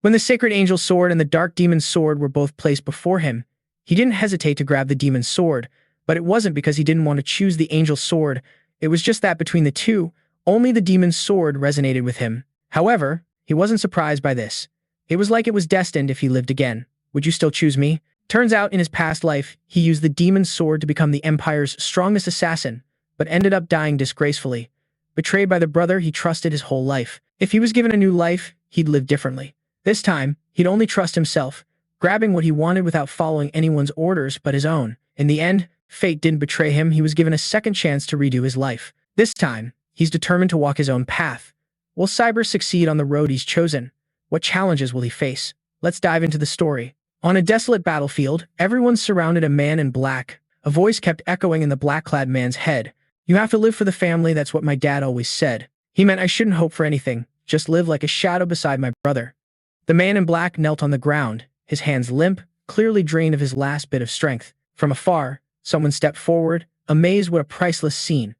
When the sacred angel sword and the dark demon sword were both placed before him, he didn't hesitate to grab the demon sword, but it wasn't because he didn't want to choose the angel sword. It was just that between the two, only the demon sword resonated with him. However, he wasn't surprised by this. It was like it was destined if he lived again. Would you still choose me? Turns out in his past life, he used the demon sword to become the Empire's strongest assassin, but ended up dying disgracefully. Betrayed by the brother he trusted his whole life. If he was given a new life, he'd live differently. This time, he'd only trust himself, grabbing what he wanted without following anyone's orders but his own. In the end, fate didn't betray him. He was given a second chance to redo his life. This time, he's determined to walk his own path. Will Cyber succeed on the road he's chosen? What challenges will he face? Let's dive into the story. On a desolate battlefield, everyone surrounded a man in black. A voice kept echoing in the black-clad man's head. You have to live for the family, that's what my dad always said. He meant I shouldn't hope for anything, just live like a shadow beside my brother. The man in black knelt on the ground, his hands limp, clearly drained of his last bit of strength. From afar, someone stepped forward, amazed what a priceless scene.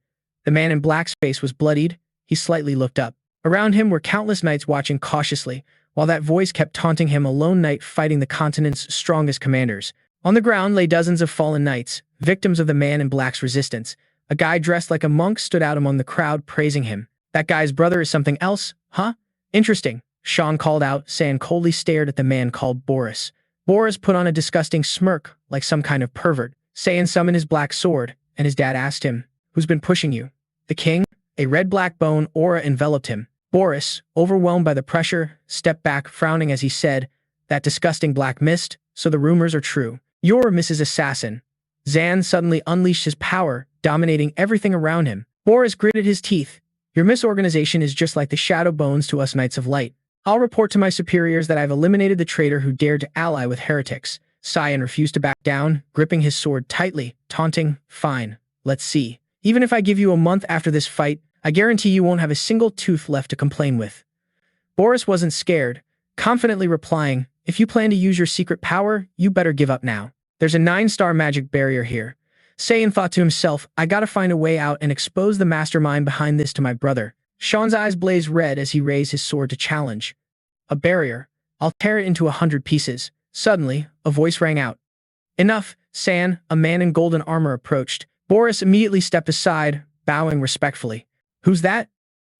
The man in black's face was bloodied. He slightly looked up. Around him were countless knights watching cautiously, while that voice kept taunting him, a lone knight fighting the continent's strongest commanders. On the ground lay dozens of fallen knights, victims of the man in black's resistance. A guy dressed like a monk stood out among the crowd, praising him. That guy's brother is something else, huh? Interesting, Sean called out. Sai An coldly stared at the man called Boris. Boris put on a disgusting smirk, like some kind of pervert. Sai An summoned his black sword, and his dad asked him, "Who's been pushing you?" "The king." A red-black bone aura enveloped him. Boris, overwhelmed by the pressure, stepped back, frowning as he said, "That disgusting black mist, so the rumors are true. You're Mrs. Assassin." Zan suddenly unleashed his power, dominating everything around him. Boris gritted his teeth. "Your misorganization is just like the shadow bones to us Knights of Light. I'll report to my superiors that I've eliminated the traitor who dared to ally with heretics." Sai An refused to back down, gripping his sword tightly, taunting, "Fine, let's see. Even if I give you a month after this fight, I guarantee you won't have a single tooth left to complain with." Boris wasn't scared, confidently replying, "If you plan to use your secret power, you better give up now. There's a 9-star magic barrier here." Sai An thought to himself, "I gotta find a way out and expose the mastermind behind this to my brother." Sean's eyes blazed red as he raised his sword to challenge. "A barrier? I'll tear it into 100 pieces." Suddenly, a voice rang out. "Enough!" Sai An, a man in golden armor, approached. Boris immediately stepped aside, bowing respectfully. "Who's that?"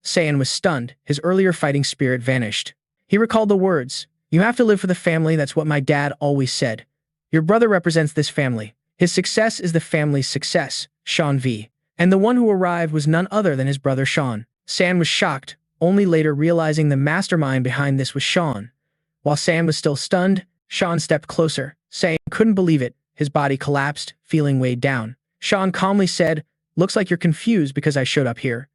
Sai An was stunned. His earlier fighting spirit vanished. He recalled the words, "You have to live for the family, that's what my dad always said. Your brother represents this family. His success is the family's success, Sean V. And the one who arrived was none other than his brother Sean." Sai An was shocked, only later realizing the mastermind behind this was Sean. While Sai An was still stunned, Sean stepped closer. Sai An couldn't believe it. His body collapsed, feeling weighed down. Sean calmly said, "Looks like you're confused because I showed up here."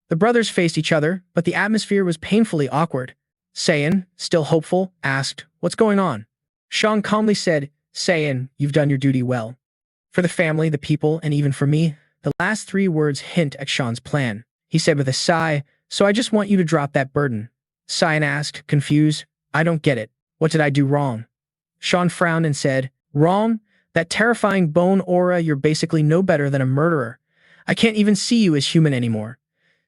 The brothers faced each other, but the atmosphere was painfully awkward. Sai An, still hopeful, asked, "What's going on?" Sean calmly said, "Sai An, you've done your duty well. For the family, the people, and even for me." The last 3 words hint at Sean's plan. He said with a sigh, "So I just want you to drop that burden." Sai An asked, confused, "I don't get it. What did I do wrong?" Sean frowned and said, "Wrong? That terrifying bone aura, you're basically no better than a murderer. I can't even see you as human anymore."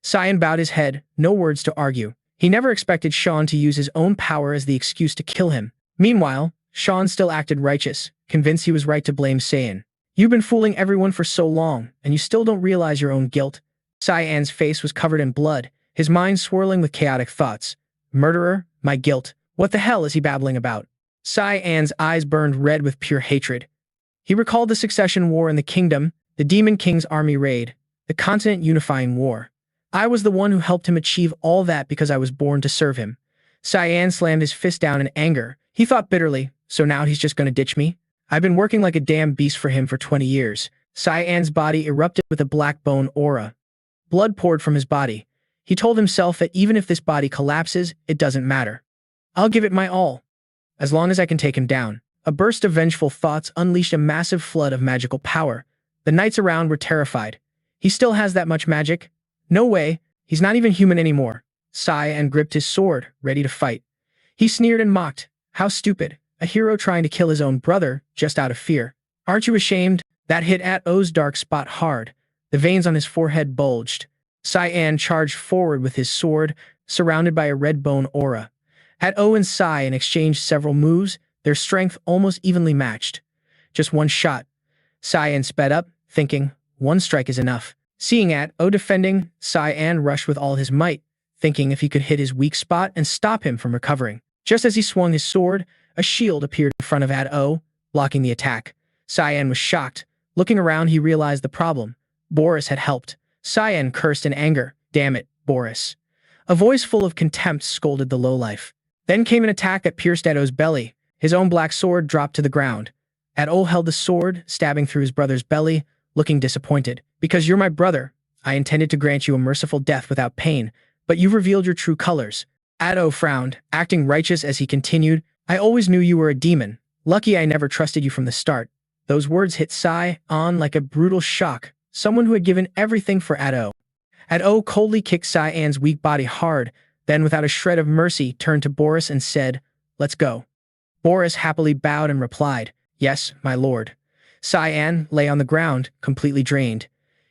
Sai An bowed his head, no words to argue. He never expected Sean to use his own power as the excuse to kill him. Meanwhile, Sean still acted righteous, convinced he was right to blame Sai An. "You've been fooling everyone for so long, and you still don't realize your own guilt." Sai An's face was covered in blood, his mind swirling with chaotic thoughts. "Murderer? My guilt? What the hell is he babbling about?" Sai An's eyes burned red with pure hatred. He recalled the Succession War in the Kingdom, the Demon King's army raid, the continent unifying war. "I was the one who helped him achieve all that because I was born to serve him." Sai An slammed his fist down in anger. He thought bitterly, "So now he's just gonna ditch me? I've been working like a damn beast for him for 20 years. Sai An's body erupted with a black bone aura. Blood poured from his body. He told himself that even if this body collapses, it doesn't matter. "I'll give it my all, as long as I can take him down." A burst of vengeful thoughts unleashed a massive flood of magical power. The knights around were terrified. "He still has that much magic? No way, he's not even human anymore." Sai An gripped his sword, ready to fight. He sneered and mocked. "How stupid, a hero trying to kill his own brother, just out of fear. Aren't you ashamed?" That hit O's dark spot hard. The veins on his forehead bulged. Sai An charged forward with his sword, surrounded by a red bone aura. At-O and Sai An exchanged several moves, their strength almost evenly matched. Just one shot. Sai An sped up, thinking, one strike is enough. Seeing At-O defending, Sai An rushed with all his might, thinking if he could hit his weak spot and stop him from recovering. Just as he swung his sword, a shield appeared in front of At-O, blocking the attack. Sai An was shocked. Looking around, he realized the problem. Boris had helped. Sai An cursed in anger. Damn it, Boris. A voice full of contempt scolded the lowlife. Then came an attack that pierced At-O's belly. His own black sword dropped to the ground. At-O held the sword, stabbing through his brother's belly, looking disappointed. Because you're my brother, I intended to grant you a merciful death without pain, but you've revealed your true colors. At-O frowned, acting righteous as he continued. I always knew you were a demon. Lucky I never trusted you from the start. Those words hit Sai An like a brutal shock, someone who had given everything for At-O. At-O coldly kicked Sai An's weak body hard, then without a shred of mercy turned to Boris and said, let's go. Boris happily bowed and replied, yes, my lord. Sai An lay on the ground, completely drained.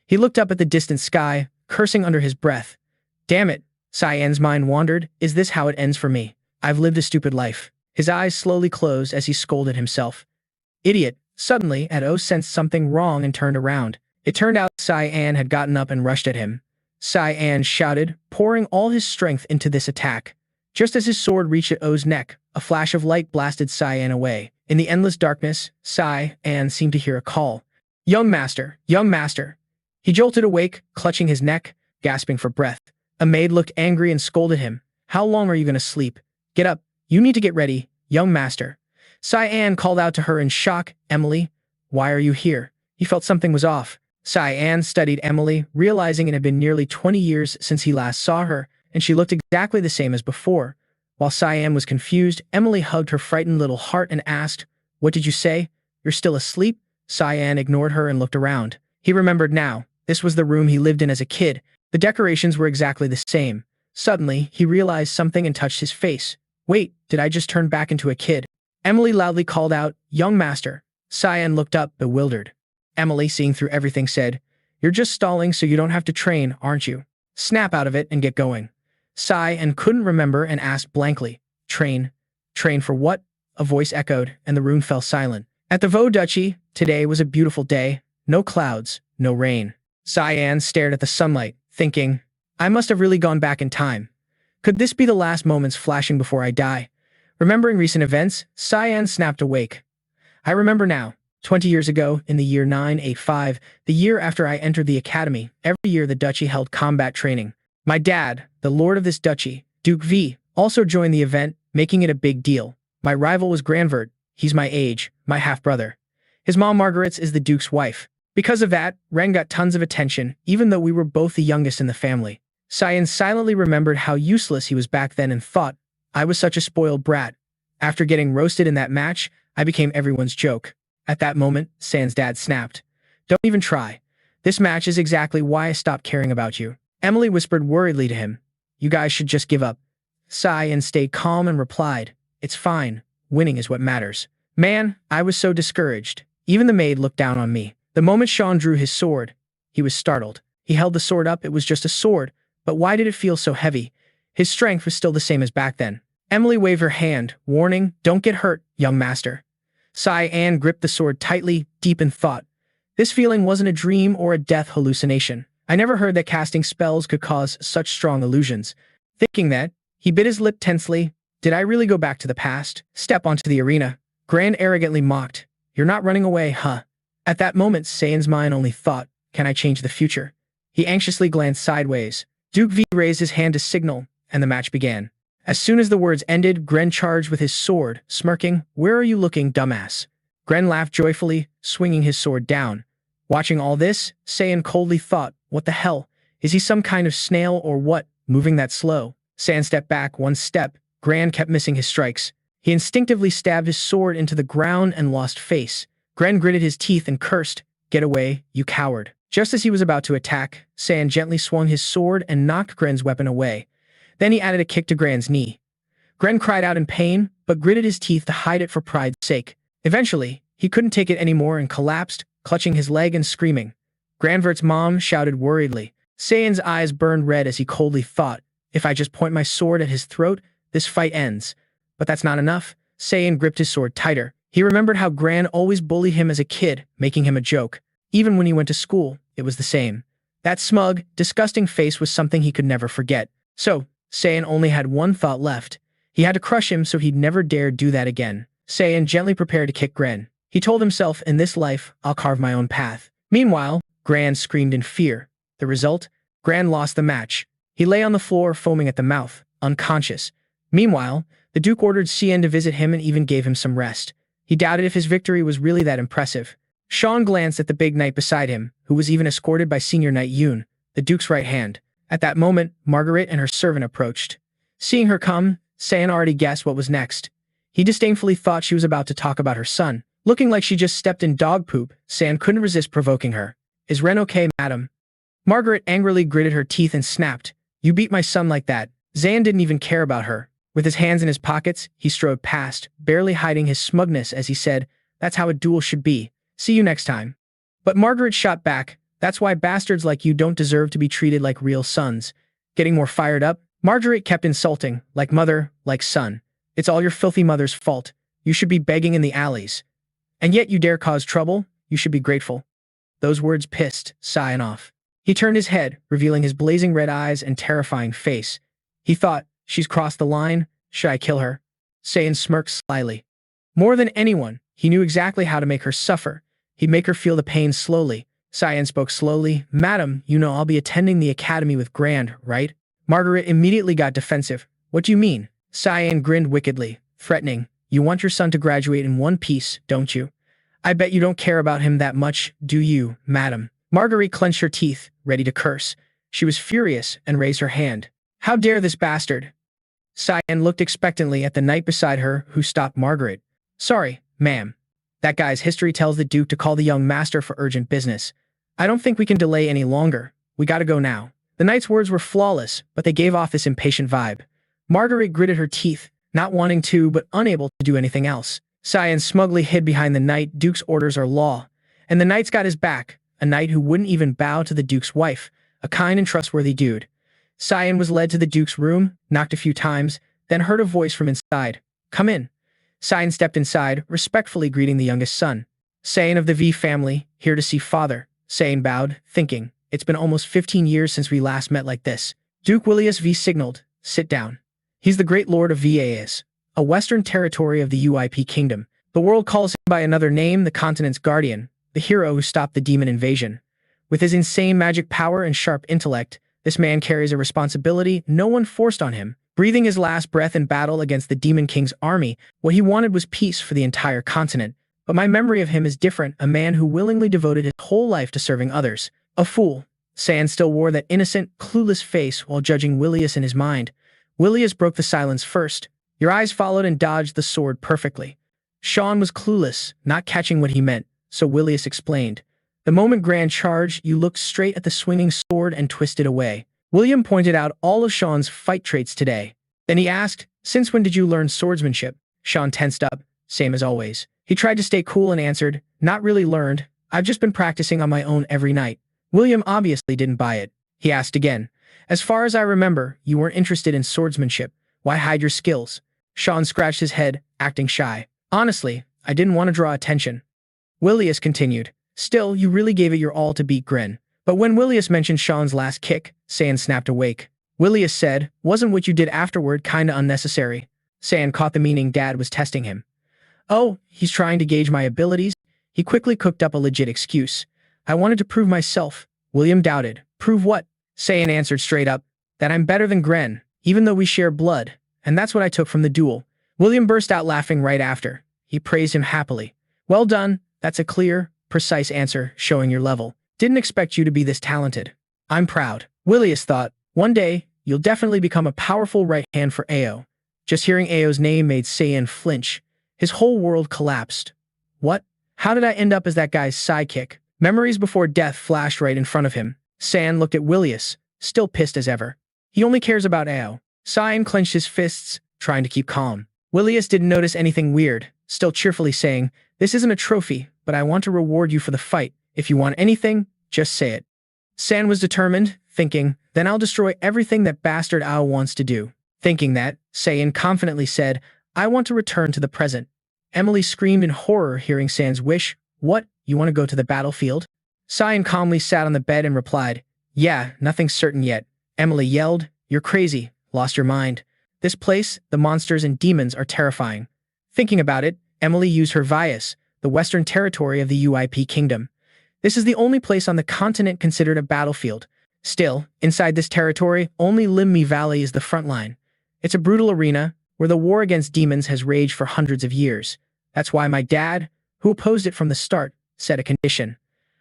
He looked up at the distant sky, cursing under his breath. Damn it, Sai An's mind wandered. Is this how it ends for me? I've lived a stupid life. His eyes slowly closed as he scolded himself. Idiot. Suddenly, At-O sensed something wrong and turned around. It turned out Sai An had gotten up and rushed at him. Sai An shouted, pouring all his strength into this attack. Just as his sword reached At-O's neck, a flash of light blasted Sai An away. In the endless darkness, Sai An seemed to hear a call. Young master, young master. He jolted awake, clutching his neck, gasping for breath. A maid looked angry and scolded him. How long are you going to sleep? Get up. You need to get ready, young master. Sai An called out to her in shock. Emily, why are you here? He felt something was off. Sai An studied Emily, realizing it had been nearly 20 years since he last saw her, and she looked exactly the same as before. While Sai An was confused, Emily hugged her frightened little heart and asked, what did you say? You're still asleep? Sai An ignored her and looked around. He remembered now. This was the room he lived in as a kid. The decorations were exactly the same. Suddenly, he realized something and touched his face. Wait, did I just turn back into a kid? Emily loudly called out, young master. Sai An looked up, bewildered. Emily, seeing through everything, said, you're just stalling so you don't have to train, aren't you? Snap out of it and get going. Sai An couldn't remember and asked blankly, train? Train for what? A voice echoed, and the room fell silent. At the Vo Duchy, today was a beautiful day. No clouds, no rain. Sai An stared at the sunlight, thinking, I must have really gone back in time. Could this be the last moments flashing before I die? Remembering recent events, Sai An snapped awake. I remember now. 20 years ago, in the year 985, the year after I entered the academy, every year the duchy held combat training. My dad, the lord of this duchy, Duke V, also joined the event, making it a big deal. My rival was Granvert. He's my age, my half-brother. His mom Margaret's is the duke's wife. Because of that, Ren got tons of attention, even though we were both the youngest in the family. Sai An silently remembered how useless he was back then and thought, I was such a spoiled brat. After getting roasted in that match, I became everyone's joke. At that moment, San's dad snapped. Don't even try. This match is exactly why I stopped caring about you. Emily whispered worriedly to him. You guys should just give up. Sai An stayed calm and replied, it's fine. Winning is what matters. Man, I was so discouraged. Even the maid looked down on me. The moment Sean drew his sword, he was startled. He held the sword up. It was just a sword, but why did it feel so heavy? His strength was still the same as back then. Emily waved her hand, warning, don't get hurt, young master. Sai An gripped the sword tightly, deep in thought. This feeling wasn't a dream or a death hallucination. I never heard that casting spells could cause such strong illusions. Thinking that, he bit his lip tensely. Did I really go back to the past? Step onto the arena. Gran arrogantly mocked. You're not running away, huh? At that moment, Sayan's mind only thought, can I change the future? He anxiously glanced sideways. Duke V raised his hand to signal, and the match began. As soon as the words ended, Gren charged with his sword, smirking, where are you looking, dumbass? Gren laughed joyfully, swinging his sword down. Watching all this, Sayan coldly thought, what the hell? Is he some kind of snail or what, moving that slow? Sayan stepped back one step. Gran kept missing his strikes. He instinctively stabbed his sword into the ground and lost face. Gren gritted his teeth and cursed, get away, you coward. Just as he was about to attack, Sayan gently swung his sword and knocked Gren's weapon away. Then he added a kick to Gren's knee. Gren cried out in pain, but gritted his teeth to hide it for pride's sake. Eventually, he couldn't take it anymore and collapsed, clutching his leg and screaming. Granvert's mom shouted worriedly. Sayan's eyes burned red as he coldly thought, if I just point my sword at his throat, this fight ends. But that's not enough. Sai An gripped his sword tighter. He remembered how Gran always bullied him as a kid, making him a joke. Even when he went to school, it was the same. That smug, disgusting face was something he could never forget. So, Sai An only had one thought left. He had to crush him so he'd never dare do that again. Sai An gently prepared to kick Gran. He told himself, in this life, I'll carve my own path. Meanwhile, Gran screamed in fear. The result? Gran lost the match. He lay on the floor, foaming at the mouth, unconscious. Meanwhile, the Duke ordered Sai An to visit him and even gave him some rest. He doubted if his victory was really that impressive. Sean glanced at the big knight beside him, who was even escorted by Senior Knight Yoon, the Duke's right hand. At that moment, Margaret and her servant approached. Seeing her come, Sai An already guessed what was next. He disdainfully thought she was about to talk about her son. Looking like she just stepped in dog poop, Sai An couldn't resist provoking her. Is Ren okay, madam? Margaret angrily gritted her teeth and snapped. You beat my son like that. Zan didn't even care about her. With his hands in his pockets, he strode past, barely hiding his smugness as he said, That's how a duel should be. See you next time. But Margaret shot back. That's why bastards like you don't deserve to be treated like real sons. Getting more fired up, Margaret kept insulting, like mother, like son. It's all your filthy mother's fault. You should be begging in the alleys. And yet you dare cause trouble? You should be grateful. Those words pissed Sai An off. He turned his head, revealing his blazing red eyes and terrifying face. He thought, she's crossed the line. Should I kill her? Sai An smirked slyly. More than anyone, he knew exactly how to make her suffer. He'd make her feel the pain slowly. Sai An spoke slowly. Madam, you know I'll be attending the academy with Grand, right? Margaret immediately got defensive. What do you mean? Sai An grinned wickedly, threatening. You want your son to graduate in one piece, don't you? I bet you don't care about him that much, do you, madam? Marguerite clenched her teeth, ready to curse. She was furious and raised her hand. How dare this bastard? Sai An looked expectantly at the knight beside her, who stopped Margaret. Sorry, ma'am. That guy's history tells the Duke to call the young master for urgent business. I don't think we can delay any longer. We gotta go now. The knight's words were flawless, but they gave off this impatient vibe. Marguerite gritted her teeth, not wanting to but unable to do anything else. Sai An smugly hid behind the knight. Duke's orders are law. And the knight's got his back, a knight who wouldn't even bow to the Duke's wife, a kind and trustworthy dude. Sai An was led to the Duke's room, knocked a few times, then heard a voice from inside. Come in. Sai An stepped inside, respectfully greeting the youngest son. Sai An of the V family, here to see father. Sai An bowed, thinking, it's been almost 15 years since we last met like this. Duke Willius V signaled, sit down. He's the great lord of VAS, a western territory of the UIP kingdom. The world calls him by another name, the continent's guardian, the hero who stopped the demon invasion. With his insane magic power and sharp intellect, this man carries a responsibility no one forced on him. Breathing his last breath in battle against the Demon King's army, what he wanted was peace for the entire continent. But my memory of him is different, a man who willingly devoted his whole life to serving others. A fool. Sai An still wore that innocent, clueless face while judging Willius in his mind. Willius broke the silence first. Your eyes followed and dodged the sword perfectly. Sean was clueless, not catching what he meant, so Willius explained. The moment Grand charged, you looked straight at the swinging sword and twisted away. William pointed out all of Sean's fight traits today. Then he asked, since when did you learn swordsmanship? Sean tensed up, same as always. He tried to stay cool and answered, not really learned. I've just been practicing on my own every night. William obviously didn't buy it. He asked again, as far as I remember, you weren't interested in swordsmanship. Why hide your skills? Sean scratched his head, acting shy. Honestly, I didn't want to draw attention. Willius continued, still, you really gave it your all to beat Gren. But when Willius mentioned Sean's last kick, Sai An snapped awake. Willius said, wasn't what you did afterward kinda unnecessary? Sai An caught the meaning Dad was testing him. Oh, he's trying to gauge my abilities? He quickly cooked up a legit excuse. I wanted to prove myself. William doubted. Prove what? Sai An answered straight up, that I'm better than Gren, even though we share blood, and that's what I took from the duel. William burst out laughing right after. He praised him happily. Well done, that's a clear, precise answer, showing your level. Didn't expect you to be this talented. I'm proud. Willius thought, one day, you'll definitely become a powerful right hand for Ao. Just hearing Ao's name made Sai An flinch. His whole world collapsed. What? How did I end up as that guy's sidekick? Memories before death flashed right in front of him. Sai An looked at Willius, still pissed as ever. He only cares about Ao. Sai An clenched his fists, trying to keep calm. Willius didn't notice anything weird, still cheerfully saying, this isn't a trophy, but I want to reward you for the fight. If you want anything, just say it. Sai An was determined, thinking, then I'll destroy everything that bastard Ao wants to do. Thinking that, Sai An confidently said, I want to return to the present. Emily screamed in horror hearing San's wish. What, you want to go to the battlefield? Sai An calmly sat on the bed and replied, yeah, nothing's certain yet. Emily yelled, you're crazy, lost your mind. This place, the monsters and demons are terrifying. Thinking about it, Emily used her Vias, the western territory of the UIP kingdom. This is the only place on the continent considered a battlefield. Still, inside this territory, only Limmi Valley is the front line. It's a brutal arena where the war against demons has raged for hundreds of years. That's why my dad, who opposed it from the start, set a condition.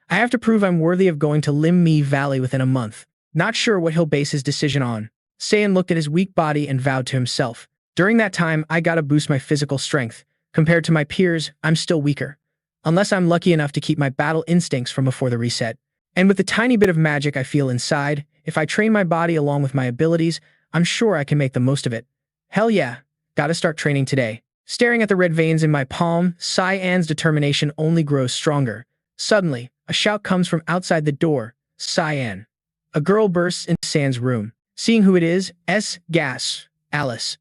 I have to prove I'm worthy of going to Limmi Valley within a month. Not sure what he'll base his decision on. Sai An looked at his weak body and vowed to himself. During that time, I gotta boost my physical strength. Compared to my peers, I'm still weaker. Unless I'm lucky enough to keep my battle instincts from before the reset. And with the tiny bit of magic I feel inside, if I train my body along with my abilities, I'm sure I can make the most of it. Hell yeah, gotta start training today. Staring at the red veins in my palm, Sai An's determination only grows stronger. Suddenly, a shout comes from outside the door. Sai An. A girl bursts into San's room. Seeing who it is, gasps, Alice.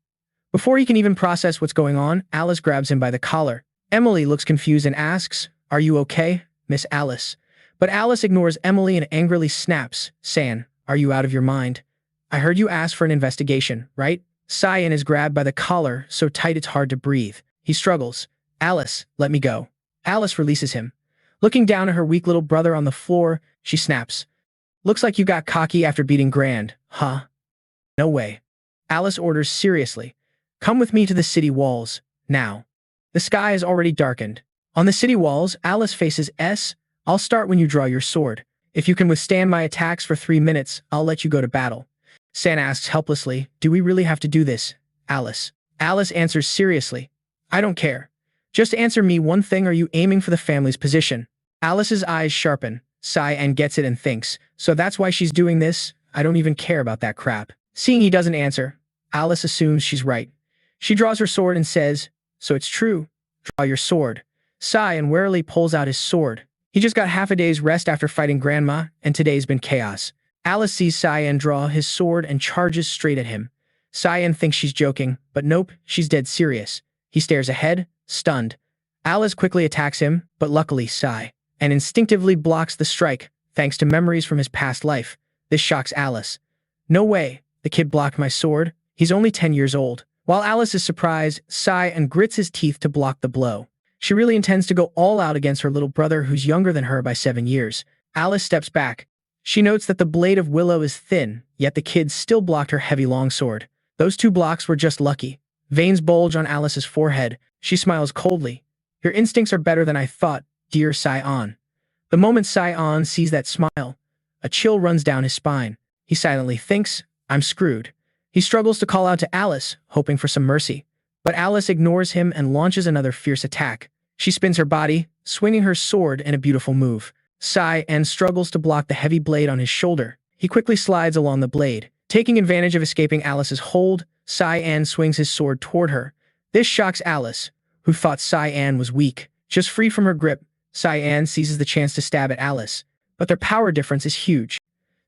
Before he can even process what's going on, Alice grabs him by the collar. Emily looks confused and asks, are you okay, Miss Alice? But Alice ignores Emily and angrily snaps, San, are you out of your mind? I heard you ask for an investigation, right? Sai An is grabbed by the collar, so tight it's hard to breathe. He struggles. Alice, let me go. Alice releases him. Looking down at her weak little brother on the floor, she snaps. Looks like you got cocky after beating Grand, huh? No way. Alice orders seriously. Come with me to the city walls, now. The sky is already darkened. On the city walls, Alice faces S. I'll start when you draw your sword. If you can withstand my attacks for 3 minutes, I'll let you go to battle. San asks helplessly, do we really have to do this, Alice? Alice answers seriously. I don't care. Just answer me one thing, are you aiming for the family's position? Alice's eyes sharpen. Sai An gets it and thinks, so that's why she's doing this? I don't even care about that crap. Seeing he doesn't answer, Alice assumes she's right. She draws her sword and says, so it's true. Draw your sword. Sai An warily pulls out his sword. He just got half a day's rest after fighting Grandma, and today's been chaos. Alice sees Sai An draw his sword and charges straight at him. Sai An thinks she's joking, but nope, she's dead serious. He stares ahead, stunned. Alice quickly attacks him, but luckily Sai An instinctively blocks the strike, thanks to memories from his past life. This shocks Alice. No way, the kid blocked my sword. He's only 10 years old. While Alice is surprised, Sai An grits his teeth to block the blow. She really intends to go all out against her little brother who's younger than her by 7 years. Alice steps back. She notes that the blade of Willow is thin, yet the kid still blocked her heavy longsword. Those 2 blocks were just lucky. Veins bulge on Alice's forehead. She smiles coldly. Your instincts are better than I thought, dear Sai An. The moment Sai An sees that smile, a chill runs down his spine. He silently thinks, I'm screwed. He struggles to call out to Alice, hoping for some mercy. But Alice ignores him and launches another fierce attack. She spins her body, swinging her sword in a beautiful move. Sai An struggles to block the heavy blade on his shoulder. He quickly slides along the blade. Taking advantage of escaping Alice's hold, Sai An swings his sword toward her. This shocks Alice, who thought Sai An was weak. Just free from her grip, Sai An seizes the chance to stab at Alice. But their power difference is huge.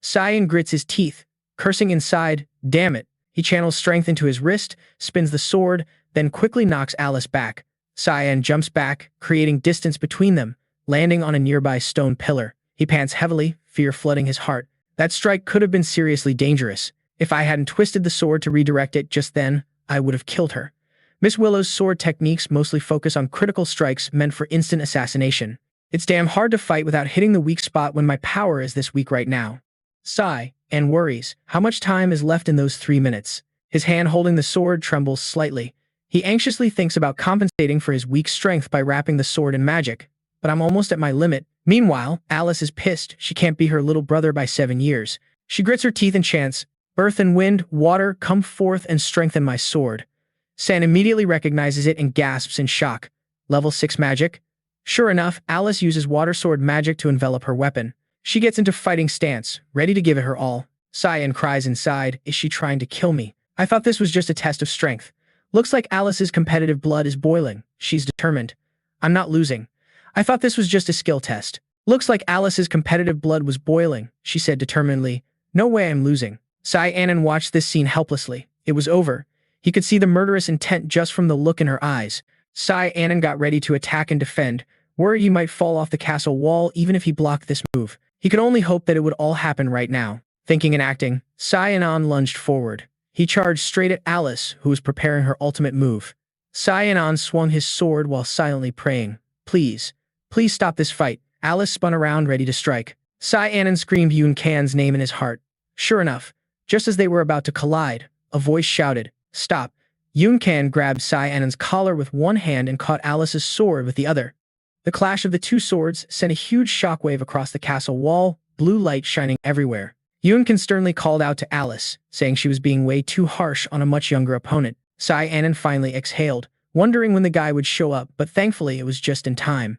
Sai An grits his teeth, cursing inside, damn it. He channels strength into his wrist, spins the sword, then quickly knocks Alice back. Sai An jumps back, creating distance between them, landing on a nearby stone pillar. He pants heavily, fear flooding his heart. That strike could have been seriously dangerous. If I hadn't twisted the sword to redirect it just then, I would have killed her. Miss Willow's sword techniques mostly focus on critical strikes meant for instant assassination. It's damn hard to fight without hitting the weak spot when my power is this weak right now. Sai An worries. How much time is left in those 3 minutes? His hand holding the sword trembles slightly. He anxiously thinks about compensating for his weak strength by wrapping the sword in magic. But I'm almost at my limit. Meanwhile, Alice is pissed she can't be her little brother by 7 years. She grits her teeth and chants, earth and wind, water, come forth and strengthen my sword. San immediately recognizes it and gasps in shock. Level 6 magic? Sure enough, Alice uses water sword magic to envelop her weapon. She gets into fighting stance, ready to give it her all. Sai An cries inside, is she trying to kill me? I thought this was just a test of strength. Looks like Alice's competitive blood is boiling. She's determined. I'm not losing. I thought this was just a skill test. Looks like Alice's competitive blood was boiling, she said determinedly. No way I'm losing. Sai An watched this scene helplessly. It was over. He could see the murderous intent just from the look in her eyes. Sai An got ready to attack and defend, worried he might fall off the castle wall even if he blocked this move. He could only hope that it would all happen right now. Thinking and acting, Sai An lunged forward. He charged straight at Alice, who was preparing her ultimate move. Sai An swung his sword while silently praying, "Please, please stop this fight." Alice spun around ready to strike. Sai An screamed Yun Can's name in his heart. Sure enough, just as they were about to collide, a voice shouted, "Stop." Yun Can grabbed Sai An's collar with one hand and caught Alice's sword with the other. The clash of the two swords sent a huge shockwave across the castle wall, blue light shining everywhere. Yun Can sternly called out to Alice, saying she was being way too harsh on a much younger opponent. Sai An finally exhaled, wondering when the guy would show up, but thankfully it was just in time.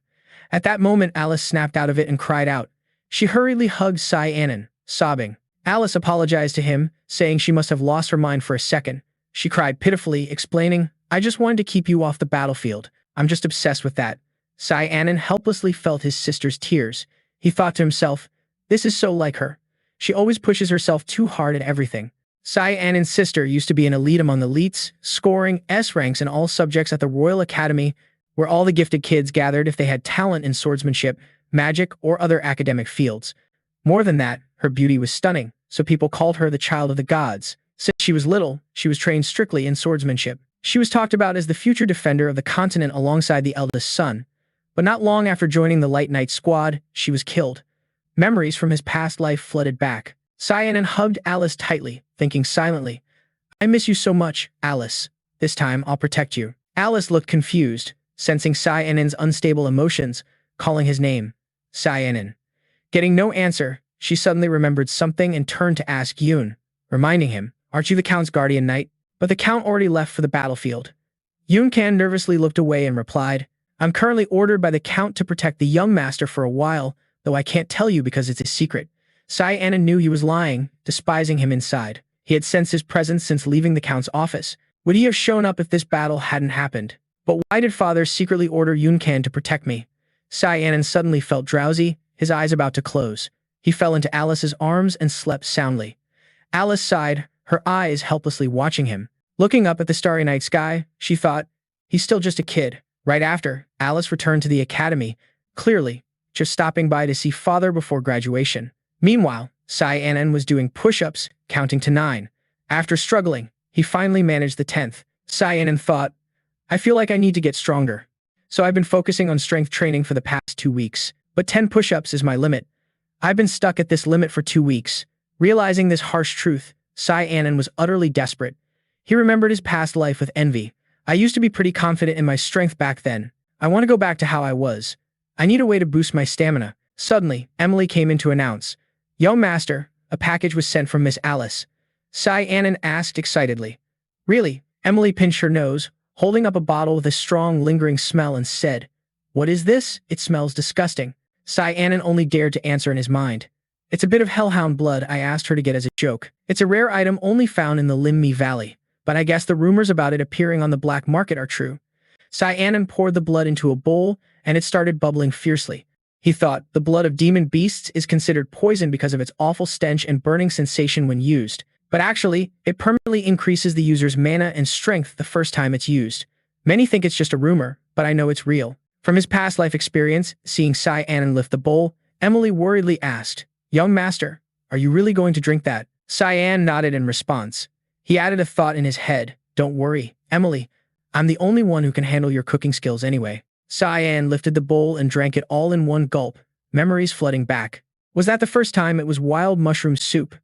At that moment, Alice snapped out of it and cried out. She hurriedly hugged Sai An, sobbing. Alice apologized to him, saying she must have lost her mind for a second. She cried pitifully, explaining, "I just wanted to keep you off the battlefield. I'm just obsessed with that." Sai An helplessly felt his sister's tears. He thought to himself, "This is so like her. She always pushes herself too hard at everything." Sai An's sister used to be an elite among the elites, scoring S ranks in all subjects at the Royal Academy, where all the gifted kids gathered if they had talent in swordsmanship, magic, or other academic fields. More than that, her beauty was stunning, so people called her the child of the gods. Since she was little, she was trained strictly in swordsmanship. She was talked about as the future defender of the continent alongside the eldest son. But not long after joining the Light Knight squad, she was killed. Memories from his past life flooded back. Sai An hugged Alice tightly, thinking silently, "I miss you so much, Alice. This time, I'll protect you." Alice looked confused, sensing Sai An's unstable emotions, calling his name, Sai An. Getting no answer, she suddenly remembered something and turned to ask Yun, reminding him, "Aren't you the Count's guardian knight?" But the Count already left for the battlefield. Yun Can nervously looked away and replied, "I'm currently ordered by the Count to protect the young master for a while, though I can't tell you because it's a secret." Sai An knew he was lying, despising him inside. He had sensed his presence since leaving the Count's office. Would he have shown up if this battle hadn't happened? But why did father secretly order Yun Can to protect me? Sai An suddenly felt drowsy, his eyes about to close. He fell into Alice's arms and slept soundly. Alice sighed, her eyes helplessly watching him. Looking up at the starry night sky, she thought, he's still just a kid. Right after, Alice returned to the academy, clearly, just stopping by to see father before graduation. Meanwhile, Sai An was doing push-ups, counting to 9. After struggling, he finally managed the 10th. Sai An thought, "I feel like I need to get stronger. So I've been focusing on strength training for the past 2 weeks. But 10 push-ups is my limit. I've been stuck at this limit for 2 weeks." Realizing this harsh truth, Sai An was utterly desperate. He remembered his past life with envy. "I used to be pretty confident in my strength back then. I want to go back to how I was. I need a way to boost my stamina." Suddenly, Emily came in to announce, "Young master, a package was sent from Miss Alice." Sai An asked excitedly. "Really?" Emily pinched her nose, holding up a bottle with a strong, lingering smell and said, "What is this? It smells disgusting." Sai An only dared to answer in his mind, "It's a bit of hellhound blood I asked her to get as a joke. It's a rare item only found in the Limmi Valley, but I guess the rumors about it appearing on the black market are true." Sai An poured the blood into a bowl, and it started bubbling fiercely. He thought, the blood of demon beasts is considered poison because of its awful stench and burning sensation when used. But actually, it permanently increases the user's mana and strength the first time it's used. Many think it's just a rumor, but I know it's real. From his past life experience, seeing Sai An lift the bowl, Emily worriedly asked, "Young master, are you really going to drink that?" Sai An nodded in response. He added a thought in his head, "Don't worry, Emily. I'm the only one who can handle your cooking skills anyway." Sai An lifted the bowl and drank it all in one gulp, memories flooding back. Was that the first time it was wild mushroom soup?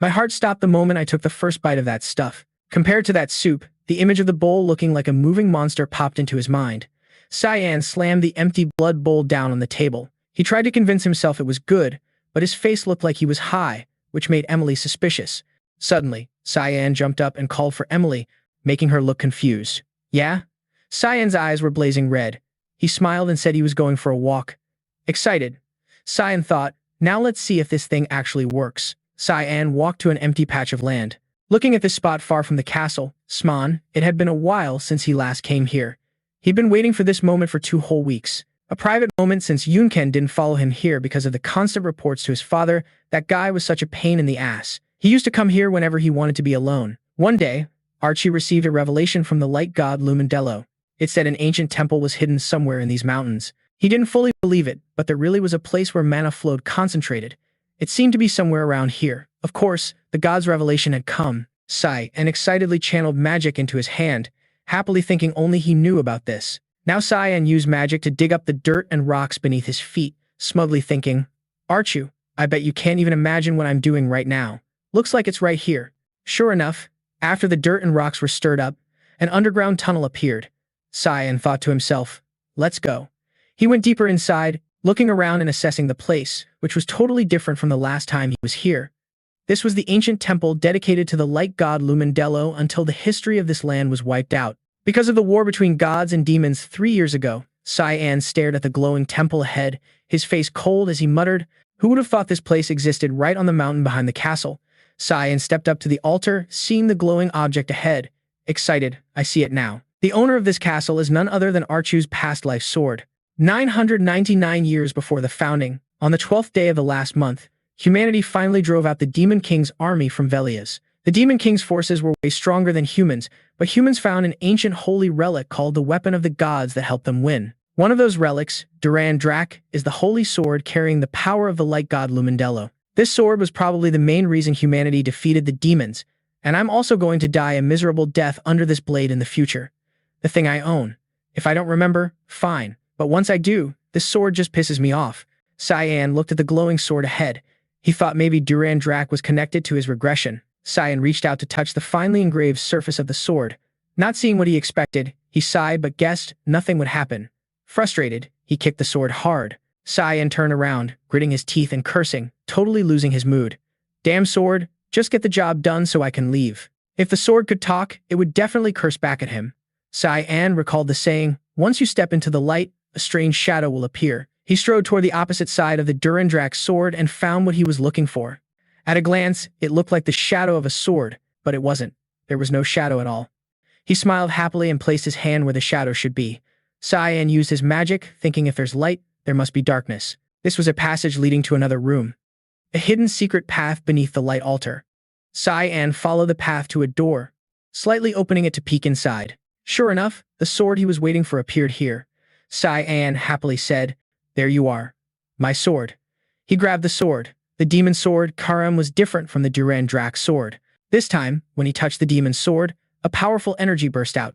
My heart stopped the moment I took the first bite of that stuff. Compared to that soup, the image of the bowl looking like a moving monster popped into his mind. Sai An slammed the empty blood bowl down on the table. He tried to convince himself it was good, but his face looked like he was high, which made Emily suspicious. Suddenly, Sai An jumped up and called for Emily, making her look confused. "Yeah?" Sai An's eyes were blazing red. He smiled and said he was going for a walk. Excited, Sai An thought, "Now let's see if this thing actually works." Sai An walked to an empty patch of land. Looking at this spot far from the castle, Sman, it had been a while since he last came here. He'd been waiting for this moment for 2 whole weeks. A private moment since Yun Can didn't follow him here because of the constant reports to his father that guy was such a pain in the ass. He used to come here whenever he wanted to be alone. One day, Archie received a revelation from the light god Lumendello. It said an ancient temple was hidden somewhere in these mountains. He didn't fully believe it, but there really was a place where mana flowed concentrated. It seemed to be somewhere around here. Of course, the god's revelation had come. Sai An excitedly channeled magic into his hand, happily thinking only he knew about this. Now Sai An used magic to dig up the dirt and rocks beneath his feet, smugly thinking, Archu, I bet you can't even imagine what I'm doing right now. Looks like it's right here. Sure enough, after the dirt and rocks were stirred up, an underground tunnel appeared. Sai An thought to himself, let's go. He went deeper inside, looking around and assessing the place, which was totally different from the last time he was here. This was the ancient temple dedicated to the light god Lumendello until the history of this land was wiped out. Because of the war between gods and demons 3 years ago, Sai An stared at the glowing temple ahead, his face cold as he muttered, who would have thought this place existed right on the mountain behind the castle? Sai An stepped up to the altar, seeing the glowing object ahead. Excited, I see it now. The owner of this castle is none other than Archu's past life sword. 999 years before the founding, on the 12th day of the last month, humanity finally drove out the Demon King's army from Velias. The Demon King's forces were way stronger than humans, but humans found an ancient holy relic called the Weapon of the Gods that helped them win. One of those relics, Duran Drak, is the holy sword carrying the power of the light god Lumendello. This sword was probably the main reason humanity defeated the demons, and I'm also going to die a miserable death under this blade in the future. The thing I own. If I don't remember, fine. But once I do, this sword just pisses me off. Sai An looked at the glowing sword ahead. He thought maybe Duran Drak was connected to his regression. Sai An reached out to touch the finely engraved surface of the sword. Not seeing what he expected, he sighed but guessed nothing would happen. Frustrated, he kicked the sword hard. Sai An turned around, gritting his teeth and cursing, totally losing his mood. Damn sword, just get the job done so I can leave. If the sword could talk, it would definitely curse back at him. Sai An recalled the saying, once you step into the light, a strange shadow will appear. He strode toward the opposite side of the Duran Drak sword and found what he was looking for. At a glance, it looked like the shadow of a sword, but it wasn't. There was no shadow at all. He smiled happily and placed his hand where the shadow should be. Sai An used his magic, thinking if there's light, there must be darkness. This was a passage leading to another room. A hidden secret path beneath the light altar. Sai An followed the path to a door, slightly opening it to peek inside. Sure enough, the sword he was waiting for appeared here. Sai An happily said, there you are. My sword. He grabbed the sword. The Demon Sword Karam was different from the Duran Drak sword. This time, when he touched the Demon Sword, a powerful energy burst out.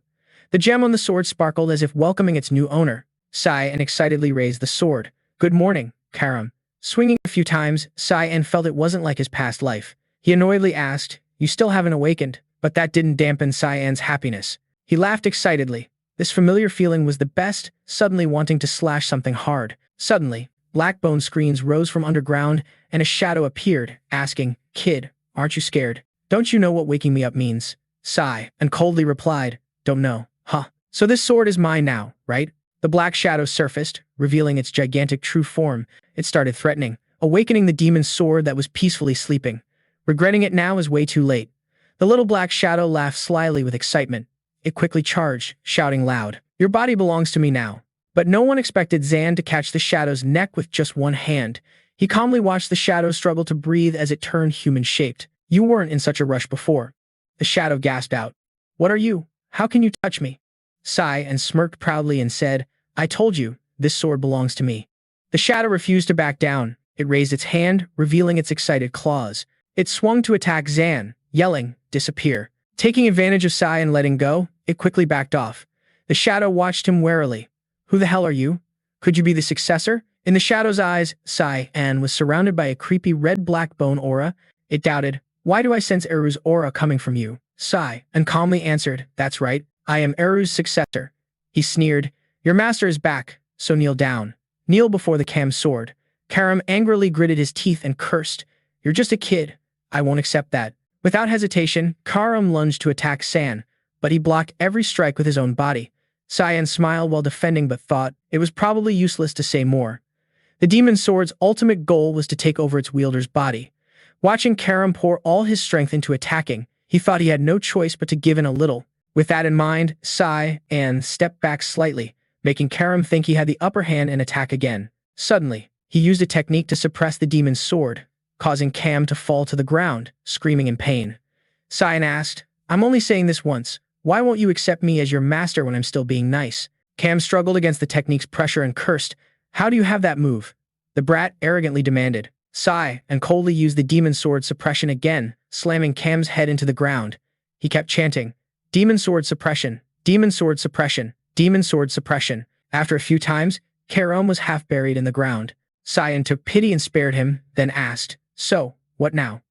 The gem on the sword sparkled as if welcoming its new owner. Sai An excitedly raised the sword. Good morning, Karam. Swinging a few times, Sai An felt it wasn't like his past life. He annoyedly asked, you still haven't awakened, but that didn't dampen Sai An's happiness. He laughed excitedly. This familiar feeling was the best, suddenly wanting to slash something hard. Suddenly, black bone screens rose from underground, and a shadow appeared, asking, kid, aren't you scared? Don't you know what waking me up means? Sai An coldly replied, don't know. Huh. So this sword is mine now, right? The black shadow surfaced, revealing its gigantic true form. It started threatening, awakening the demon's sword that was peacefully sleeping. Regretting it now is way too late. The little black shadow laughed slyly with excitement. It quickly charged, shouting loud, your body belongs to me now. But no one expected Zan to catch the shadow's neck with just one hand. He calmly watched the shadow struggle to breathe as it turned human-shaped. You weren't in such a rush before. The shadow gasped out. What are you? How can you touch me? Sai An smirked proudly and said, I told you, this sword belongs to me. The shadow refused to back down. It raised its hand, revealing its excited claws. It swung to attack Zan, yelling, disappear. Taking advantage of Sai An letting go, it quickly backed off. The shadow watched him warily. Who the hell are you? Could you be the successor? In the shadow's eyes, Sai An was surrounded by a creepy red-black bone aura. It doubted, why do I sense Eru's aura coming from you? Sai An calmly answered, that's right, I am Eru's successor. He sneered, your master is back, so kneel down. Kneel before the Kam's sword. Karam angrily gritted his teeth and cursed, you're just a kid. I won't accept that. Without hesitation, Karam lunged to attack San, but he blocked every strike with his own body. Sai An smiled while defending but thought it was probably useless to say more. The demon sword's ultimate goal was to take over its wielder's body. Watching Karam pour all his strength into attacking, he thought he had no choice but to give in a little. With that in mind, Sai An stepped back slightly, making Karam think he had the upper hand and attack again. Suddenly, he used a technique to suppress the demon's sword, causing Kam to fall to the ground, screaming in pain. Sai An asked, I'm only saying this once. Why won't you accept me as your master when I'm still being nice? Cam struggled against the technique's pressure and cursed. How do you have that move? The brat arrogantly demanded. Sai and coldly used the demon sword suppression again, slamming Cam's head into the ground. He kept chanting, demon sword suppression, demon sword suppression, demon sword suppression. After a few times, Karam was half buried in the ground. Sai An took pity and spared him, then asked, so, what now?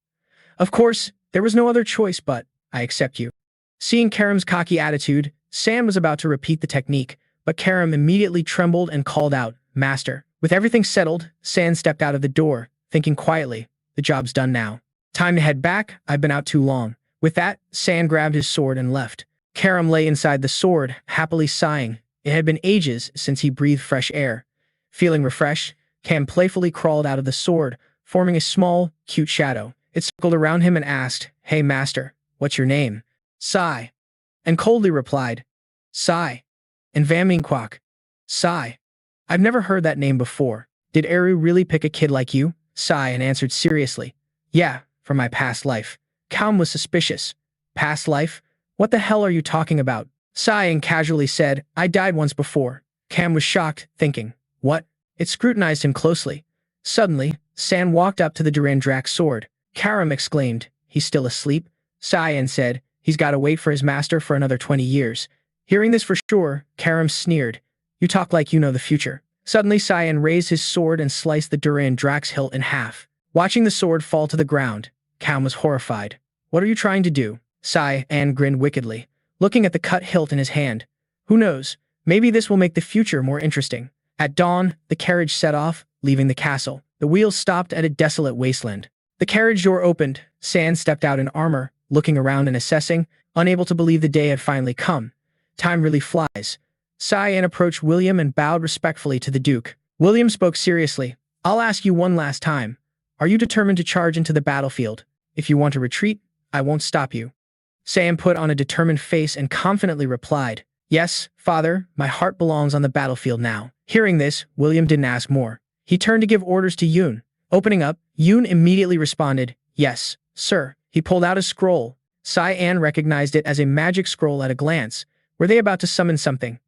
Of course, there was no other choice but, I accept you. Seeing Karam's cocky attitude, Sam was about to repeat the technique, but Karam immediately trembled and called out, Master. With everything settled, San stepped out of the door, thinking quietly, the job's done now. Time to head back, I've been out too long. With that, San grabbed his sword and left. Karam lay inside the sword, happily sighing. It had been ages since he breathed fresh air. Feeling refreshed, Cam playfully crawled out of the sword, forming a small, cute shadow. It circled around him and asked, Hey master, what's your name? Sai. And coldly replied, Sai. And Vaminquak. Sai. I've never heard that name before. Did Eru really pick a kid like you? Sai and answered seriously. Yeah, from my past life. Cam was suspicious. Past life? What the hell are you talking about? Sai and casually said, I died once before. Cam was shocked, thinking, what? It scrutinized him closely. Suddenly, San walked up to the Durandrak sword. Karam exclaimed, he's still asleep? Sai An said, he's got to wait for his master for another 20 years. Hearing this for sure, Karam sneered, you talk like you know the future. Suddenly Sai An raised his sword and sliced the Durandrak's hilt in half. Watching the sword fall to the ground, Cam was horrified. What are you trying to do? Sai An grinned wickedly, looking at the cut hilt in his hand. Who knows, maybe this will make the future more interesting. At dawn, the carriage set off, leaving the castle. The wheels stopped at a desolate wasteland. The carriage door opened. San stepped out in armor, looking around and assessing, unable to believe the day had finally come. Time really flies. Sai An approached William and bowed respectfully to the Duke. William spoke seriously. I'll ask you one last time. Are you determined to charge into the battlefield? If you want to retreat, I won't stop you. Sam put on a determined face and confidently replied, Yes, father, my heart belongs on the battlefield now. Hearing this, William didn't ask more. He turned to give orders to Yoon. Opening up, Yoon immediately responded, Yes, sir. He pulled out a scroll. Sai An recognized it as a magic scroll at a glance. Were they about to summon something?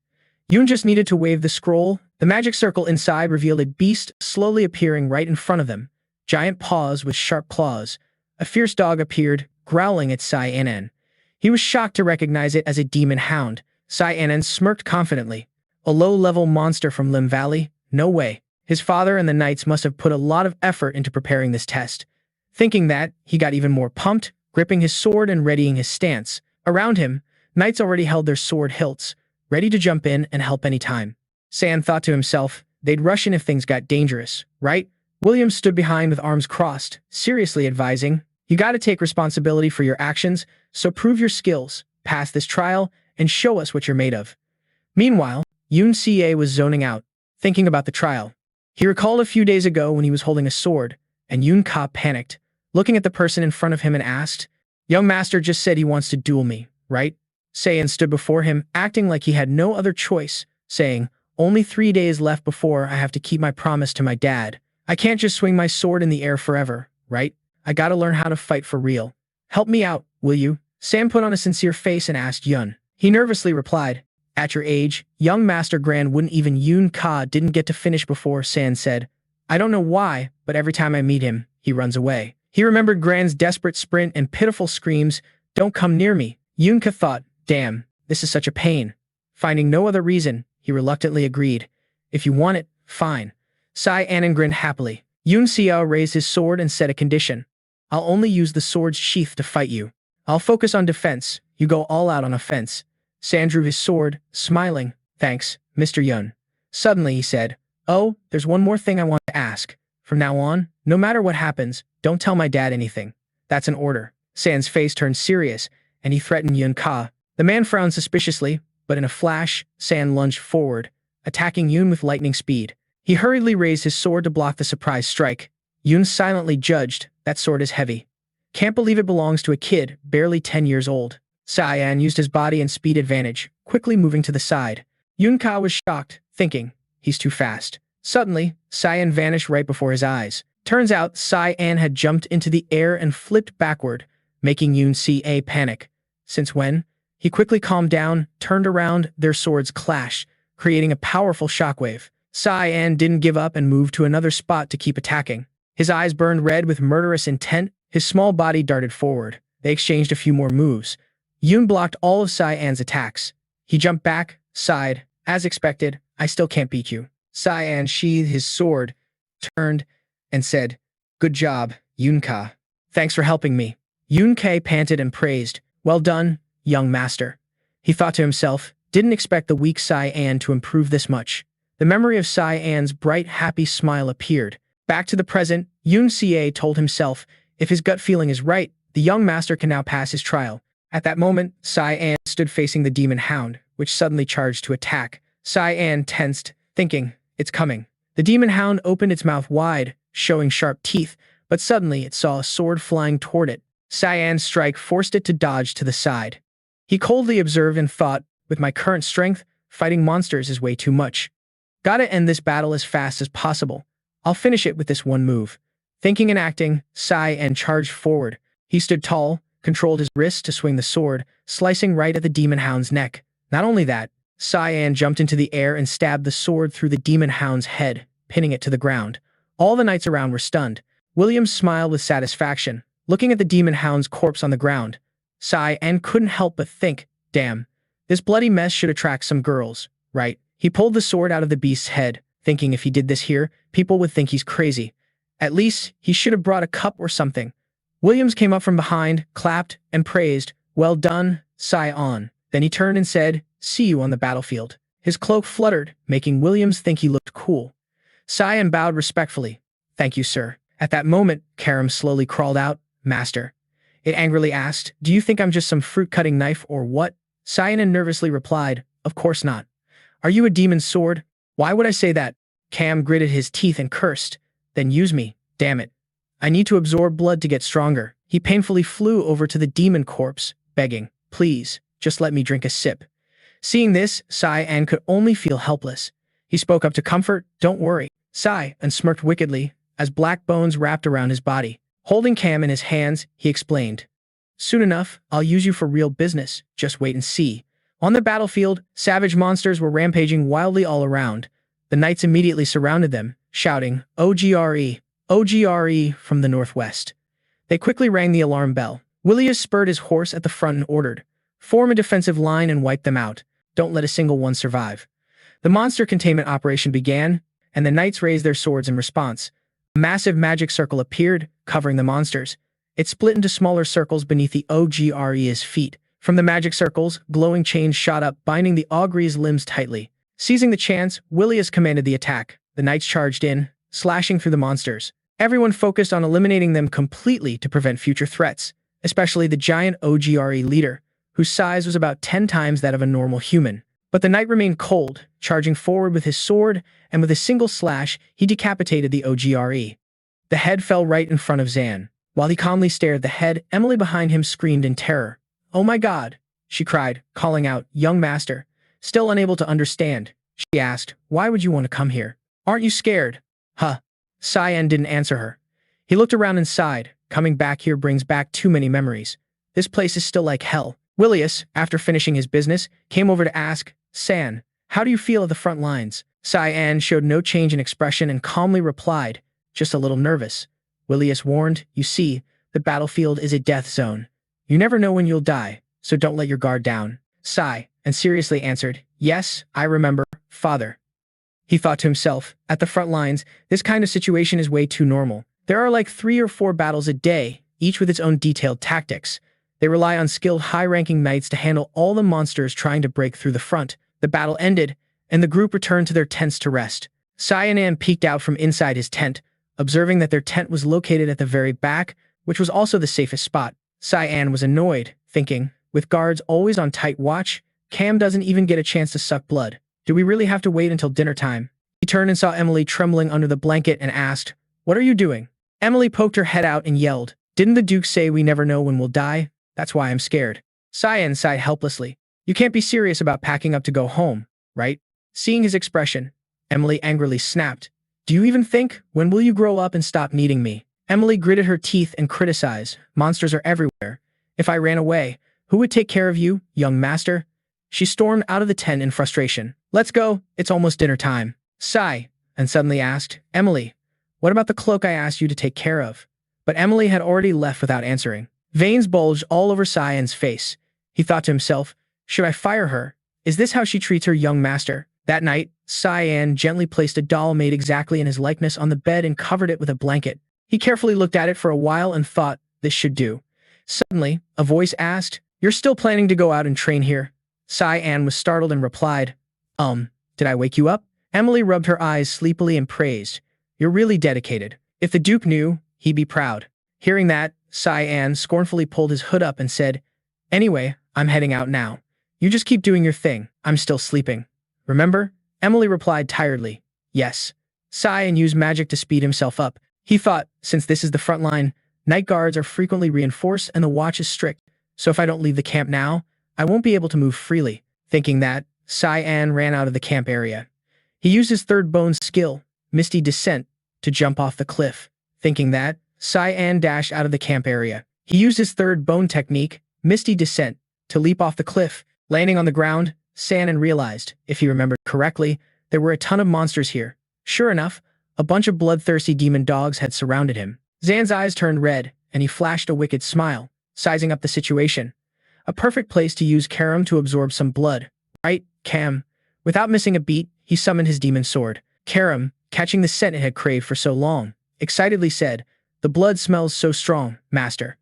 Yoon just needed to wave the scroll. The magic circle inside revealed a beast slowly appearing right in front of them. Giant paws with sharp claws. A fierce dog appeared, growling at Sai An. He was shocked to recognize it as a demon hound. Sai An smirked confidently. A low-level monster from Lim Valley? No way. His father and the knights must have put a lot of effort into preparing this test. Thinking that, he got even more pumped, gripping his sword and readying his stance. Around him, knights already held their sword hilts, ready to jump in and help any time. San thought to himself, they'd rush in if things got dangerous, right? William stood behind with arms crossed, seriously advising, you gotta take responsibility for your actions, so prove your skills, pass this trial, and show us what you're made of. Meanwhile, Yoon Ca was zoning out, thinking about the trial. He recalled a few days ago when he was holding a sword, and Yoon Ka panicked, looking at the person in front of him and asked, Young master just said he wants to duel me, right? Sai An stood before him, acting like he had no other choice, saying, Only 3 days left before I have to keep my promise to my dad. I can't just swing my sword in the air forever, right? I gotta learn how to fight for real. Help me out, will you? Sam put on a sincere face and asked Yun. He nervously replied, At your age, young Master Gran wouldn't even Yoon Ka didn't get to finish before San said, I don't know why, but every time I meet him, he runs away. He remembered Gran's desperate sprint and pitiful screams, Don't come near me. Yoon Ka thought, Damn, this is such a pain. Finding no other reason, he reluctantly agreed. If you want it, fine. Sai An grinned happily. Yoon Xiao raised his sword and set a condition. I'll only use the sword's sheath to fight you. I'll focus on defense. You go all out on offense. San drew his sword, smiling. Thanks, Mr. Yun. Suddenly he said, Oh, there's one more thing I want to ask. From now on, no matter what happens, don't tell my dad anything. That's an order. San's face turned serious, and he threatened Yun Ka. The man frowned suspiciously, but in a flash, San lunged forward, attacking Yun with lightning speed. He hurriedly raised his sword to block the surprise strike. Yun silently judged, that sword is heavy. Can't believe it belongs to a kid, barely 10 years old. Sai An used his body and speed advantage, quickly moving to the side. Yun Ka was shocked, thinking, he's too fast. Suddenly, Sai An vanished right before his eyes. Turns out, Sai An had jumped into the air and flipped backward, making Yun Ca panic. Since when? He quickly calmed down, turned around, their swords clashed, creating a powerful shockwave. Sai An didn't give up and moved to another spot to keep attacking. His eyes burned red with murderous intent, his small body darted forward. They exchanged a few more moves. Yoon blocked all of Sai An's attacks. He jumped back, sighed. As expected, I still can't beat you. Sai An sheathed his sword, turned, and said, Good job, Yoon-ka. Thanks for helping me. Yoon-ka panted and praised. Well done, young master. He thought to himself, didn't expect the weak Sai An to improve this much. The memory of Sai An's bright, happy smile appeared. Back to the present, Yoon-ka told himself, if his gut feeling is right, the young master can now pass his trial. At that moment, Sai An stood facing the demon hound, which suddenly charged to attack. Sai An tensed, thinking, it's coming. The demon hound opened its mouth wide, showing sharp teeth, but suddenly it saw a sword flying toward it. Sai An's strike forced it to dodge to the side. He coldly observed and thought, with my current strength, fighting monsters is way too much. Gotta end this battle as fast as possible. I'll finish it with this one move. Thinking and acting, Sai An charged forward. He stood tall, controlled his wrist to swing the sword, slicing right at the demon hound's neck. Not only that, Sai An jumped into the air and stabbed the sword through the demon hound's head, pinning it to the ground. All the knights around were stunned. Williams smiled with satisfaction, looking at the demon hound's corpse on the ground. Sai An couldn't help but think, damn, this bloody mess should attract some girls, right? He pulled the sword out of the beast's head, thinking if he did this here, people would think he's crazy. At least, he should have brought a cup or something. Williams came up from behind, clapped, and praised, well done, Sai An. Then he turned and said, see you on the battlefield. His cloak fluttered, making Williams think he looked cool. Sai An bowed respectfully. Thank you, sir. At that moment, Karam slowly crawled out, Master. It angrily asked, do you think I'm just some fruit-cutting knife or what? Sai An nervously replied, of course not. Are you a demon sword? Why would I say that? Cam gritted his teeth and cursed. Then use me, damn it. I need to absorb blood to get stronger. He painfully flew over to the demon corpse, begging, please, just let me drink a sip. Seeing this, Sai An could only feel helpless. He spoke up to comfort, don't worry. Sai An smirked wickedly, as black bones wrapped around his body. Holding Cam in his hands, he explained, soon enough, I'll use you for real business, just wait and see. On the battlefield, savage monsters were rampaging wildly all around. The knights immediately surrounded them, shouting, OGRE, OGRE from the northwest. They quickly rang the alarm bell. Willius spurred his horse at the front and ordered, form a defensive line and wipe them out. Don't let a single one survive. The monster containment operation began, and the knights raised their swords in response. A massive magic circle appeared, covering the monsters. It split into smaller circles beneath the OGRE's feet. From the magic circles, glowing chains shot up, binding the Ogre's limbs tightly. Seizing the chance, Willius commanded the attack. The knights charged in, slashing through the monsters. Everyone focused on eliminating them completely to prevent future threats, especially the giant OGRE leader, whose size was about 10 times that of a normal human. But the knight remained cold, charging forward with his sword, and with a single slash, he decapitated the OGRE. The head fell right in front of Zan. While he calmly stared at the head, Emily behind him screamed in terror. Oh my god, she cried, calling out, young master. Still unable to understand, she asked, why would you want to come here? Aren't you scared? Huh. Sai An didn't answer her. He looked around and sighed. Coming back here brings back too many memories. This place is still like hell. Willius, after finishing his business, came over to ask, San, how do you feel at the front lines? Sai An showed no change in expression and calmly replied, just a little nervous. Willius warned, you see, the battlefield is a death zone. You never know when you'll die, so don't let your guard down. Sai An seriously answered, yes, I remember, father. He thought to himself, at the front lines, this kind of situation is way too normal. There are like 3 or 4 battles a day, each with its own detailed tactics. They rely on skilled high-ranking knights to handle all the monsters trying to break through the front. The battle ended, and the group returned to their tents to rest. Sai An peeked out from inside his tent, observing that their tent was located at the very back, which was also the safest spot. Sai An was annoyed, thinking, with guards always on tight watch, Cam doesn't even get a chance to suck blood. Do we really have to wait until dinner time? He turned and saw Emily trembling under the blanket and asked, what are you doing? Emily poked her head out and yelled, didn't the Duke say we never know when we'll die? That's why I'm scared. Sai An sighed helplessly. You can't be serious about packing up to go home, right? Seeing his expression, Emily angrily snapped, do you even think, when will you grow up and stop needing me? Emily gritted her teeth and criticized, monsters are everywhere. If I ran away, Who would take care of you, young master? She stormed out of the tent in frustration. Let's go, it's almost dinner time. Sigh, and suddenly asked, Emily, what about the cloak I asked you to take care of? But Emily had already left without answering. Veins bulged all over Sai An's face. He thought to himself, should I fire her? Is this how she treats her young master? That night, Sai An gently placed a doll made exactly in his likeness on the bed and covered it with a blanket. He carefully looked at it for a while and thought, this should do. Suddenly, a voice asked, you're still planning to go out and train here? Sai An was startled and replied, did I wake you up? Emily rubbed her eyes sleepily and praised, you're really dedicated. If the Duke knew, he'd be proud. Hearing that, Sai An scornfully pulled his hood up and said, anyway, I'm heading out now. You just keep doing your thing, I'm still sleeping. Remember? Emily replied tiredly, yes. Sai An used magic to speed himself up. He thought, since this is the front line, night guards are frequently reinforced and the watch is strict, so if I don't leave the camp now, I won't be able to move freely. Thinking that, Sai An ran out of the camp area. He used his third bone skill, Misty Descent, to jump off the cliff. Thinking that, Sai An dashed out of the camp area. He used his third bone technique, Misty Descent, to leap off the cliff. Landing on the ground, Sai An realized, if he remembered correctly, there were a ton of monsters here. Sure enough, a bunch of bloodthirsty demon dogs had surrounded him. Zan's eyes turned red, and he flashed a wicked smile, sizing up the situation. A perfect place to use Karam to absorb some blood. Right, Cam? Without missing a beat, he summoned his demon sword. Karam, catching the scent it had craved for so long, excitedly said, the blood smells so strong, master.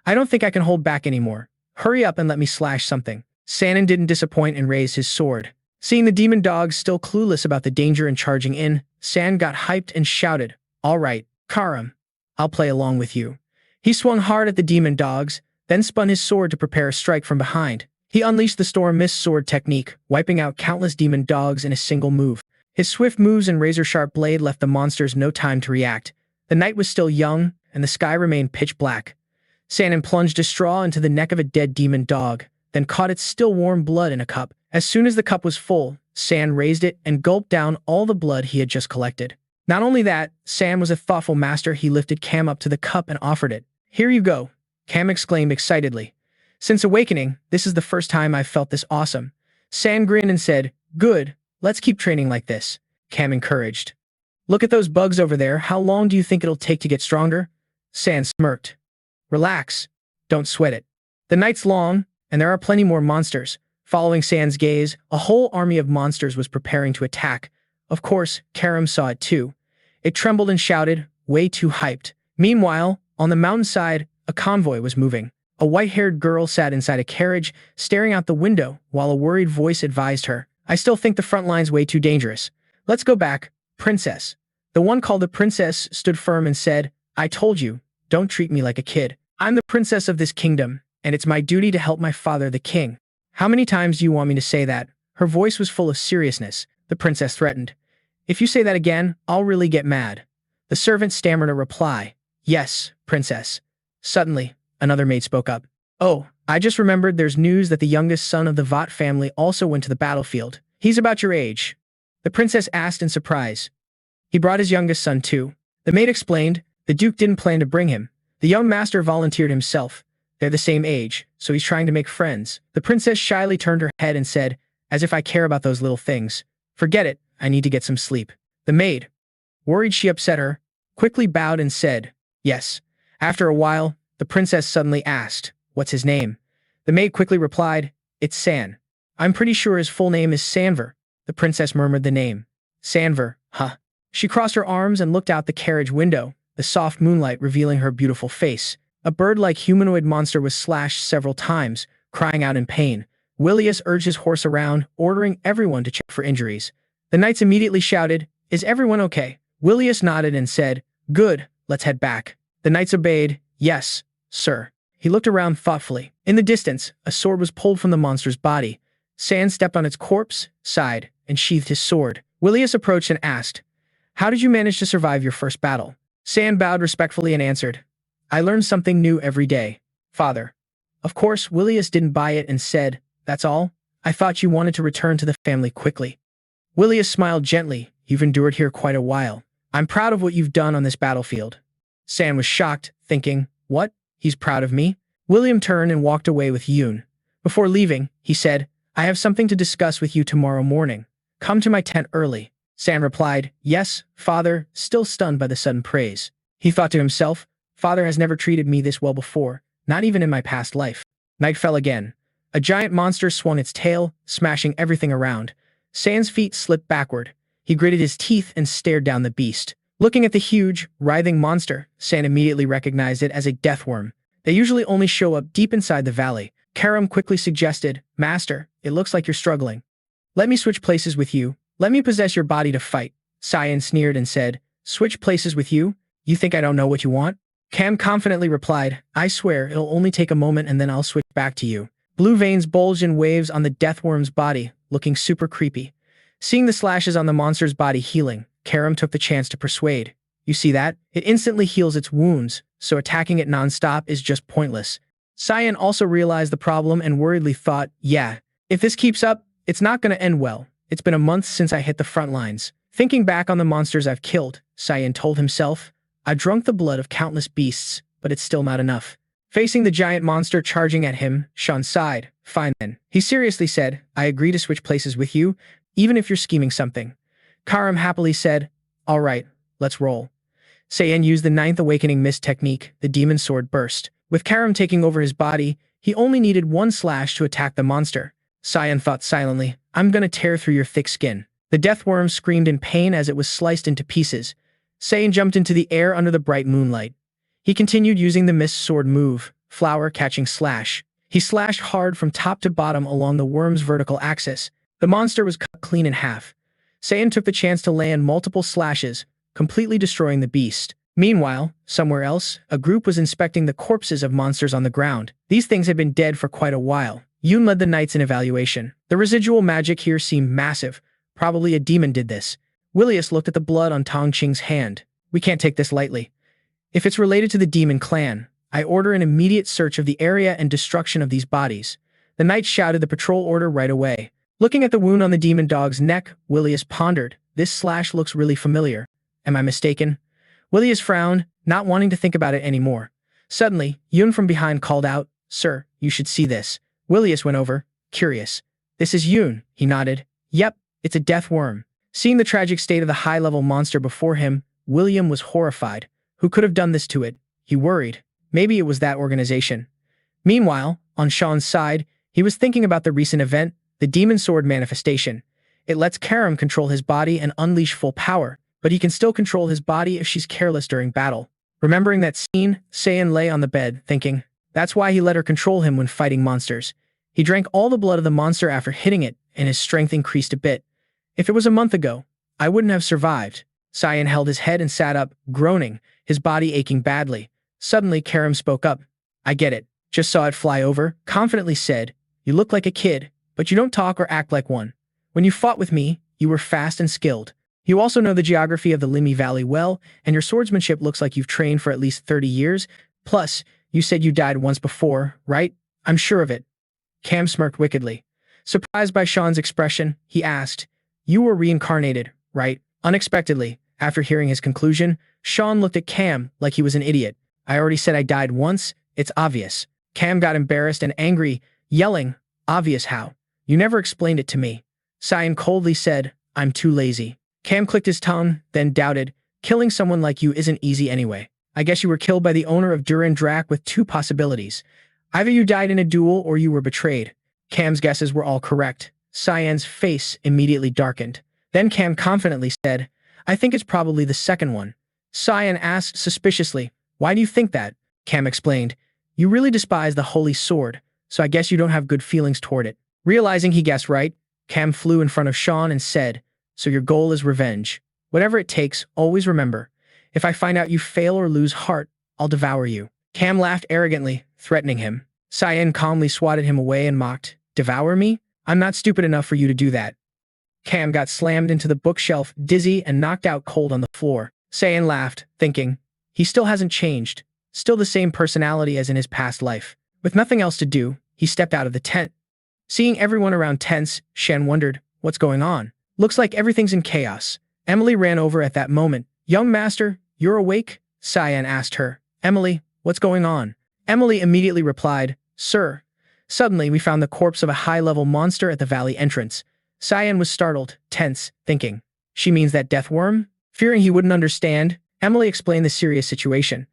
I don't think I can hold back anymore. Hurry up and let me slash something. Sai An didn't disappoint and raised his sword. Seeing the demon dogs still clueless about the danger and charging in, Sai An got hyped and shouted, all right, Karam, I'll play along with you. He swung hard at the demon dogs, then spun his sword to prepare a strike from behind. He unleashed the Storm Mist sword technique, wiping out countless demon dogs in a single move. His swift moves and razor-sharp blade left the monsters no time to react. The night was still young, and the sky remained pitch black. Sai An plunged a straw into the neck of a dead demon dog, then caught its still-warm blood in a cup. As soon as the cup was full, Sai An raised it and gulped down all the blood he had just collected. Not only that, Sai An was a thoughtful master. He lifted Cam up to the cup and offered it. Here you go, Cam exclaimed excitedly. Since awakening, this is the first time I've felt this awesome. Sai An grinned and said, good, let's keep training like this, Cam encouraged. Look at those bugs over there. How long do you think it'll take to get stronger? Sai An smirked. Relax. Don't sweat it. The night's long, and there are plenty more monsters. Following Sai An's gaze, a whole army of monsters was preparing to attack. Of course, Karam saw it too. It trembled and shouted, way too hyped. Meanwhile, on the mountainside, a convoy was moving. A white-haired girl sat inside a carriage, staring out the window, while a worried voice advised her, I still think the front line's way too dangerous. Let's go back, princess. The one called the princess stood firm and said, I told you, don't treat me like a kid. I'm the princess of this kingdom, and it's my duty to help my father, the king. How many times do you want me to say that? Her voice was full of seriousness. The princess threatened. If you say that again, I'll really get mad. The servant stammered a reply. Yes, princess. Suddenly, another maid spoke up. Oh, I just remembered there's news that the youngest son of the Vought family also went to the battlefield. He's about your age. The princess asked in surprise. He brought his youngest son too. The maid explained, the Duke didn't plan to bring him. The young master volunteered himself. They're the same age, so he's trying to make friends. The princess shyly turned her head and said, as if I care about those little things. Forget it, I need to get some sleep. The maid, worried she upset her, quickly bowed and said, yes. After a while, the princess suddenly asked, what's his name? The maid quickly replied, it's San. I'm pretty sure his full name is Sanver. The princess murmured the name. Sanver, huh? She crossed her arms and looked out the carriage window, the soft moonlight revealing her beautiful face. A bird-like humanoid monster was slashed several times, crying out in pain. Willius urged his horse around, ordering everyone to check for injuries. The knights immediately shouted, is everyone okay? Willius nodded and said, good, let's head back. The knights obeyed, yes, sir. He looked around thoughtfully. In the distance, a sword was pulled from the monster's body. Sai An stepped on its corpse, sighed, and sheathed his sword. Willius approached and asked, how did you manage to survive your first battle? Sai An bowed respectfully and answered, I learn something new every day, father. Of course, Willius didn't buy it and said, that's all? I thought you wanted to return to the family quickly. Willius smiled gently, you've endured here quite a while. I'm proud of what you've done on this battlefield. Sai An was shocked, thinking, what? He's proud of me? William turned and walked away with Yoon. Before leaving, he said, I have something to discuss with you tomorrow morning. Come to my tent early. San replied, yes, father, still stunned by the sudden praise. He thought to himself, father has never treated me this well before, not even in my past life. Night fell again. A giant monster swung its tail, smashing everything around. San's feet slipped backward. He gritted his teeth and stared down the beast. Looking at the huge, writhing monster, San immediately recognized it as a deathworm. They usually only show up deep inside the valley. Karam quickly suggested, Master, it looks like you're struggling. Let me switch places with you. Let me possess your body to fight. Sai An sneered and said, switch places with you? You think I don't know what you want? Cam confidently replied, I swear it'll only take a moment and then I'll switch back to you. Blue veins bulged in waves on the deathworm's body, looking super creepy. Seeing the slashes on the monster's body healing, Karam took the chance to persuade. You see that? It instantly heals its wounds, so attacking it non-stop is just pointless. Sai An also realized the problem and worriedly thought, yeah, if this keeps up, it's not going to end well. It's been a month since I hit the front lines. Thinking back on the monsters I've killed, Sai An told himself, I've drunk the blood of countless beasts, but it's still not enough. Facing the giant monster charging at him, Sean sighed. Fine then. He seriously said, I agree to switch places with you, even if you're scheming something. Karam happily said, all right, let's roll. Sai An used the ninth awakening mist technique, the demon sword burst. With Karam taking over his body, he only needed one slash to attack the monster. Sai An thought silently, I'm gonna tear through your thick skin. The deathworm screamed in pain as it was sliced into pieces. Sai An jumped into the air under the bright moonlight. He continued using the mist sword move, flower catching slash. He slashed hard from top to bottom along the worm's vertical axis. The monster was cut clean in half. Sai An took the chance to land multiple slashes, completely destroying the beast. Meanwhile, somewhere else, a group was inspecting the corpses of monsters on the ground. These things had been dead for quite a while. Yun led the knights in evaluation. The residual magic here seemed massive. Probably a demon did this. Willius looked at the blood on Tong Qing's hand. We can't take this lightly. If it's related to the demon clan, I order an immediate search of the area and destruction of these bodies. The knights shouted the patrol order right away. Looking at the wound on the demon dog's neck, Willius pondered. This slash looks really familiar. Am I mistaken? Willius frowned, not wanting to think about it anymore. Suddenly, Yun from behind called out, Sir, you should see this. Willius went over, curious. This is Yun, he nodded. Yep, it's a death worm. Seeing the tragic state of the high-level monster before him, William was horrified. Who could have done this to it? He worried. Maybe it was that organization. Meanwhile, on Sean's side, he was thinking about the recent event, the Demon Sword manifestation. It lets Karam control his body and unleash full power, but he can still control his body if she's careless during battle. Remembering that scene, Sai An lay on the bed, thinking, that's why he let her control him when fighting monsters. He drank all the blood of the monster after hitting it, and his strength increased a bit. If it was a month ago, I wouldn't have survived. Sai An held his head and sat up, groaning, his body aching badly. Suddenly, Karam spoke up. I get it. Just saw it fly over, confidently said, you look like a kid, but you don't talk or act like one. When you fought with me, you were fast and skilled. You also know the geography of the Limi Valley well, and your swordsmanship looks like you've trained for at least 30 years. Plus, you said you died once before, right? I'm sure of it. Cam smirked wickedly. Surprised by Sean's expression, he asked, you were reincarnated, right? Unexpectedly, after hearing his conclusion, Sean looked at Cam like he was an idiot. I already said I died once, it's obvious. Cam got embarrassed and angry, yelling, obvious how? You never explained it to me. Sai An coldly said, I'm too lazy. Cam clicked his tongue, then doubted, killing someone like you isn't easy anyway. I guess you were killed by the owner of Duran Drak with two possibilities. Either you died in a duel or you were betrayed. Cam's guesses were all correct. Sai An's face immediately darkened. Then Cam confidently said, I think it's probably the second one. Sai An asked suspiciously, why do you think that? Cam explained, you really despise the holy sword, so I guess you don't have good feelings toward it. Realizing he guessed right, Cam flew in front of Sean and said, so your goal is revenge. Whatever it takes, always remember. If I find out you fail or lose heart, I'll devour you. Cam laughed arrogantly, threatening him. Sai An calmly swatted him away and mocked, devour me? I'm not stupid enough for you to do that. Cam got slammed into the bookshelf, dizzy and knocked out cold on the floor. Sai An laughed, thinking, he still hasn't changed, still the same personality as in his past life. With nothing else to do, he stepped out of the tent. Seeing everyone around tense, Shen wondered, what's going on? Looks like everything's in chaos. Emily ran over at that moment. Young master, you're awake? Sai An asked her. Emily, what's going on? Emily immediately replied, Sir. Suddenly, we found the corpse of a high-level monster at the valley entrance. Sai An was startled, tense, thinking, she means that death worm? Fearing he wouldn't understand, Emily explained the serious situation.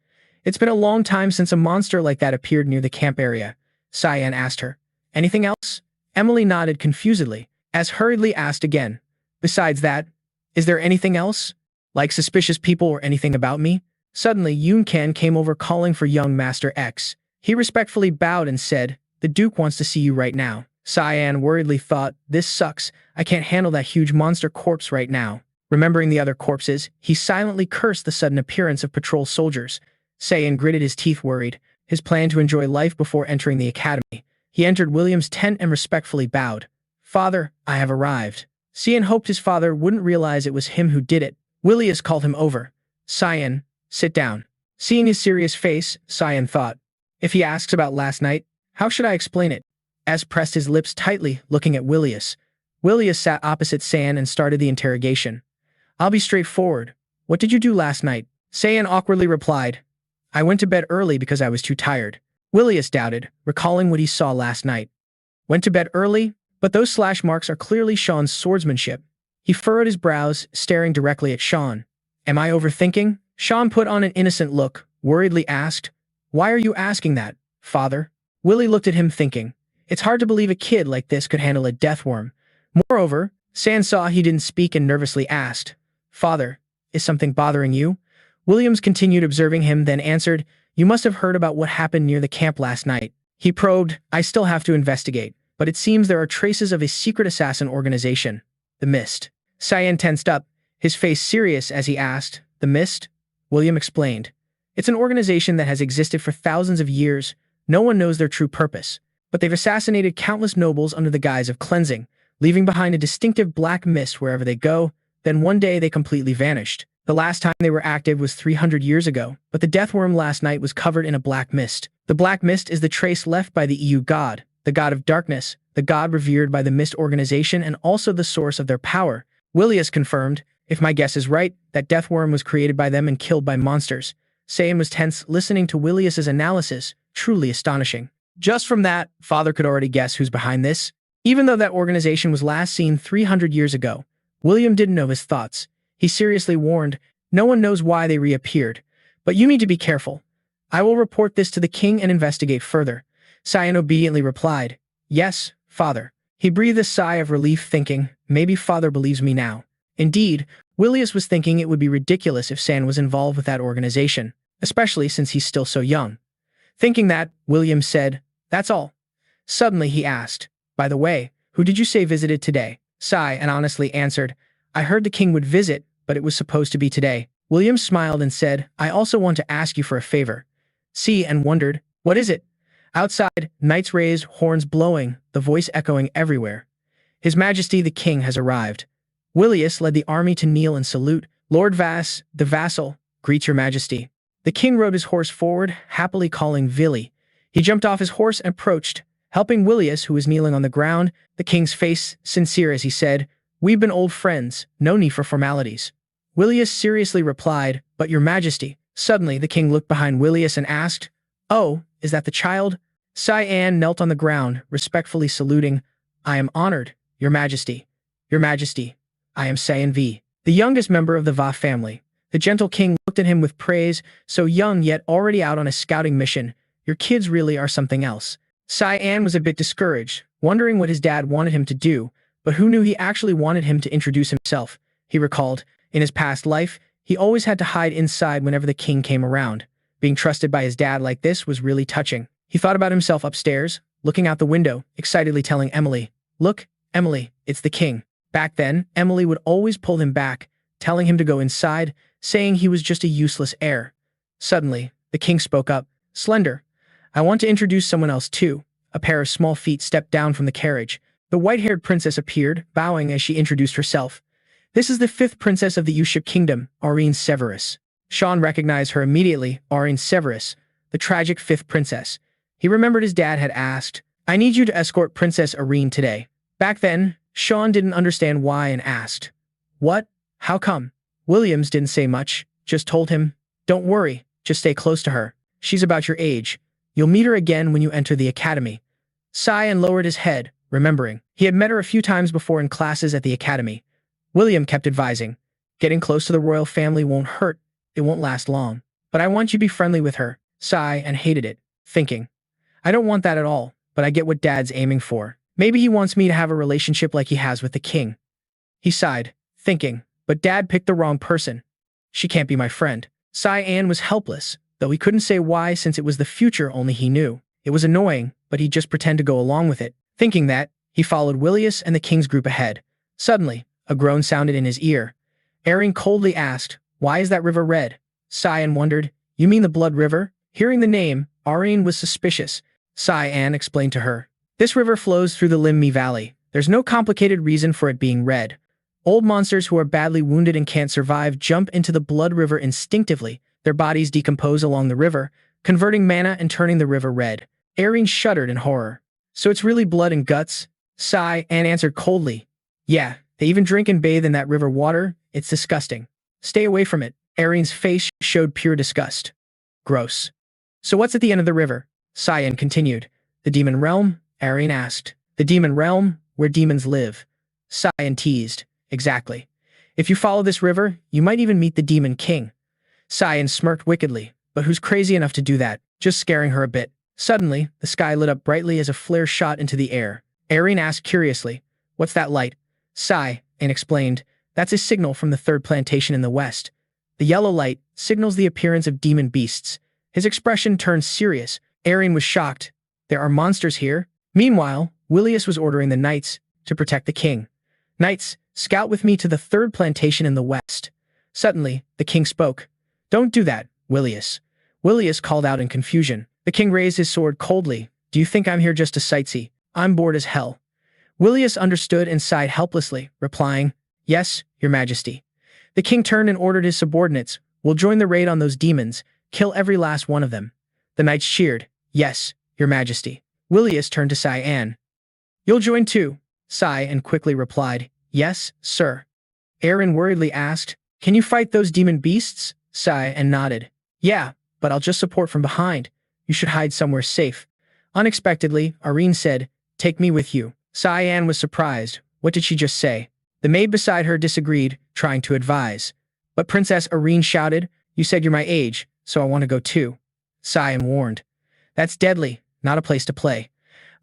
It's been a long time since a monster like that appeared near the camp area. Sai An asked her. Anything else? Emily nodded confusedly, as hurriedly asked again. Besides that, is there anything else? Like suspicious people or anything about me? Suddenly, Yoon Kan came over calling for young Master X. He respectfully bowed and said, the Duke wants to see you right now. Sai An worriedly thought, this sucks, I can't handle that huge monster corpse right now. Remembering the other corpses, he silently cursed the sudden appearance of patrol soldiers. Sai An gritted his teeth worried, his plan to enjoy life before entering the academy. He entered William's tent and respectfully bowed. Father, I have arrived. Sai An hoped his father wouldn't realize it was him who did it. Willius called him over. Sai An, sit down. Seeing his serious face, Sai An thought, if he asks about last night, how should I explain it? S pressed his lips tightly, looking at Willius. Willius sat opposite Sai An and started the interrogation. I'll be straightforward. What did you do last night? Sai An awkwardly replied. I went to bed early because I was too tired. Willius doubted, recalling what he saw last night. Went to bed early? But those slash marks are clearly Sean's swordsmanship. He furrowed his brows, staring directly at Sean. Am I overthinking? Sean put on an innocent look, worriedly asked. Why are you asking that, father? Willie looked at him thinking. It's hard to believe a kid like this could handle a death worm. Moreover, San saw he didn't speak and nervously asked, Father, is something bothering you? Williams continued observing him, then answered, You must have heard about what happened near the camp last night. He probed, I still have to investigate, but it seems there are traces of a secret assassin organization. The Mist. Sai An tensed up, his face serious as he asked, The Mist? William explained. It's an organization that has existed for thousands of years. No one knows their true purpose, but they've assassinated countless nobles under the guise of cleansing, leaving behind a distinctive black mist wherever they go. Then one day they completely vanished. The last time they were active was 300 years ago, but the death worm last night was covered in a black mist. The black mist is the trace left by the EU god, the god of darkness, the god revered by the Mist organization and also the source of their power. Willius confirmed, if my guess is right, that death worm was created by them and killed by monsters. Sai An was tense, listening to Willius's analysis, truly astonishing. Just from that, father could already guess who's behind this. Even though that organization was last seen 300 years ago, William didn't know his thoughts. He seriously warned, no one knows why they reappeared, but you need to be careful. I will report this to the king and investigate further. Sai An obediently replied, Yes, father. He breathed a sigh of relief, thinking, maybe father believes me now. Indeed, Willius was thinking it would be ridiculous if Sai An was involved with that organization, especially since he's still so young. Thinking that, William said, That's all. Suddenly he asked, By the way, who did you say visited today? Sai An honestly answered, I heard the king would visit, but it was supposed to be today. William smiled and said, I also want to ask you for a favor. Sai An wondered, What is it? Outside, knights raised, horns blowing, the voice echoing everywhere. His Majesty the King has arrived. Willius led the army to kneel and salute. Lord Vass, the vassal, greets your Majesty. The king rode his horse forward, happily calling Vili. He jumped off his horse and approached, helping Willius, who was kneeling on the ground, the king's face sincere as he said, We've been old friends, no need for formalities. Willius seriously replied, But your Majesty. Suddenly, the king looked behind Willius and asked, Oh, is that the child? Sai An knelt on the ground, respectfully saluting, I am honored, your Majesty. Your Majesty, I am Sai An V, the youngest member of the Va family. The gentle king looked at him with praise, so young yet already out on a scouting mission. Your kids really are something else. Sai An was a bit discouraged, wondering what his dad wanted him to do, but who knew he actually wanted him to introduce himself. He recalled, in his past life, he always had to hide inside whenever the king came around. Being trusted by his dad like this was really touching. He thought about himself upstairs, looking out the window, excitedly telling Emily, Look, Emily, it's the king. Back then, Emily would always pull him back, telling him to go inside, saying he was just a useless heir. Suddenly, the king spoke up, Slender, I want to introduce someone else too. A pair of small feet stepped down from the carriage. The white-haired princess appeared, bowing as she introduced herself. This is the 5th princess of the U-ship kingdom, Aurine Severus. Sean recognized her immediately, Aurine Severus, the tragic 5th princess. He remembered his dad had asked, I need you to escort Princess Aurine today. Back then, Sean didn't understand why and asked, What? How come? Williams didn't say much, just told him, Don't worry, just stay close to her. She's about your age. You'll meet her again when you enter the academy. Sai An lowered his head, remembering. He had met her a few times before in classes at the academy. William kept advising, getting close to the royal family won't hurt, it won't last long. But I want you to be friendly with her. Sai An hated it, thinking, I don't want that at all, but I get what Dad's aiming for. Maybe he wants me to have a relationship like he has with the king. He sighed, thinking, but Dad picked the wrong person. She can't be my friend. Sai An was helpless, though he couldn't say why since it was the future only he knew. It was annoying, but he'd just pretend to go along with it. Thinking that, he followed Willius and the king's group ahead. Suddenly, a groan sounded in his ear. Erin coldly asked, why is that river red? Sai An wondered, you mean the Blood River? Hearing the name, Erin was suspicious. Sai An explained to her, this river flows through the Limmi Valley. There's no complicated reason for it being red. Old monsters who are badly wounded and can't survive jump into the Blood River instinctively. Their bodies decompose along the river, converting mana and turning the river red. Erin shuddered in horror. So it's really blood and guts? Sai An answered coldly. Yeah, they even drink and bathe in that river water. It's disgusting. Stay away from it. Erin's face showed pure disgust. Gross. So what's at the end of the river? Sai An continued. The demon realm? Erin asked. The demon realm, where demons live. Sai An teased. Exactly. If you follow this river, you might even meet the demon king. Sai An smirked wickedly, but who's crazy enough to do that? Just scaring her a bit. Suddenly, the sky lit up brightly as a flare shot into the air. Erin asked curiously, what's that light? Sai An explained, that's a signal from the third plantation in the west. The yellow light signals the appearance of demon beasts. His expression turned serious. Erin was shocked. There are monsters here? Meanwhile, Willius was ordering the knights to protect the king. Knights, scout with me to the third plantation in the west. Suddenly, the king spoke. Don't do that, Willius. Willius called out in confusion. The king raised his sword coldly. Do you think I'm here just to sightsee? I'm bored as hell. Willius understood and sighed helplessly, replying, yes, your majesty. The king turned and ordered his subordinates, we'll join the raid on those demons, kill every last one of them. The knights cheered, yes, your majesty. Willius turned to Sai An. You'll join too. Sai An quickly replied, yes, sir. Erin worriedly asked, can you fight those demon beasts? Sai An nodded. Yeah, but I'll just support from behind. You should hide somewhere safe. Unexpectedly, Erin said, take me with you. Sai An was surprised. What did she just say? The maid beside her disagreed, trying to advise. But Princess Erin shouted, you said you're my age, so I want to go too. Sai An warned. That's deadly, not a place to play.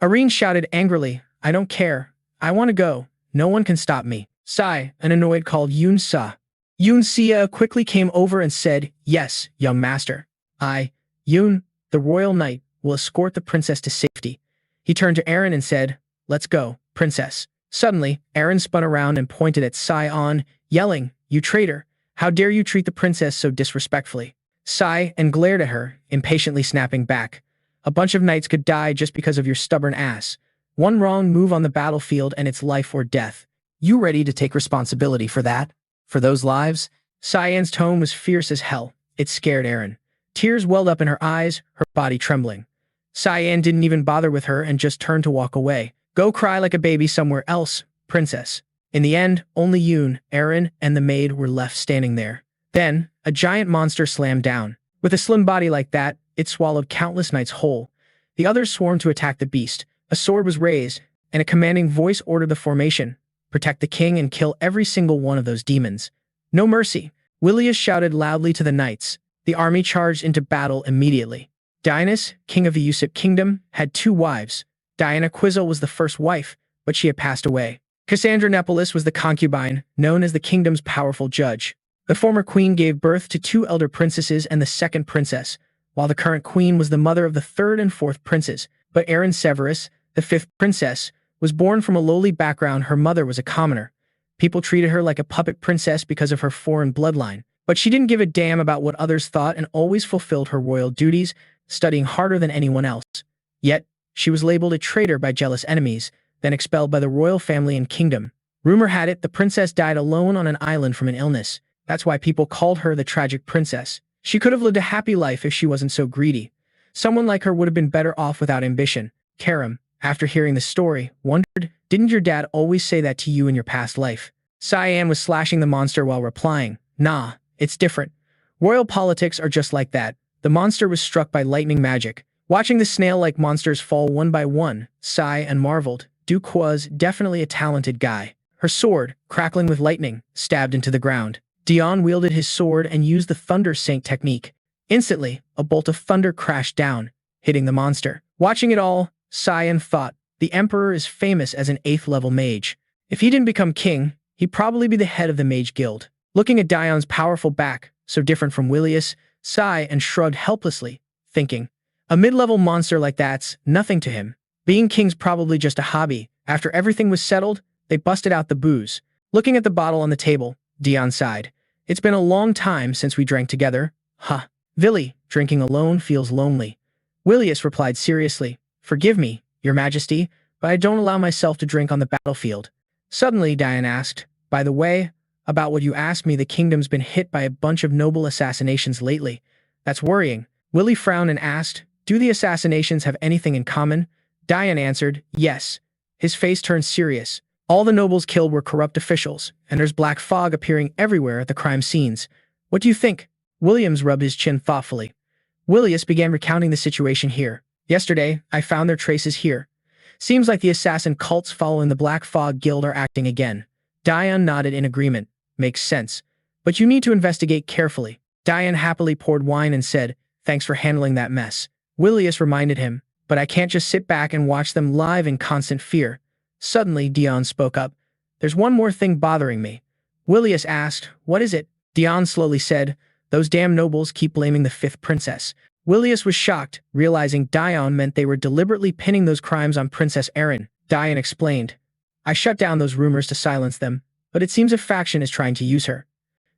Erin shouted angrily, I don't care. I want to go. No one can stop me. Sai, an annoyed called Yun Sa. Yun Sia quickly came over and said, yes, young master. Yun, the royal knight, will escort the princess to safety. He turned to Erin and said, let's go, princess. Suddenly, Erin spun around and pointed at Sai An, yelling, you traitor, how dare you treat the princess so disrespectfully? Sai An glared at her, impatiently snapping back. A bunch of knights could die just because of your stubborn ass. One wrong move on the battlefield and it's life or death. You ready to take responsibility for that? For those lives? Sai An's tone was fierce as hell. It scared Erin. Tears welled up in her eyes, her body trembling. Sai An didn't even bother with her and just turned to walk away. Go cry like a baby somewhere else, princess. In the end, only Yun, Erin, and the maid were left standing there. Then, a giant monster slammed down. With a slim body like that, it swallowed countless knights whole. The others swarmed to attack the beast. A sword was raised, and a commanding voice ordered the formation. Protect the king and kill every single one of those demons. No mercy. Willius shouted loudly to the knights. The army charged into battle immediately. Dionysus, king of the Usip kingdom, had 2 wives. Diana Quizzle was the first wife, but she had passed away. Cassandra Nepolis was the concubine, known as the kingdom's powerful judge. The former queen gave birth to 2 elder princesses and the second princess, while the current queen was the mother of the 3rd and 4th princes. But Erin Severus, the 5th princess, was born from a lowly background. Her mother was a commoner. People treated her like a puppet princess because of her foreign bloodline. But she didn't give a damn about what others thought and always fulfilled her royal duties, studying harder than anyone else. Yet, she was labeled a traitor by jealous enemies, then expelled by the royal family and kingdom. Rumor had it the princess died alone on an island from an illness. That's why people called her the tragic princess. She could have lived a happy life if she wasn't so greedy. Someone like her would have been better off without ambition. Karam, after hearing the story, wondered, didn't your dad always say that to you in your past life? Sai An was slashing the monster while replying, nah, it's different. Royal politics are just like that. The monster was struck by lightning magic. Watching the snail-like monsters fall one by one, Sai An marveled. Duke was definitely a talented guy. Her sword, crackling with lightning, stabbed into the ground. Dion wielded his sword and used the Thunder Sync technique. Instantly, a bolt of thunder crashed down, hitting the monster. Watching it all, Sai An thought, the Emperor is famous as an 8th-level mage. If he didn't become king, he'd probably be the head of the Mage Guild. Looking at Dion's powerful back, so different from Willius, Sai An shrugged helplessly, thinking, a mid-level monster like that's nothing to him. Being king's probably just a hobby. After everything was settled, they busted out the booze. Looking at the bottle on the table, Dion sighed. It's been a long time since we drank together. Huh. Villy, drinking alone feels lonely. Willius replied seriously, forgive me, your majesty, but I don't allow myself to drink on the battlefield. Suddenly, Dion asked, by the way, about what you asked me, the kingdom's been hit by a bunch of noble assassinations lately. That's worrying. Willy frowned and asked, do the assassinations have anything in common? Dion answered, yes. His face turned serious. All the nobles killed were corrupt officials, and there's black fog appearing everywhere at the crime scenes. What do you think? Williams rubbed his chin thoughtfully. Willius began recounting the situation here. Yesterday, I found their traces here. Seems like the assassin cults following the Black Fog Guild are acting again. Dion nodded in agreement. Makes sense. But you need to investigate carefully. Dion happily poured wine and said, thanks for handling that mess. Willius reminded him, but I can't just sit back and watch them live in constant fear. Suddenly, Dion spoke up. There's one more thing bothering me. Willius asked, what is it? Dion slowly said, those damn nobles keep blaming the 5th princess. Willius was shocked, realizing Dion meant they were deliberately pinning those crimes on Princess Erin. Dion explained, I shut down those rumors to silence them, but it seems a faction is trying to use her.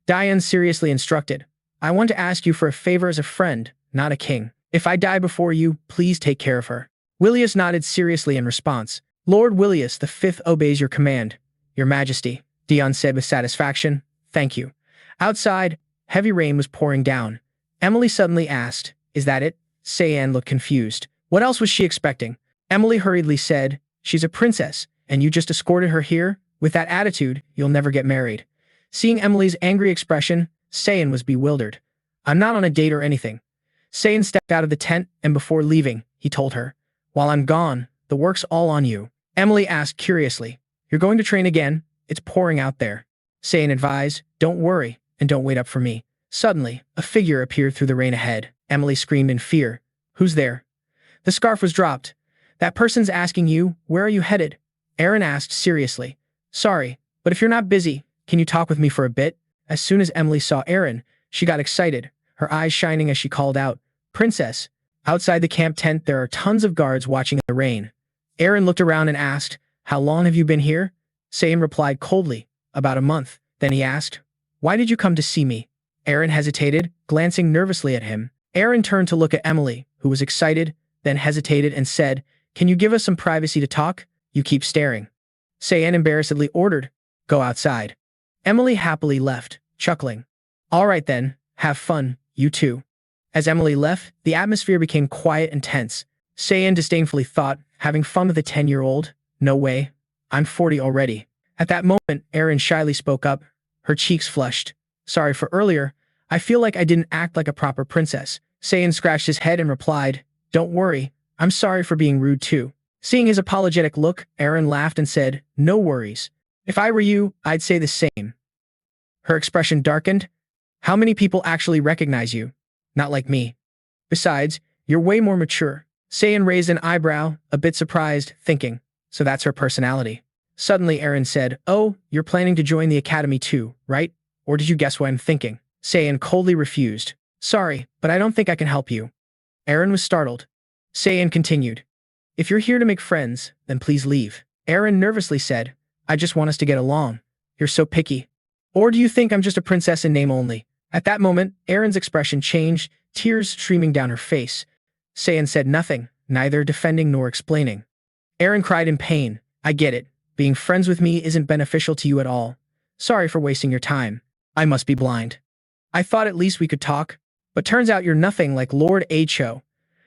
Dion seriously instructed, I want to ask you for a favor as a friend, not a king. If I die before you, please take care of her. Willius nodded seriously in response. Lord Willius the Fifth obeys your command, your majesty, Dion said with satisfaction. Thank you. Outside, heavy rain was pouring down. Emily suddenly asked, is that it? Sai An looked confused. What else was she expecting? Emily hurriedly said, she's a princess, and you just escorted her here? With that attitude, you'll never get married. Seeing Emily's angry expression, Sai An was bewildered. I'm not on a date or anything. Sai An stepped out of the tent, and before leaving, he told her, while I'm gone, the work's all on you. Emily asked curiously, you're going to train again? It's pouring out there. Sai An advised, don't worry, and don't wait up for me. Suddenly, a figure appeared through the rain ahead. Emily screamed in fear. Who's there? The scarf was dropped. That person's asking you, where are you headed? Erin asked seriously. Sorry, but if you're not busy, can you talk with me for a bit? As soon as Emily saw Erin, she got excited, her eyes shining as she called out, Princess. Outside the camp tent, there are tons of guards watching the rain. Erin looked around and asked, how long have you been here? Sai An replied coldly, about a month. Then he asked, why did you come to see me? Erin hesitated, glancing nervously at him. Erin turned to look at Emily, who was excited, then hesitated and said, can you give us some privacy to talk? You keep staring. Sai An embarrassedly ordered, go outside. Emily happily left, chuckling. All right then, have fun, you two. As Emily left, the atmosphere became quiet and tense. Sai An disdainfully thought, having fun with a 10-year-old? No way. I'm 40 already. At that moment, Erin shyly spoke up, her cheeks flushed. Sorry for earlier. I feel like I didn't act like a proper princess. Sai An scratched his head and replied, don't worry. I'm sorry for being rude too. Seeing his apologetic look, Erin laughed and said, no worries. If I were you, I'd say the same. Her expression darkened. How many people actually recognize you? Not like me. Besides, you're way more mature. Sai An raised an eyebrow, a bit surprised, thinking, so that's her personality. Suddenly Erin said, oh, you're planning to join the academy too, right? Or did you guess what I'm thinking? Sai An coldly refused. Sorry, but I don't think I can help you. Erin was startled. Sai An continued, if you're here to make friends, then please leave. Erin nervously said, I just want us to get along. You're so picky. Or do you think I'm just a princess in name only? At that moment, Erin's expression changed, tears streaming down her face. Sai An said nothing, neither defending nor explaining. Erin cried in pain. I get it. Being friends with me isn't beneficial to you at all. Sorry for wasting your time. I must be blind. I thought at least we could talk, but turns out you're nothing like Lord Cho.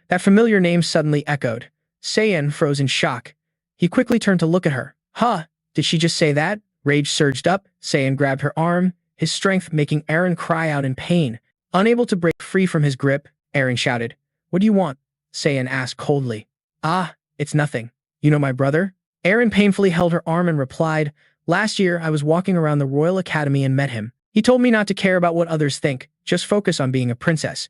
That familiar name suddenly echoed. Sai An froze in shock. He quickly turned to look at her. Huh, did she just say that? Rage surged up. Sai An grabbed her arm, his strength making Erin cry out in pain. Unable to break free from his grip, Erin shouted, what do you want? Sai An asked coldly. Ah, it's nothing. You know my brother? Aaron painfully held her arm and replied, last year I was walking around the Royal Academy and met him. He told me not to care about what others think, just focus on being a princess.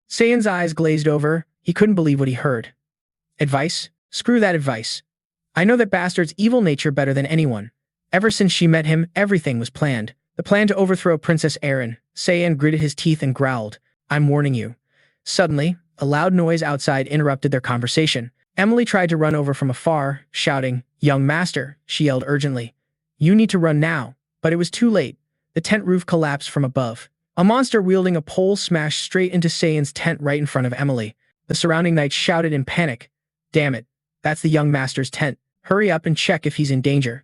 Sai An's eyes glazed over. He couldn't believe what he heard. Advice? Screw that advice. I know that bastard's evil nature better than anyone. Ever since she met him, everything was planned. The plan to overthrow Princess Aaron. Sai An gritted his teeth and growled, I'm warning you. Suddenly, a loud noise outside interrupted their conversation. Emily tried to run over from afar, shouting, Young master, she yelled urgently. You need to run now. But it was too late. The tent roof collapsed from above. A monster wielding a pole smashed straight into Sai An's tent right in front of Emily. The surrounding knights shouted in panic. Damn it. That's the young master's tent. Hurry up and check if he's in danger.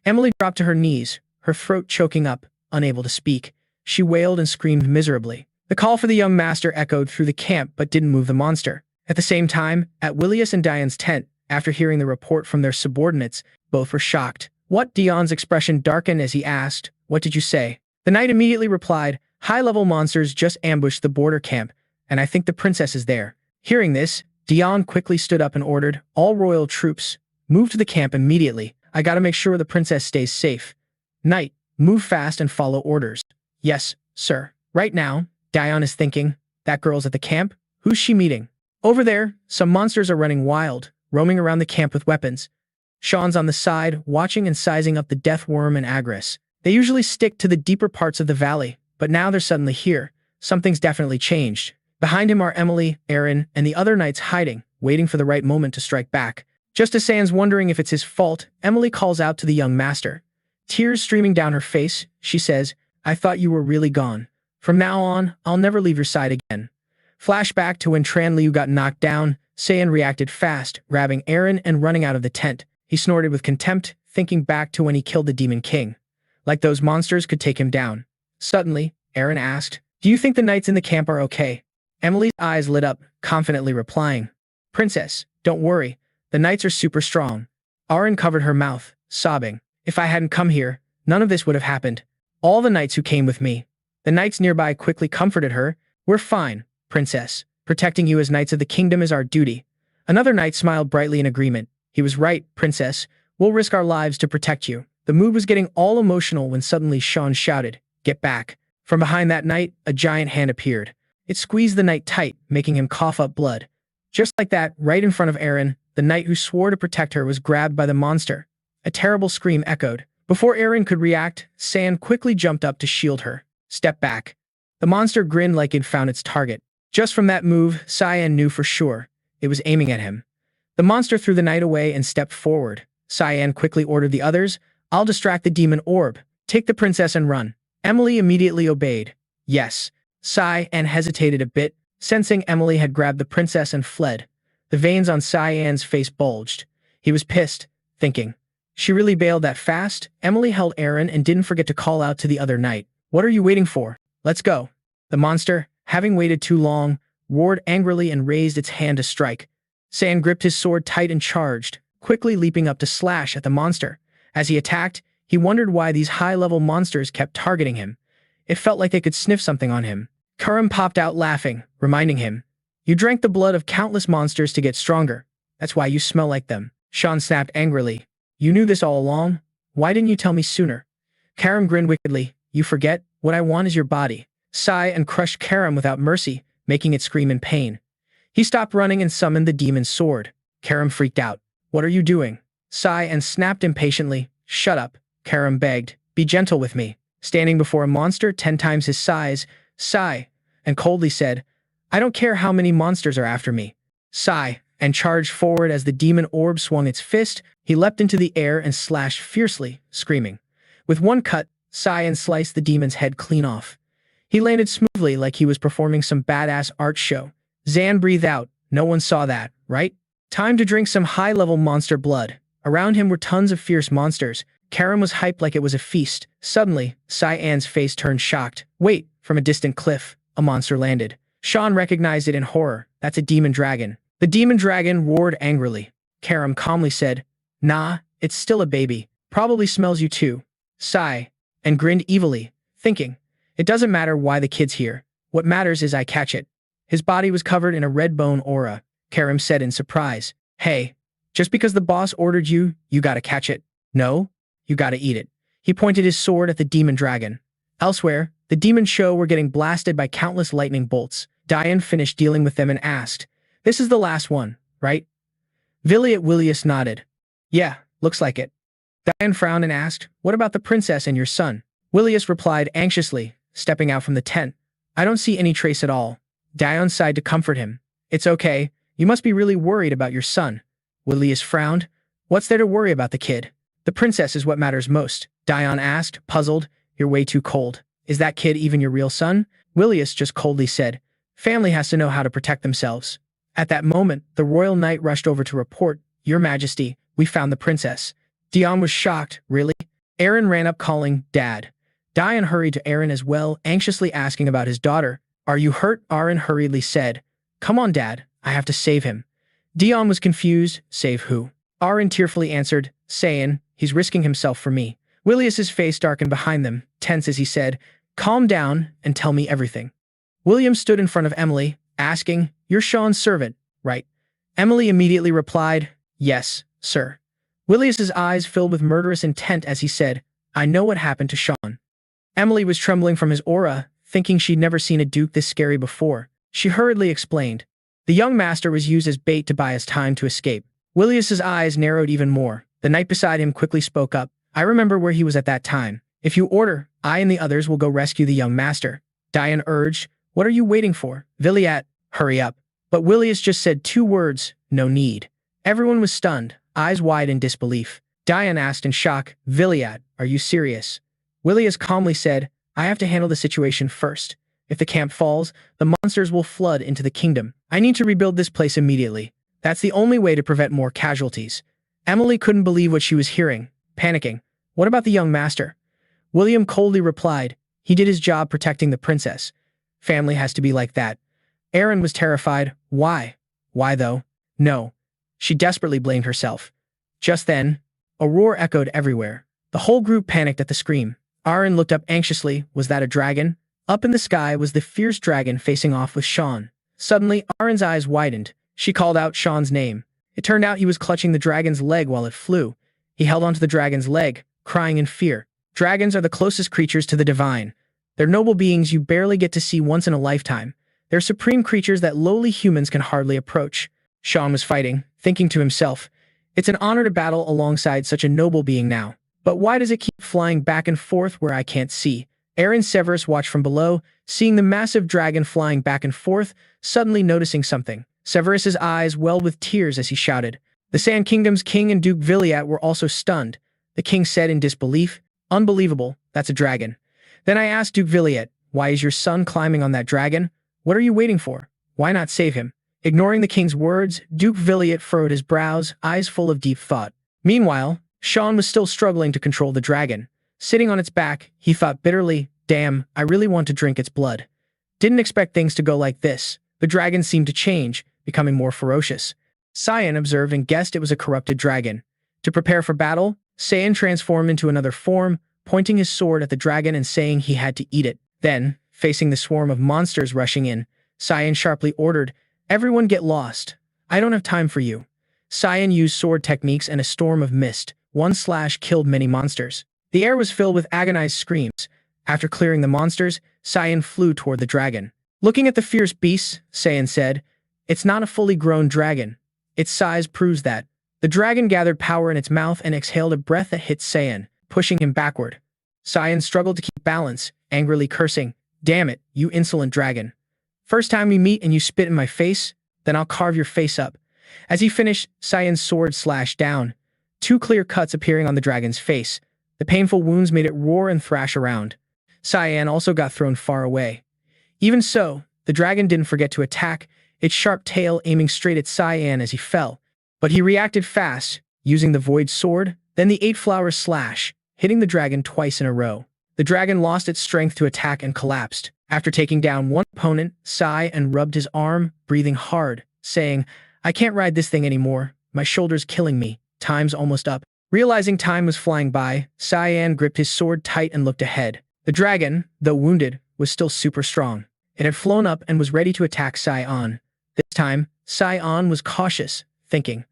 Emily dropped to her knees, her throat choking up, unable to speak. She wailed and screamed miserably. The call for the young master echoed through the camp but didn't move the monster. At the same time, at Willius and Diane's tent, after hearing the report from their subordinates, both were shocked. What? Dion's expression darkened as he asked, What did you say? The knight immediately replied, High-level monsters just ambushed the border camp, and I think the princess is there. Hearing this, Dion quickly stood up and ordered, All royal troops, move to the camp immediately. I gotta make sure the princess stays safe. Knight, move fast and follow orders. Yes, sir. Right now, Dion is thinking, that girl's at the camp? Who's she meeting? Over there, some monsters are running wild, roaming around the camp with weapons. Sean's on the side, watching and sizing up the death worm and Agress. They usually stick to the deeper parts of the valley, but now they're suddenly here. Something's definitely changed. Behind him are Emily, Aaron, and the other knights hiding, waiting for the right moment to strike back. Just as Sai An's wondering if it's his fault, Emily calls out to the young master. Tears streaming down her face, she says, I thought you were really gone. From now on, I'll never leave your side again. Flashback to when Tran Liu got knocked down, Sai An reacted fast, grabbing Aaron and running out of the tent. He snorted with contempt, thinking back to when he killed the Demon King. Like those monsters could take him down. Suddenly, Aaron asked, Do you think the knights in the camp are okay? Emily's eyes lit up, confidently replying, Princess, don't worry. The knights are super strong. Aaron covered her mouth, sobbing. If I hadn't come here, none of this would have happened. All the knights who came with me. The knights nearby quickly comforted her. We're fine, Princess. Protecting you as knights of the kingdom is our duty. Another knight smiled brightly in agreement. He was right, Princess. We'll risk our lives to protect you. The mood was getting all emotional when suddenly Sean shouted, Get back. From behind that knight, a giant hand appeared. It squeezed the knight tight, making him cough up blood. Just like that, right in front of Aaron, the knight who swore to protect her was grabbed by the monster. A terrible scream echoed. Before Aaron could react, Sai An quickly jumped up to shield her. Step back. The monster grinned like it found its target. Just from that move, Sai An knew for sure. It was aiming at him. The monster threw the knight away and stepped forward. Sai An quickly ordered the others, I'll distract the demon orb. Take the princess and run. Emily immediately obeyed. Yes. Sai An hesitated a bit, sensing Emily had grabbed the princess and fled. The veins on Sai An's face bulged. He was pissed, thinking, She really bailed that fast? Emily held Aaron and didn't forget to call out to the other knight. What are you waiting for? Let's go. The monster, having waited too long, roared angrily and raised its hand to strike. Sai An gripped his sword tight and charged, quickly leaping up to slash at the monster. As he attacked, he wondered why these high-level monsters kept targeting him. It felt like they could sniff something on him. Karam popped out laughing, reminding him, You drank the blood of countless monsters to get stronger. That's why you smell like them. Sean snapped angrily. You knew this all along? Why didn't you tell me sooner? Karam grinned wickedly. You forget? What I want is your body. Sai An crushed Karam without mercy, making it scream in pain. He stopped running and summoned the Demon Sword. Karam freaked out. What are you doing? Sai An snapped impatiently. Shut up. Karam begged. Be gentle with me. Standing before a monster 10 times his size, Sai An coldly said, I don't care how many monsters are after me. Sai An charged forward as the demon orb swung its fist. He leapt into the air and slashed fiercely, screaming. With one cut, Sai An sliced the demon's head clean off. He landed smoothly like he was performing some badass art show. Zan breathed out. No one saw that, right? Time to drink some high-level monster blood. Around him were tons of fierce monsters. Karam was hyped like it was a feast. Suddenly, Sai An's face turned shocked. Wait, from a distant cliff, a monster landed. Sean recognized it in horror. That's a demon dragon. The demon dragon roared angrily. Karam calmly said, Nah, it's still a baby. Probably smells you too. Sai An grinned evilly, thinking, It doesn't matter why the kid's here. What matters is I catch it. His body was covered in a red bone aura. Karam said in surprise. Hey, just because the boss ordered you, you gotta catch it. No, you gotta eat it. He pointed his sword at the demon dragon. Elsewhere, the demon show were getting blasted by countless lightning bolts. Diane finished dealing with them and asked, "This is the last one, right?" Willius nodded. "Yeah, looks like it." Diane frowned and asked, "What about the princess and your son?" Willius replied anxiously, stepping out from the tent. "I don't see any trace at all." Diane sighed to comfort him. "It's okay. You must be really worried about your son." Willius frowned. "What's there to worry about the kid? The princess is what matters most." Diane asked, puzzled. "You're way too cold. Is that kid even your real son?" Willius just coldly said, "Family has to know how to protect themselves." At that moment, the royal knight rushed over to report, "Your Majesty, we found the princess." Diane was shocked. "Really?" Aaron ran up calling, "Dad." Diane hurried to Aaron as well, anxiously asking about his daughter. "Are you hurt?" Aaron hurriedly said. "Come on, Dad. I have to save him." Dion was confused. "Save who?" Aaron tearfully answered, "Sai An. He's risking himself for me." Willius's face darkened behind them, tense as he said, "Calm down and tell me everything." William stood in front of Emily, asking, "You're Sean's servant, right?" Emily immediately replied, "Yes, sir." Willius's eyes filled with murderous intent as he said, "I know what happened to Sean." Emily was trembling from his aura, thinking she'd never seen a duke this scary before. She hurriedly explained. The young master was used as bait to buy us time to escape. Willius's eyes narrowed even more. The knight beside him quickly spoke up. "I remember where he was at that time. If you order, I and the others will go rescue the young master." Diane urged, "What are you waiting for? Villiat, hurry up." But Willius just said 2 words, "No need." Everyone was stunned, eyes wide in disbelief. Diane asked in shock, "Villiat, are you serious?" Willius calmly said, "I have to handle the situation first. If the camp falls, the monsters will flood into the kingdom. I need to rebuild this place immediately. That's the only way to prevent more casualties." Emily couldn't believe what she was hearing, panicking. "What about the young master?" William coldly replied, "He did his job protecting the princess. Family has to be like that." Aaron was terrified. "Why? Why though?" "No." She desperately blamed herself. Just then, a roar echoed everywhere. The whole group panicked at the scream. Aaron looked up anxiously. Was that a dragon? Up in the sky was the fierce dragon facing off with Sean. Suddenly, Aaron's eyes widened. She called out Sean's name. It turned out he was clutching the dragon's leg while it flew. He held onto the dragon's leg, crying in fear. Dragons are the closest creatures to the divine. They're noble beings you barely get to see once in a lifetime. They're supreme creatures that lowly humans can hardly approach. Sean was fighting, thinking to himself, "It's an honor to battle alongside such a noble being now. But why does it keep flying back and forth where I can't see?" Aaron Severus watched from below, seeing the massive dragon flying back and forth, suddenly noticing something. Severus's eyes welled with tears as he shouted. The Sand Kingdom's king and Duke Villiat were also stunned. The king said in disbelief, "Unbelievable, that's a dragon." Then I asked Duke Villiat, "Why is your son climbing on that dragon? What are you waiting for? Why not save him?" Ignoring the king's words, Duke Villiat furrowed his brows, eyes full of deep thought. Meanwhile, Sean was still struggling to control the dragon. Sitting on its back, he thought bitterly, "Damn, I really want to drink its blood." Didn't expect things to go like this. The dragon seemed to change, becoming more ferocious. Sai An observed and guessed it was a corrupted dragon. To prepare for battle, Sai An transformed into another form, pointing his sword at the dragon and saying he had to eat it. Then, facing the swarm of monsters rushing in, Sai An sharply ordered, "Everyone get lost. I don't have time for you." Sai An used sword techniques and a storm of mist. One slash killed many monsters. The air was filled with agonized screams. After clearing the monsters, Sai An flew toward the dragon. Looking at the fierce beast, Sai An said, "It's not a fully grown dragon. Its size proves that." The dragon gathered power in its mouth and exhaled a breath that hit Sai An, pushing him backward. Sai An struggled to keep balance, angrily cursing, "Damn it, you insolent dragon. First time we meet and you spit in my face, then I'll carve your face up." As he finished, Sai An's sword slashed down, 2 clear cuts appearing on the dragon's face. The painful wounds made it roar and thrash around. Sai An also got thrown far away. Even so, the dragon didn't forget to attack, its sharp tail aiming straight at Sai An as he fell. But he reacted fast, using the void sword, then the 8-flower slash, hitting the dragon twice in a row. The dragon lost its strength to attack and collapsed. After taking down one opponent, Sai An rubbed his arm, breathing hard, saying, "I can't ride this thing anymore. My shoulder's killing me. Time's almost up." Realizing time was flying by, Sai An gripped his sword tight and looked ahead. The dragon, though wounded, was still super strong. It had flown up and was ready to attack Sai An. This time, Sai An was cautious, thinking,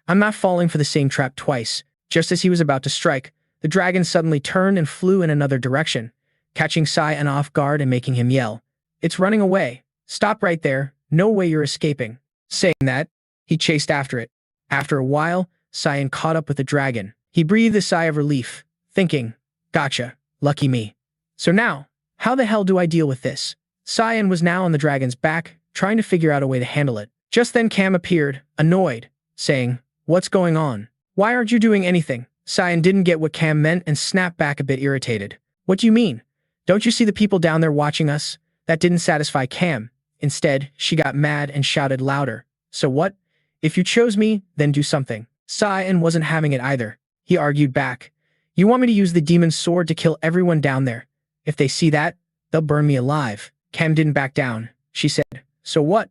I'm not falling for the same trap twice. Just as he was about to strike, the dragon suddenly turned and flew in another direction, catching Sai An off guard and making him yell, It's running away. Stop right there. No way you're escaping. Saying that, he chased after it. After a while, Sai An caught up with the dragon. He breathed a sigh of relief, thinking, Gotcha. Lucky me. So now, how the hell do I deal with this? Sai An was now on the dragon's back, trying to figure out a way to handle it. Just then Cam appeared, annoyed, saying, What's going on? Why aren't you doing anything? Sai An didn't get what Cam meant and snapped back a bit irritated. What do you mean? Don't you see the people down there watching us? That didn't satisfy Cam. Instead, she got mad and shouted louder. So what? If you chose me, then do something. Sai An wasn't having it either. He argued back. You want me to use the demon sword to kill everyone down there? If they see that, they'll burn me alive. Cam didn't back down. She said, So what?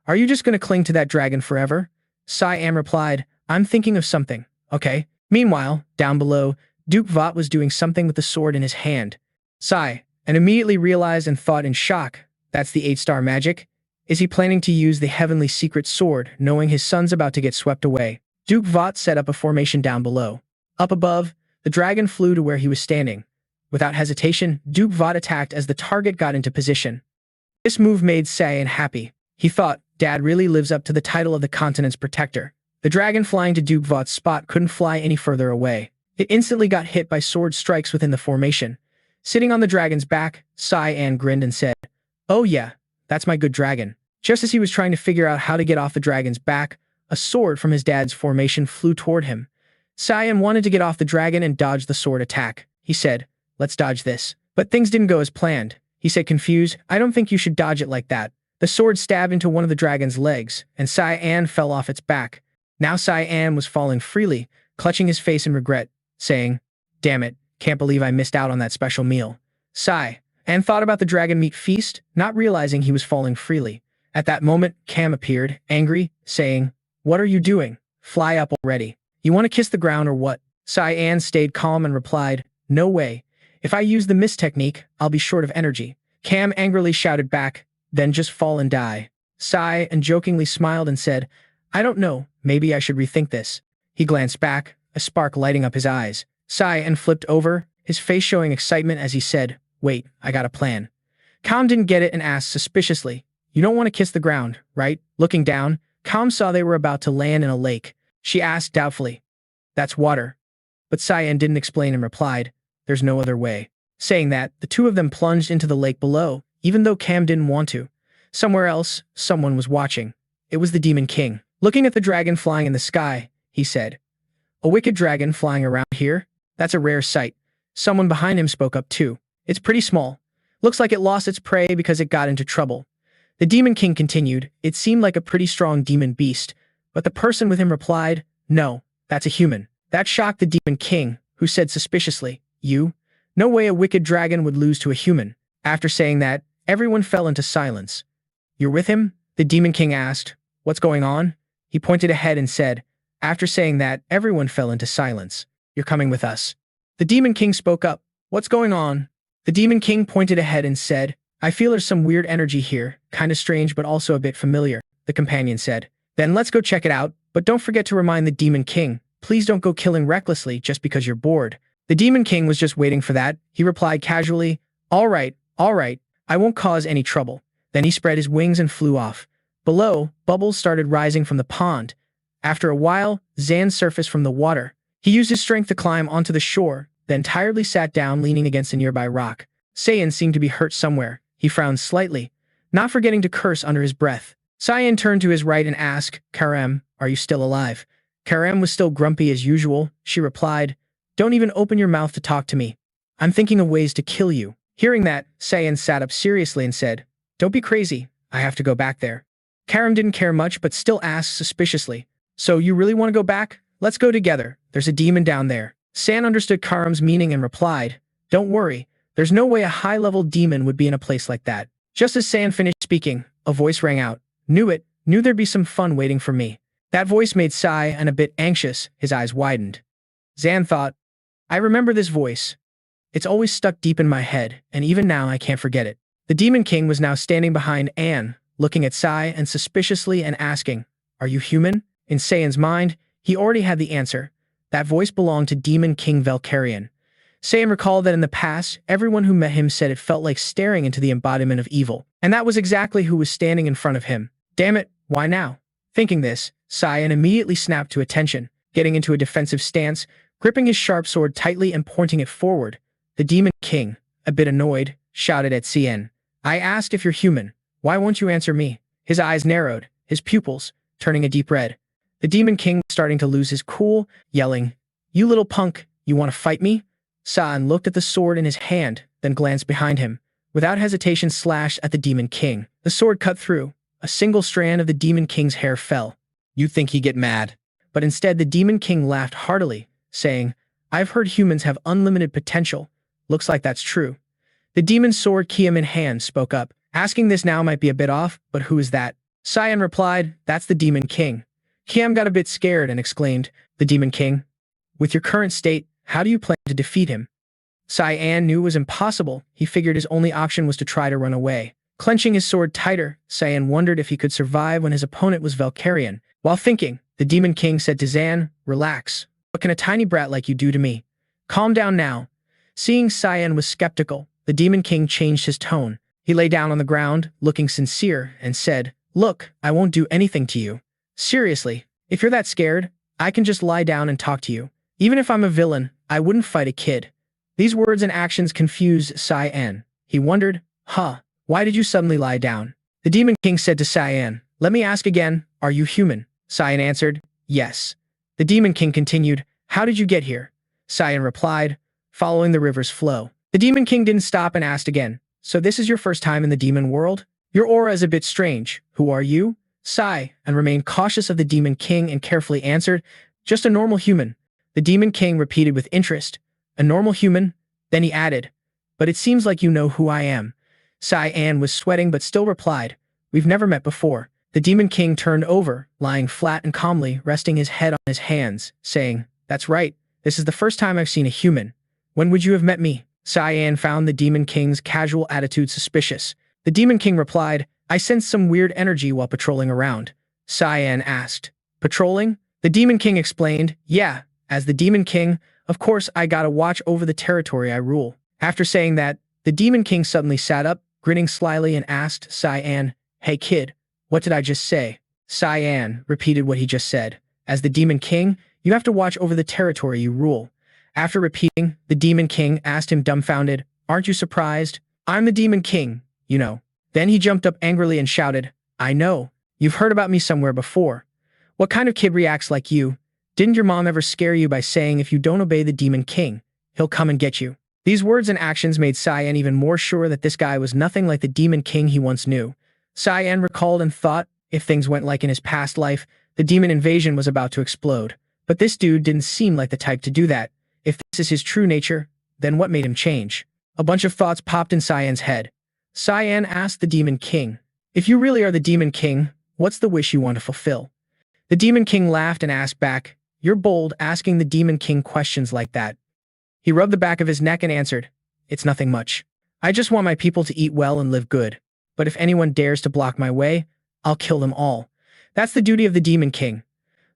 Are you just going to cling to that dragon forever? Sai An replied, I'm thinking of something, okay? Meanwhile, down below, Duke Vought was doing something with the sword in his hand. Sai An immediately realized and thought in shock, that's the 8-star magic? Is he planning to use the heavenly secret sword, knowing his son's about to get swept away? Duke Vought set up a formation down below. Up above, the dragon flew to where he was standing. Without hesitation, Duke Vought attacked as the target got into position. This move made Sai An happy. He thought, Dad really lives up to the title of the continent's protector. The dragon flying to Duke Vought's spot couldn't fly any further away. It instantly got hit by sword strikes within the formation. Sitting on the dragon's back, Sai An grinned and said, Oh yeah, that's my good dragon. Just as he was trying to figure out how to get off the dragon's back, a sword from his dad's formation flew toward him. Sai An wanted to get off the dragon and dodge the sword attack. He said, Let's dodge this. But things didn't go as planned. He said confused, I don't think you should dodge it like that. The sword stabbed into one of the dragon's legs, and Sai An fell off its back. Now Sai An was falling freely, clutching his face in regret, saying, Damn it, can't believe I missed out on that special meal. Sai An thought about the dragon meat feast, not realizing he was falling freely. At that moment, Cam appeared, angry, saying, What are you doing? Fly up already. You want to kiss the ground or what? Sai An stayed calm and replied, No way. If I use the mist technique, I'll be short of energy. Cam angrily shouted back, Then just fall and die. Sai An jokingly smiled and said, I don't know, maybe I should rethink this. He glanced back, a spark lighting up his eyes. Sai An flipped over, his face showing excitement as he said, Wait, I got a plan. Cam didn't get it and asked suspiciously, You don't want to kiss the ground, right? Looking down, Cam saw they were about to land in a lake. She asked doubtfully, That's water. But Sai An didn't explain and replied, There's no other way. Saying that, the two of them plunged into the lake below, even though Cam didn't want to. Somewhere else, someone was watching. It was the Demon King. Looking at the dragon flying in the sky, he said, A wicked dragon flying around here? That's a rare sight. Someone behind him spoke up too. It's pretty small. Looks like it lost its prey because it got into trouble. The Demon King continued, It seemed like a pretty strong demon beast, but the person with him replied, No, that's a human. That shocked the Demon King, who said suspiciously, You? No way a wicked dragon would lose to a human. After saying that, everyone fell into silence. You're with him? The Demon King asked. What's going on? He pointed ahead and said, After saying that, everyone fell into silence. You're coming with us. The Demon King spoke up. What's going on? The Demon King pointed ahead and said, I feel there's some weird energy here, kinda strange but also a bit familiar, the companion said. Then let's go check it out, but don't forget to remind the Demon King, please don't go killing recklessly just because you're bored. The Demon King was just waiting for that. He replied casually, all right, I won't cause any trouble. Then he spread his wings and flew off. Below, bubbles started rising from the pond. After a while, Zan surfaced from the water. He used his strength to climb onto the shore, then tiredly sat down leaning against a nearby rock. Sai An seemed to be hurt somewhere. He frowned slightly, not forgetting to curse under his breath. Sai An turned to his right and asked, Karam, are you still alive? Karam was still grumpy as usual. She replied, Don't even open your mouth to talk to me. I'm thinking of ways to kill you. Hearing that, Sai An sat up seriously and said, Don't be crazy. I have to go back there. Karam didn't care much but still asked suspiciously, So you really want to go back? Let's go together. There's a demon down there. San understood Karam's meaning and replied, Don't worry. There's no way a high-level demon would be in a place like that. Just as San finished speaking, a voice rang out. Knew there'd be some fun waiting for me. That voice made Sai An a bit anxious. His eyes widened. Zan thought, I remember this voice. It's always stuck deep in my head, and even now I can't forget it. The Demon King was now standing behind Anne, looking at Sai An suspiciously and asking, "Are you human?" In Sai An's mind, he already had the answer. That voice belonged to Demon King Valkyrian. Sai An recalled that in the past, everyone who met him said it felt like staring into the embodiment of evil. And that was exactly who was standing in front of him. Damn it, why now? Thinking this, Sai An immediately snapped to attention, getting into a defensive stance, gripping his sharp sword tightly and pointing it forward. The Demon King, a bit annoyed, shouted at Sai An, "I asked if you're human. Why won't you answer me?" His eyes narrowed, his pupils turning a deep red. The Demon King was starting to lose his cool, yelling, "You little punk, you want to fight me?" Sai An looked at the sword in his hand, then glanced behind him. Without hesitation slashed at the Demon King. The sword cut through. A single strand of the Demon King's hair fell. "You think he'd get mad?" But instead the Demon King laughed heartily, saying, "I've heard humans have unlimited potential. Looks like that's true." The Demon Sword Karam in hand spoke up. Asking this now might be a bit off, but who is that? Sai An replied, "That's the Demon King." Karam got a bit scared and exclaimed, "The Demon King? With your current state, how do you plan to defeat him?" Sai An knew it was impossible. He figured his only option was to try to run away. Clenching his sword tighter, Sai An wondered if he could survive when his opponent was Valkyrian. While thinking, the Demon King said to Zan, "Relax. What can a tiny brat like you do to me? Calm down now." Seeing Sai An was skeptical, the Demon King changed his tone. He lay down on the ground, looking sincere, and said, "Look, I won't do anything to you. Seriously, if you're that scared, I can just lie down and talk to you. Even if I'm a villain, I wouldn't fight a kid." These words and actions confused Sai An. He wondered, why did you suddenly lie down? The Demon King said to Sai An, "Let me ask again, are you human?" Sai An answered, "Yes." The Demon King continued, "How did you get here?" Sai An replied, "Following the river's flow." The Demon King didn't stop and asked again, "So this is your first time in the demon world? Your aura is a bit strange. Who are you?" Sai An remained cautious of the Demon King and carefully answered, "Just a normal human." The Demon King repeated with interest, "A normal human?" Then he added, "But it seems like you know who I am." Sai An was sweating but still replied, "We've never met before." The Demon King turned over, lying flat and calmly, resting his head on his hands, saying, "That's right. This is the first time I've seen a human. When would you have met me?" Sai An found the Demon King's casual attitude suspicious. The Demon King replied, "I sensed some weird energy while patrolling around." Sai An asked, "Patrolling?" The Demon King explained, "Yeah, as the Demon King, of course I gotta watch over the territory I rule." After saying that, the Demon King suddenly sat up, grinning slyly and asked Sai An, "Hey kid, what did I just say?" Sai An repeated what he just said. "As the Demon King, you have to watch over the territory you rule." After repeating, the Demon King asked him dumbfounded, "Aren't you surprised? I'm the Demon King, you know." Then he jumped up angrily and shouted, "I know. You've heard about me somewhere before. What kind of kid reacts like you? Didn't your mom ever scare you by saying if you don't obey the Demon King, he'll come and get you?" These words and actions made Sai An even more sure that this guy was nothing like the Demon King he once knew. Sai An recalled and thought, if things went like in his past life, the demon invasion was about to explode. But this dude didn't seem like the type to do that. If this is his true nature, then what made him change? A bunch of thoughts popped in Sai An's head. Sai An asked the Demon King, "If you really are the Demon King, what's the wish you want to fulfill?" The Demon King laughed and asked back, "You're bold asking the Demon King questions like that." He rubbed the back of his neck and answered, "It's nothing much. I just want my people to eat well and live good. But if anyone dares to block my way, I'll kill them all. That's the duty of the Demon King."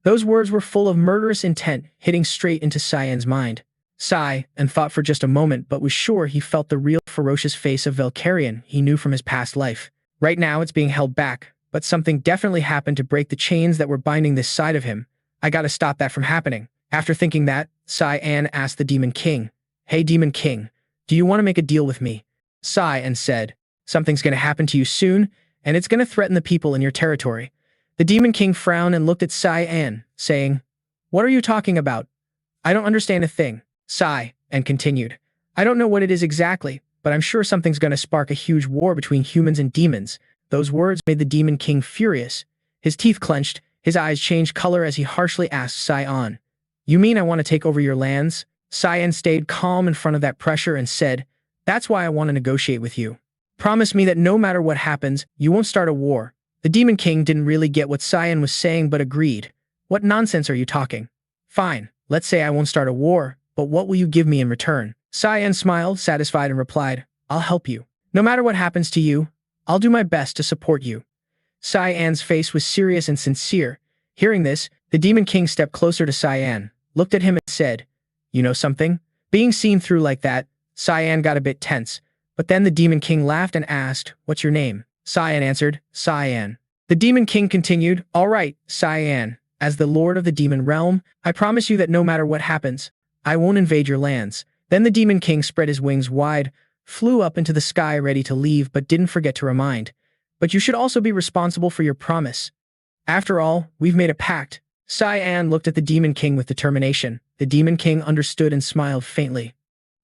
Those words were full of murderous intent, hitting straight into Sai An's mind. Sai An thought for just a moment but was sure he felt the real ferocious face of Valkyrian he knew from his past life. Right now it's being held back, but something definitely happened to break the chains that were binding this side of him. I gotta stop that from happening. After thinking that, Sai An asked the Demon King, "Hey Demon King, do you want to make a deal with me?" Sai An said, "Something's gonna happen to you soon, and it's gonna threaten the people in your territory." The Demon King frowned and looked at Sai An, saying, "What are you talking about? I don't understand a thing." Sai An continued, "I don't know what it is exactly, but I'm sure something's gonna spark a huge war between humans and demons." Those words made the Demon King furious. His teeth clenched, his eyes changed color as he harshly asked Sai An, "You mean I want to take over your lands?" Sai An stayed calm in front of that pressure and said, "That's why I want to negotiate with you. Promise me that no matter what happens, you won't start a war." The Demon King didn't really get what Sai An was saying but agreed. "What nonsense are you talking? Fine, let's say I won't start a war, but what will you give me in return?" Sai An smiled, satisfied, and replied, "I'll help you. No matter what happens to you, I'll do my best to support you." Sai An's face was serious and sincere. Hearing this, the Demon King stepped closer to Sai An, looked at him and said, "You know something?" Being seen through like that, Sai An got a bit tense, but then the Demon King laughed and asked, "What's your name?" Sai An answered, "Sai An." The Demon King continued, "All right, Sai An, as the Lord of the Demon Realm, I promise you that no matter what happens, I won't invade your lands." Then the Demon King spread his wings wide, flew up into the sky ready to leave but didn't forget to remind, "But you should also be responsible for your promise. After all, we've made a pact." Sai An looked at the Demon King with determination. The Demon King understood and smiled faintly.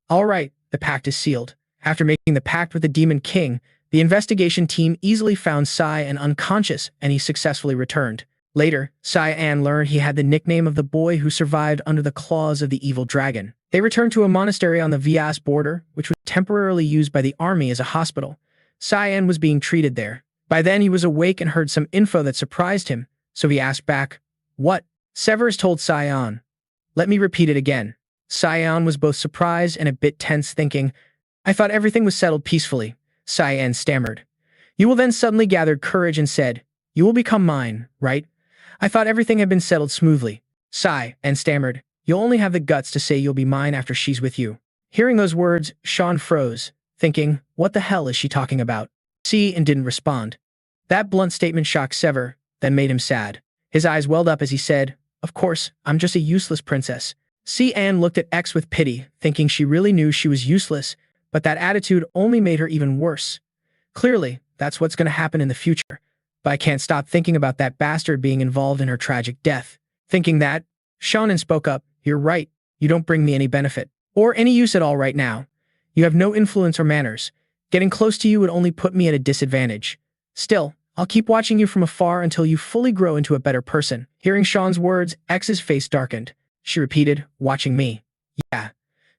"All right, the pact is sealed." After making the pact with the Demon King, the investigation team easily found Sai An unconscious and he successfully returned. Later, Sai An learned he had the nickname of the boy who survived under the claws of the evil dragon. They returned to a monastery on the Vias border, which was temporarily used by the army as a hospital. Sai An was being treated there. By then he was awake and heard some info that surprised him, so he asked back, "What?" Severus told Sai An. "Let me repeat it again." Sai An was both surprised and a bit tense, thinking, "I thought everything was settled peacefully." Sai An stammered. "You will then suddenly gathered courage and said, 'You will become mine, right?' I thought everything had been settled smoothly." Sai An stammered, "You'll only have the guts to say you'll be mine after she's with you." Hearing those words, Sean froze, thinking, what the hell is she talking about? Sai An didn't respond. That blunt statement shocked Sever, then made him sad. His eyes welled up as he said, "Of course, I'm just a useless princess." Sai An looked at X with pity, thinking she really knew she was useless, but that attitude only made her even worse. Clearly, that's what's going to happen in the future. But I can't stop thinking about that bastard being involved in her tragic death. Thinking that, Sean spoke up, "You're right, you don't bring me any benefit, or any use at all right now. You have no influence or manners. Getting close to you would only put me at a disadvantage. Still, I'll keep watching you from afar until you fully grow into a better person." Hearing Sean's words, X's face darkened. She repeated, "Watching me?" "Yeah."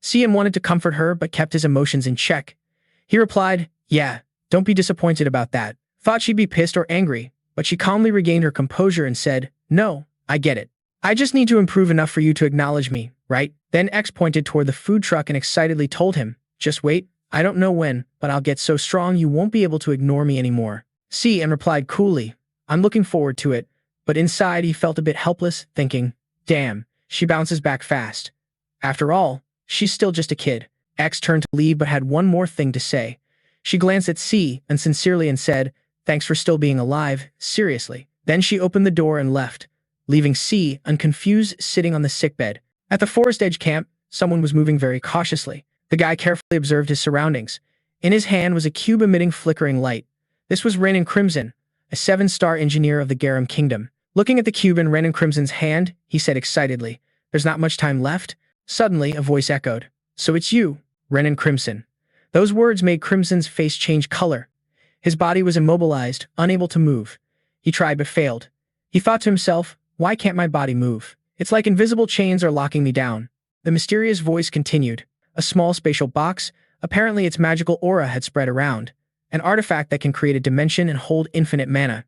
Sai An wanted to comfort her but kept his emotions in check. He replied, "Yeah, don't be disappointed about that." Thought she'd be pissed or angry, but she calmly regained her composure and said, "No, I get it. I just need to improve enough for you to acknowledge me, right?" Then X pointed toward the food truck and excitedly told him, "Just wait, I don't know when, but I'll get so strong you won't be able to ignore me anymore." Sai An replied coolly, "I'm looking forward to it," but inside he felt a bit helpless, thinking, "Damn, she bounces back fast. After all, she's still just a kid." X turned to leave but had one more thing to say. She glanced at Sai An sincerely and said, "Thanks for still being alive, seriously." Then she opened the door and left, leaving Sai An confused sitting on the sickbed. At the forest edge camp, someone was moving very cautiously. The guy carefully observed his surroundings. In his hand was a cube emitting flickering light. This was Renin Crimson, a 7-star engineer of the Garam Kingdom. Looking at the cube in Renin Crimson's hand, he said excitedly, "There's not much time left." Suddenly, a voice echoed, "So it's you, Renin Crimson." Those words made Crimson's face change color. His body was immobilized, unable to move. He tried but failed. He thought to himself, "Why can't my body move? It's like invisible chains are locking me down." The mysterious voice continued. A small spatial box, apparently its magical aura had spread around. An artifact that can create a dimension and hold infinite mana.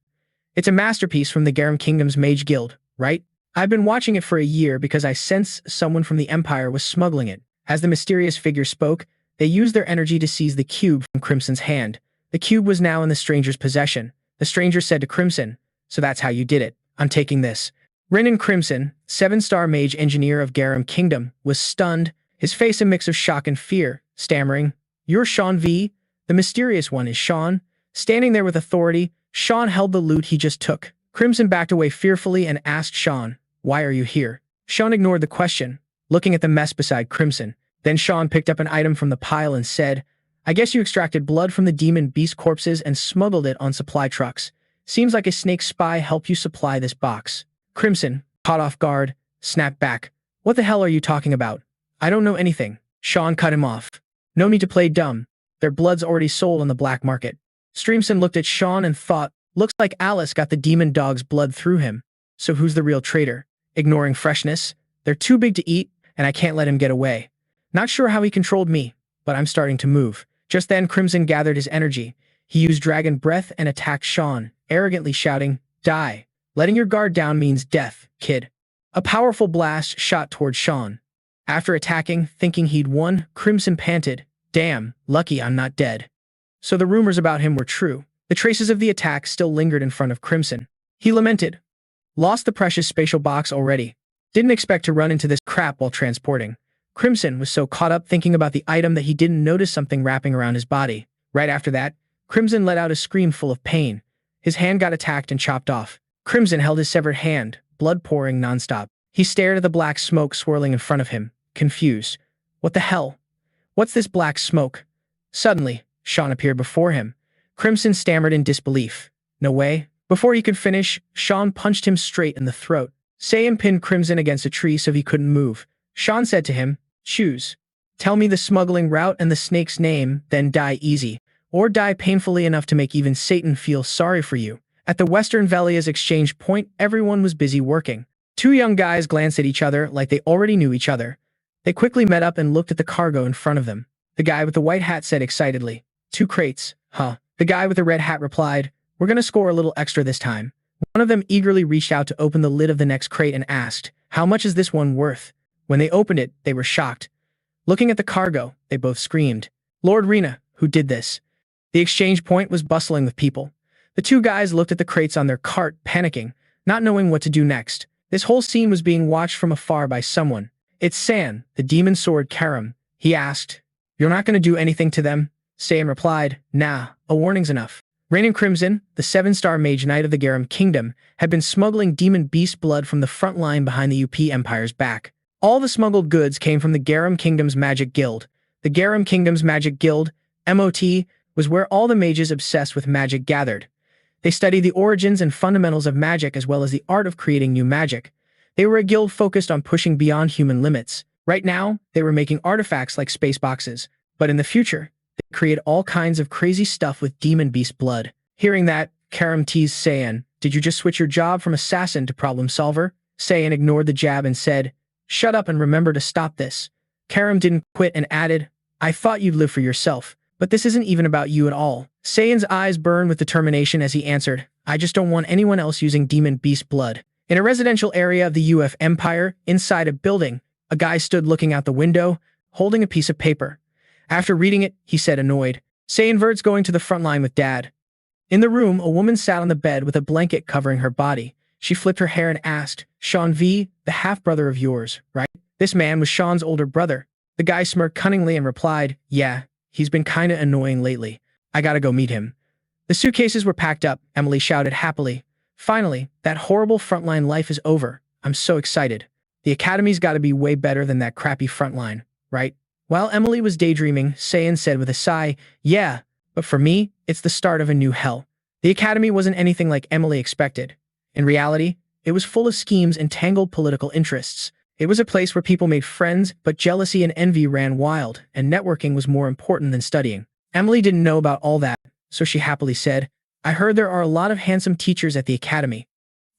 It's a masterpiece from the Garam Kingdom's Mage Guild, right? I've been watching it for a year because I sense someone from the Empire was smuggling it. As the mysterious figure spoke, they used their energy to seize the cube from Crimson's hand. The cube was now in the stranger's possession. The stranger said to Crimson, "So that's how you did it. I'm taking this." Renin Crimson, 7-star mage engineer of Garam Kingdom, was stunned, his face a mix of shock and fear, stammering, "You're Sean V? The mysterious one is Sean?" Standing there with authority, Sean held the loot he just took. Crimson backed away fearfully and asked Sean, "Why are you here?" Sean ignored the question, looking at the mess beside Crimson. Then Sean picked up an item from the pile and said, "I guess you extracted blood from the demon beast corpses and smuggled it on supply trucks. Seems like a snake spy helped you supply this box." Crimson, caught off guard, snapped back, "What the hell are you talking about? I don't know anything." Sean cut him off. "No need to play dumb. Their blood's already sold on the black market." Streamson looked at Sean and thought, looks like Alice got the demon dog's blood through him. So who's the real traitor? Ignoring freshness, they're too big to eat, and I can't let him get away. Not sure how he controlled me, but I'm starting to move. Just then Crimson gathered his energy. He used dragon breath and attacked Sean, arrogantly shouting, "Die. Letting your guard down means death, kid." A powerful blast shot toward Sean. After attacking, thinking he'd won, Crimson panted, "Damn, lucky I'm not dead." So the rumors about him were true. The traces of the attack still lingered in front of Crimson. He lamented. Lost the precious spatial box already. Didn't expect to run into this crap while transporting. Crimson was so caught up thinking about the item that he didn't notice something wrapping around his body. Right after that, Crimson let out a scream full of pain. His hand got attacked and chopped off. Crimson held his severed hand, blood pouring nonstop. He stared at the black smoke swirling in front of him, confused. What the hell? What's this black smoke? Suddenly, Sean appeared before him. Crimson stammered in disbelief. No way. Before he could finish, Sean punched him straight in the throat. Sai An pinned Crimson against a tree so he couldn't move. Sean said to him, choose. Tell me the smuggling route and the snake's name, then die easy. Or die painfully enough to make even Satan feel sorry for you. At the Western Velia's exchange point, everyone was busy working. Two young guys glanced at each other like they already knew each other. They quickly met up and looked at the cargo in front of them. The guy with the white hat said excitedly, 2 crates, huh? The guy with the red hat replied, we're gonna score a little extra this time. One of them eagerly reached out to open the lid of the next crate and asked, how much is this one worth? When they opened it, they were shocked. Looking at the cargo, they both screamed, Lord Rena, who did this? The exchange point was bustling with people. The two guys looked at the crates on their cart, panicking, not knowing what to do next. This whole scene was being watched from afar by someone. It's Sai An, the Demon Sword Karam. He asked, you're not going to do anything to them? Sai An replied, nah, a warning's enough. Reigning Crimson, the 7-star mage knight of the Garam Kingdom, had been smuggling demon beast blood from the front line behind the UP Empire's back. All the smuggled goods came from the Garam Kingdom's Magic Guild. The Garam Kingdom's Magic Guild, MOT, was where all the mages obsessed with magic gathered. They studied the origins and fundamentals of magic as well as the art of creating new magic. They were a guild focused on pushing beyond human limits. Right now, they were making artifacts like space boxes. But in the future, they create all kinds of crazy stuff with demon beast blood. Hearing that, Karam teased Sai An, did you just switch your job from assassin to problem solver? Sai An ignored the jab and said, shut up and remember to stop this. Karam didn't quit and added, I thought you'd live for yourself. But this isn't even about you at all. Sai An's eyes burned with determination as he answered, I just don't want anyone else using demon beast blood. In a residential area of the UF Empire, inside a building, a guy stood looking out the window, holding a piece of paper. After reading it, he said annoyed, Sai An's going to the front line with Dad. In the room, a woman sat on the bed with a blanket covering her body. She flipped her hair and asked, Sean V, the half-brother of yours, right? This man was Sean's older brother. The guy smirked cunningly and replied, yeah, he's been kinda annoying lately. I gotta go meet him. The suitcases were packed up, Emily shouted happily. Finally, that horrible frontline life is over. I'm so excited. The academy's gotta be way better than that crappy frontline, right? While Emily was daydreaming, Sai An said with a sigh, yeah, but for me, it's the start of a new hell. The academy wasn't anything like Emily expected. In reality, it was full of schemes and tangled political interests. It was a place where people made friends, but jealousy and envy ran wild, and networking was more important than studying. Emily didn't know about all that, so she happily said, I heard there are a lot of handsome teachers at the academy.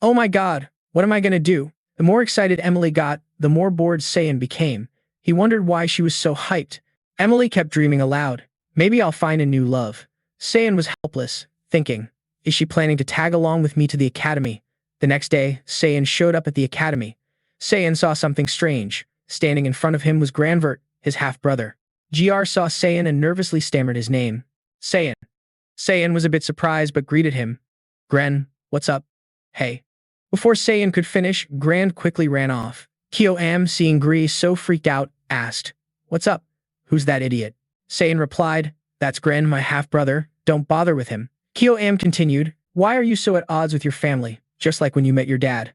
Oh my god, what am I gonna do? The more excited Emily got, the more bored Sai An became. He wondered why she was so hyped. Emily kept dreaming aloud. Maybe I'll find a new love. Sai An was helpless, thinking, is she planning to tag along with me to the academy? The next day, Sai An showed up at the academy. Sai An saw something strange. Standing in front of him was Granvert, his half-brother. GR saw Sai An and nervously stammered his name. Sai An. Sai An was a bit surprised but greeted him. Gren, what's up? Hey. Before Sai An could finish, Gran quickly ran off. Kyo Am, seeing Gree so freaked out, asked, what's up? Who's that idiot? Sai An replied, that's Gren, my half-brother. Don't bother with him. Kyo Am continued, why are you so at odds with your family, just like when you met your dad?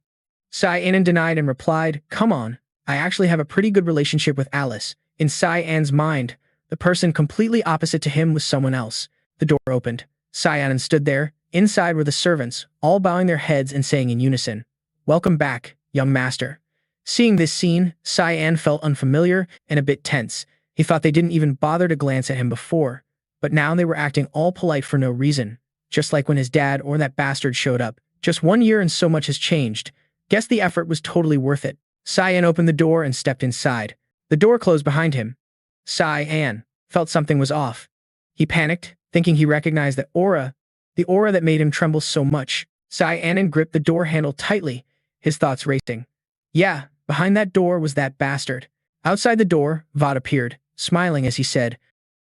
Sai An denied and replied, come on, I actually have a pretty good relationship with Alice. In Sai An's mind, the person completely opposite to him was someone else. The door opened. Sai An stood there. Inside were the servants, all bowing their heads and saying in unison, welcome back, young master. Seeing this scene, Sai An felt unfamiliar and a bit tense. He thought they didn't even bother to glance at him before, but now they were acting all polite for no reason, just like when his dad or that bastard showed up. Just 1 year and so much has changed. Guess the effort was totally worth it. Sai An opened the door and stepped inside. The door closed behind him. Sai An felt something was off. He panicked, thinking he recognized that aura, the aura that made him tremble so much. Sai An gripped the door handle tightly, his thoughts racing. Yeah, behind that door was that bastard. Outside the door, Vod appeared, smiling as he said,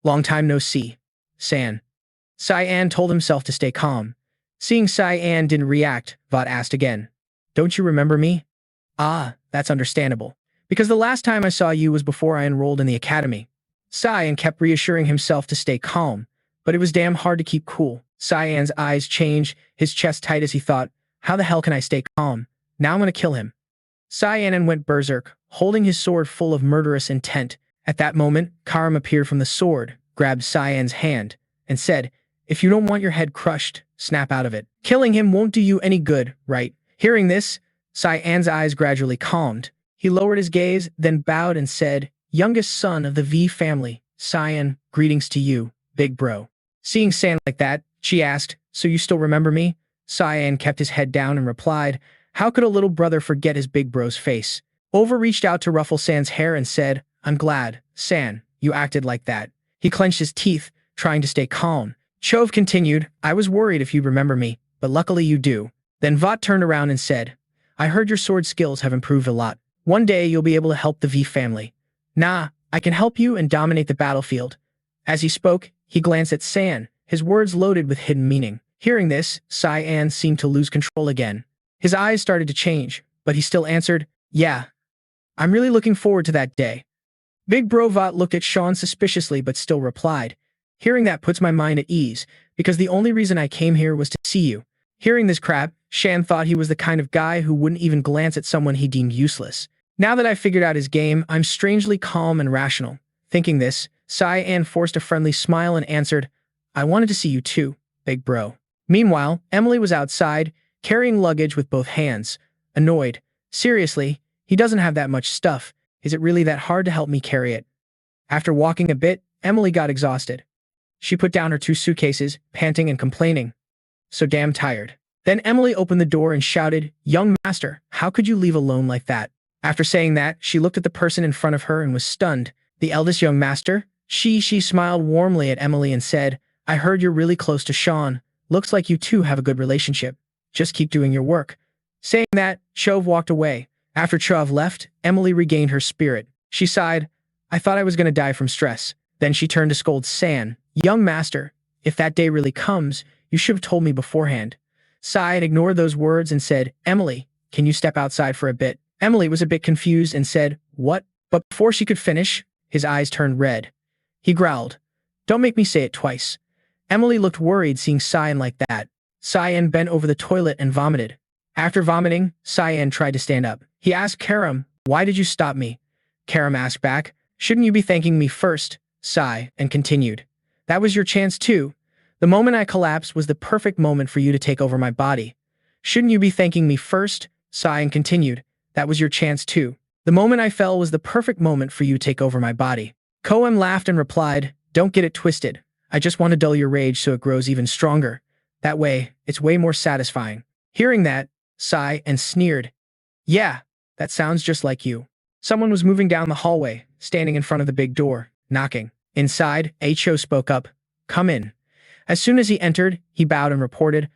long time no see, San. Sai An told himself to stay calm. Seeing Sai An didn't react, Vought asked again. Don't you remember me? Ah, that's understandable. Because the last time I saw you was before I enrolled in the academy. Sai An kept reassuring himself to stay calm, but it was damn hard to keep cool. Sai An's eyes changed, his chest tight as he thought, how the hell can I stay calm? Now I'm gonna kill him. Sai An went berserk, holding his sword full of murderous intent. At that moment, Karam appeared from the sword, grabbed Sai An's hand, and said, if you don't want your head crushed, snap out of it. Killing him won't do you any good, right? Hearing this, Sai An's eyes gradually calmed. He lowered his gaze, then bowed and said, youngest son of the V family, Sai An, greetings to you, big bro. Seeing San like that, she asked, so you still remember me? Sai An kept his head down and replied, how could a little brother forget his big bro's face? Over reached out to ruffle San's hair and said, I'm glad, San, you acted like that. He clenched his teeth, trying to stay calm. Chove continued, I was worried if you'd remember me, but luckily you do. Then Vought turned around and said, I heard your sword skills have improved a lot. One day you'll be able to help the V family. Nah, I can help you and dominate the battlefield. As he spoke, he glanced at San, his words loaded with hidden meaning. Hearing this, Sai An seemed to lose control again. His eyes started to change, but he still answered, yeah. I'm really looking forward to that day. Big Bro Vought looked at Sean suspiciously but still replied, hearing that puts my mind at ease, because the only reason I came here was to see you. Hearing this crap, Shan thought he was the kind of guy who wouldn't even glance at someone he deemed useless. Now that I've figured out his game, I'm strangely calm and rational. Thinking this, Sai An forced a friendly smile and answered, I wanted to see you too, big bro. Meanwhile, Emily was outside, carrying luggage with both hands. Annoyed. Seriously, he doesn't have that much stuff. Is it really that hard to help me carry it? After walking a bit, Emily got exhausted. She put down her 2 suitcases, panting and complaining. So damn tired. Then Emily opened the door and shouted, young master, how could you leave alone like that? After saying that, she looked at the person in front of her and was stunned. The eldest young master? She smiled warmly at Emily and said, I heard you're really close to Sean. Looks like you two have a good relationship. Just keep doing your work. Saying that, Chove walked away. After Chove left, Emily regained her spirit. She sighed, I thought I was going to die from stress. Then she turned to scold San, young master, if that day really comes, you should have told me beforehand. Sai ignored those words and said, Emily, can you step outside for a bit? Emily was a bit confused and said, what? But before she could finish, his eyes turned red. He growled, don't make me say it twice. Emily looked worried seeing Sai An like that. Sai An bent over the toilet and vomited. After vomiting, Sai An tried to stand up. He asked Karam, why did you stop me? Karam asked back, shouldn't you be thanking me first? Sai An continued, that was your chance too. The moment I collapsed was the perfect moment for you to take over my body. Shouldn't you be thanking me first? Sai An continued, that was your chance too. The moment I fell was the perfect moment for you to take over my body. Koem laughed and replied, don't get it twisted. I just want to dull your rage so it grows even stronger. That way, it's way more satisfying. Hearing that, Sai An sneered. Yeah, that sounds just like you. Someone was moving down the hallway, standing in front of the big door, knocking. Inside, Cho spoke up, come in. As soon as he entered, he bowed and reported,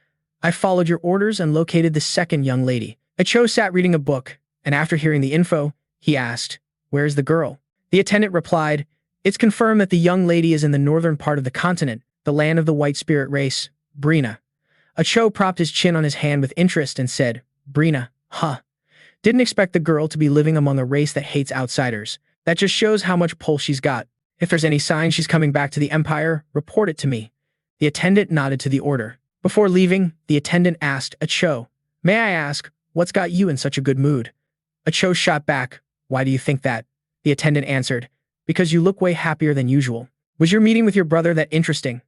I followed your orders and located the second young lady. Cho sat reading a book, and after hearing the info, he asked, where's the girl? The attendant replied, it's confirmed that the young lady is in the northern part of the continent, the land of the white spirit race, Brina. Cho propped his chin on his hand with interest and said, Brina, huh. Didn't expect the girl to be living among a race that hates outsiders. That just shows how much pull she's got. If there's any sign she's coming back to the Empire, report it to me. The attendant nodded to the order. Before leaving, the attendant asked Cho, may I ask, what's got you in such a good mood? Cho shot back, why do you think that? The attendant answered, because you look way happier than usual. Was your meeting with your brother that interesting?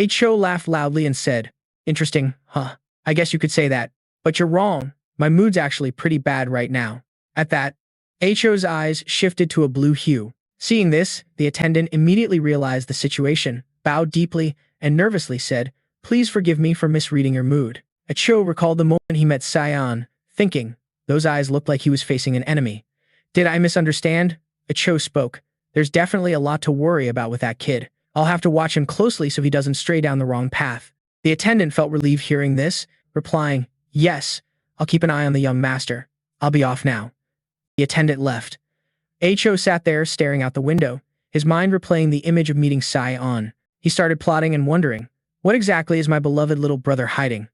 Cho laughed loudly and said, interesting, huh? I guess you could say that. But you're wrong. My mood's actually pretty bad right now. At that, Cho's eyes shifted to a blue hue. Seeing this, the attendant immediately realized the situation, bowed deeply, and nervously said, please forgive me for misreading your mood. Cho recalled the moment he met Sai An, thinking, those eyes looked like he was facing an enemy. Did I misunderstand? Cho spoke, there's definitely a lot to worry about with that kid. I'll have to watch him closely so he doesn't stray down the wrong path. The attendant felt relieved hearing this, replying, yes, I'll keep an eye on the young master. I'll be off now. The attendant left. Cho sat there staring out the window, his mind replaying the image of meeting Sai An. He started plotting and wondering, What exactly is my beloved little brother hiding?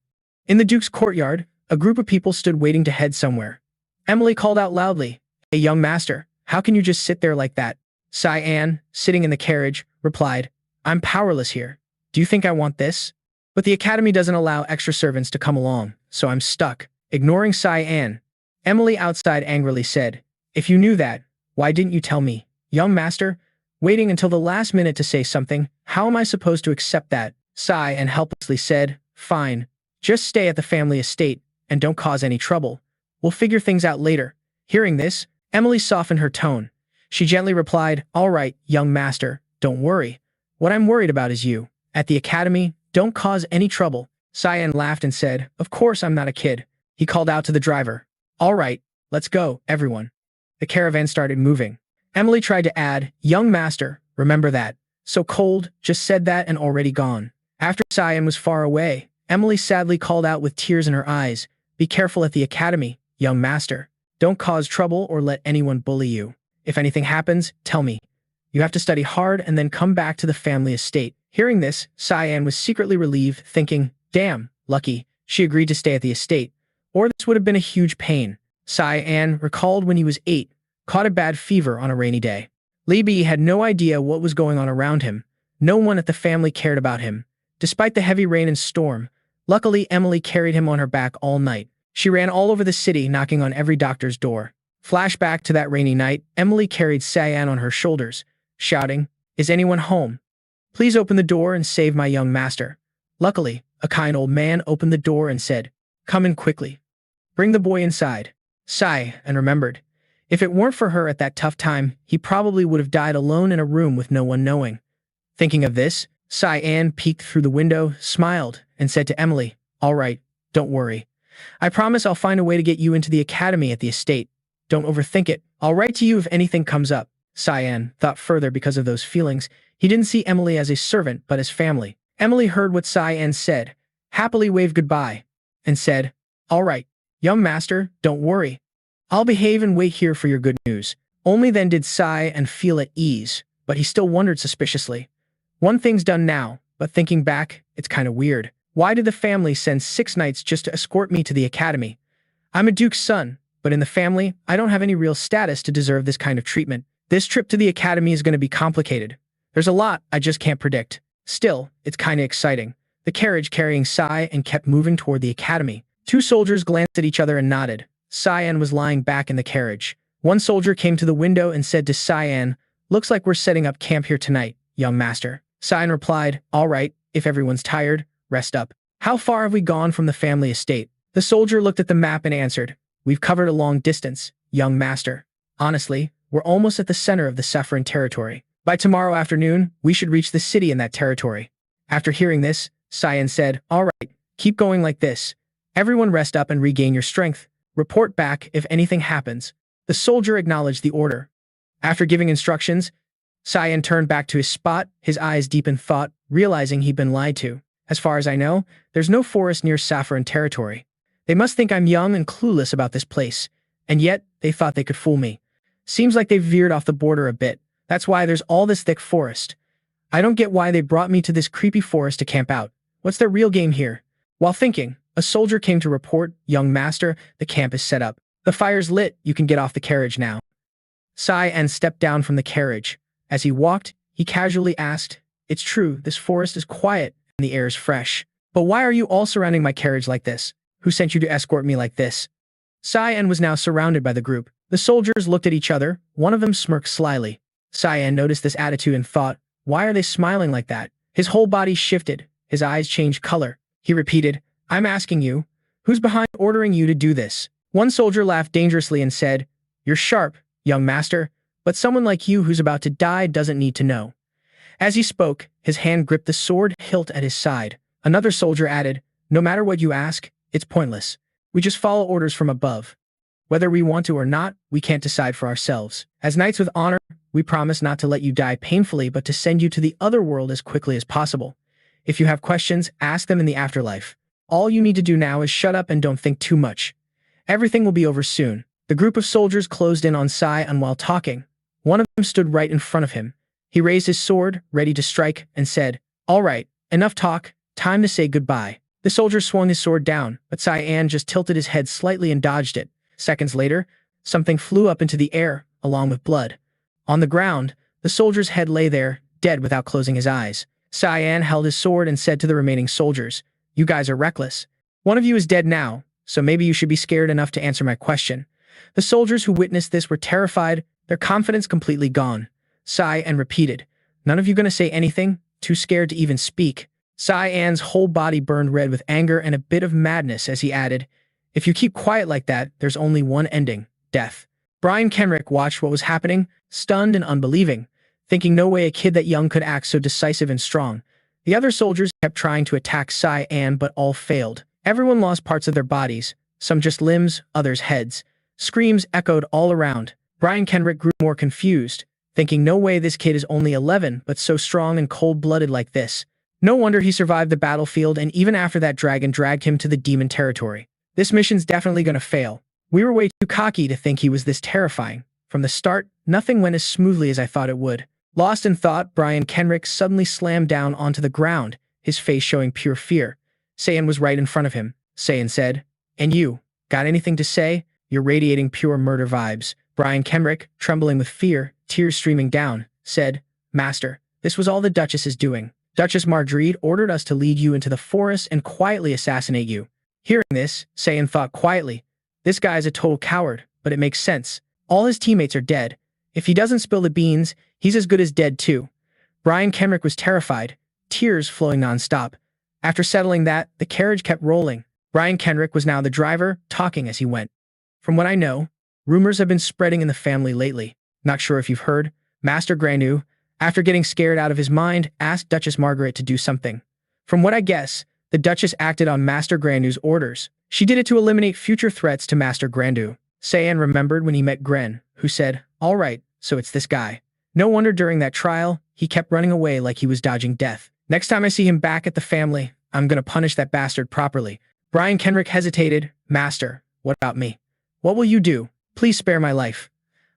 In the Duke's courtyard, a group of people stood waiting to head somewhere. Emily called out loudly, "Hey, young master, how can you just sit there like that?" Sai An, sitting in the carriage, replied, "I'm powerless here. Do you think I want this? But the academy doesn't allow extra servants to come along, so I'm stuck." Ignoring Sai An, Emily outside angrily said, "If you knew that, why didn't you tell me? Young master, waiting until the last minute to say something, how am I supposed to accept that?" Sai An helplessly said, "Fine, just stay at the family estate and don't cause any trouble. We'll figure things out later." Hearing this, Emily softened her tone. She gently replied, "All right, young master, don't worry. What I'm worried about is you. At the academy, don't cause any trouble." Sai An laughed and said, "Of course I'm not a kid." He called out to the driver, "All right, let's go, everyone." The caravan started moving. Emily tried to add, "Young master, remember that. So cold, just said that and already gone." After Sai An was far away, Emily sadly called out with tears in her eyes, "Be careful at the academy, young master. Don't cause trouble or let anyone bully you. If anything happens, tell me. You have to study hard and then come back to the family estate." Hearing this, Sai An was secretly relieved, thinking, "Damn, lucky, she agreed to stay at the estate, or this would have been a huge pain." Sai An recalled when he was 8, caught a bad fever on a rainy day. Li had no idea what was going on around him. No one at the family cared about him. Despite the heavy rain and storm, luckily Emily carried him on her back all night. She ran all over the city, knocking on every doctor's door. Flashback to that rainy night, Emily carried Sai An on her shoulders, shouting, "Is anyone home? Please open the door and save my young master." Luckily, a kind old man opened the door and said, "Come in quickly. Bring the boy inside." Sai An remembered. If it weren't for her at that tough time, he probably would have died alone in a room with no one knowing. Thinking of this, Sai An peeked through the window, smiled, and said to Emily, "All right, don't worry. I promise I'll find a way to get you into the academy at the estate. Don't overthink it. I'll write to you if anything comes up." Sai An thought further because of those feelings. He didn't see Emily as a servant, but as family. Emily heard what Sai An said, happily waved goodbye, and said, "All right, young master, don't worry. I'll behave and wait here for your good news." Only then did Sai An feel at ease, but he still wondered suspiciously. One thing's done now, but thinking back, it's kind of weird. Why did the family send 6 knights just to escort me to the academy? I'm a duke's son, but in the family, I don't have any real status to deserve this kind of treatment. This trip to the academy is going to be complicated. There's a lot I just can't predict. Still, it's kind of exciting. The carriage carrying Sai An kept moving toward the academy. 2 soldiers glanced at each other and nodded. Sai An was lying back in the carriage. One soldier came to the window and said to Sai An, "Looks like we're setting up camp here tonight, young master." Sai An replied, "All right, if everyone's tired, rest up." "How far have we gone from the family estate?" The soldier looked at the map and answered, "We've covered a long distance, young master. Honestly, we're almost at the center of the Saffron territory. By tomorrow afternoon, we should reach the city in that territory." After hearing this, Sai An said, "All right, keep going like this. Everyone rest up and regain your strength. Report back if anything happens." The soldier acknowledged the order. After giving instructions, Sai An turned back to his spot, his eyes deep in thought, realizing he'd been lied to. "As far as I know, there's no forest near Saffron territory. They must think I'm young and clueless about this place, and yet they thought they could fool me. Seems like they've veered off the border a bit. That's why there's all this thick forest. I don't get why they brought me to this creepy forest to camp out. What's their real game here?" While thinking, a soldier came to report, "Young master, the camp is set up. The fire's lit, you can get off the carriage now." Sai An stepped down from the carriage. As he walked, he casually asked, "It's true, this forest is quiet and the air is fresh. But why are you all surrounding my carriage like this? Who sent you to escort me like this?" Sai An was now surrounded by the group. The soldiers looked at each other, one of them smirked slyly. Sai An noticed this attitude and thought, why are they smiling like that? His whole body shifted, his eyes changed color. He repeated, "I'm asking you, who's behind ordering you to do this?" One soldier laughed dangerously and said, "You're sharp, young master, but someone like you who's about to die doesn't need to know." As he spoke, his hand gripped the sword hilt at his side. Another soldier added, "No matter what you ask, it's pointless. We just follow orders from above. Whether we want to or not, we can't decide for ourselves. As knights with honor, we promise not to let you die painfully but to send you to the other world as quickly as possible. If you have questions, ask them in the afterlife. All you need to do now is shut up and don't think too much. Everything will be over soon." The group of soldiers closed in on Sai An while talking. One of them stood right in front of him. He raised his sword, ready to strike, and said, "All right, enough talk, Time to say goodbye. The soldier swung his sword down, but Sai An just tilted his head slightly and dodged it. Seconds later, something flew up into the air, along with blood. On the ground, the soldier's head lay there, dead without closing his eyes. Sai An held his sword and said to the remaining soldiers, "You guys are reckless. One of you is dead now, so maybe you should be scared enough to answer my question." The soldiers who witnessed this were terrified, their confidence completely gone. Sai An repeated, "None of you gonna say anything? Too scared to even speak?" Sai An's whole body burned red with anger and a bit of madness as he added, "If you keep quiet like that, there's only one ending, death." Brian Kenrick watched what was happening, stunned and unbelieving, thinking no way a kid that young could act so decisive and strong. The other soldiers kept trying to attack Sai An, but all failed. Everyone lost parts of their bodies, some just limbs, others heads. Screams echoed all around. Brian Kenrick grew more confused, thinking no way this kid is only 11 but so strong and cold-blooded like this. No wonder he survived the battlefield, and even after that dragon dragged him to the demon territory. This mission's definitely gonna fail. We were way too cocky to think he was this terrifying. From the start, nothing went as smoothly as I thought it would. Lost in thought, Brian Kenrick suddenly slammed down onto the ground, his face showing pure fear. Sai An was right in front of him. Sai An said, "And you, got anything to say? You're radiating pure murder vibes." Brian Kenrick, trembling with fear, tears streaming down, said, "Master, this was all the Duchess is doing. Duchess Marguerite ordered us to lead you into the forest and quietly assassinate you." Hearing this, Sai An thought quietly, "This guy is a total coward, but it makes sense. All his teammates are dead. If he doesn't spill the beans, he's as good as dead too." Brian Kenrick was terrified, tears flowing nonstop. After settling that, the carriage kept rolling. Brian Kenrick was now the driver, talking as he went. "From what I know, rumors have been spreading in the family lately. Not sure if you've heard. Master Grandu, after getting scared out of his mind, asked Duchess Margaret to do something. From what I guess, the Duchess acted on Master Grandu's orders. She did it to eliminate future threats to Master Grandu." Sai An remembered when he met Gren, who said, "All right, so it's this guy." No wonder during that trial, he kept running away like he was dodging death. "Next time I see him back at the family, I'm gonna punish that bastard properly." Brian Kenrick hesitated. "Master, what about me? What will you do? Please spare my life."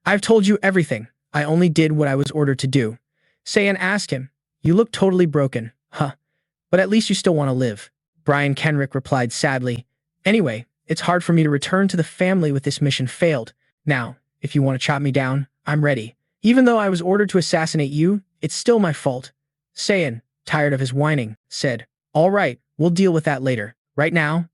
"I've told you everything. I only did what I was ordered to do." Sai An asked him, "You look totally broken, huh? But at least you still want to live." Brian Kenrick replied sadly, "Anyway, it's hard for me to return to the family with this mission failed. Now, if you want to chop me down, I'm ready. Even though I was ordered to assassinate you, it's still my fault." Sai An, tired of his whining, said, "All right, we'll deal with that later. Right now,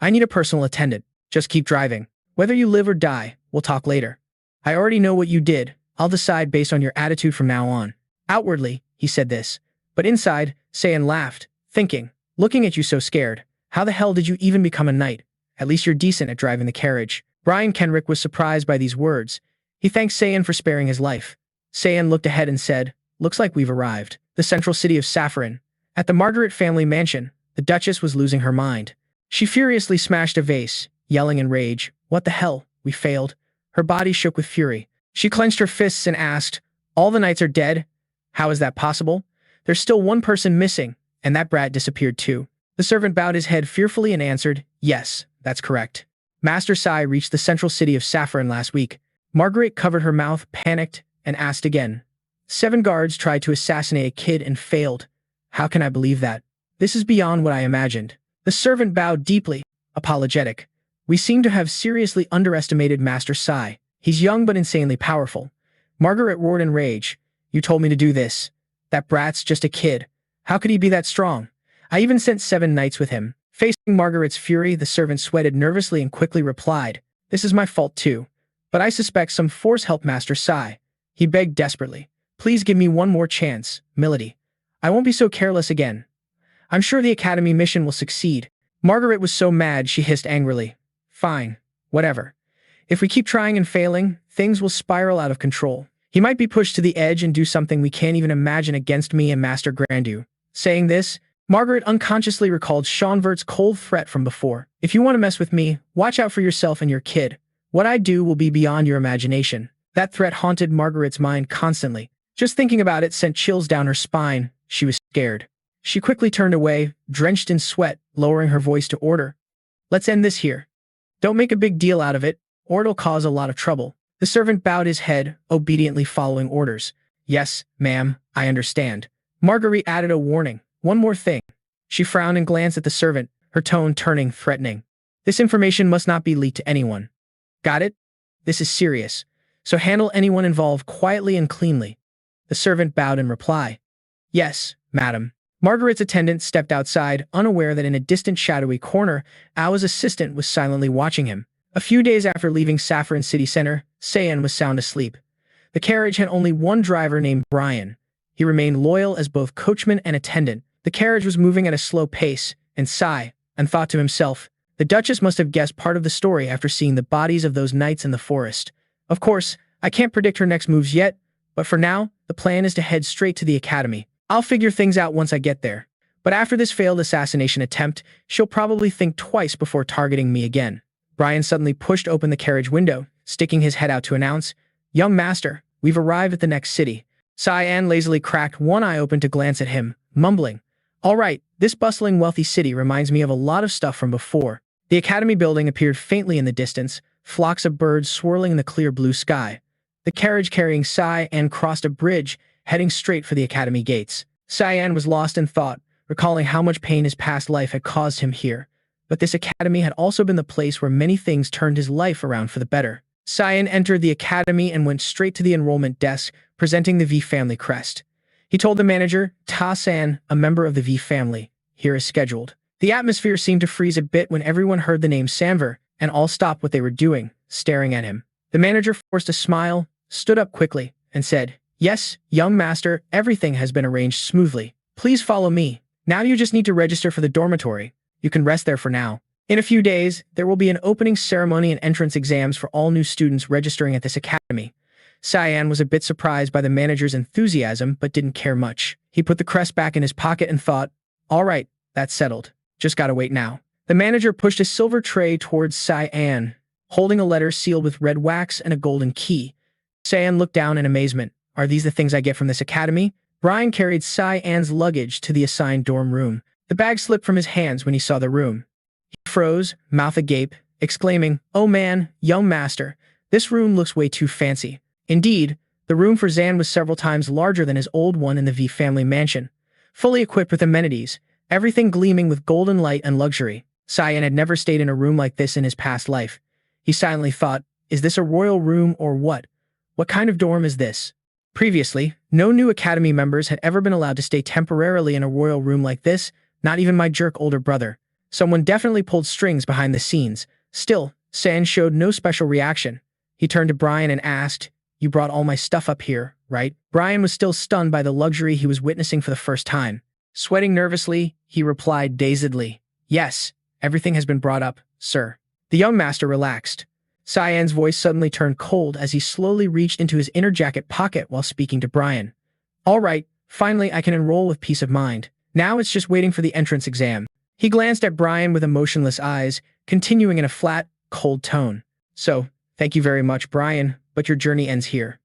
I need a personal attendant. Just keep driving. Whether you live or die, we'll talk later. I already know what you did. I'll decide based on your attitude from now on." Outwardly, he said this, but inside, Sai An laughed, thinking, "Looking at you so scared, how the hell did you even become a knight? At least you're decent at driving the carriage." Brian Kenrick was surprised by these words. He thanked Sai An for sparing his life. Sai An looked ahead and said, "Looks like we've arrived." The central city of Saffron. At the Margaret family mansion, the Duchess was losing her mind. She furiously smashed a vase, yelling in rage, "What the hell? We failed." Her body shook with fury. She clenched her fists and asked, "All the knights are dead? How is that possible? There's still one person missing, and that brat disappeared too." The servant bowed his head fearfully and answered, "Yes, that's correct. Master Sai reached the central city of Saffron last week." Margaret covered her mouth, panicked, and asked again. 7 guards tried to assassinate a kid and failed. How can I believe that? This is beyond what I imagined." The servant bowed deeply, apologetic. "We seem to have seriously underestimated Master Sai. He's young but insanely powerful." Margaret roared in rage. "You told me to do this. That brat's just a kid. How could he be that strong? I even sent 7 knights with him." Facing Margaret's fury, the servant sweated nervously and quickly replied, "This is my fault too. But I suspect some force helped Master Sai." He begged desperately, "Please give me one more chance, Milady. I won't be so careless again. I'm sure the Academy mission will succeed." Margaret was so mad she hissed angrily, "Fine, whatever. If we keep trying and failing, things will spiral out of control. He might be pushed to the edge and do something we can't even imagine against me and Master Grandu." Saying this, Margaret unconsciously recalled Seanvert's cold threat from before. "If you want to mess with me, watch out for yourself and your kid. What I do will be beyond your imagination." That threat haunted Margaret's mind constantly. Just thinking about it sent chills down her spine. She was scared. She quickly turned away, drenched in sweat, lowering her voice to order, "Let's end this here. Don't make a big deal out of it, or it'll cause a lot of trouble." The servant bowed his head, obediently following orders. "Yes, ma'am, I understand." Marguerite added a warning. "One more thing. She frowned and glanced at the servant, her tone turning threatening. This information must not be leaked to anyone. Got it? This is serious. So handle anyone involved quietly and cleanly. The servant bowed in reply. Yes, madam. Margaret's attendant stepped outside, unaware that in a distant shadowy corner, Ao's assistant was silently watching him. A few days after leaving Saffron City Center, Sai An was sound asleep. The carriage had only one driver named Brian. He remained loyal as both coachman and attendant. The carriage was moving at a slow pace, and Sai An thought to himself, the Duchess must have guessed part of the story after seeing the bodies of those knights in the forest. Of course, I can't predict her next moves yet, but for now, the plan is to head straight to the academy. I'll figure things out once I get there. But after this failed assassination attempt, she'll probably think twice before targeting me again. Brian suddenly pushed open the carriage window, sticking his head out to announce, Young master, we've arrived at the next city. Sai An lazily cracked one eye open to glance at him, mumbling, All right, this bustling wealthy city reminds me of a lot of stuff from before. The academy building appeared faintly in the distance, flocks of birds swirling in the clear blue sky. The carriage carrying Sai An crossed a bridge, heading straight for the academy gates. Sai An was lost in thought, recalling how much pain his past life had caused him here. But this academy had also been the place where many things turned his life around for the better. Sai An entered the academy and went straight to the enrollment desk, presenting the V family crest. He told the manager, Ta San, a member of the V family, here is scheduled. The atmosphere seemed to freeze a bit when everyone heard the name Samver, and all stopped what they were doing, staring at him. The manager forced a smile, stood up quickly, and said, Yes, young master, everything has been arranged smoothly. Please follow me. Now you just need to register for the dormitory. You can rest there for now. In a few days, there will be an opening ceremony and entrance exams for all new students registering at this academy. Sai An was a bit surprised by the manager's enthusiasm, but didn't care much. He put the crest back in his pocket and thought, All right, that's settled. Just gotta wait now. The manager pushed a silver tray towards Sai An, holding a letter sealed with red wax and a golden key. Sai An looked down in amazement. Are these the things I get from this academy? Brian carried Sai An's luggage to the assigned dorm room. The bag slipped from his hands when he saw the room. He froze, mouth agape, exclaiming, Oh man, young master, this room looks way too fancy. Indeed, the room for Zan was several times larger than his old one in the V family mansion. Fully equipped with amenities, everything gleaming with golden light and luxury. Sai An had never stayed in a room like this in his past life. He silently thought, Is this a royal room or what? What kind of dorm is this? Previously, no new academy members had ever been allowed to stay temporarily in a royal room like this, not even my jerk older brother. Someone definitely pulled strings behind the scenes. Still, San showed no special reaction. He turned to Brian and asked, You brought all my stuff up here, right? Brian was still stunned by the luxury he was witnessing for the first time. Sweating nervously, he replied dazedly, Yes, everything has been brought up, sir. The young master relaxed. Sai An's voice suddenly turned cold as he slowly reached into his inner jacket pocket while speaking to Brian. All right, finally I can enroll with peace of mind. Now it's just waiting for the entrance exam. He glanced at Brian with emotionless eyes, continuing in a flat, cold tone. So, thank you very much, Brian, but your journey ends here.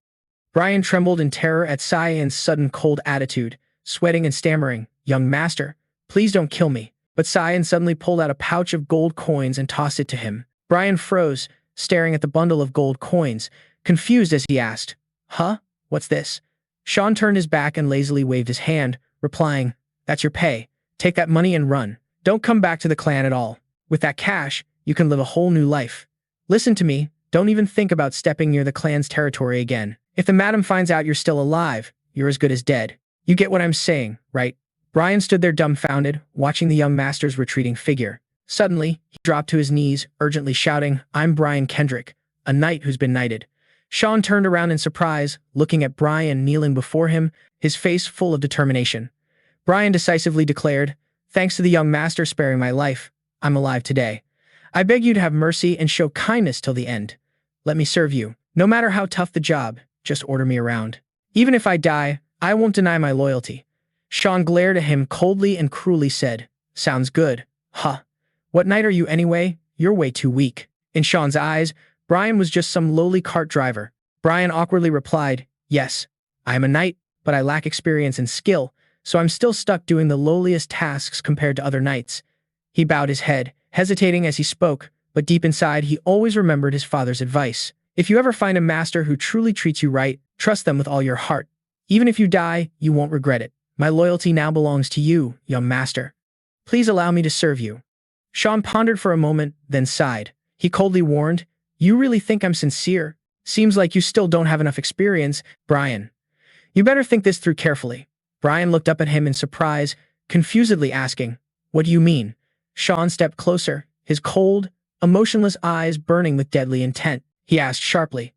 Brian trembled in terror at Sai An's sudden cold attitude, sweating and stammering, Young master, please don't kill me. But Sai An suddenly pulled out a pouch of gold coins and tossed it to him. Brian froze, staring at the bundle of gold coins, confused as he asked, Huh? What's this? Sean turned his back and lazily waved his hand, replying, That's your pay. Take that money and run. Don't come back to the clan at all. With that cash, you can live a whole new life. Listen to me, don't even think about stepping near the clan's territory again. If the madam finds out you're still alive, you're as good as dead. You get what I'm saying, right? Brian stood there dumbfounded, watching the young master's retreating figure. Suddenly, he dropped to his knees, urgently shouting, I'm Brian Kendrick, a knight who's been knighted. Sean turned around in surprise, looking at Brian kneeling before him, his face full of determination. Brian decisively declared, Thanks to the young master sparing my life, I'm alive today. I beg you to have mercy and show kindness till the end. Let me serve you. No matter how tough the job, just order me around. Even if I die, I won't deny my loyalty. Sean glared at him coldly and cruelly said, Sounds good. Huh. What knight are you anyway? You're way too weak. In Sean's eyes, Brian was just some lowly cart driver. Brian awkwardly replied, Yes, I am a knight, but I lack experience and skill, so I'm still stuck doing the lowliest tasks compared to other knights. He bowed his head, hesitating as he spoke, but deep inside he always remembered his father's advice. If you ever find a master who truly treats you right, trust them with all your heart. Even if you die, you won't regret it. My loyalty now belongs to you, young master. Please allow me to serve you. Sean pondered for a moment, then sighed. He coldly warned, You really think I'm sincere? Seems like you still don't have enough experience, Brian. You better think this through carefully. Brian looked up at him in surprise, confusedly asking, What do you mean? Sean stepped closer, his cold, emotionless eyes burning with deadly intent. He asked sharply,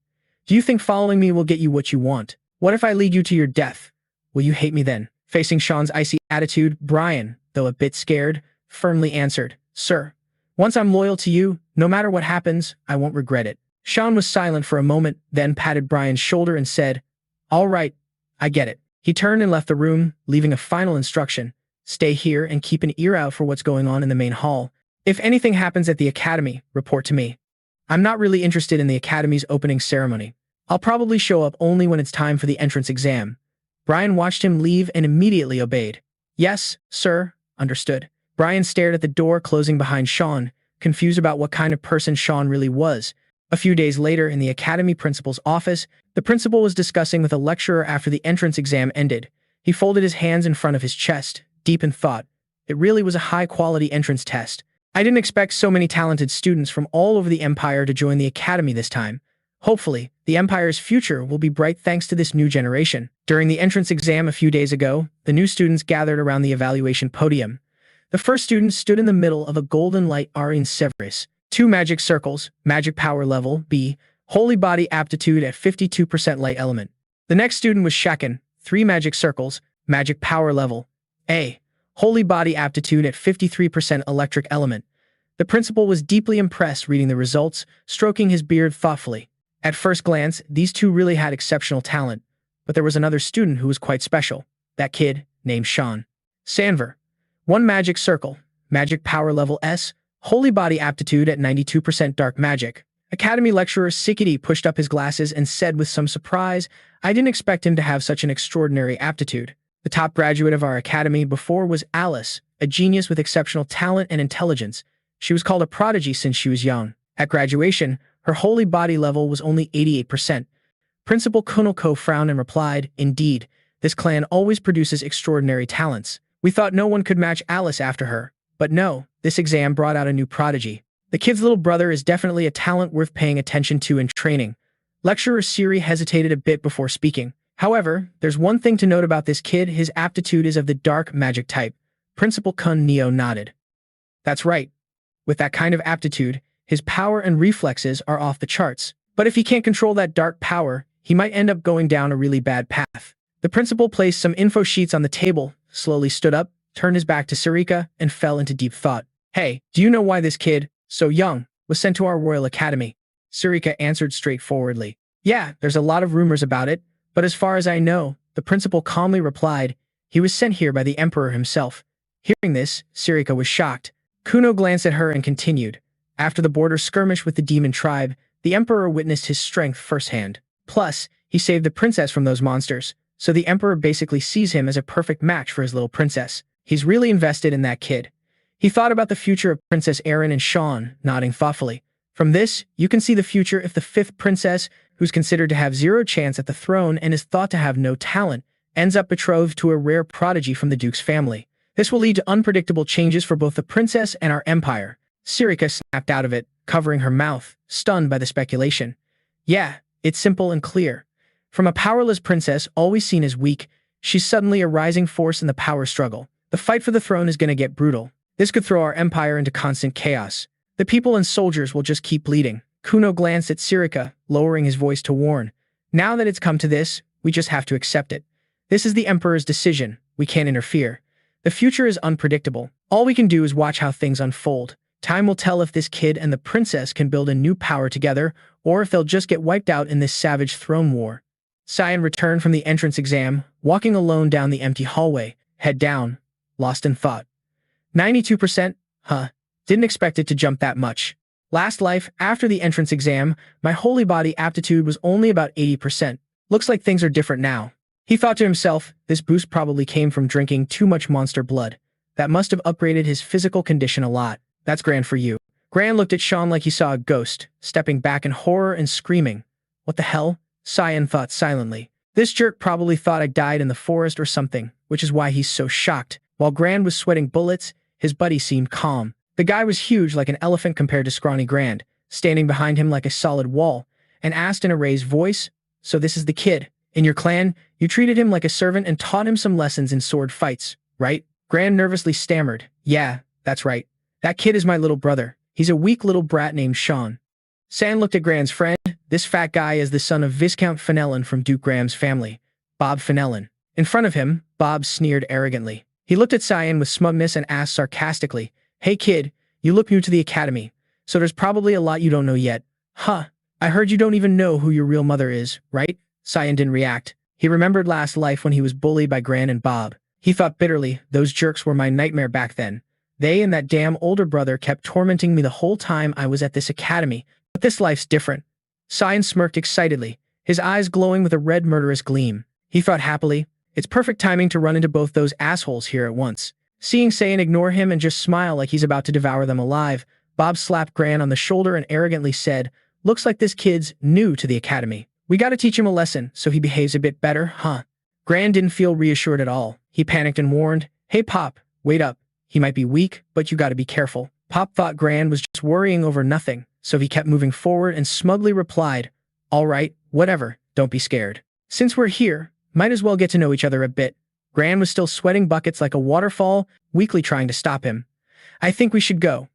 Do you think following me will get you what you want? What if I lead you to your death? Will you hate me then? Facing Sean's icy attitude, Brian, though a bit scared, firmly answered, Sir, once I'm loyal to you, no matter what happens, I won't regret it. Sean was silent for a moment, then patted Brian's shoulder and said, All right, I get it. He turned and left the room, leaving a final instruction. Stay here and keep an ear out for what's going on in the main hall. If anything happens at the academy, report to me. I'm not really interested in the academy's opening ceremony. I'll probably show up only when it's time for the entrance exam. Brian watched him leave and immediately obeyed. Yes, sir, understood. Brian stared at the door closing behind Sean, confused about what kind of person Sean really was. A few days later, in the academy principal's office, the principal was discussing with a lecturer after the entrance exam ended. He folded his hands in front of his chest, deep in thought. It really was a high-quality entrance test. I didn't expect so many talented students from all over the Empire to join the academy this time. Hopefully, the Empire's future will be bright thanks to this new generation. During the entrance exam a few days ago, the new students gathered around the evaluation podium. The first student stood in the middle of a golden light arena Severus. 2 magic circles, magic power level, B, holy body aptitude at 52% light element. The next student was Shaken, 3 magic circles, magic power level, A, holy body aptitude at 53% electric element. The principal was deeply impressed reading the results, stroking his beard thoughtfully. At first glance, these two really had exceptional talent, but there was another student who was quite special. That kid, named Sean. Sanver. 1 magic circle, magic power level S, holy body aptitude at 92% dark magic. Academy lecturer Sikity pushed up his glasses and said with some surprise, I didn't expect him to have such an extraordinary aptitude. The top graduate of our academy before was Alice, a genius with exceptional talent and intelligence. She was called a prodigy since she was young. At graduation, her holy body level was only 88%. Principal Kunoko frowned and replied, Indeed, this clan always produces extraordinary talents. We thought no one could match Alice after her. But no, this exam brought out a new prodigy. The kid's little brother is definitely a talent worth paying attention to and training. Lecturer Siri hesitated a bit before speaking. However, there's one thing to note about this kid, his aptitude is of the dark magic type. Principal Kun Neo nodded. That's right. With that kind of aptitude, his power and reflexes are off the charts. But if he can't control that dark power, he might end up going down a really bad path. The principal placed some info sheets on the table, slowly stood up, turned his back to Sarika, and fell into deep thought. Hey, do you know why this kid, so young, was sent to our Royal Academy? Sarika answered straightforwardly. Yeah, there's a lot of rumors about it, but as far as I know, the principal calmly replied, he was sent here by the Emperor himself. Hearing this, Sarika was shocked. Kuno glanced at her and continued. After the border skirmish with the demon tribe, the Emperor witnessed his strength firsthand. Plus, he saved the princess from those monsters, so the Emperor basically sees him as a perfect match for his little princess. He's really invested in that kid. He thought about the future of Princess Erin and Sean, nodding thoughtfully. From this, you can see the future if the 5th princess, who's considered to have 0 chance at the throne and is thought to have no talent, ends up betrothed to a rare prodigy from the Duke's family. This will lead to unpredictable changes for both the princess and our empire. Sarika snapped out of it, covering her mouth, stunned by the speculation. Yeah, it's simple and clear. From a powerless princess always seen as weak, she's suddenly a rising force in the power struggle. The fight for the throne is going to get brutal. This could throw our empire into constant chaos. The people and soldiers will just keep bleeding. Kuno glanced at Sarika, lowering his voice to warn. Now that it's come to this, we just have to accept it. This is the Emperor's decision. We can't interfere. The future is unpredictable. All we can do is watch how things unfold. Time will tell if this kid and the princess can build a new power together, or if they'll just get wiped out in this savage throne war. Sai An returned from the entrance exam, walking alone down the empty hallway, head down, lost in thought. 92%? Huh. Didn't expect it to jump that much. Last life, after the entrance exam, my holy body aptitude was only about 80%. Looks like things are different now. He thought to himself, this boost probably came from drinking too much monster blood. That must have upgraded his physical condition a lot. That's grand for you. Gran looked at Sean like he saw a ghost, stepping back in horror and screaming. What the hell? Sai An thought silently. This jerk probably thought I died in the forest or something, which is why he's so shocked. While Gran was sweating bullets, his buddy seemed calm. The guy was huge like an elephant compared to scrawny Grand, standing behind him like a solid wall, and asked in a raised voice, "So this is the kid. In your clan, you treated him like a servant and taught him some lessons in sword fights, right?" Grand nervously stammered, "Yeah, that's right. That kid is my little brother. He's a weak little brat named Sean." San looked at Grand's friend. This fat guy is the son of Viscount Fenelon from Duke Graham's family, Bob Fenelon. In front of him, Bob sneered arrogantly. He looked at Sai An with smugness and asked sarcastically, "Hey kid, you look new to the academy, so there's probably a lot you don't know yet. Huh, I heard you don't even know who your real mother is, right?" Sai An didn't react. He remembered last life when he was bullied by Gran and Bob. He thought bitterly, those jerks were my nightmare back then. They and that damn older brother kept tormenting me the whole time I was at this academy, but this life's different. Sai An smirked excitedly, his eyes glowing with a red murderous gleam. He thought happily, it's perfect timing to run into both those assholes here at once. Seeing Sai An ignore him and just smile like he's about to devour them alive, Bob slapped Gran on the shoulder and arrogantly said, "Looks like this kid's new to the academy. We gotta teach him a lesson so he behaves a bit better, huh?" Gran didn't feel reassured at all. He panicked and warned, "Hey Pop, wait up. He might be weak, but you gotta be careful." Pop thought Gran was just worrying over nothing, so he kept moving forward and smugly replied, "All right, whatever, don't be scared. Since we're here, might as well get to know each other a bit." Gran was still sweating buckets like a waterfall, weakly trying to stop him. "I think we should go.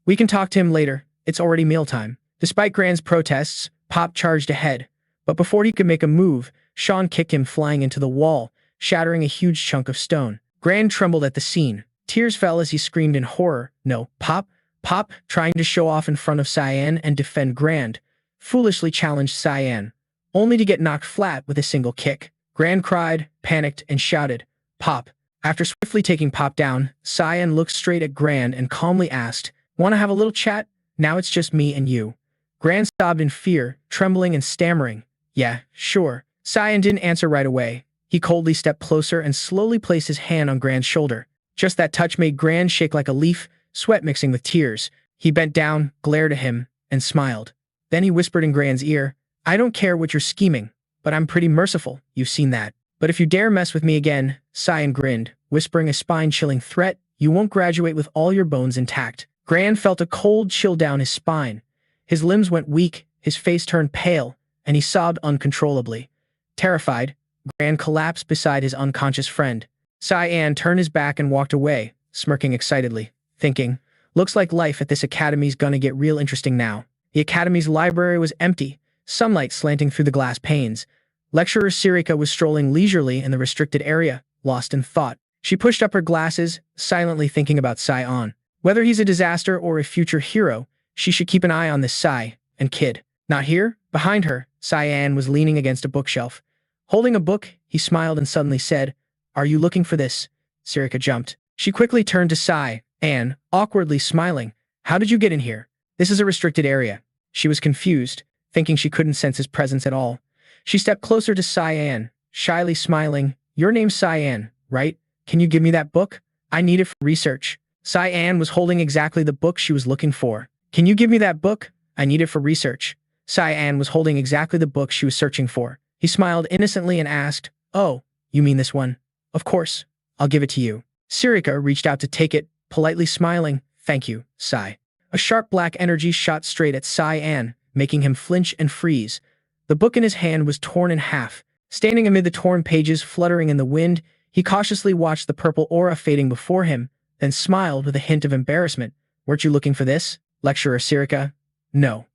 We can talk to him later. It's already mealtime." Despite Gran's protests, Pop charged ahead. But before he could make a move, Sean kicked him flying into the wall, shattering a huge chunk of stone. Gran trembled at the scene. Tears fell as he screamed in horror. "No, Pop!" Pop, trying to show off in front of Sai An and defend Gran, foolishly challenged Sai An, only to get knocked flat with a single kick. Gran cried, panicked, and shouted, "Pop!" After swiftly taking Pop down, Sai An looked straight at Gran and calmly asked, "Want to have a little chat? Now it's just me and you." Gran sobbed in fear, trembling and stammering, "Yeah, sure." Sai An didn't answer right away. He coldly stepped closer and slowly placed his hand on Gran's shoulder. Just that touch made Gran shake like a leaf, sweat mixing with tears. He bent down, glared at him, and smiled. Then he whispered in Gran's ear, "I don't care what you're scheming, but I'm pretty merciful, you've seen that. But if you dare mess with me again," Sai An grinned, whispering a spine-chilling threat, "you won't graduate with all your bones intact." Gran felt a cold chill down his spine. His limbs went weak, his face turned pale, and he sobbed uncontrollably. Terrified, Gran collapsed beside his unconscious friend. Sai An turned his back and walked away, smirking excitedly, thinking, looks like life at this academy's gonna get real interesting now. The academy's library was empty, sunlight slanting through the glass panes. Lecturer Sirika was strolling leisurely in the restricted area, lost in thought. She pushed up her glasses, silently thinking about Sai An. Whether he's a disaster or a future hero, she should keep an eye on this Sai and kid. Not here? Behind her, Sai An was leaning against a bookshelf. Holding a book, he smiled and suddenly said, "Are you looking for this?" Sirika jumped. She quickly turned to Sai An, awkwardly smiling. "How did you get in here? This is a restricted area." She was confused, thinking she couldn't sense his presence at all. She stepped closer to Sai An, shyly smiling. "Your name's Sai An, right? Can you give me that book? I need it for research." Sai An was holding exactly the book she was looking for. "Can you give me that book? I need it for research." Sai An was holding exactly the book she was searching for. He smiled innocently and asked, "Oh, you mean this one? Of course, I'll give it to you." Sirika reached out to take it, politely smiling. "Thank you, Sai." A sharp black energy shot straight at Sai An, making him flinch and freeze. The book in his hand was torn in half. Standing amid the torn pages fluttering in the wind, he cautiously watched the purple aura fading before him, then smiled with a hint of embarrassment. "Weren't you looking for this, Lecturer Sirika?" "No."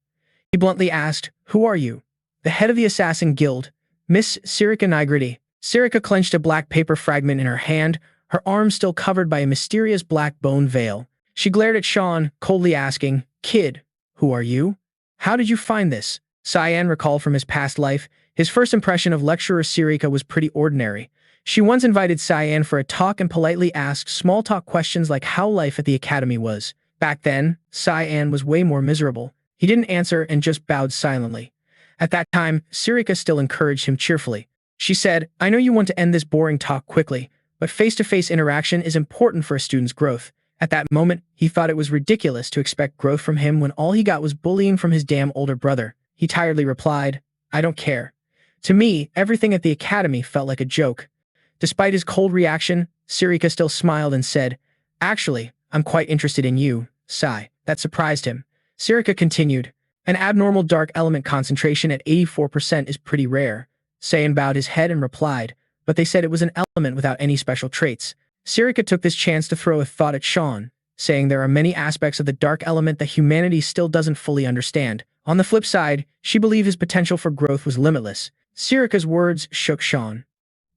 He bluntly asked, "Who are you?" "The head of the Assassin Guild, Miss Sirika Nigrity." Sirika clenched a black paper fragment in her hand, her arm still covered by a mysterious black bone veil. She glared at Sean, coldly asking, "Kid, who are you? How did you find this?" Sai An recalled from his past life, his first impression of Lecturer Sirika was pretty ordinary. She once invited Sai An for a talk and politely asked small-talk questions like how life at the academy was. Back then, Sai An was way more miserable. He didn't answer and just bowed silently. At that time, Sirika still encouraged him cheerfully. She said, "I know you want to end this boring talk quickly, but face-to-face interaction is important for a student's growth." At that moment, he thought it was ridiculous to expect growth from him when all he got was bullying from his damn older brother. He tiredly replied, "I don't care." To me, everything at the academy felt like a joke. Despite his cold reaction, Sirika still smiled and said, "Actually, I'm quite interested in you, Sai. That surprised him. Sirika continued. An abnormal dark element concentration at 84% is pretty rare. Sai An bowed his head and replied, but they said it was an element without any special traits. Sirika took this chance to throw a thought at Sean, saying there are many aspects of the dark element that humanity still doesn't fully understand. On the flip side, she believed his potential for growth was limitless. Sirika's words shook Sean.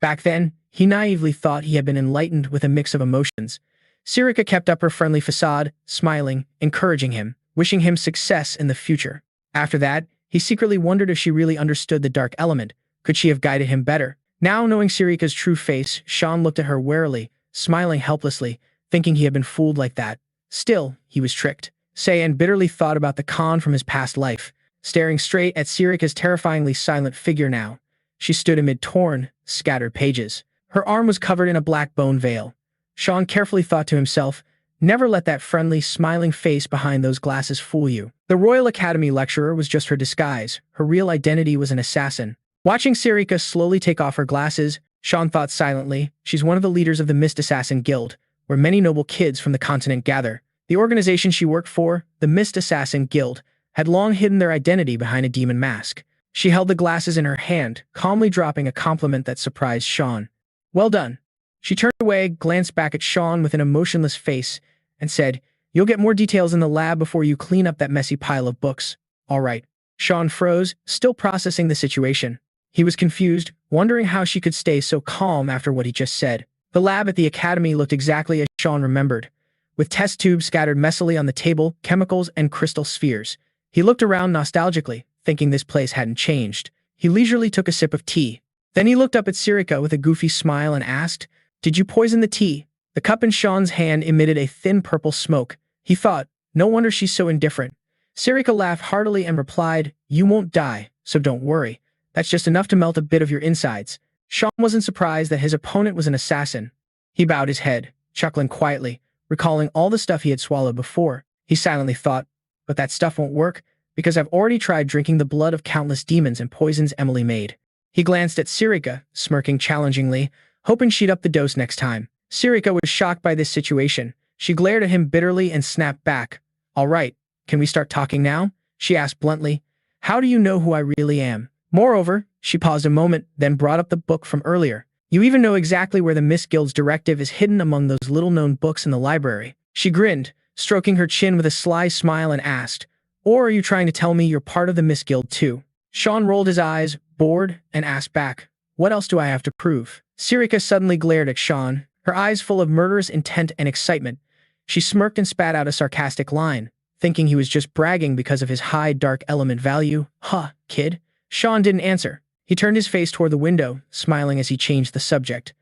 Back then, he naively thought he had been enlightened with a mix of emotions. Sirika kept up her friendly facade, smiling, encouraging him, wishing him success in the future. After that, he secretly wondered if she really understood the dark element. Could she have guided him better? Now, knowing Sirika's true face, Sean looked at her warily, smiling helplessly, thinking he had been fooled like that. Still, he was tricked. Sai An bitterly thought about the con from his past life, staring straight at Sirika's terrifyingly silent figure now. She stood amid torn, scattered pages. Her arm was covered in a black bone veil. Sean carefully thought to himself, never let that friendly, smiling face behind those glasses fool you. The Royal Academy lecturer was just her disguise. Her real identity was an assassin. Watching Sirika slowly take off her glasses, Sean thought silently, she's one of the leaders of the Mist Assassin Guild, where many noble kids from the continent gather. The organization she worked for, the Mist Assassin Guild, had long hidden their identity behind a demon mask. She held the glasses in her hand, calmly dropping a compliment that surprised Sean. Well done. She turned away, glanced back at Sean with an emotionless face, and said, you'll get more details in the lab before you clean up that messy pile of books. All right. Sean froze, still processing the situation. He was confused, wondering how she could stay so calm after what he just said. The lab at the academy looked exactly as Sean remembered, with test tubes scattered messily on the table, chemicals, and crystal spheres. He looked around nostalgically, thinking this place hadn't changed. He leisurely took a sip of tea. Then he looked up at Sirika with a goofy smile and asked, did you poison the tea? The cup in Sean's hand emitted a thin purple smoke. He thought, no wonder she's so indifferent. Sirika laughed heartily and replied, you won't die, so don't worry. That's just enough to melt a bit of your insides. Sean wasn't surprised that his opponent was an assassin. He bowed his head, chuckling quietly, recalling all the stuff he had swallowed before. He silently thought, but that stuff won't work, because I've already tried drinking the blood of countless demons and poisons Emily made. He glanced at Sirika, smirking challengingly, hoping she'd up the dose next time. Sirika was shocked by this situation. She glared at him bitterly and snapped back. All right, can we start talking now? She asked bluntly. How do you know who I really am? Moreover, she paused a moment, then brought up the book from earlier. You even know exactly where the Mist Guild's directive is hidden among those little-known books in the library. She grinned, stroking her chin with a sly smile and asked, or are you trying to tell me you're part of the Mist Guild too? Sean rolled his eyes, bored, and asked back, what else do I have to prove? Sirika suddenly glared at Sean, her eyes full of murderous intent and excitement. She smirked and spat out a sarcastic line, thinking he was just bragging because of his high dark element value. Huh, kid? Sean didn't answer. He turned his face toward the window, smiling as he changed the subject.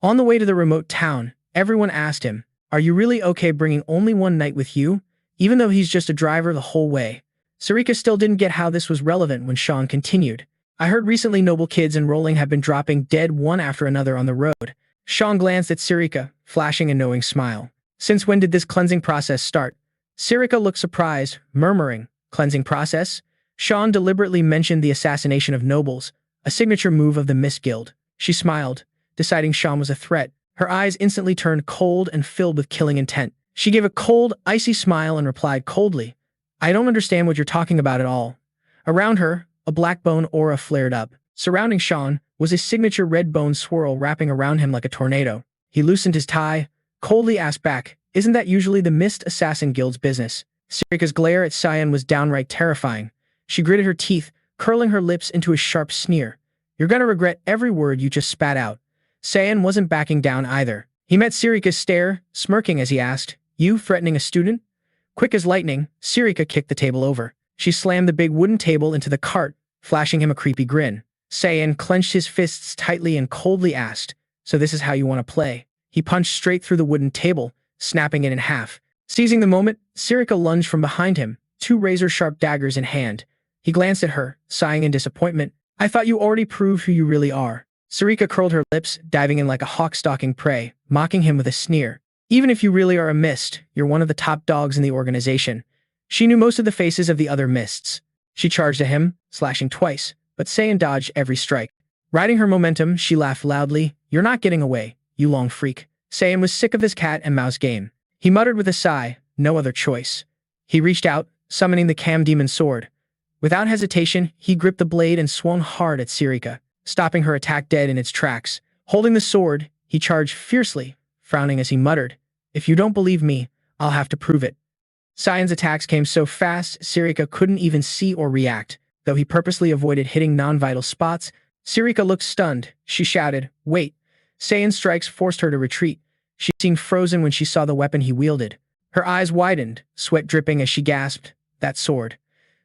On the way to the remote town, everyone asked him, are you really okay bringing only one knight with you, even though he's just a driver the whole way? Sirika still didn't get how this was relevant when Sean continued. I heard recently noble kids enrolling have been dropping dead one after another on the road. Sean glanced at Sirika, flashing a knowing smile. Since when did this cleansing process start? Sirika looked surprised, murmuring, cleansing process? Sean deliberately mentioned the assassination of nobles, a signature move of the Mist Guild. She smiled, deciding Sean was a threat. Her eyes instantly turned cold and filled with killing intent. She gave a cold, icy smile and replied coldly, I don't understand what you're talking about at all. Around her, a black bone aura flared up. Surrounding Sean was a signature red bone swirl wrapping around him like a tornado. He loosened his tie, coldly asked back, isn't that usually the Mist Assassin Guild's business? Sirika's glare at Sai An was downright terrifying. She gritted her teeth, curling her lips into a sharp sneer. You're gonna regret every word you just spat out. Sai An wasn't backing down either. He met Sirika's stare, smirking as he asked, you threatening a student? Quick as lightning, Sirika kicked the table over. She slammed the big wooden table into the cart, flashing him a creepy grin. Sai An clenched his fists tightly and coldly asked, so this is how you want to play? He punched straight through the wooden table, snapping it in half. Seizing the moment, Sirika lunged from behind him, two razor-sharp daggers in hand. He glanced at her, sighing in disappointment. I thought you already proved who you really are. Sirika curled her lips, diving in like a hawk stalking prey, mocking him with a sneer. Even if you really are a mist, you're one of the top dogs in the organization. She knew most of the faces of the other mists. She charged at him, slashing twice, but Sai An dodged every strike. Riding her momentum, she laughed loudly. You're not getting away, you long freak. Sai An was sick of this cat and mouse game. He muttered with a sigh, no other choice. He reached out, summoning the Demon Sword. Without hesitation, he gripped the blade and swung hard at Sirika, stopping her attack dead in its tracks. Holding the sword, he charged fiercely, frowning as he muttered, "If you don't believe me, I'll have to prove it." Sai An's attacks came so fast, Sirika couldn't even see or react. Though he purposely avoided hitting non-vital spots, Sirika looked stunned. She shouted, "Wait." Sai An's strikes forced her to retreat. She seemed frozen when she saw the weapon he wielded. Her eyes widened, sweat dripping as she gasped, "That sword."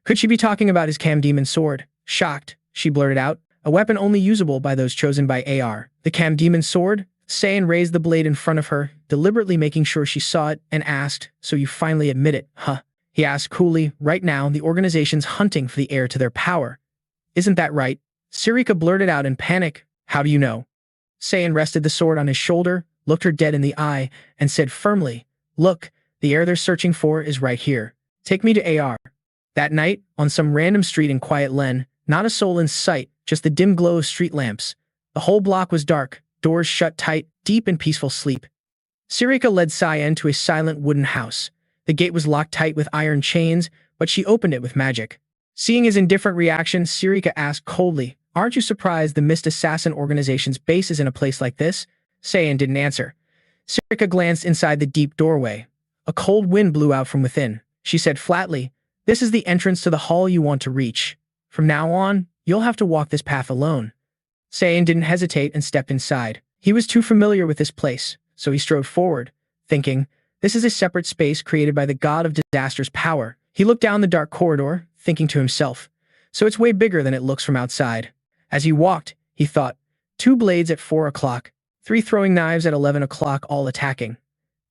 Could she be talking about his Demon Sword? Shocked, she blurted out, "A weapon only usable by those chosen by AR. The Demon Sword?" Sai An raised the blade in front of her, deliberately making sure she saw it, and asked, "So you finally admit it, huh?" He asked coolly, "Right now, the organization's hunting for the heir to their power. Isn't that right?" Sirika blurted out in panic, "How do you know?" Sai An rested the sword on his shoulder, looked her dead in the eye, and said firmly, "Look, the heir they're searching for is right here. Take me to AR." That night, on some random street in Quiet Len, not a soul in sight, just the dim glow of street lamps. The whole block was dark, doors shut tight, deep in peaceful sleep. Sirika led Sai An to a silent wooden house. The gate was locked tight with iron chains, but she opened it with magic. Seeing his indifferent reaction, Sirika asked coldly, "Aren't you surprised the missed assassin organization's base is in a place like this?" Sai An didn't answer. Sirika glanced inside the deep doorway. A cold wind blew out from within. She said flatly, "This is the entrance to the hall you want to reach. From now on, you'll have to walk this path alone." Sai An didn't hesitate and stepped inside. He was too familiar with this place, so he strode forward, thinking, this is a separate space created by the god of disaster's power. He looked down the dark corridor, thinking to himself, so it's way bigger than it looks from outside. As he walked, he thought, 2 blades at 4 o'clock, 3 throwing knives at 11 o'clock, all attacking.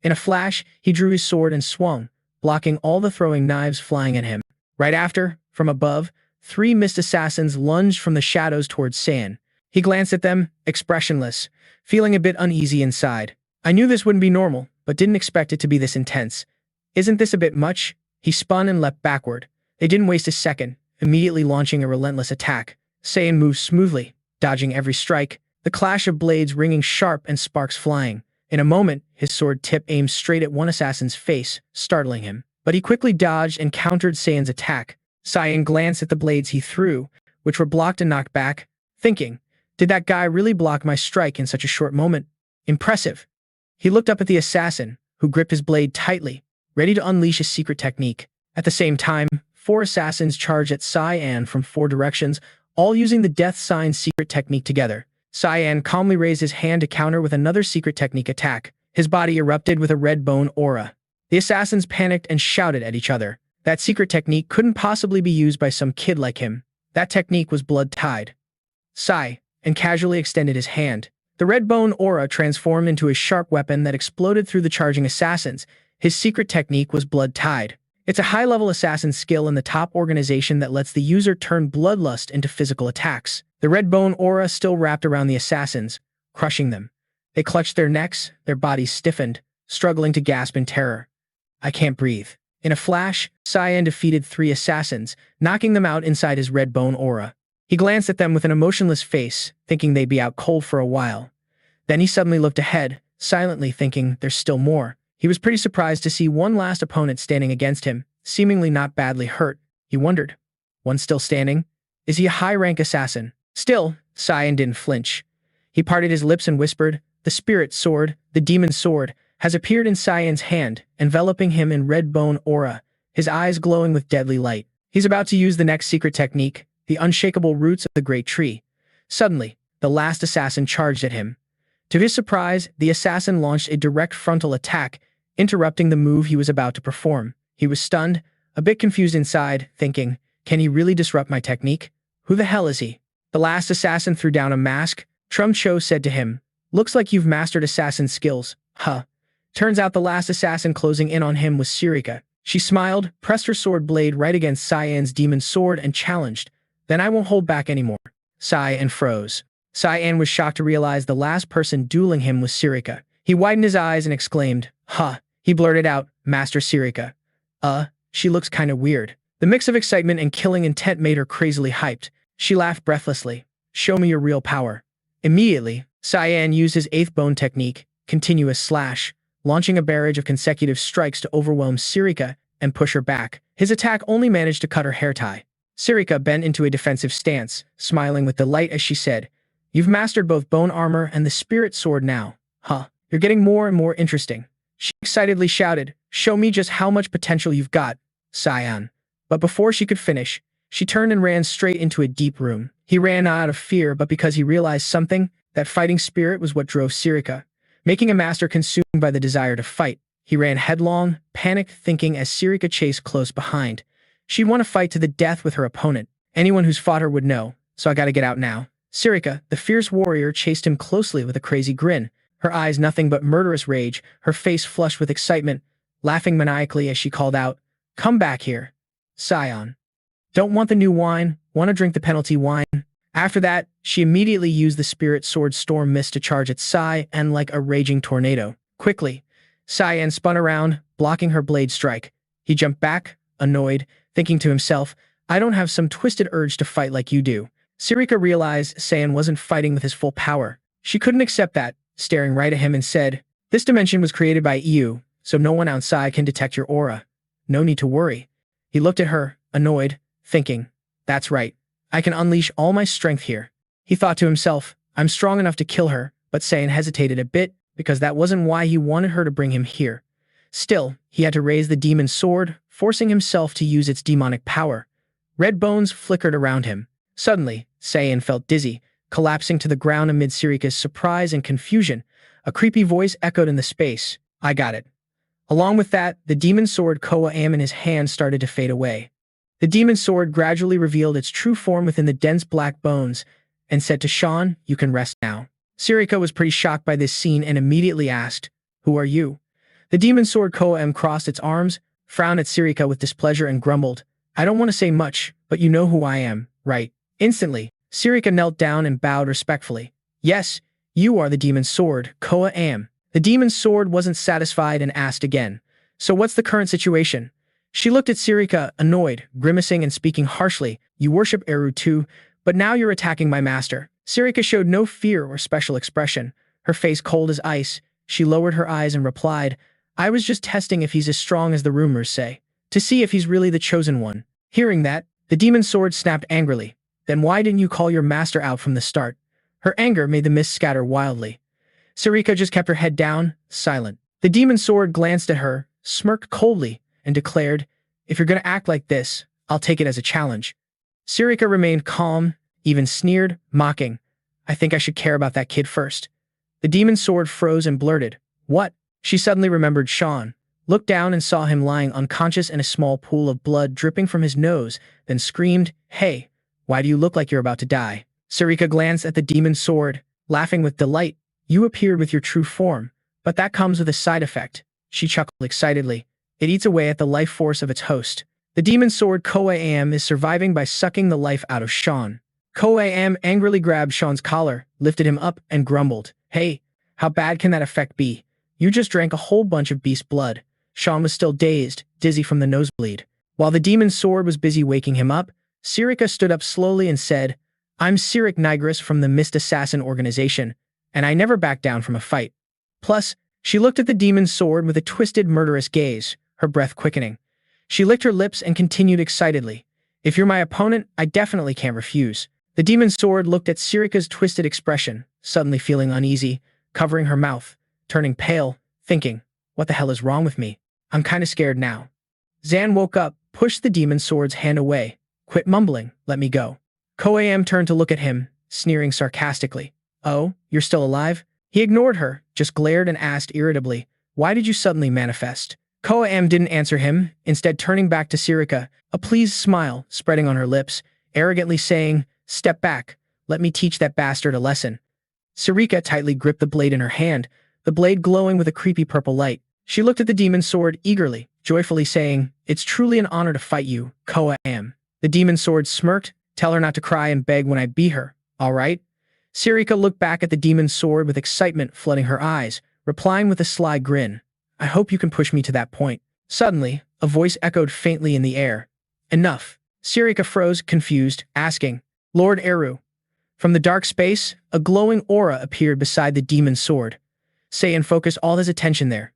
In a flash, he drew his sword and swung, blocking all the throwing knives flying at him. Right after, from above, 3 missed assassins lunged from the shadows towards Sai An. He glanced at them, expressionless, feeling a bit uneasy inside. "I knew this wouldn't be normal, but didn't expect it to be this intense. Isn't this a bit much?" He spun and leapt backward. They didn't waste a second, immediately launching a relentless attack. Sai An moved smoothly, dodging every strike, the clash of blades ringing sharp and sparks flying. In a moment, his sword tip aimed straight at one assassin's face, startling him. But he quickly dodged and countered Sai An's attack. Sai An glanced at the blades he threw, which were blocked and knocked back, thinking, did that guy really block my strike in such a short moment? Impressive. He looked up at the assassin, who gripped his blade tightly, ready to unleash his secret technique. At the same time, 4 assassins charged at Sai An from 4 directions, all using the death sign secret technique together. Sai An calmly raised his hand to counter with another secret technique attack. His body erupted with a red bone aura. The assassins panicked and shouted at each other. That secret technique couldn't possibly be used by some kid like him. That technique was blood-tied. Sai An casually extended his hand. The red bone aura transformed into a sharp weapon that exploded through the charging assassins. His secret technique was blood-tied. It's a high-level assassin skill in the top organization that lets the user turn bloodlust into physical attacks. The red bone aura still wrapped around the assassins, crushing them. They clutched their necks, their bodies stiffened, struggling to gasp in terror. "I can't breathe." In a flash, Sai An defeated 3 assassins, knocking them out inside his red bone aura. He glanced at them with an emotionless face, thinking they'd be out cold for a while. Then he suddenly looked ahead, silently thinking there's still more. He was pretty surprised to see one last opponent standing against him, seemingly not badly hurt. He wondered, one still standing? Is he a high-rank assassin? Still, Sai An didn't flinch. He parted his lips and whispered, "The spirit sword, the demon sword, has appeared in Sai An's hand, enveloping him in red bone aura, his eyes glowing with deadly light. He's about to use the next secret technique, the unshakable roots of the great tree." Suddenly, the last assassin charged at him. To his surprise, the assassin launched a direct frontal attack, interrupting the move he was about to perform. He was stunned, a bit confused inside, thinking, can he really disrupt my technique? Who the hell is he? The last assassin threw down a mask. Trum Cho said to him, "Looks like you've mastered assassin skills, huh?" Turns out the last assassin closing in on him was Sirika. She smiled, pressed her sword blade right against Sai An's demon sword and challenged, "Then I won't hold back anymore." Sai An froze. Sai An was shocked to realize the last person dueling him was Sirika. He widened his eyes and exclaimed, "Huh." He blurted out, "Master Sirika. She looks kinda weird." The mix of excitement and killing intent made her crazily hyped. She laughed breathlessly. "Show me your real power." Immediately, Sai An used his 8th bone technique, continuous slash, launching a barrage of consecutive strikes to overwhelm Sirika and push her back. His attack only managed to cut her hair tie. Sirika bent into a defensive stance, smiling with delight as she said, "You've mastered both bone armor and the spirit sword now. Huh, you're getting more and more interesting." She excitedly shouted, "Show me just how much potential you've got, Sai An." But before she could finish, she turned and ran straight into a deep room. He ran not out of fear, but because he realized something, that fighting spirit was what drove Sirika. Making a master consumed by the desire to fight, he ran headlong, panicked thinking as Sirika chased close behind. She'd want to fight to the death with her opponent. Anyone who's fought her would know, so I gotta get out now. Sirika, the fierce warrior, chased him closely with a crazy grin, her eyes nothing but murderous rage, her face flushed with excitement, laughing maniacally as she called out, "Come back here, Sai An. Don't want the new wine, want to drink the penalty wine." After that, she immediately used the spirit sword storm mist to charge at Sai An like a raging tornado. Quickly, Sai An spun around, blocking her blade strike. He jumped back, annoyed, thinking to himself, "I don't have some twisted urge to fight like you do." Sirika realized Sai An wasn't fighting with his full power. She couldn't accept that, staring right at him and said, "This dimension was created by you, so no one outside can detect your aura. No need to worry." He looked at her, annoyed, thinking, "That's right. I can unleash all my strength here." He thought to himself, "I'm strong enough to kill her," but Sai An hesitated a bit because that wasn't why he wanted her to bring him here. Still, he had to raise the demon sword, forcing himself to use its demonic power. Red bones flickered around him. Suddenly, Sai An felt dizzy, collapsing to the ground amid Sirika's surprise and confusion. A creepy voice echoed in the space, "I got it." Along with that, the demon sword Karam in his hand started to fade away. The demon sword gradually revealed its true form within the dense black bones and said to Sean, "You can rest now." Sirika was pretty shocked by this scene and immediately asked, "Who are you?" The demon sword Karam crossed its arms, frowned at Sirika with displeasure and grumbled, "I don't want to say much, but you know who I am, right?" Instantly, Sirika knelt down and bowed respectfully. "Yes, you are the demon sword, Karam." The demon sword wasn't satisfied and asked again, "So what's the current situation?" She looked at Sirika, annoyed, grimacing and speaking harshly, "You worship Eru too, but now you're attacking my master." Sirika showed no fear or special expression, her face cold as ice. She lowered her eyes and replied, "I was just testing if he's as strong as the rumors say, to see if he's really the chosen one." Hearing that, the demon sword snapped angrily. "Then why didn't you call your master out from the start?" Her anger made the mist scatter wildly. Sirika just kept her head down, silent. The demon sword glanced at her, smirked coldly, and declared, "If you're gonna act like this, I'll take it as a challenge." Sirika remained calm, even sneered, mocking, "I think I should care about that kid first." The demon sword froze and blurted, "What?" She suddenly remembered Sean, looked down and saw him lying unconscious in a small pool of blood dripping from his nose, then screamed, "Hey, why do you look like you're about to die?" Sirika glanced at the demon sword, laughing with delight. "You appeared with your true form, but that comes with a side effect." She chuckled excitedly. "It eats away at the life force of its host." The demon sword Karam is surviving by sucking the life out of Sean. Karam angrily grabbed Sean's collar, lifted him up, and grumbled, "Hey, how bad can that effect be? You just drank a whole bunch of beast blood." Sean was still dazed, dizzy from the nosebleed. While the demon sword was busy waking him up, Sirika stood up slowly and said, "I'm Sirik Nigris from the Mist Assassin organization, and I never back down from a fight." Plus, she looked at the demon sword with a twisted, murderous gaze, her breath quickening. She licked her lips and continued excitedly, "If you're my opponent, I definitely can't refuse." The demon sword looked at Sirika's twisted expression, suddenly feeling uneasy, covering her mouth, turning pale, thinking, "What the hell is wrong with me? I'm kinda scared now." Zan woke up, pushed the demon sword's hand away. "Quit mumbling, let me go." Karam turned to look at him, sneering sarcastically. "Oh, you're still alive?" He ignored her, just glared and asked irritably, "Why did you suddenly manifest?" Karam didn't answer him, instead turning back to Sirika, a pleased smile spreading on her lips, arrogantly saying, "Step back, let me teach that bastard a lesson." Sirika tightly gripped the blade in her hand, the blade glowing with a creepy purple light. She looked at the demon sword eagerly, joyfully saying, "It's truly an honor to fight you, Karam." The demon sword smirked, "Tell her not to cry and beg when I beat her, all right?" Sirika looked back at the demon sword with excitement flooding her eyes, replying with a sly grin, "I hope you can push me to that point." Suddenly, a voice echoed faintly in the air. "Enough." Sirika froze, confused, asking, "Lord Eru." From the dark space, a glowing aura appeared beside the demon sword. Sai An focused all his attention there.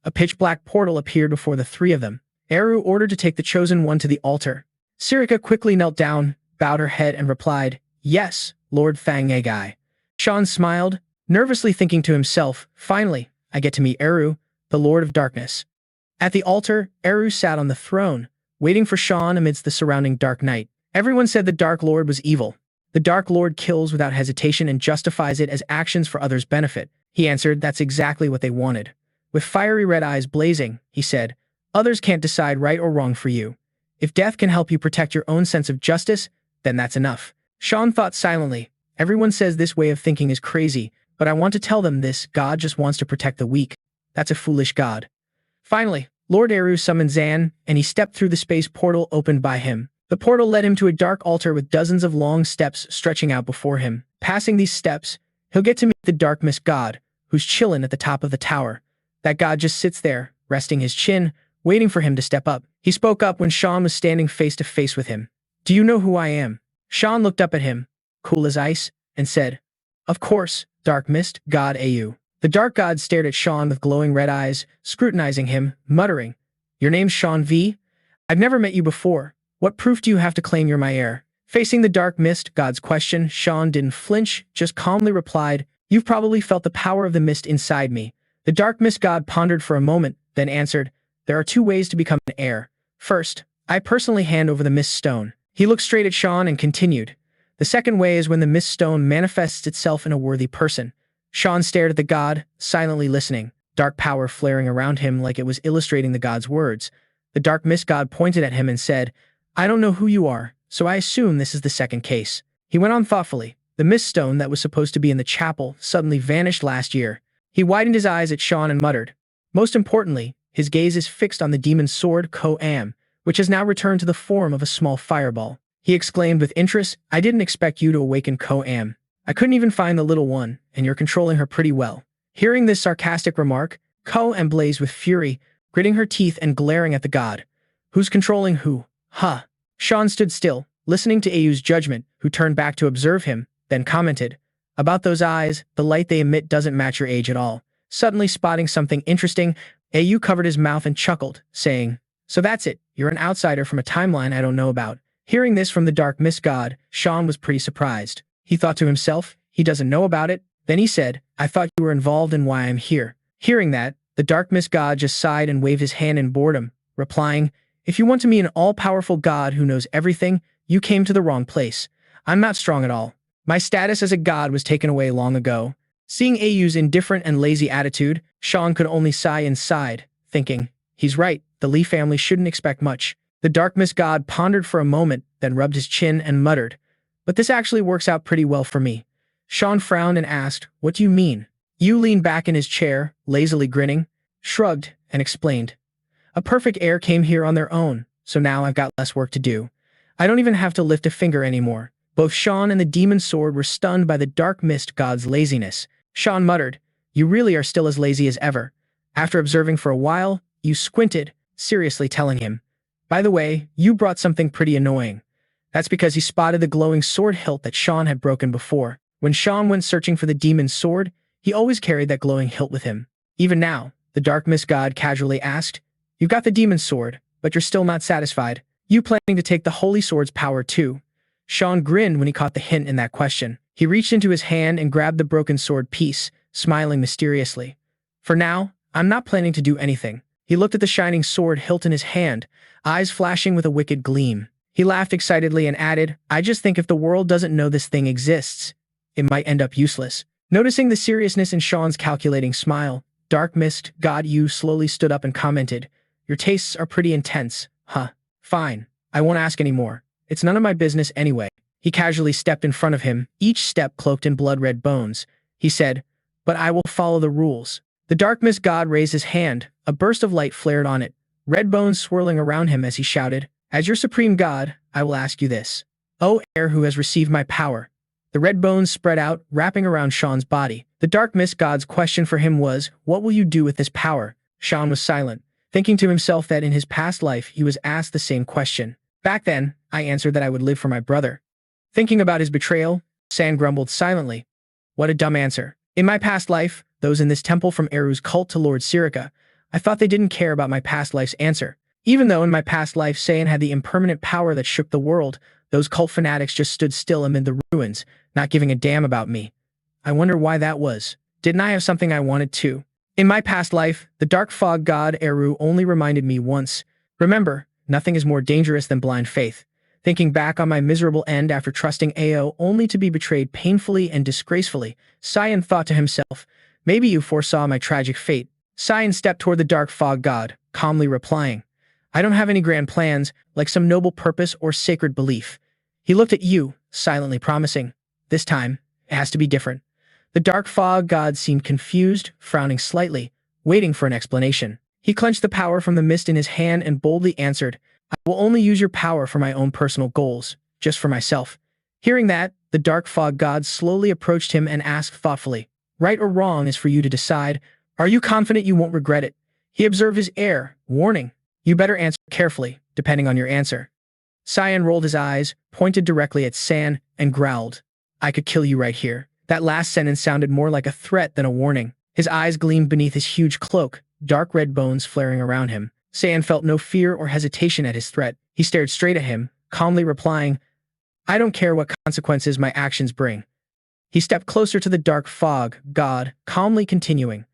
A pitch-black portal appeared before the three of them. Eru ordered to take the chosen one to the altar. Sirika quickly knelt down, bowed her head, and replied, "Yes, Lord Fang Agai." Sean smiled, nervously thinking to himself, "Finally, I get to meet Eru, the Lord of Darkness." At the altar, Eru sat on the throne, waiting for Sean amidst the surrounding dark night. Everyone said the Dark Lord was evil. The Dark Lord kills without hesitation and justifies it as actions for others' benefit. He answered that's exactly what they wanted. With fiery red eyes blazing, he said, "Others can't decide right or wrong for you. If death can help you protect your own sense of justice, then that's enough." Sean thought silently. Everyone says this way of thinking is crazy, but I want to tell them this: God just wants to protect the weak. That's a foolish God. Finally, Lord Eru summoned Zan, and he stepped through the space portal opened by him. The portal led him to a dark altar with dozens of long steps stretching out before him. Passing these steps, he'll get to meet the Dark Mist God, who's chillin' at the top of the tower. That God just sits there, resting his chin, waiting for him to step up. He spoke up when Sean was standing face to face with him. "Do you know who I am?" Sean looked up at him, cool as ice, and said, "Of course, Dark Mist God Au." The Dark God stared at Sean with glowing red eyes, scrutinizing him, muttering, "Your name's Sean V? I've never met you before. What proof do you have to claim you're my heir?" Facing the Dark Mist God's question, Sean didn't flinch, just calmly replied, "You've probably felt the power of the mist inside me." The Dark Mist God pondered for a moment, then answered, "There are two ways to become an heir. First, I personally hand over the Mist Stone." He looked straight at Sean and continued, "The second way is when the Mist Stone manifests itself in a worthy person." Sean stared at the god, silently listening, dark power flaring around him like it was illustrating the god's words. The Dark Mist God pointed at him and said, "I don't know who you are, so I assume this is the second case." He went on thoughtfully. The Mist Stone that was supposed to be in the chapel suddenly vanished last year. He widened his eyes at Sean and muttered. Most importantly, his gaze is fixed on the Demon Sword Karam, which has now returned to the form of a small fireball. He exclaimed with interest, "I didn't expect you to awaken Karam. I couldn't even find the little one, and you're controlling her pretty well." Hearing this sarcastic remark, Karam blazed with fury, gritting her teeth and glaring at the god. "Who's controlling who? Huh?" Sean stood still, listening to Au's judgment, who turned back to observe him, then commented, "About those eyes, the light they emit doesn't match your age at all." Suddenly spotting something interesting, Au covered his mouth and chuckled, saying, "So that's it, you're an outsider from a timeline I don't know about." Hearing this from the Dark Mist God, Sean was pretty surprised. He thought to himself, he doesn't know about it. Then he said, "I thought you were involved in why I'm here." Hearing that, the Dark Mist God just sighed and waved his hand in boredom, replying, "If you want to meet an all-powerful god who knows everything, you came to the wrong place. I'm not strong at all. My status as a god was taken away long ago." Seeing Au's indifferent and lazy attitude, Sean could only sigh inside, thinking, he's right, the Lee family shouldn't expect much. The Dark Mist God pondered for a moment, then rubbed his chin and muttered, "But this actually works out pretty well for me." Sean frowned and asked, "What do you mean?" Yu leaned back in his chair, lazily grinning, shrugged, and explained, "A perfect heir came here on their own, so now I've got less work to do. I don't even have to lift a finger anymore." Both Sean and the Demon Sword were stunned by the Dark Mist God's laziness. Sean muttered, "You really are still as lazy as ever." After observing for a while, Yu squinted, seriously telling him, "By the way, you brought something pretty annoying." That's because he spotted the glowing sword hilt that Sean had broken before. When Sean went searching for the Demon Sword, he always carried that glowing hilt with him. Even now, the Dark Mist God casually asked, "You've got the Demon Sword, but you're still not satisfied. You planning to take the Holy Sword's power too?" Sean grinned when he caught the hint in that question. He reached into his hand and grabbed the broken sword piece, smiling mysteriously. "For now, I'm not planning to do anything." He looked at the shining sword hilt in his hand, eyes flashing with a wicked gleam. He laughed excitedly and added, "I just think if the world doesn't know this thing exists, it might end up useless." Noticing the seriousness in Sean's calculating smile, Dark Mist God Yu slowly stood up and commented, "Your tastes are pretty intense, huh? Fine, I won't ask any more. It's none of my business anyway." He casually stepped in front of him, each step cloaked in blood-red bones. He said, "But I will follow the rules." The Dark Mist God raised his hand, a burst of light flared on it, red bones swirling around him as he shouted, "As your supreme god, I will ask you this. O heir who has received my power." The red bones spread out, wrapping around Sean's body. The Dark Mist God's question for him was, "What will you do with this power?" Sean was silent, thinking to himself that in his past life he was asked the same question. "Back then, I answered that I would live for my brother." Thinking about his betrayal, San grumbled silently. "What a dumb answer. In my past life, those in this temple from Eru's cult to Lord Sirika, I thought they didn't care about my past life's answer. Even though in my past life Sai An had the impermanent power that shook the world, those cult fanatics just stood still amid the ruins, not giving a damn about me. I wonder why that was. Didn't I have something I wanted too? In my past life, the dark fog god Eru only reminded me once. Remember, nothing is more dangerous than blind faith. Thinking back on my miserable end after trusting Ao only to be betrayed painfully and disgracefully, Sai An thought to himself, maybe you foresaw my tragic fate. Sai An stepped toward the dark fog god, calmly replying, I don't have any grand plans, like some noble purpose or sacred belief. He looked at you, silently promising, this time, it has to be different. The dark fog god seemed confused, frowning slightly, waiting for an explanation. He clenched the power from the mist in his hand and boldly answered, I will only use your power for my own personal goals, just for myself. Hearing that, the dark fog god slowly approached him and asked thoughtfully, right or wrong is for you to decide. Are you confident you won't regret it? He observed his heir, warning, you better answer carefully, depending on your answer. Sai An rolled his eyes, pointed directly at San, and growled, I could kill you right here. That last sentence sounded more like a threat than a warning. His eyes gleamed beneath his huge cloak, dark red bones flaring around him. Sai An felt no fear or hesitation at his threat. He stared straight at him, calmly replying, I don't care what consequences my actions bring. He stepped closer to the dark fog god, calmly continuing,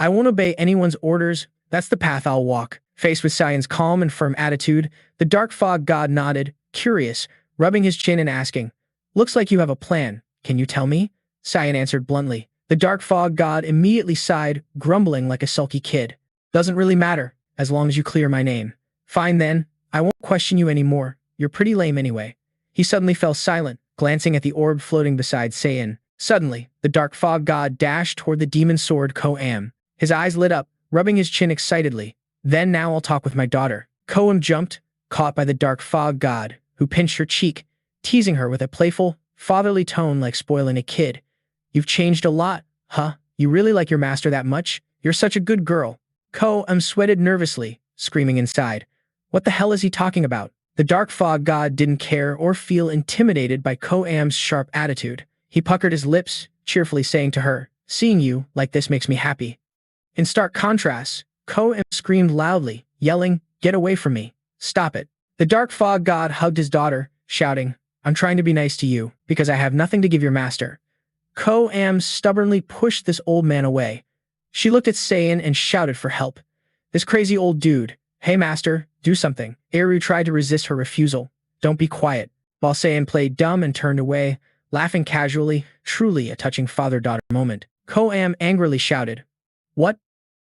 I won't obey anyone's orders, that's the path I'll walk. Faced with Sai An's calm and firm attitude, the dark fog god nodded, curious, rubbing his chin and asking, looks like you have a plan, can you tell me? Sai An answered bluntly. The dark fog god immediately sighed, grumbling like a sulky kid. Doesn't really matter, as long as you clear my name. Fine then, I won't question you anymore, you're pretty lame anyway. He suddenly fell silent, glancing at the orb floating beside Sai An. Suddenly, the dark fog god dashed toward the demon sword Karam. His eyes lit up, rubbing his chin excitedly. Then now I'll talk with my daughter. Karam jumped, caught by the dark fog god, who pinched her cheek, teasing her with a playful, fatherly tone like spoiling a kid. You've changed a lot, huh? You really like your master that much? You're such a good girl. Karam sweated nervously, screaming inside. What the hell is he talking about? The dark fog god didn't care or feel intimidated by Karam's sharp attitude. He puckered his lips, cheerfully saying to her, seeing you like this makes me happy. In stark contrast, Karam screamed loudly, yelling, get away from me. Stop it. The dark fog god hugged his daughter, shouting, I'm trying to be nice to you, because I have nothing to give your master. Karam stubbornly pushed this old man away. She looked at Sai An and shouted for help. This crazy old dude. Hey master, do something. Eru tried to resist her refusal. Don't be quiet. While Sai An played dumb and turned away, laughing casually, truly a touching father-daughter moment. Karam angrily shouted, What?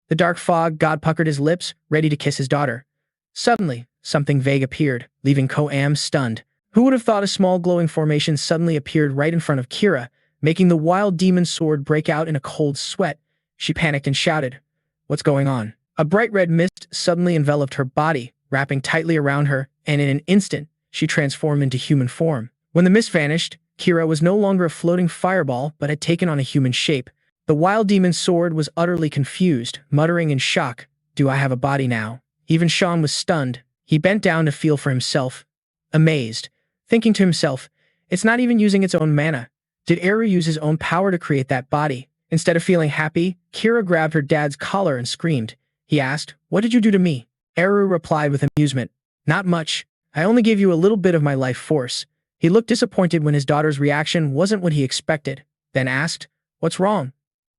The dark fog god puckered his lips, ready to kiss his daughter. Suddenly, something vague appeared, leaving Karam stunned. Who would have thought a small glowing formation suddenly appeared right in front of Kira, making the wild demon sword break out in a cold sweat? She panicked and shouted, What's going on? A bright red mist suddenly enveloped her body, wrapping tightly around her, and in an instant, she transformed into human form. When the mist vanished, Kira was no longer a floating fireball but had taken on a human shape. The wild demon sword was utterly confused, muttering in shock, Do I have a body now? Even Sean was stunned. He bent down to feel for himself, amazed, thinking to himself, It's not even using its own mana. Did Eru use his own power to create that body? Instead of feeling happy, Kira grabbed her dad's collar and screamed. He asked, What did you do to me? Eru replied with amusement, Not much. I only gave you a little bit of my life force. He looked disappointed when his daughter's reaction wasn't what he expected, then asked, What's wrong?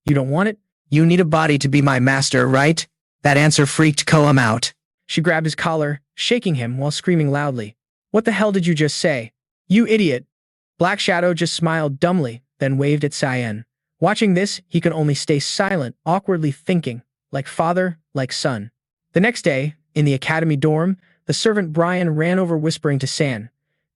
You don't want it? You need a body to be my master, right? That answer freaked Karam out. She grabbed his collar, shaking him while screaming loudly. What the hell did you just say? You idiot. Black Shadow just smiled dumbly, then waved at Sai An. Watching this, he could only stay silent, awkwardly thinking, like father, like son. The next day, in the academy dorm, the servant Brian ran over whispering to San.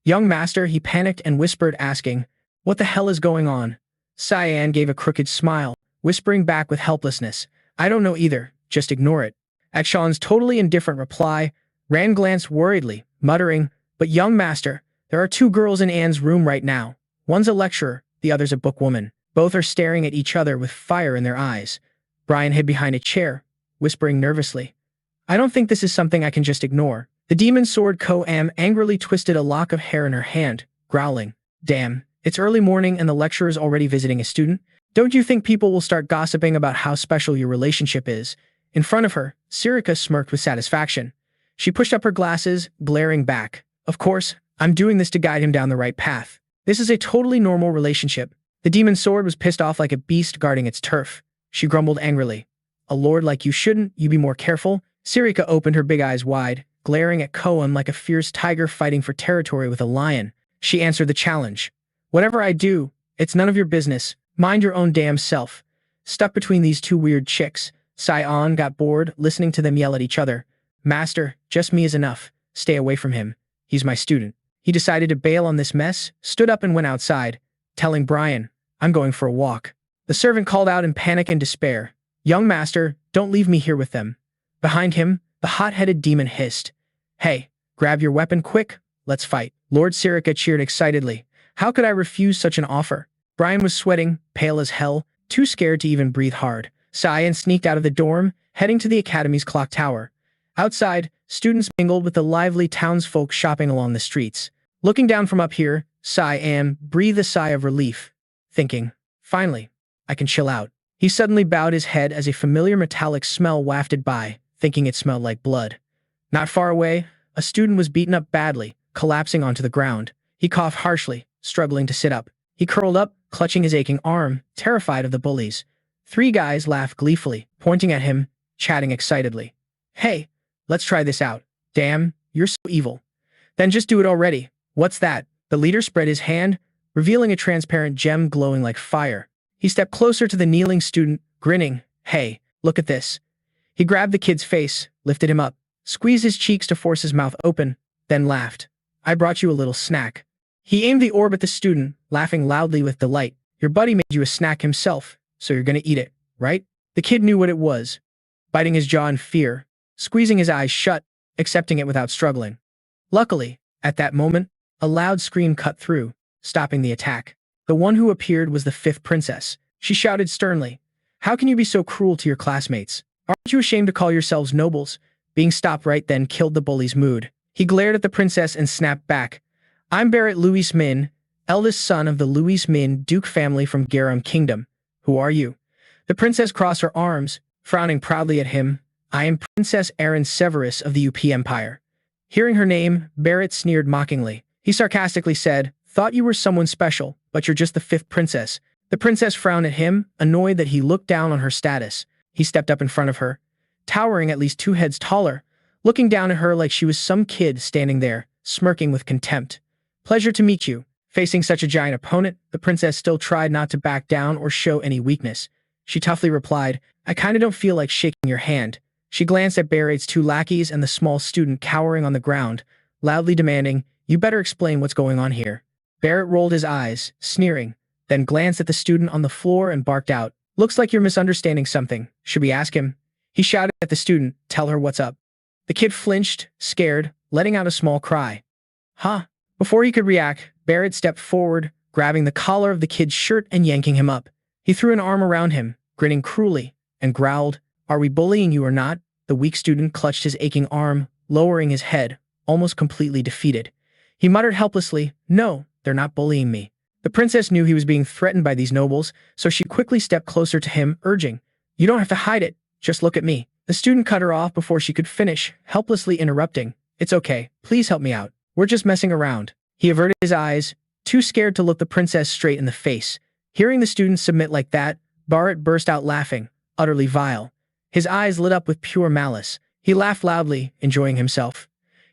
Young master, he panicked and whispered, asking, What the hell is going on? Sai An gave a crooked smile, whispering back with helplessness, I don't know either, just ignore it. At Sean's totally indifferent reply, Rand glanced worriedly, muttering, But young master, there are 2 girls in Anne's room right now. One's a lecturer, the other's a bookwoman. Both are staring at each other with fire in their eyes. Brian hid behind a chair, whispering nervously, I don't think this is something I can just ignore. The demon sword Karam angrily twisted a lock of hair in her hand, growling, Damn, it's early morning and the lecturer is already visiting a student. Don't you think people will start gossiping about how special your relationship is? In front of her, Sirika smirked with satisfaction. She pushed up her glasses, glaring back. Of course, I'm doing this to guide him down the right path. This is a totally normal relationship. The demon sword was pissed off like a beast guarding its turf. She grumbled angrily. A lord like you shouldn't you be more careful? Sirika opened her big eyes wide, glaring at Koan like a fierce tiger fighting for territory with a lion. She answered the challenge. Whatever I do, it's none of your business. Mind your own damn self. Stuck between these two weird chicks, Sai An got bored listening to them yell at each other. Master, just me is enough. Stay away from him. He's my student. He decided to bail on this mess, stood up and went outside, telling Brian, I'm going for a walk. The servant called out in panic and despair. Young master, don't leave me here with them. Behind him, the hot-headed demon hissed. Hey, grab your weapon quick, let's fight. Lord Sirika cheered excitedly. How could I refuse such an offer? Brian was sweating, pale as hell, too scared to even breathe hard. Sai An sneaked out of the dorm, heading to the academy's clock tower. Outside, students mingled with the lively townsfolk shopping along the streets. Looking down from up here, Sai An breathed a sigh of relief, thinking, finally, I can chill out. He suddenly bowed his head as a familiar metallic smell wafted by, thinking it smelled like blood. Not far away, a student was beaten up badly, collapsing onto the ground. He coughed harshly, struggling to sit up. He curled up, clutching his aching arm, terrified of the bullies. 3 guys laughed gleefully, pointing at him, chatting excitedly. Hey, let's try this out. Damn, you're so evil. Then just do it already. What's that? The leader spread his hand, revealing a transparent gem glowing like fire. He stepped closer to the kneeling student, grinning. Hey, look at this. He grabbed the kid's face, lifted him up, squeezed his cheeks to force his mouth open, then laughed. I brought you a little snack. He aimed the orb at the student, laughing loudly with delight. Your buddy made you a snack himself, so you're gonna eat it, right? The kid knew what it was, biting his jaw in fear, squeezing his eyes shut, accepting it without struggling. Luckily, at that moment, a loud scream cut through, stopping the attack. The one who appeared was the 5th princess. She shouted sternly, How can you be so cruel to your classmates? Aren't you ashamed to call yourselves nobles? Being stopped right then killed the bully's mood. He glared at the princess and snapped back. I'm Barrett Louis Min, eldest son of the Louis Min Duke family from Garam Kingdom. Who are you? The princess crossed her arms, frowning proudly at him. I am Princess Erin Severus of the UP Empire. Hearing her name, Barrett sneered mockingly. He sarcastically said, Thought you were someone special, but you're just the 5th princess. The princess frowned at him, annoyed that he looked down on her status. He stepped up in front of her, towering at least 2 heads taller, looking down at her like she was some kid standing there, smirking with contempt. Pleasure to meet you. Facing such a giant opponent, the princess still tried not to back down or show any weakness. She toughly replied, I kinda don't feel like shaking your hand. She glanced at Barrett's 2 lackeys and the small student cowering on the ground, loudly demanding, You better explain what's going on here. Barrett rolled his eyes, sneering, then glanced at the student on the floor and barked out, Looks like you're misunderstanding something. Should we ask him? He shouted at the student, Tell her what's up. The kid flinched, scared, letting out a small cry. Huh? Before he could react, Barrett stepped forward, grabbing the collar of the kid's shirt and yanking him up. He threw an arm around him, grinning cruelly, and growled, Are we bullying you or not? The weak student clutched his aching arm, lowering his head, almost completely defeated. He muttered helplessly, No, they're not bullying me. The princess knew he was being threatened by these nobles, so she quickly stepped closer to him, urging, You don't have to hide it, just look at me. The student cut her off before she could finish, helplessly interrupting, It's okay, please help me out. We're just messing around. He averted his eyes, too scared to look the princess straight in the face. Hearing the student submit like that, Barrett burst out laughing, utterly vile. His eyes lit up with pure malice. He laughed loudly, enjoying himself.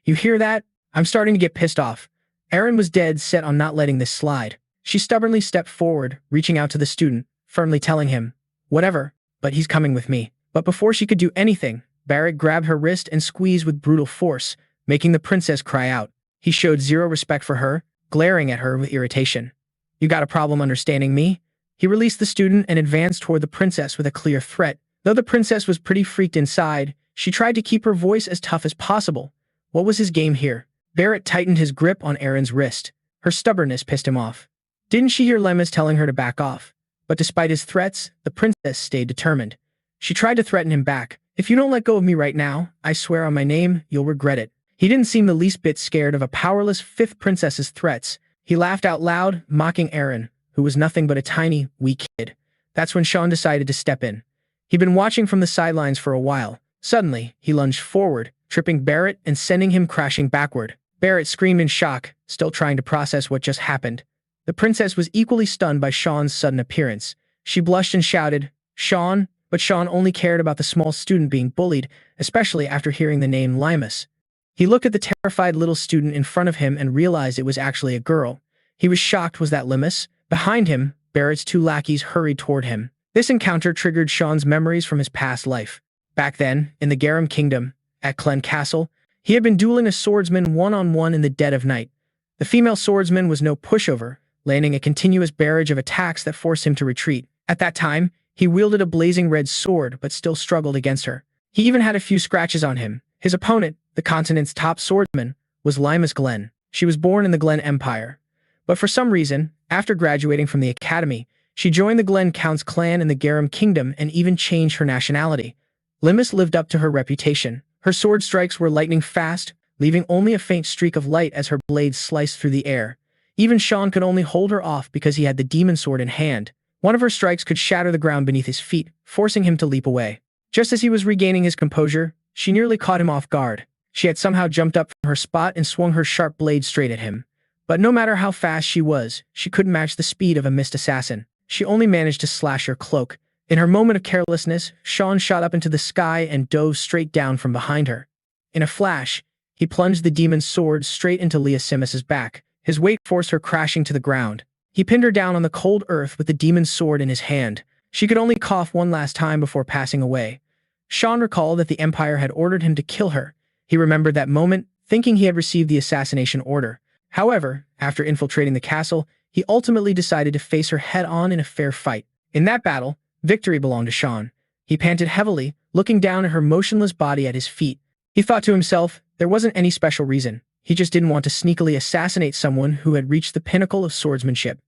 You hear that? I'm starting to get pissed off. Erin was dead set on not letting this slide. She stubbornly stepped forward, reaching out to the student, firmly telling him, Whatever, but he's coming with me. But before she could do anything, Barrett grabbed her wrist and squeezed with brutal force, making the princess cry out. He showed zero respect for her, glaring at her with irritation. You got a problem understanding me? He released the student and advanced toward the princess with a clear threat. Though the princess was pretty freaked inside, she tried to keep her voice as tough as possible. What was his game here? Barrett tightened his grip on Erin's wrist. Her stubbornness pissed him off. Didn't she hear Lemus telling her to back off? But despite his threats, the princess stayed determined. She tried to threaten him back. If you don't let go of me right now, I swear on my name, you'll regret it. He didn't seem the least bit scared of a powerless 5th princess's threats. He laughed out loud, mocking Erin, who was nothing but a tiny, weak kid. That's when Sean decided to step in. He'd been watching from the sidelines for a while. Suddenly, he lunged forward, tripping Barrett and sending him crashing backward. Barrett screamed in shock, still trying to process what just happened. The princess was equally stunned by Sean's sudden appearance. She blushed and shouted, "Sean," but Sean only cared about the small student being bullied, especially after hearing the name Limus. He looked at the terrified little student in front of him and realized it was actually a girl. He was shocked. Was that Limus? Behind him, Barrett's two lackeys hurried toward him. This encounter triggered Sean's memories from his past life. Back then, in the Garam Kingdom, at Clen Castle, he had been dueling a swordsman one-on-one in the dead of night. The female swordsman was no pushover, landing a continuous barrage of attacks that forced him to retreat. At that time, he wielded a blazing red sword but still struggled against her. He even had a few scratches on him. His opponent, the continent's top swordsman, was Limus Glen. She was born in the Glen Empire. But for some reason, after graduating from the academy, she joined the Glen Count's clan in the Garam Kingdom and even changed her nationality. Limus lived up to her reputation. Her sword strikes were lightning fast, leaving only a faint streak of light as her blades sliced through the air. Even Sean could only hold her off because he had the demon sword in hand. One of her strikes could shatter the ground beneath his feet, forcing him to leap away. Just as he was regaining his composure, she nearly caught him off guard. She had somehow jumped up from her spot and swung her sharp blade straight at him. But no matter how fast she was, she couldn't match the speed of a missed assassin. She only managed to slash her cloak. In her moment of carelessness, Sean shot up into the sky and dove straight down from behind her. In a flash, he plunged the demon's sword straight into Lea Simus's back. His weight forced her crashing to the ground. He pinned her down on the cold earth with the demon's sword in his hand. She could only cough one last time before passing away. Sean recalled that the Empire had ordered him to kill her. He remembered that moment, thinking he had received the assassination order. However, after infiltrating the castle, he ultimately decided to face her head-on in a fair fight. In that battle, victory belonged to Sean. He panted heavily, looking down at her motionless body at his feet. He thought to himself, there wasn't any special reason. He just didn't want to sneakily assassinate someone who had reached the pinnacle of swordsmanship.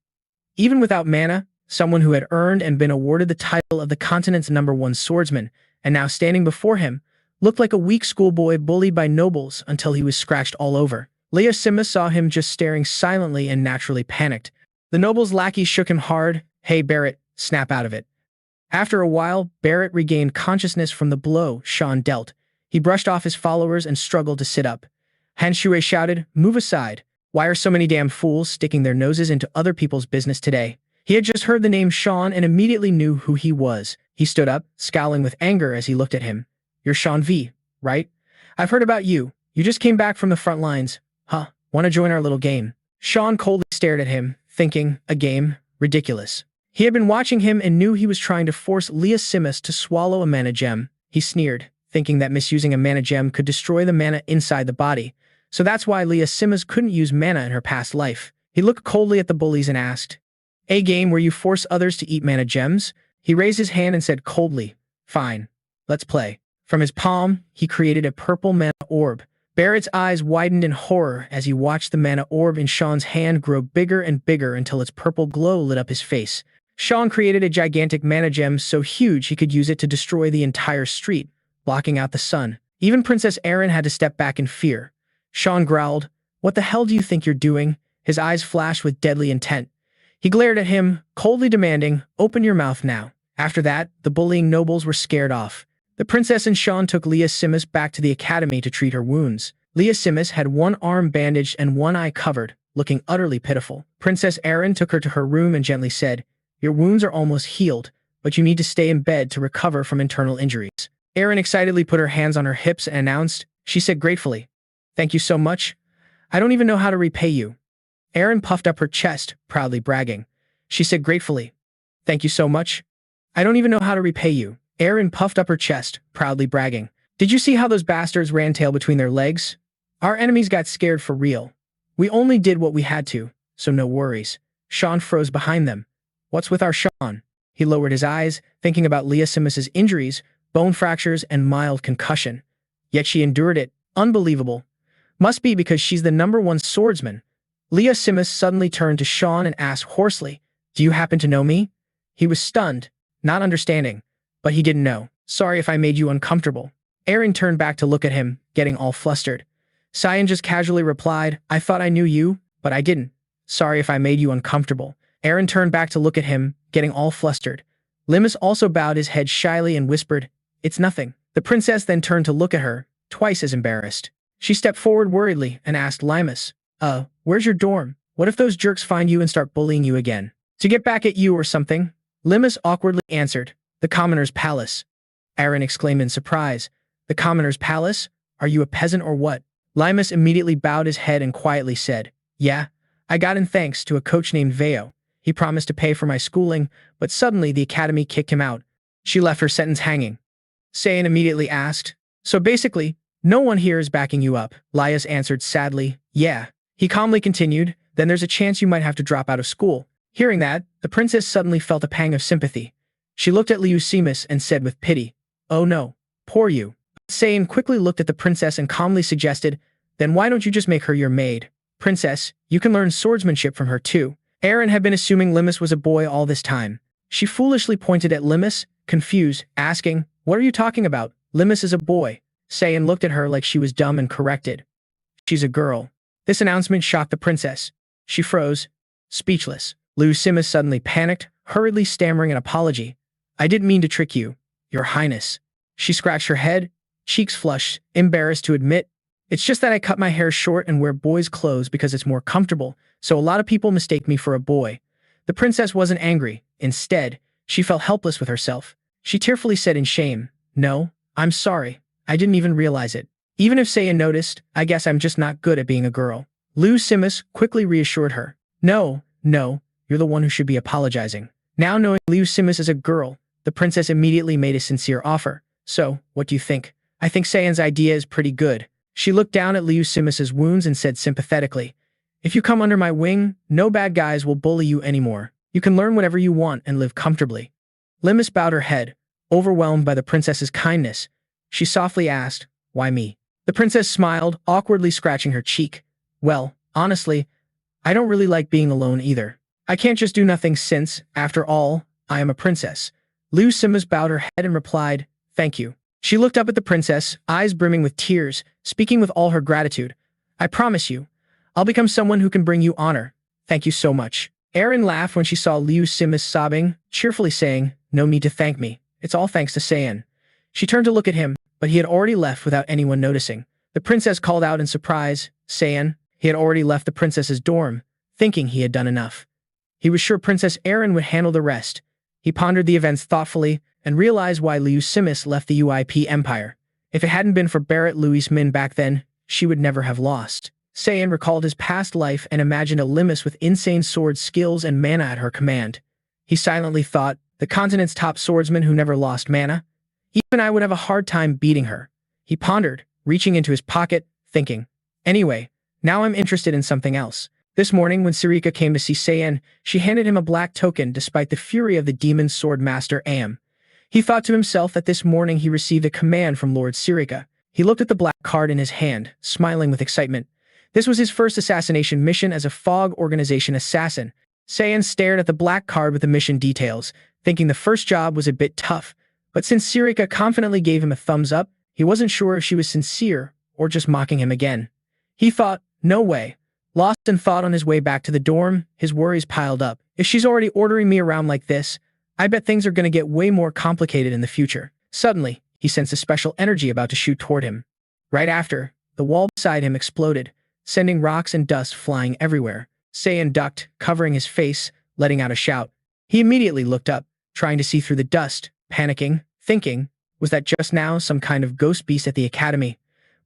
Even without mana, someone who had earned and been awarded the title of the continent's #1 swordsman, and now standing before him, looked like a weak schoolboy bullied by nobles until he was scratched all over. Lea Simus saw him just staring silently and naturally panicked. The noble's lackey shook him hard. "Hey, Barrett, snap out of it." After a while, Barrett regained consciousness from the blow Sean dealt. He brushed off his followers and struggled to sit up. Han Shui shouted, "Move aside. Why are so many damn fools sticking their noses into other people's business today?" He had just heard the name Sean and immediately knew who he was. He stood up, scowling with anger as he looked at him. "You're Sean V, right? I've heard about you. You just came back from the front lines. Huh, want to join our little game?" Sean coldly stared at him, thinking, a game? Ridiculous. He had been watching him and knew he was trying to force Lea Simus to swallow a mana gem. He sneered, thinking that misusing a mana gem could destroy the mana inside the body. So that's why Lea Simus couldn't use mana in her past life. He looked coldly at the bullies and asked, "A game where you force others to eat mana gems?" He raised his hand and said coldly, "Fine, let's play." From his palm, he created a purple mana orb. Barrett's eyes widened in horror as he watched the mana orb in Sean's hand grow bigger and bigger until its purple glow lit up his face. Sean created a gigantic mana gem so huge he could use it to destroy the entire street, blocking out the sun. Even Princess Erin had to step back in fear. Sean growled, "What the hell do you think you're doing?" His eyes flashed with deadly intent. He glared at him, coldly demanding, "Open your mouth now." After that, the bullying nobles were scared off. The princess and Sean took Lea Simus back to the academy to treat her wounds. Lea Simus had one arm bandaged and one eye covered, looking utterly pitiful. Princess Erin took her to her room and gently said, "Your wounds are almost healed, but you need to stay in bed to recover from internal injuries." Erin excitedly put her hands on her hips and announced, she said gratefully, "Thank you so much. I don't even know how to repay you." Erin puffed up her chest, proudly bragging. She said gratefully, "Thank you so much. I don't even know how to repay you." Erin puffed up her chest, proudly bragging. "Did you see how those bastards ran tail between their legs? Our enemies got scared for real. We only did what we had to, so no worries." Sean froze behind them. "What's with our Sean?" He lowered his eyes, thinking about Lea Simus's injuries, bone fractures, and mild concussion. Yet she endured it. Unbelievable. Must be because she's the #1 swordsman. Lea Simus suddenly turned to Sean and asked hoarsely, "Do you happen to know me?" He was stunned, not understanding, but he didn't know. "Sorry if I made you uncomfortable." Erin turned back to look at him, getting all flustered. Sai An just casually replied, "I thought I knew you, but I didn't. Sorry if I made you uncomfortable." Erin turned back to look at him, getting all flustered. Limus also bowed his head shyly and whispered, "It's nothing." The princess then turned to look at her, twice as embarrassed. She stepped forward worriedly and asked Limus, where's your dorm? What if those jerks find you and start bullying you again? To get back at you or something? Limus awkwardly answered, "The commoner's palace." Aaron exclaimed in surprise, "The commoner's palace? Are you a peasant or what?" Limus immediately bowed his head and quietly said, "Yeah, I got in thanks to a coach named Veo. He promised to pay for my schooling, but suddenly the academy kicked him out." She left her sentence hanging. Sai An immediately asked, "So basically, no one here is backing you up?" Lias answered sadly, "Yeah." He calmly continued, "Then there's a chance you might have to drop out of school." Hearing that, the princess suddenly felt a pang of sympathy. She looked at Lea Simus and said with pity, "Oh no, poor you." Sai An quickly looked at the princess and calmly suggested, "Then why don't you just make her your maid? Princess, you can learn swordsmanship from her too." Aaron had been assuming Limus was a boy all this time. She foolishly pointed at Limus, confused, asking, "What are you talking about? Limus is a boy." Sai An looked at her like she was dumb and corrected, "She's a girl." This announcement shocked the princess. She froze, speechless. Lea Simus suddenly panicked, hurriedly stammering an apology. "I didn't mean to trick you, Your Highness." She scratched her head, cheeks flushed, embarrassed to admit, "It's just that I cut my hair short and wear boys' clothes because it's more comfortable, so a lot of people mistake me for a boy." The princess wasn't angry. Instead, she felt helpless with herself. She tearfully said in shame, "No, I'm sorry. I didn't even realize it. Even if Sai An noticed, I guess I'm just not good at being a girl." Lea Simus quickly reassured her, No, you're the one who should be apologizing." Now knowing Lea Simus is a girl, the princess immediately made a sincere offer. "So, what do you think?" "I think Sai An's idea is pretty good." She looked down at Lea Simus's wounds and said sympathetically, "If you come under my wing, no bad guys will bully you anymore. You can learn whatever you want and live comfortably." Limus bowed her head, overwhelmed by the princess's kindness. She softly asked, "Why me?" The princess smiled, awkwardly scratching her cheek. "Well, honestly, I don't really like being alone either. I can't just do nothing since, after all, I am a princess." Lea Simus bowed her head and replied, "Thank you." She looked up at the princess, eyes brimming with tears, speaking with all her gratitude. "I promise you, I'll become someone who can bring you honor. Thank you so much." Aaron laughed when she saw Lea Simus sobbing, cheerfully saying, "No need to thank me. It's all thanks to Sai An." She turned to look at him, but he had already left without anyone noticing. The princess called out in surprise, "Sai An." He had already left the princess's dorm, thinking he had done enough. He was sure Princess Aaron would handle the rest. He pondered the events thoughtfully and realized why Lea Simus left the UIP Empire. If it hadn't been for Barrett Louis Min back then, she would never have lost. Sai An recalled his past life and imagined a Limus with insane sword skills and mana at her command. He silently thought, the continent's top swordsman who never lost mana? Even I would have a hard time beating her. He pondered, reaching into his pocket, thinking, "Anyway, now I'm interested in something else." This morning when Sirika came to see Sai An, she handed him a black token despite the fury of the Demon Sword Master Am. He thought to himself that this morning he received a command from Lord Sirika. He looked at the black card in his hand, smiling with excitement. This was his first assassination mission as a Fog Organization assassin. Sai An stared at the black card with the mission details, thinking the first job was a bit tough. But since Sirika confidently gave him a thumbs up, he wasn't sure if she was sincere or just mocking him again. He thought, no way. Lost in thought on his way back to the dorm, his worries piled up. If she's already ordering me around like this, I bet things are going to get way more complicated in the future. Suddenly, he sensed a special energy about to shoot toward him. Right after, the wall beside him exploded, sending rocks and dust flying everywhere. Sai An ducked, covering his face, letting out a shout. He immediately looked up, trying to see through the dust, panicking, thinking, was that just now some kind of ghost beast at the academy?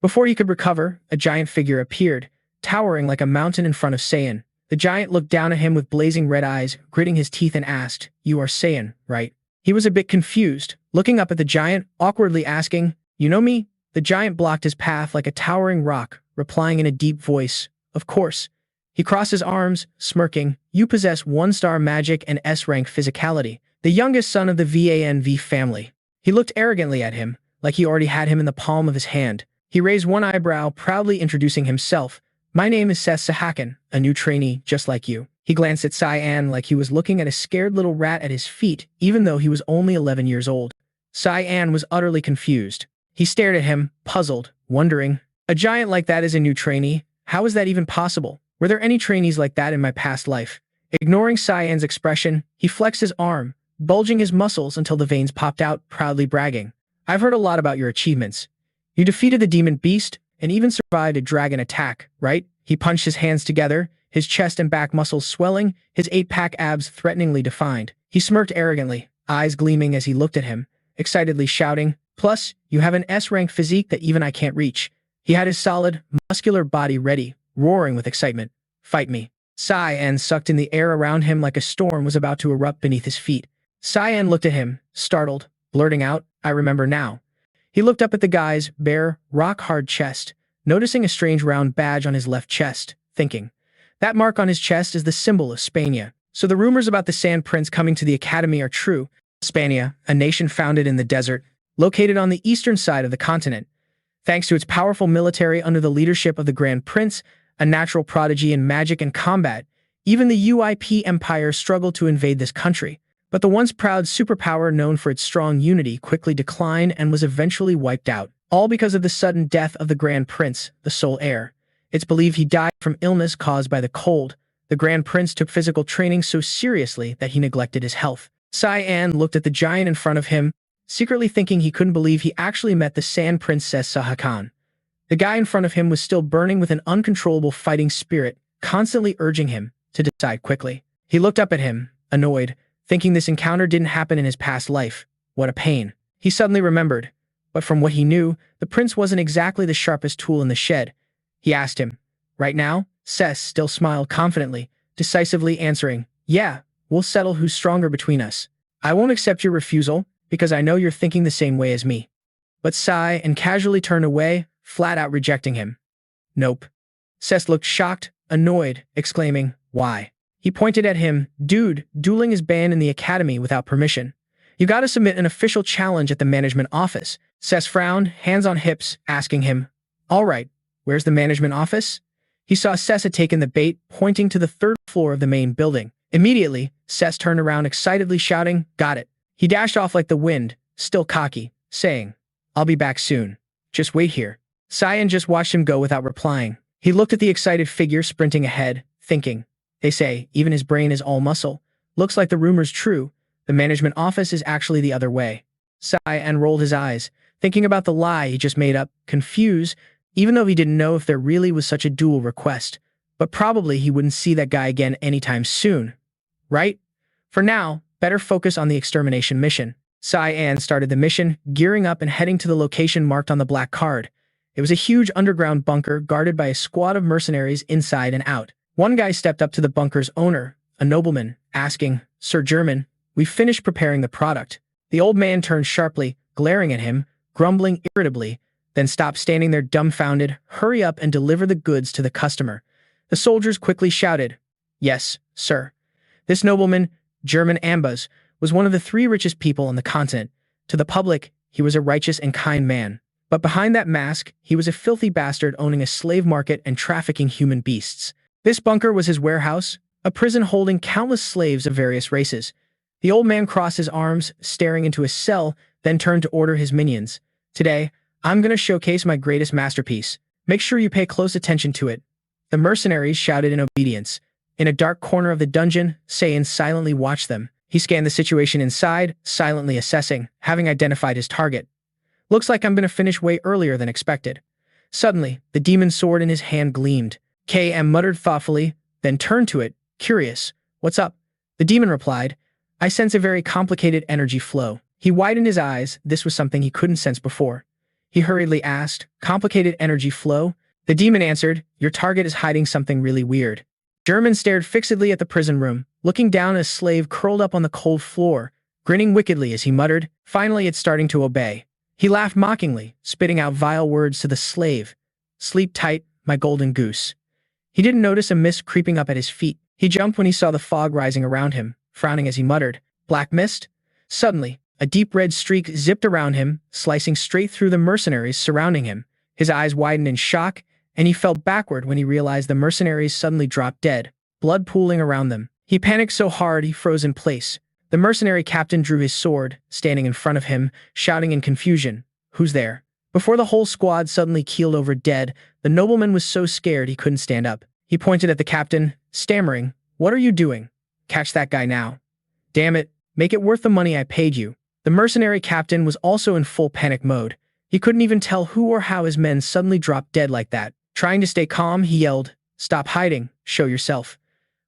Before he could recover, a giant figure appeared, towering like a mountain in front of Sai An. The giant looked down at him with blazing red eyes, gritting his teeth and asked, "You are Sai An, right?" He was a bit confused, looking up at the giant, awkwardly asking, "You know me?" The giant blocked his path like a towering rock, replying in a deep voice, "Of course." He crossed his arms, smirking, "You possess 1-star magic and S-rank physicality, the youngest son of the VANV family." He looked arrogantly at him, like he already had him in the palm of his hand. He raised one eyebrow, proudly introducing himself. "My name is SSS-Rank, a new trainee, just like you." He glanced at Sai An like he was looking at a scared little rat at his feet, even though he was only 11 years old. Sai An was utterly confused. He stared at him, puzzled, wondering, "A giant like that is a new trainee? How is that even possible? Were there any trainees like that in my past life?" Ignoring Sai An's expression, he flexed his arm, bulging his muscles until the veins popped out, proudly bragging. I've heard a lot about your achievements. You defeated the demon beast and even survived a dragon attack, right? He punched his hands together, his chest and back muscles swelling, his eight-pack abs threateningly defined. He smirked arrogantly, eyes gleaming as he looked at him, excitedly shouting, "Plus, you have an S-rank physique that even I can't reach." He had his solid, muscular body ready, roaring with excitement. "Fight me." Sai An sucked in the air around him like a storm was about to erupt beneath his feet. Sai An looked at him, startled, blurting out, "I remember now." He looked up at the guy's bare, rock-hard chest, noticing a strange round badge on his left chest, thinking, that mark on his chest is the symbol of Spania. So the rumors about the Sand Prince coming to the academy are true. Spania, a nation founded in the desert, located on the eastern side of the continent. Thanks to its powerful military under the leadership of the Grand Prince, a natural prodigy in magic and combat, even the UIP Empire struggled to invade this country. But the once proud superpower known for its strong unity quickly declined and was eventually wiped out, all because of the sudden death of the Grand Prince, the sole heir. It's believed he died from illness caused by the cold. The Grand Prince took physical training so seriously that he neglected his health. Sai An looked at the giant in front of him, secretly thinking he couldn't believe he actually met the Sand Princess Sahakan. The guy in front of him was still burning with an uncontrollable fighting spirit, constantly urging him to decide quickly. He looked up at him, annoyed, thinking this encounter didn't happen in his past life. What a pain. He suddenly remembered. But from what he knew, the prince wasn't exactly the sharpest tool in the shed. He asked him, "Right now?" Sess still smiled confidently, decisively answering, "Yeah, we'll settle who's stronger between us. I won't accept your refusal, because I know you're thinking the same way as me." But Sai An casually turned away, flat out rejecting him. "Nope." Sess looked shocked, annoyed, exclaiming, "Why?" He pointed at him, "Dude, dueling is banned in the academy without permission. You gotta submit an official challenge at the management office." Sess frowned, hands on hips, asking him, "All right, where's the management office?" He saw Sess had taken the bait, pointing to the third floor of the main building. Immediately, Sess turned around excitedly shouting, "Got it." He dashed off like the wind, still cocky, saying, "I'll be back soon. Just wait here." Sai An just watched him go without replying. He looked at the excited figure sprinting ahead, thinking, they say, even his brain is all muscle. Looks like the rumor's true. The management office is actually the other way. Sai An rolled his eyes, thinking about the lie he just made up, confused, even though he didn't know if there really was such a duel request. But probably he wouldn't see that guy again anytime soon. Right? For now, better focus on the extermination mission. Sai An started the mission, gearing up and heading to the location marked on the black card. It was a huge underground bunker guarded by a squad of mercenaries inside and out. One guy stepped up to the bunker's owner, a nobleman, asking, "Sir German, we've finished preparing the product." The old man turned sharply, glaring at him, grumbling irritably, then stopped standing there dumbfounded. "Hurry up and deliver the goods to the customer." The soldiers quickly shouted, "Yes, sir." This nobleman, German Ambas, was one of the 3 richest people on the continent. To the public, he was a righteous and kind man. But behind that mask, he was a filthy bastard owning a slave market and trafficking human beasts. This bunker was his warehouse, a prison holding countless slaves of various races. The old man crossed his arms, staring into his cell, then turned to order his minions. "Today, I'm gonna showcase my greatest masterpiece. Make sure you pay close attention to it." The mercenaries shouted in obedience. In a dark corner of the dungeon, Sai An silently watched them. He scanned the situation inside, silently assessing, having identified his target. "Looks like I'm gonna finish way earlier than expected." Suddenly, the demon sword in his hand gleamed. KM muttered thoughtfully, then turned to it, curious. "What's up?" The demon replied, "I sense a very complicated energy flow." He widened his eyes. This was something he couldn't sense before. He hurriedly asked, "Complicated energy flow?" The demon answered, "Your target is hiding something really weird." German stared fixedly at the prison room, looking down at a slave curled up on the cold floor, grinning wickedly as he muttered, "Finally it's starting to obey." He laughed mockingly, spitting out vile words to the slave. "Sleep tight, my golden goose." He didn't notice a mist creeping up at his feet. He jumped when he saw the fog rising around him, frowning as he muttered, "Black mist?" Suddenly, a deep red streak zipped around him, slicing straight through the mercenaries surrounding him. His eyes widened in shock, and he fell backward when he realized the mercenaries suddenly dropped dead, blood pooling around them. He panicked so hard he froze in place. The mercenary captain drew his sword, standing in front of him, shouting in confusion, "Who's there?" Before the whole squad suddenly keeled over dead, the nobleman was so scared he couldn't stand up. He pointed at the captain, stammering, "What are you doing? Catch that guy now." "Damn it, Make it worth the money I paid you. The mercenary captain was also in full panic mode. He couldn't even tell who or how his men suddenly dropped dead like that. Trying to stay calm, he yelled, "Stop hiding, show yourself."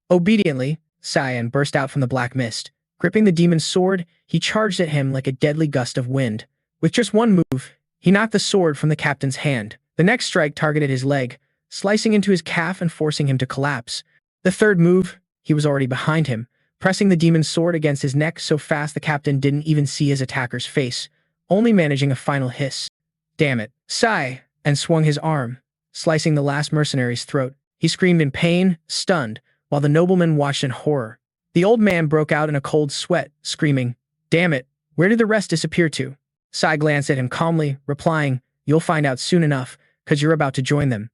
Obediently, Sai An burst out from the black mist. Gripping the demon's sword, he charged at him like a deadly gust of wind. With just one move, he knocked the sword from the captain's hand. The next strike targeted his leg, slicing into his calf and forcing him to collapse. The third move, he was already behind him, pressing the demon's sword against his neck so fast the captain didn't even see his attacker's face, only managing a final hiss. "Damn it, Sai!" and swung his arm, slicing the last mercenary's throat. He screamed in pain, stunned, while the nobleman watched in horror. The old man broke out in a cold sweat, screaming, "Damn it, where did the rest disappear to?" Sai glanced at him calmly, replying, "You'll find out soon enough, 'cause you're about to join them."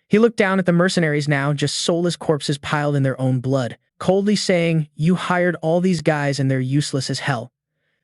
He looked down at the mercenaries now, just soulless corpses piled in their own blood, coldly saying, "You hired all these guys and they're useless as hell."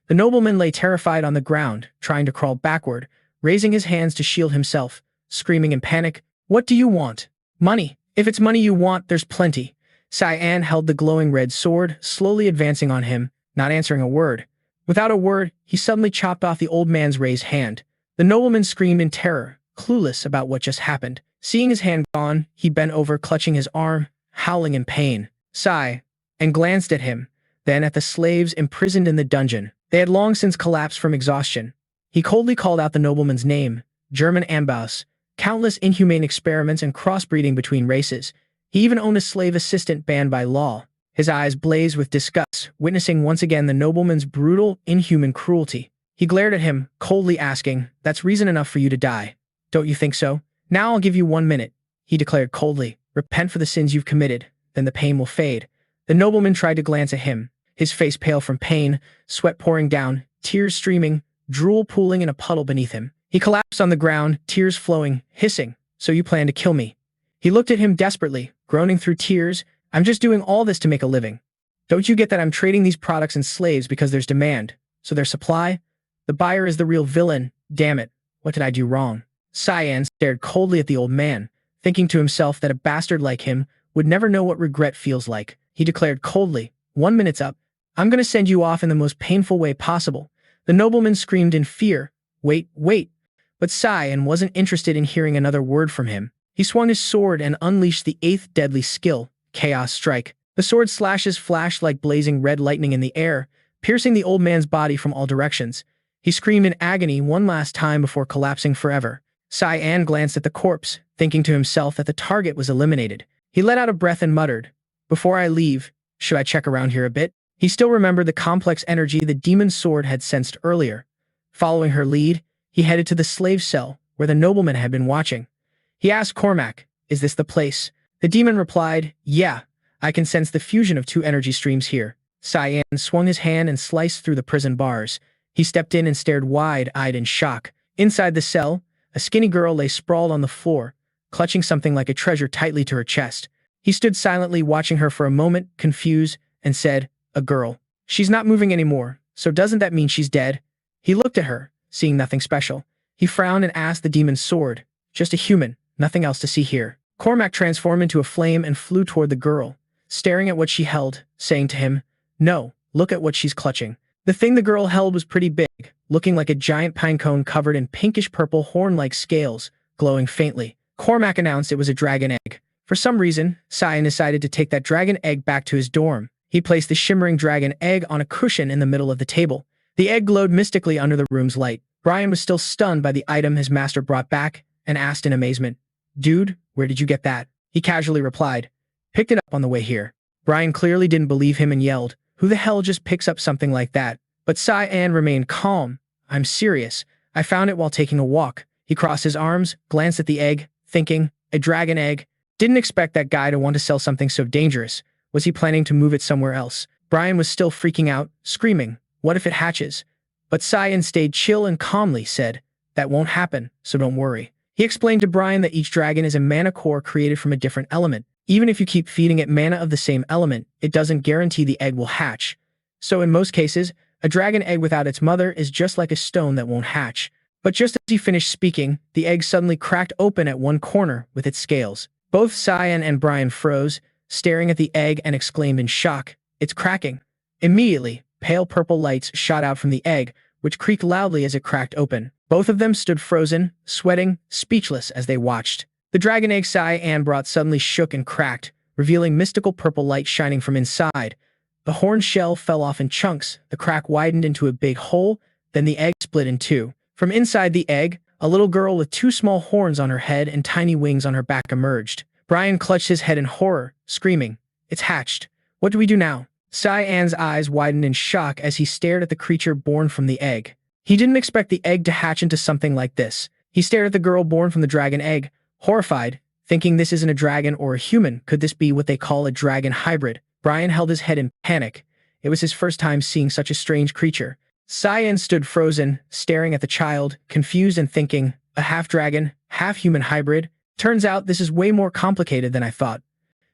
The nobleman lay terrified on the ground, trying to crawl backward, raising his hands to shield himself, screaming in panic, "What do you want? Money. If it's money you want, there's plenty." Sai An held the glowing red sword, slowly advancing on him, not answering a word. Without a word, he suddenly chopped off the old man's raised hand. The nobleman screamed in terror, clueless about what just happened. Seeing his hand gone, he bent over, clutching his arm, howling in pain. Sai An glanced at him, then at the slaves imprisoned in the dungeon. They had long since collapsed from exhaustion. He coldly called out the nobleman's name, German Ambaus, countless inhumane experiments and crossbreeding between races. He even owned a slave assistant banned by law. His eyes blazed with disgust, witnessing once again the nobleman's brutal, inhuman cruelty. He glared at him, coldly asking, "That's reason enough for you to die. Don't you think so? Now I'll give you 1 minute," he declared coldly. "Repent for the sins you've committed, then the pain will fade." The nobleman tried to glance at him, his face pale from pain, sweat pouring down, tears streaming, drool pooling in a puddle beneath him. He collapsed on the ground, tears flowing, hissing, "So you plan to kill me?" He looked at him desperately, groaning through tears, "I'm just doing all this to make a living. Don't you get that I'm trading these products and slaves because there's demand, so there's supply? The buyer is the real villain. Damn it, what did I do wrong?" Sai An stared coldly at the old man, thinking to himself that a bastard like him would never know what regret feels like. He declared coldly, "1 minute's up. I'm going to send you off in the most painful way possible." The nobleman screamed in fear, "Wait, wait." But Sai An wasn't interested in hearing another word from him. He swung his sword and unleashed the 8th deadly skill, Chaos Strike. The sword slashes flashed like blazing red lightning in the air, piercing the old man's body from all directions. He screamed in agony one last time before collapsing forever. Sai An glanced at the corpse, thinking to himself that the target was eliminated. He let out a breath and muttered, "Before I leave, should I check around here a bit?" He still remembered the complex energy the demon sword had sensed earlier. Following her lead, he headed to the slave cell, where the nobleman had been watching. He asked Cormac, "Is this the place?" The demon replied, "Yeah, I can sense the fusion of 2 energy streams here." Sai An swung his hand and sliced through the prison bars. He stepped in and stared wide-eyed in shock. Inside the cell, a skinny girl lay sprawled on the floor, clutching something like a treasure tightly to her chest. He stood silently watching her for a moment, confused, and said, "A girl. She's not moving anymore, so doesn't that mean she's dead?" He looked at her, seeing nothing special. He frowned and asked the demon's sword, "Just a human, nothing else to see here." Cormac transformed into a flame and flew toward the girl, staring at what she held, saying to him, "No, look at what she's clutching." The thing the girl held was pretty big, looking like a giant pine cone covered in pinkish-purple horn-like scales, glowing faintly. Cormac announced it was a dragon egg. For some reason, Sai An decided to take that dragon egg back to his dorm. He placed the shimmering dragon egg on a cushion in the middle of the table. The egg glowed mystically under the room's light. Brian was still stunned by the item his master brought back and asked in amazement, "Dude, where did you get that?" He casually replied, "Picked it up on the way here." Brian clearly didn't believe him and yelled, "Who the hell just picks up something like that?" But Sai An remained calm. "I'm serious. I found it while taking a walk." He crossed his arms, glanced at the egg, thinking, "A dragon egg? Didn't expect that guy to want to sell something so dangerous. Was he planning to move it somewhere else?" Brian was still freaking out, screaming, "What if it hatches?" But Sai An stayed chill and calmly said, "That won't happen, so don't worry." He explained to Brian that each dragon is a mana core created from a different element. Even if you keep feeding it mana of the same element, it doesn't guarantee the egg will hatch. So in most cases, a dragon egg without its mother is just like a stone that won't hatch. But just as he finished speaking, the egg suddenly cracked open at one corner with its scales. Both Sai An and Brian froze, staring at the egg and exclaimed in shock, "It's cracking." Immediately, pale purple lights shot out from the egg, which creaked loudly as it cracked open. Both of them stood frozen, sweating, speechless as they watched. The dragon egg Sai An brought suddenly shook and cracked, revealing mystical purple light shining from inside. The horn shell fell off in chunks, the crack widened into a big hole, then the egg split in two. From inside the egg, a little girl with two small horns on her head and tiny wings on her back emerged. Brian clutched his head in horror, screaming, "It's hatched. What do we do now?" Sai An's eyes widened in shock as he stared at the creature born from the egg. He didn't expect the egg to hatch into something like this. He stared at the girl born from the dragon egg, horrified, thinking this isn't a dragon or a human. Could this be what they call a dragon hybrid? Brian held his head in panic. It was his first time seeing such a strange creature. Sai An stood frozen, staring at the child, confused and thinking, a half-dragon, half-human hybrid? Turns out this is way more complicated than I thought.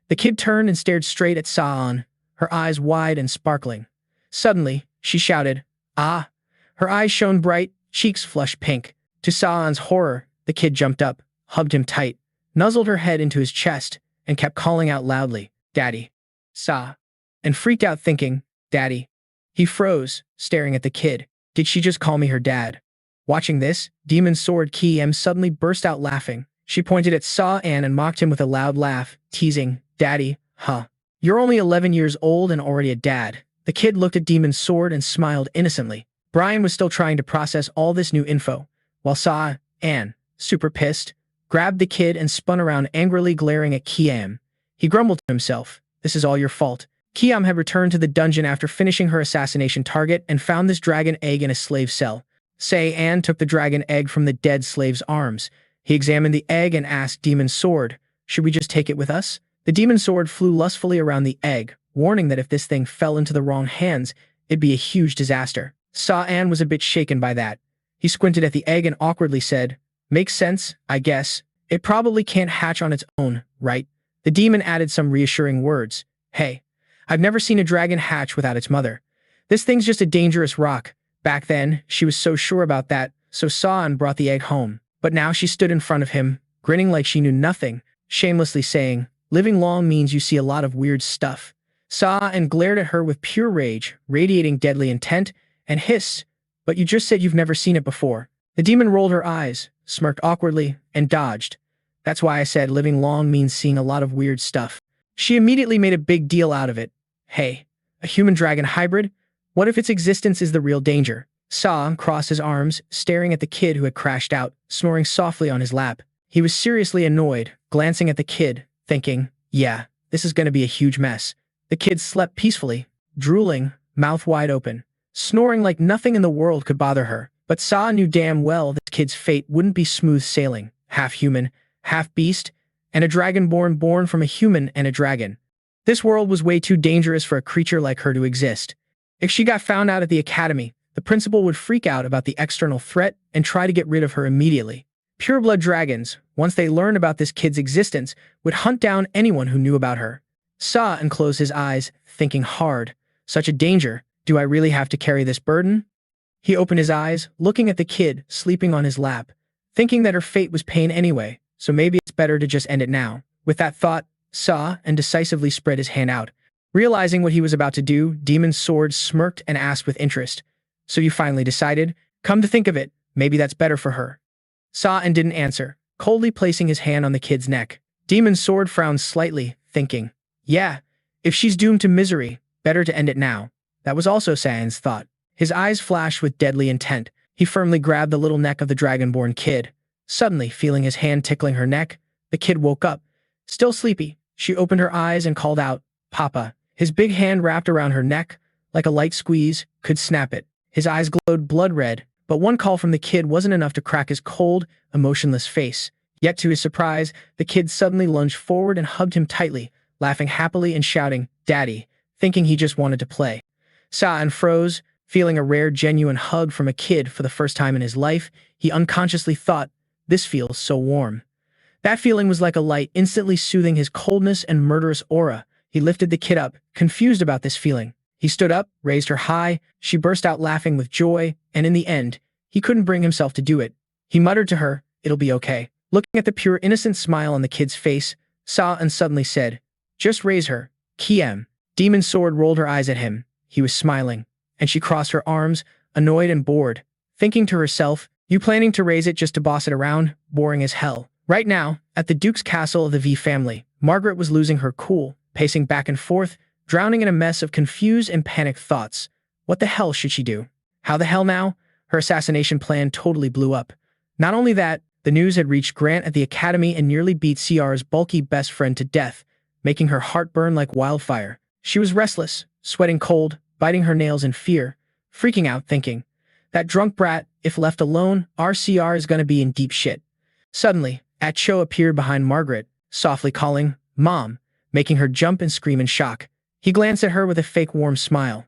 The kid turned and stared straight at Sai An, her eyes wide and sparkling. Suddenly, she shouted, "Ah!" Her eyes shone bright, cheeks flushed pink. To Sai An's horror, the kid jumped up, hugged him tight, nuzzled her head into his chest, and kept calling out loudly, "Daddy." Sa, and freaked out thinking, "Daddy." He froze, staring at the kid. Did she just call me her dad? Watching this, Demon Sword Karam suddenly burst out laughing. She pointed at Sai An and mocked him with a loud laugh, teasing, "Daddy, huh? You're only 11 years old and already a dad." The kid looked at Demon Sword and smiled innocently. Brian was still trying to process all this new info, while Sai An, super pissed, grabbed the kid and spun around angrily glaring at Karam. He grumbled to himself, "This is all your fault." Karam had returned to the dungeon after finishing her assassination target and found this dragon egg in a slave cell. Sai An took the dragon egg from the dead slave's arms. He examined the egg and asked Demon Sword, "Should we just take it with us?" The Demon Sword flew lustfully around the egg, warning that if this thing fell into the wrong hands, it'd be a huge disaster. Sai An was a bit shaken by that. He squinted at the egg and awkwardly said, "Makes sense, I guess. It probably can't hatch on its own, right?" The demon added some reassuring words. "Hey, I've never seen a dragon hatch without its mother. This thing's just a dangerous rock." Back then, she was so sure about that, so Sai An brought the egg home. But now she stood in front of him, grinning like she knew nothing, shamelessly saying, "Living long means you see a lot of weird stuff." Sai An glared at her with pure rage, radiating deadly intent, and hissed, "But you just said you've never seen it before." The demon rolled her eyes, smirked awkwardly, and dodged. "That's why I said living long means seeing a lot of weird stuff." She immediately made a big deal out of it. "Hey, a human-dragon hybrid? What if its existence is the real danger?" Sai crossed his arms, staring at the kid who had crashed out, snoring softly on his lap. He was seriously annoyed, glancing at the kid, thinking, "Yeah, this is going to be a huge mess." The kid slept peacefully, drooling, mouth wide open, snoring like nothing in the world could bother her. But Sa knew damn well this kid's fate wouldn't be smooth sailing, half human, half beast, and a dragonborn born from a human and a dragon. This world was way too dangerous for a creature like her to exist. If she got found out at the academy, the principal would freak out about the external threat and try to get rid of her immediately. Pureblood dragons, once they learned about this kid's existence, would hunt down anyone who knew about her. Sa closed his eyes, thinking hard. Such a danger. Do I really have to carry this burden? He opened his eyes, looking at the kid sleeping on his lap, thinking that her fate was pain anyway, so maybe it's better to just end it now. With that thought, Sa decisively spread his hand out. Realizing what he was about to do, Demon Sword smirked and asked with interest, "So you finally decided? Come to think of it, maybe that's better for her." Sa didn't answer, coldly placing his hand on the kid's neck. Demon Sword frowned slightly, thinking, "Yeah, if she's doomed to misery, better to end it now." That was also Sai-An's thought. His eyes flashed with deadly intent. He firmly grabbed the little neck of the dragonborn kid. Suddenly, feeling his hand tickling her neck, the kid woke up. Still sleepy, she opened her eyes and called out, "Papa." His big hand wrapped around her neck, like a light squeeze, could snap it. His eyes glowed blood red, but one call from the kid wasn't enough to crack his cold, emotionless face. Yet to his surprise, the kid suddenly lunged forward and hugged him tightly, laughing happily and shouting, "Daddy," thinking he just wanted to play. Sa froze, feeling a rare, genuine hug from a kid for the first time in his life. He unconsciously thought, "This feels so warm." That feeling was like a light instantly soothing his coldness and murderous aura. He lifted the kid up, confused about this feeling. He stood up, raised her high, she burst out laughing with joy, and in the end, he couldn't bring himself to do it. He muttered to her, "It'll be okay." Looking at the pure innocent smile on the kid's face, Sa suddenly said, "Just raise her, Kiem." Demon Sword rolled her eyes at him. He was smiling, and she crossed her arms, annoyed and bored, thinking to herself, you planning to raise it just to boss it around? Boring as hell. Right now, at the Duke's castle of the V family, Margaret was losing her cool, pacing back and forth, drowning in a mess of confused and panicked thoughts. What the hell should she do? How the hell now? Her assassination plan totally blew up. Not only that, the news had reached Grant at the academy and nearly beat Ciara's bulky best friend to death, making her heart burn like wildfire. She was restless, sweating cold, biting her nails in fear, freaking out thinking, that drunk brat, if left alone, RCR is gonna be in deep shit. Suddenly, Cho appeared behind Margaret, softly calling, Mom, making her jump and scream in shock. He glanced at her with a fake warm smile.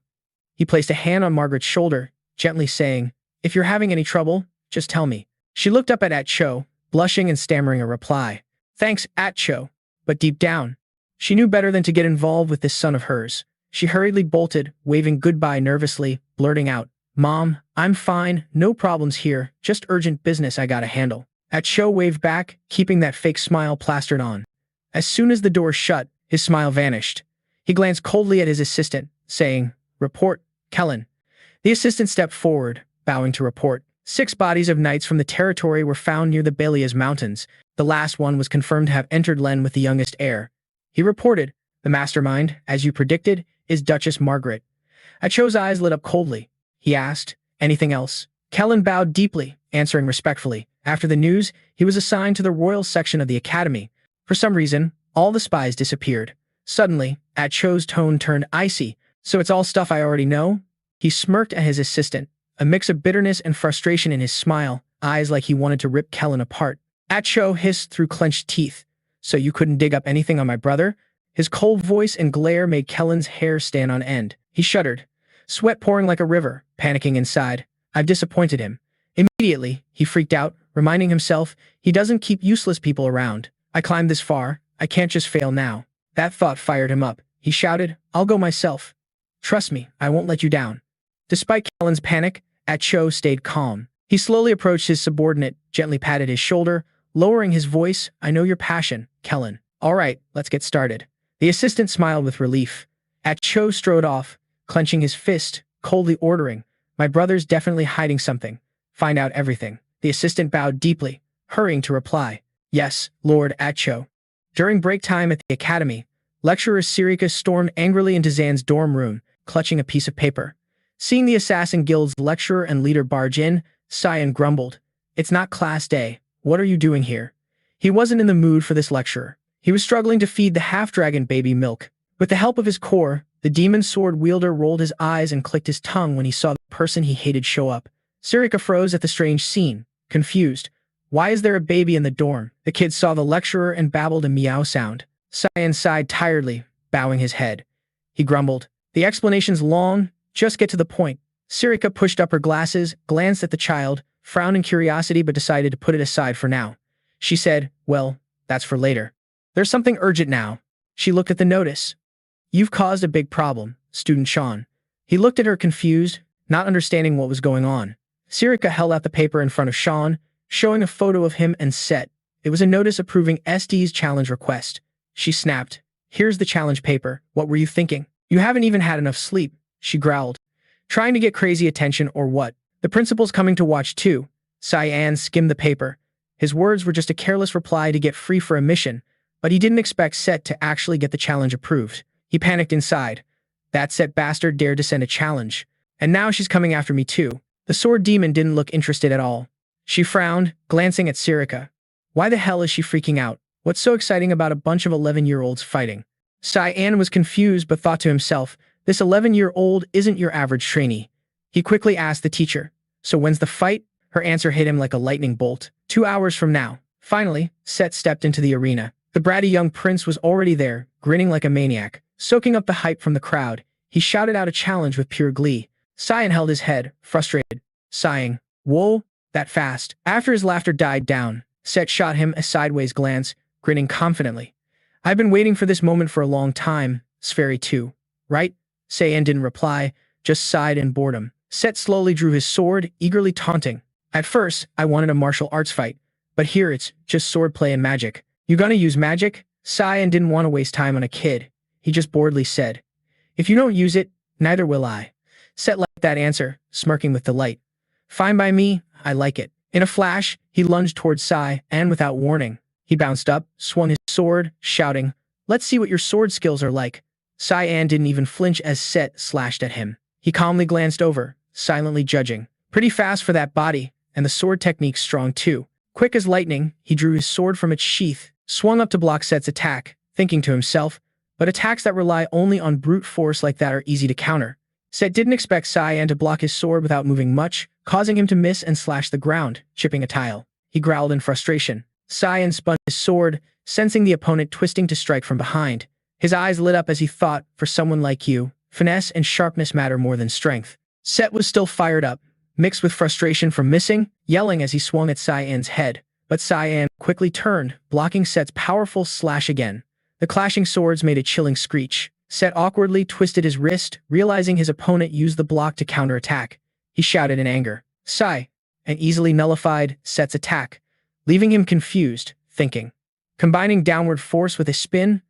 He placed a hand on Margaret's shoulder, gently saying, if you're having any trouble, just tell me. She looked up at Cho, blushing and stammering a reply. Thanks, Cho. But deep down, she knew better than to get involved with this son of hers. She hurriedly bolted, waving goodbye nervously, blurting out, Mom, I'm fine, no problems here, just urgent business I gotta handle. Cho waved back, keeping that fake smile plastered on. As soon as the door shut, his smile vanished. He glanced coldly at his assistant, saying, Report, Kellen. The assistant stepped forward, bowing to report. 6 bodies of knights from the territory were found near the Belias Mountains. The last one was confirmed to have entered Len with the youngest heir. He reported, the mastermind, as you predicted, is Duchess Margaret. Cho's eyes lit up coldly. He asked, anything else? Kellen bowed deeply, answering respectfully. After the news, he was assigned to the royal section of the academy. For some reason, all the spies disappeared. Suddenly, Cho's tone turned icy. So it's all stuff I already know? He smirked at his assistant, a mix of bitterness and frustration in his smile, eyes like he wanted to rip Kellen apart. Cho hissed through clenched teeth. So you couldn't dig up anything on my brother? His cold voice and glare made Kellen's hair stand on end. He shuddered, sweat pouring like a river, panicking inside. I've disappointed him. Immediately, he freaked out, reminding himself he doesn't keep useless people around. I climbed this far, I can't just fail now. That thought fired him up. He shouted, I'll go myself. Trust me, I won't let you down. Despite Kellen's panic, Cho stayed calm. He slowly approached his subordinate, gently patted his shoulder, lowering his voice, I know your passion, Kellen. All right, let's get started. The assistant smiled with relief. Cho strode off, clenching his fist, coldly ordering, my brother's definitely hiding something. Find out everything. The assistant bowed deeply, hurrying to reply, yes, Lord Cho. During break time at the academy, lecturer Sirika stormed angrily into Zan's dorm room, clutching a piece of paper. Seeing the Assassin Guild's lecturer and leader barge in, Sai An grumbled, it's not class day. What are you doing here? He wasn't in the mood for this lecturer. He was struggling to feed the half-dragon baby milk. With the help of his core, the demon sword wielder rolled his eyes and clicked his tongue when he saw the person he hated show up. Sirika froze at the strange scene, confused. Why is there a baby in the dorm? The kid saw the lecturer and babbled a meow sound. Sai An sighed tiredly, bowing his head. He grumbled, the explanation's long, just get to the point. Sirika pushed up her glasses, glanced at the child, frowned in curiosity but decided to put it aside for now. She said, well, that's for later. There's something urgent now. She looked at the notice. You've caused a big problem, student Sean. He looked at her confused, not understanding what was going on. Sirika held out the paper in front of Sean, showing a photo of him and said, it was a notice approving SD's challenge request. She snapped, here's the challenge paper. What were you thinking? You haven't even had enough sleep, she growled. Trying to get crazy attention or what? The principal's coming to watch too. Sai An skimmed the paper. His words were just a careless reply to get free for a mission, but he didn't expect Set to actually get the challenge approved. He panicked inside. That Set bastard dared to send a challenge. And now she's coming after me too. The sword demon didn't look interested at all. She frowned, glancing at Sirika. Why the hell is she freaking out? What's so exciting about a bunch of 11-year-olds fighting? Sai An was confused but thought to himself, this 11-year-old isn't your average trainee. He quickly asked the teacher, so when's the fight? Her answer hit him like a lightning bolt. 2 hours from now. Finally, Set stepped into the arena. The bratty young prince was already there, grinning like a maniac. Soaking up the hype from the crowd, he shouted out a challenge with pure glee. Sai An held his head, frustrated, sighing, whoa, that fast. After his laughter died down, Set shot him a sideways glance, grinning confidently. I've been waiting for this moment for a long time, Spheri too. Right? Sai An didn't reply, just sighed in boredom. Set slowly drew his sword, eagerly taunting. At first, I wanted a martial arts fight, but here it's just swordplay and magic. You gonna use magic? Sai An didn't want to waste time on a kid. He just boredly said, if you don't use it, neither will I. Set liked that answer, smirking with delight. Fine by me, I like it. In a flash, he lunged towards Sai, and without warning, he bounced up, swung his sword, shouting, "Let's see what your sword skills are like." Sai An didn't even flinch as Set slashed at him. He calmly glanced over, silently judging. Pretty fast for that body, and the sword technique's strong too. Quick as lightning, he drew his sword from its sheath, swung up to block Set's attack, thinking to himself, but attacks that rely only on brute force like that are easy to counter. Set didn't expect Sai An to block his sword without moving much, causing him to miss and slash the ground, chipping a tile. He growled in frustration. Sai An spun his sword, sensing the opponent twisting to strike from behind. His eyes lit up as he thought, for someone like you, finesse and sharpness matter more than strength. Set was still fired up, mixed with frustration from missing, yelling as he swung at Sai An's head. But Sai An quickly turned, blocking Set's powerful slash again. The clashing swords made a chilling screech. Set awkwardly twisted his wrist, realizing his opponent used the block to counterattack. He shouted in anger, "Sai!" and easily nullified Set's attack, leaving him confused, thinking. Combining downward force with a spin?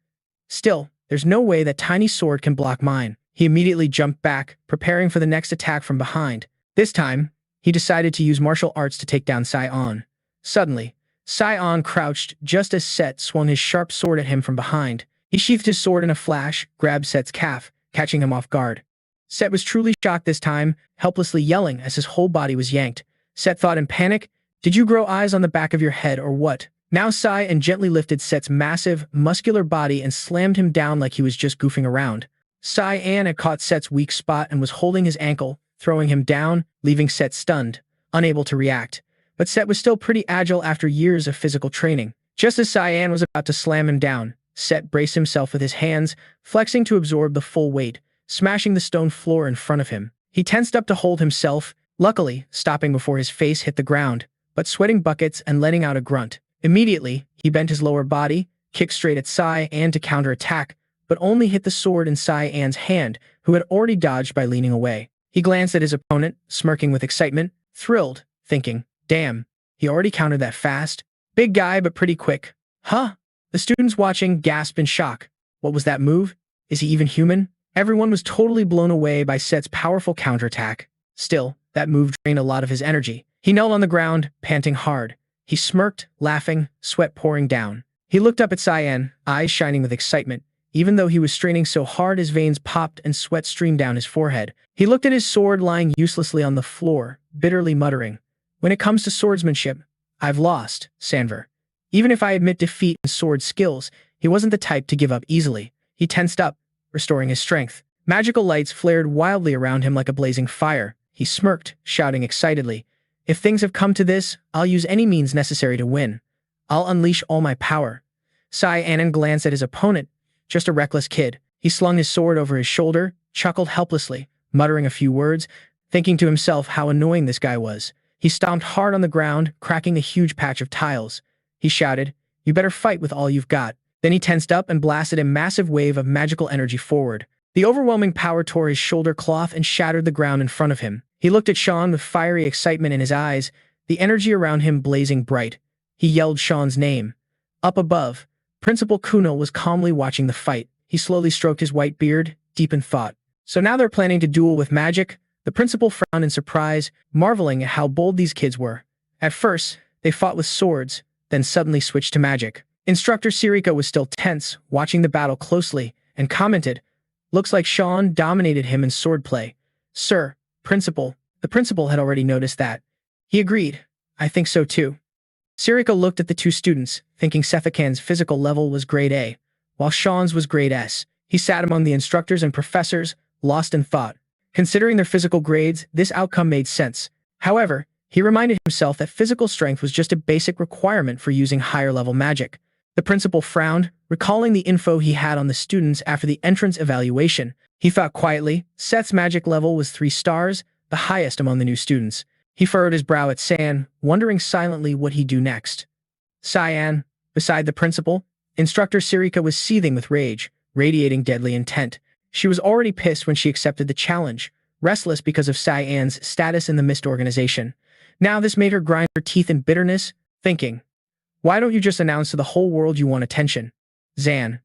Still, there's no way that tiny sword can block mine. He immediately jumped back, preparing for the next attack from behind. This time, he decided to use martial arts to take down Sai An. Suddenly, Sai An crouched just as Set swung his sharp sword at him from behind. He sheathed his sword in a flash, grabbed Set's calf, catching him off guard. Set was truly shocked this time, helplessly yelling as his whole body was yanked. Set thought in panic, "Did you grow eyes on the back of your head or what?" Now Sai An gently lifted Set's massive, muscular body and slammed him down like he was just goofing around. Sai An had caught Set's weak spot and was holding his ankle, throwing him down, leaving Set stunned, unable to react. But Set was still pretty agile after years of physical training. Just as Sai An was about to slam him down, Set braced himself with his hands, flexing to absorb the full weight, smashing the stone floor in front of him. He tensed up to hold himself, luckily stopping before his face hit the ground, but sweating buckets and letting out a grunt. Immediately, he bent his lower body, kicked straight at Sai An to counterattack, but only hit the sword in Sai An's hand, who had already dodged by leaning away. He glanced at his opponent, smirking with excitement, thrilled, thinking, "Damn, he already countered that fast. Big guy, but pretty quick. Huh?" The students watching gasped in shock. What was that move? Is he even human? Everyone was totally blown away by Set's powerful counterattack. Still, that move drained a lot of his energy. He knelt on the ground, panting hard. He smirked, laughing, sweat pouring down. He looked up at Sai An, eyes shining with excitement. Even though he was straining so hard his veins popped and sweat streamed down his forehead. He looked at his sword lying uselessly on the floor, bitterly muttering, "When it comes to swordsmanship, I've lost, Sanver." Even if I admit defeat in sword skills, he wasn't the type to give up easily. He tensed up, restoring his strength. Magical lights flared wildly around him like a blazing fire. He smirked, shouting excitedly, "If things have come to this, I'll use any means necessary to win. I'll unleash all my power." Sai An glanced at his opponent, just a reckless kid. He slung his sword over his shoulder, chuckled helplessly, muttering a few words, thinking to himself how annoying this guy was. He stomped hard on the ground, cracking a huge patch of tiles. He shouted, "You better fight with all you've got." Then he tensed up and blasted a massive wave of magical energy forward. The overwhelming power tore his shoulder cloth and shattered the ground in front of him. He looked at Sean with fiery excitement in his eyes, the energy around him blazing bright. He yelled Sean's name. Up above, Principal Kunal was calmly watching the fight. He slowly stroked his white beard, deep in thought. So now they're planning to duel with magic? The principal frowned in surprise, marveling at how bold these kids were. At first, they fought with swords, then suddenly switched to magic. Instructor Sirika was still tense, watching the battle closely, and commented, "Looks like Sean dominated him in swordplay." "Sir, Principal." The principal had already noticed that. He agreed, "I think so too." Sirika looked at the two students, thinking Sethakan's physical level was grade A, while Sean's was grade S. He sat among the instructors and professors, lost in thought. Considering their physical grades, this outcome made sense. However, he reminded himself that physical strength was just a basic requirement for using higher-level magic. The principal frowned, recalling the info he had on the students after the entrance evaluation. He thought quietly, Seth's magic level was 3 stars, the highest among the new students. He furrowed his brow at San, wondering silently what he'd do next. Sai An, beside the principal, Instructor Sirika was seething with rage, radiating deadly intent. She was already pissed when she accepted the challenge, restless because of Sai An's status in the Mist organization. Now this made her grind her teeth in bitterness, thinking, "Why don't you just announce to the whole world you want attention?" Zan.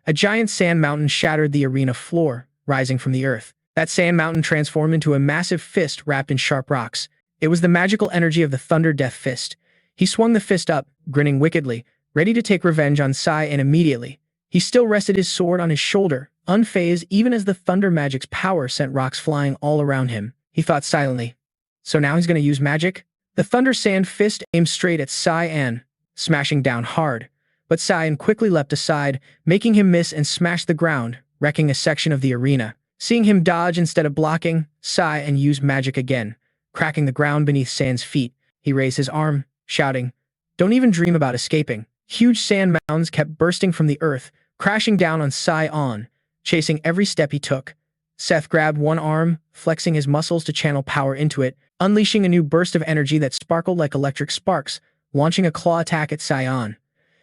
A giant sand mountain shattered the arena floor, rising from the earth. That sand mountain transformed into a massive fist wrapped in sharp rocks. It was the magical energy of the Thunder Death Fist. He swung the fist up, grinning wickedly, ready to take revenge on Sai An immediately. He still rested his sword on his shoulder, unfazed even as the thunder magic's power sent rocks flying all around him. He thought silently. So now he's going to use magic? The Thunder Sand Fist aimed straight at Sai An, smashing down hard. But Sai An quickly leapt aside, making him miss and smash the ground, wrecking a section of the arena. Seeing him dodge instead of blocking, Sai An used magic again, cracking the ground beneath Sand's feet. He raised his arm, shouting, "Don't even dream about escaping." Huge sand mounds kept bursting from the earth, crashing down on Sai An, chasing every step he took. Seth grabbed one arm, flexing his muscles to channel power into it, unleashing a new burst of energy that sparkled like electric sparks, launching a claw attack at Sai An.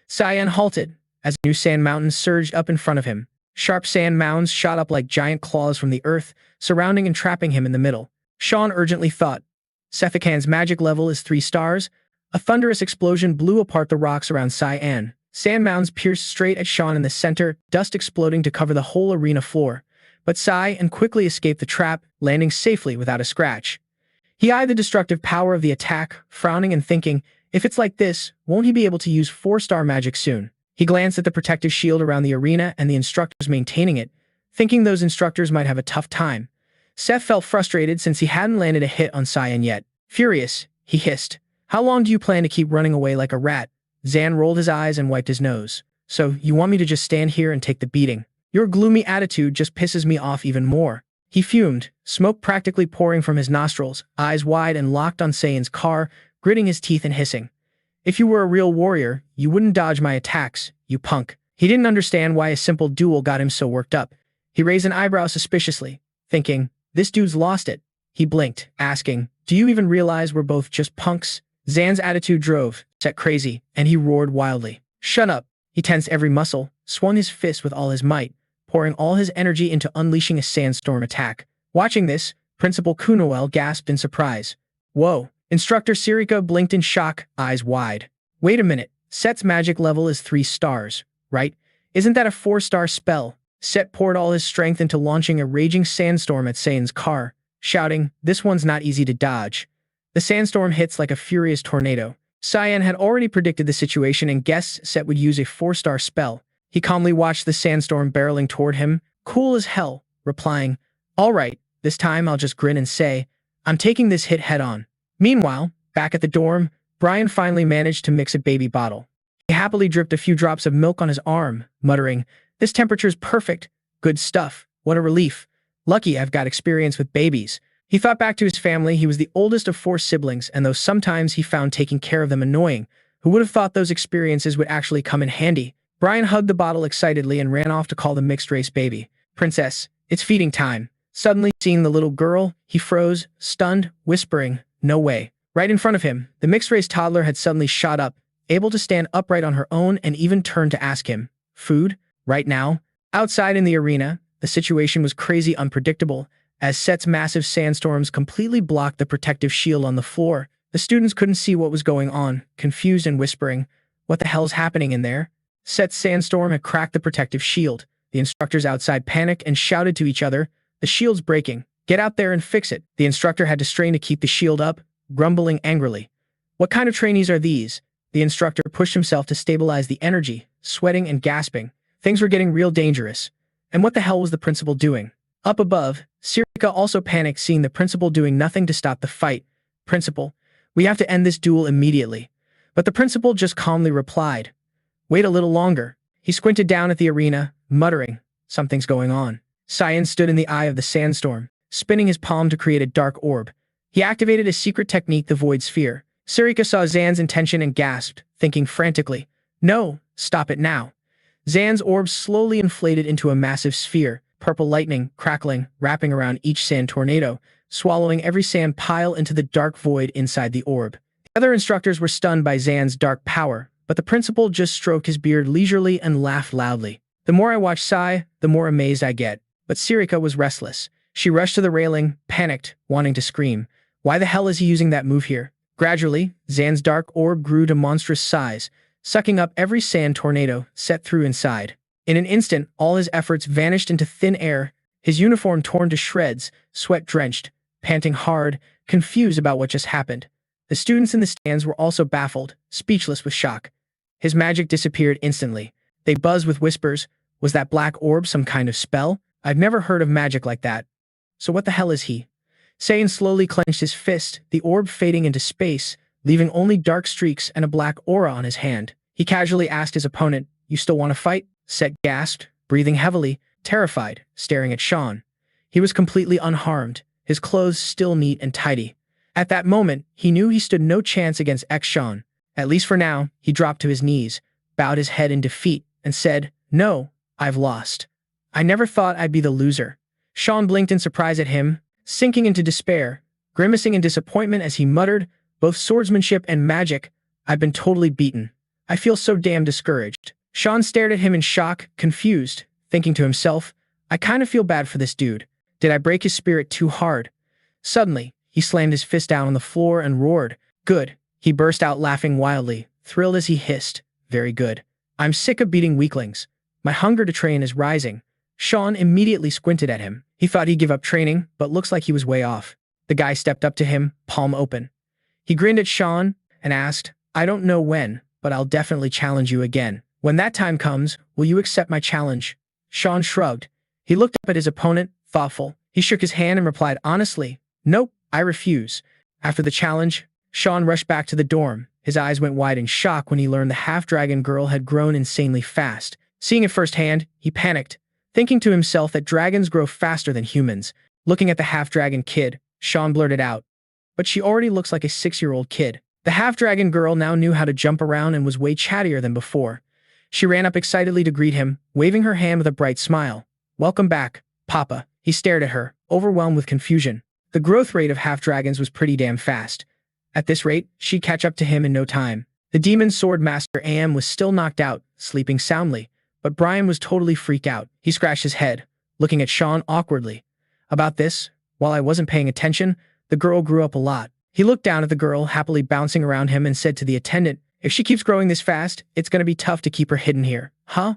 Sai An halted, as a new sand mountain surged up in front of him. Sharp sand mounds shot up like giant claws from the earth, surrounding and trapping him in the middle. Sean urgently thought. Sethikan's magic level is 3 stars. A thunderous explosion blew apart the rocks around Sai An. Sand mounds pierced straight at Sean in the center, dust exploding to cover the whole arena floor. But Sai An quickly escaped the trap, landing safely without a scratch. He eyed the destructive power of the attack, frowning and thinking, if it's like this, won't he be able to use 4-star magic soon? He glanced at the protective shield around the arena and the instructors maintaining it, thinking those instructors might have a tough time. Seth felt frustrated since he hadn't landed a hit on Sai An yet. Furious, he hissed, "How long do you plan to keep running away like a rat?" Zan rolled his eyes and wiped his nose. "So, you want me to just stand here and take the beating? Your gloomy attitude just pisses me off even more." He fumed, smoke practically pouring from his nostrils, eyes wide and locked on Sai An's car, gritting his teeth and hissing. "If you were a real warrior, you wouldn't dodge my attacks, you punk." He didn't understand why a simple duel got him so worked up. He raised an eyebrow suspiciously, thinking, this dude's lost it. He blinked, asking, "Do you even realize we're both just punks?" Zan's attitude drove Set crazy, and he roared wildly. "Shut up." He tensed every muscle, swung his fist with all his might, pouring all his energy into unleashing a sandstorm attack. Watching this, Principal Kunoel gasped in surprise. "Whoa." Instructor Sirika blinked in shock, eyes wide. "Wait a minute, Set's magic level is 3 stars, right? Isn't that a 4-star spell?" Set poured all his strength into launching a raging sandstorm at Sai An's car, shouting, "This one's not easy to dodge." The sandstorm hits like a furious tornado. Sai An had already predicted the situation and guessed Set would use a 4-star spell. He calmly watched the sandstorm barreling toward him, cool as hell, replying, "All right, this time I'll just grin and say, I'm taking this hit head-on." Meanwhile, back at the dorm, Brian finally managed to mix a baby bottle. He happily dripped a few drops of milk on his arm, muttering, "This temperature's perfect. Good stuff. What a relief. Lucky I've got experience with babies." He thought back to his family. He was the oldest of 4 siblings, and though sometimes he found taking care of them annoying, who would have thought those experiences would actually come in handy? Brian hugged the bottle excitedly and ran off to call the mixed-race baby. "Princess, it's feeding time." Suddenly seeing the little girl, he froze, stunned, whispering, "No way." Right in front of him, the mixed-race toddler had suddenly shot up, able to stand upright on her own and even turned to ask him, "Food? Right now?" Outside in the arena, the situation was crazy unpredictable. As Set's massive sandstorms completely blocked the protective shield on the floor, the students couldn't see what was going on, confused and whispering, "What the hell's happening in there?" Set's sandstorm had cracked the protective shield. The instructors outside panicked and shouted to each other, "The shield's breaking. Get out there and fix it." The instructor had to strain to keep the shield up, grumbling angrily. "What kind of trainees are these?" The instructor pushed himself to stabilize the energy, sweating and gasping. Things were getting real dangerous. And what the hell was the principal doing? Up above, Sirika also panicked seeing the principal doing nothing to stop the fight. "Principal, we have to end this duel immediately." But the principal just calmly replied, "Wait a little longer." He squinted down at the arena, muttering, "Something's going on." Sai An stood in the eye of the sandstorm, spinning his palm to create a dark orb. He activated a secret technique, the Void Sphere. Sirika saw Zan's intention and gasped, thinking frantically, "No, stop it now." Zan's orb slowly inflated into a massive sphere, purple lightning crackling, wrapping around each sand tornado, swallowing every sand pile into the dark void inside the orb. The other instructors were stunned by Zan's dark power, but the principal just stroked his beard leisurely and laughed loudly. "The more I watch Sai, the more amazed I get." But Sirika was restless. She rushed to the railing, panicked, wanting to scream. Why the hell is he using that move here? Gradually, Zan's dark orb grew to monstrous size, sucking up every sand tornado Set through inside. In an instant, all his efforts vanished into thin air, his uniform torn to shreds, sweat-drenched, panting hard, confused about what just happened. The students in the stands were also baffled, speechless with shock. His magic disappeared instantly. They buzzed with whispers. Was that black orb some kind of spell? I've never heard of magic like that. So what the hell is he? Sai An slowly clenched his fist, the orb fading into space, leaving only dark streaks and a black aura on his hand. He casually asked his opponent, "You still want to fight?" Set gasped, breathing heavily, terrified, staring at Sean. He was completely unharmed, his clothes still neat and tidy. At that moment, he knew he stood no chance against Sean. At least for now, he dropped to his knees, bowed his head in defeat, and said, "No, I've lost. I never thought I'd be the loser." Sean blinked in surprise at him, sinking into despair, grimacing in disappointment as he muttered, "Both swordsmanship and magic, I've been totally beaten. I feel so damn discouraged." Sean stared at him in shock, confused, thinking to himself, "I kind of feel bad for this dude. Did I break his spirit too hard?" Suddenly, he slammed his fist down on the floor and roared, "Good." He burst out laughing wildly, thrilled as he hissed, "Very good. I'm sick of beating weaklings. My hunger to train is rising." Sean immediately squinted at him. He thought he'd give up training, but looks like he was way off. The guy stepped up to him, palm open. He grinned at Sean and asked, "I don't know when, but I'll definitely challenge you again. When that time comes, will you accept my challenge?" Sean shrugged. He looked up at his opponent, thoughtful. He shook his hand and replied honestly, "Nope, I refuse." After the challenge, Sean rushed back to the dorm. His eyes went wide in shock when he learned the half-dragon girl had grown insanely fast. Seeing it firsthand, he panicked, thinking to himself that dragons grow faster than humans. Looking at the half-dragon kid, Sean blurted out, "But she already looks like a 6-year-old kid." The half-dragon girl now knew how to jump around and was way chattier than before. She ran up excitedly to greet him, waving her hand with a bright smile. "Welcome back, Papa." He stared at her, overwhelmed with confusion. The growth rate of half-dragons was pretty damn fast. At this rate, she'd catch up to him in no time. The Demon Sword Master AM was still knocked out, sleeping soundly, but Brian was totally freaked out. He scratched his head, looking at Sean awkwardly. "About this, while I wasn't paying attention, the girl grew up a lot." He looked down at the girl happily bouncing around him and said to the attendant, "If she keeps growing this fast, it's gonna be tough to keep her hidden here." "Huh?"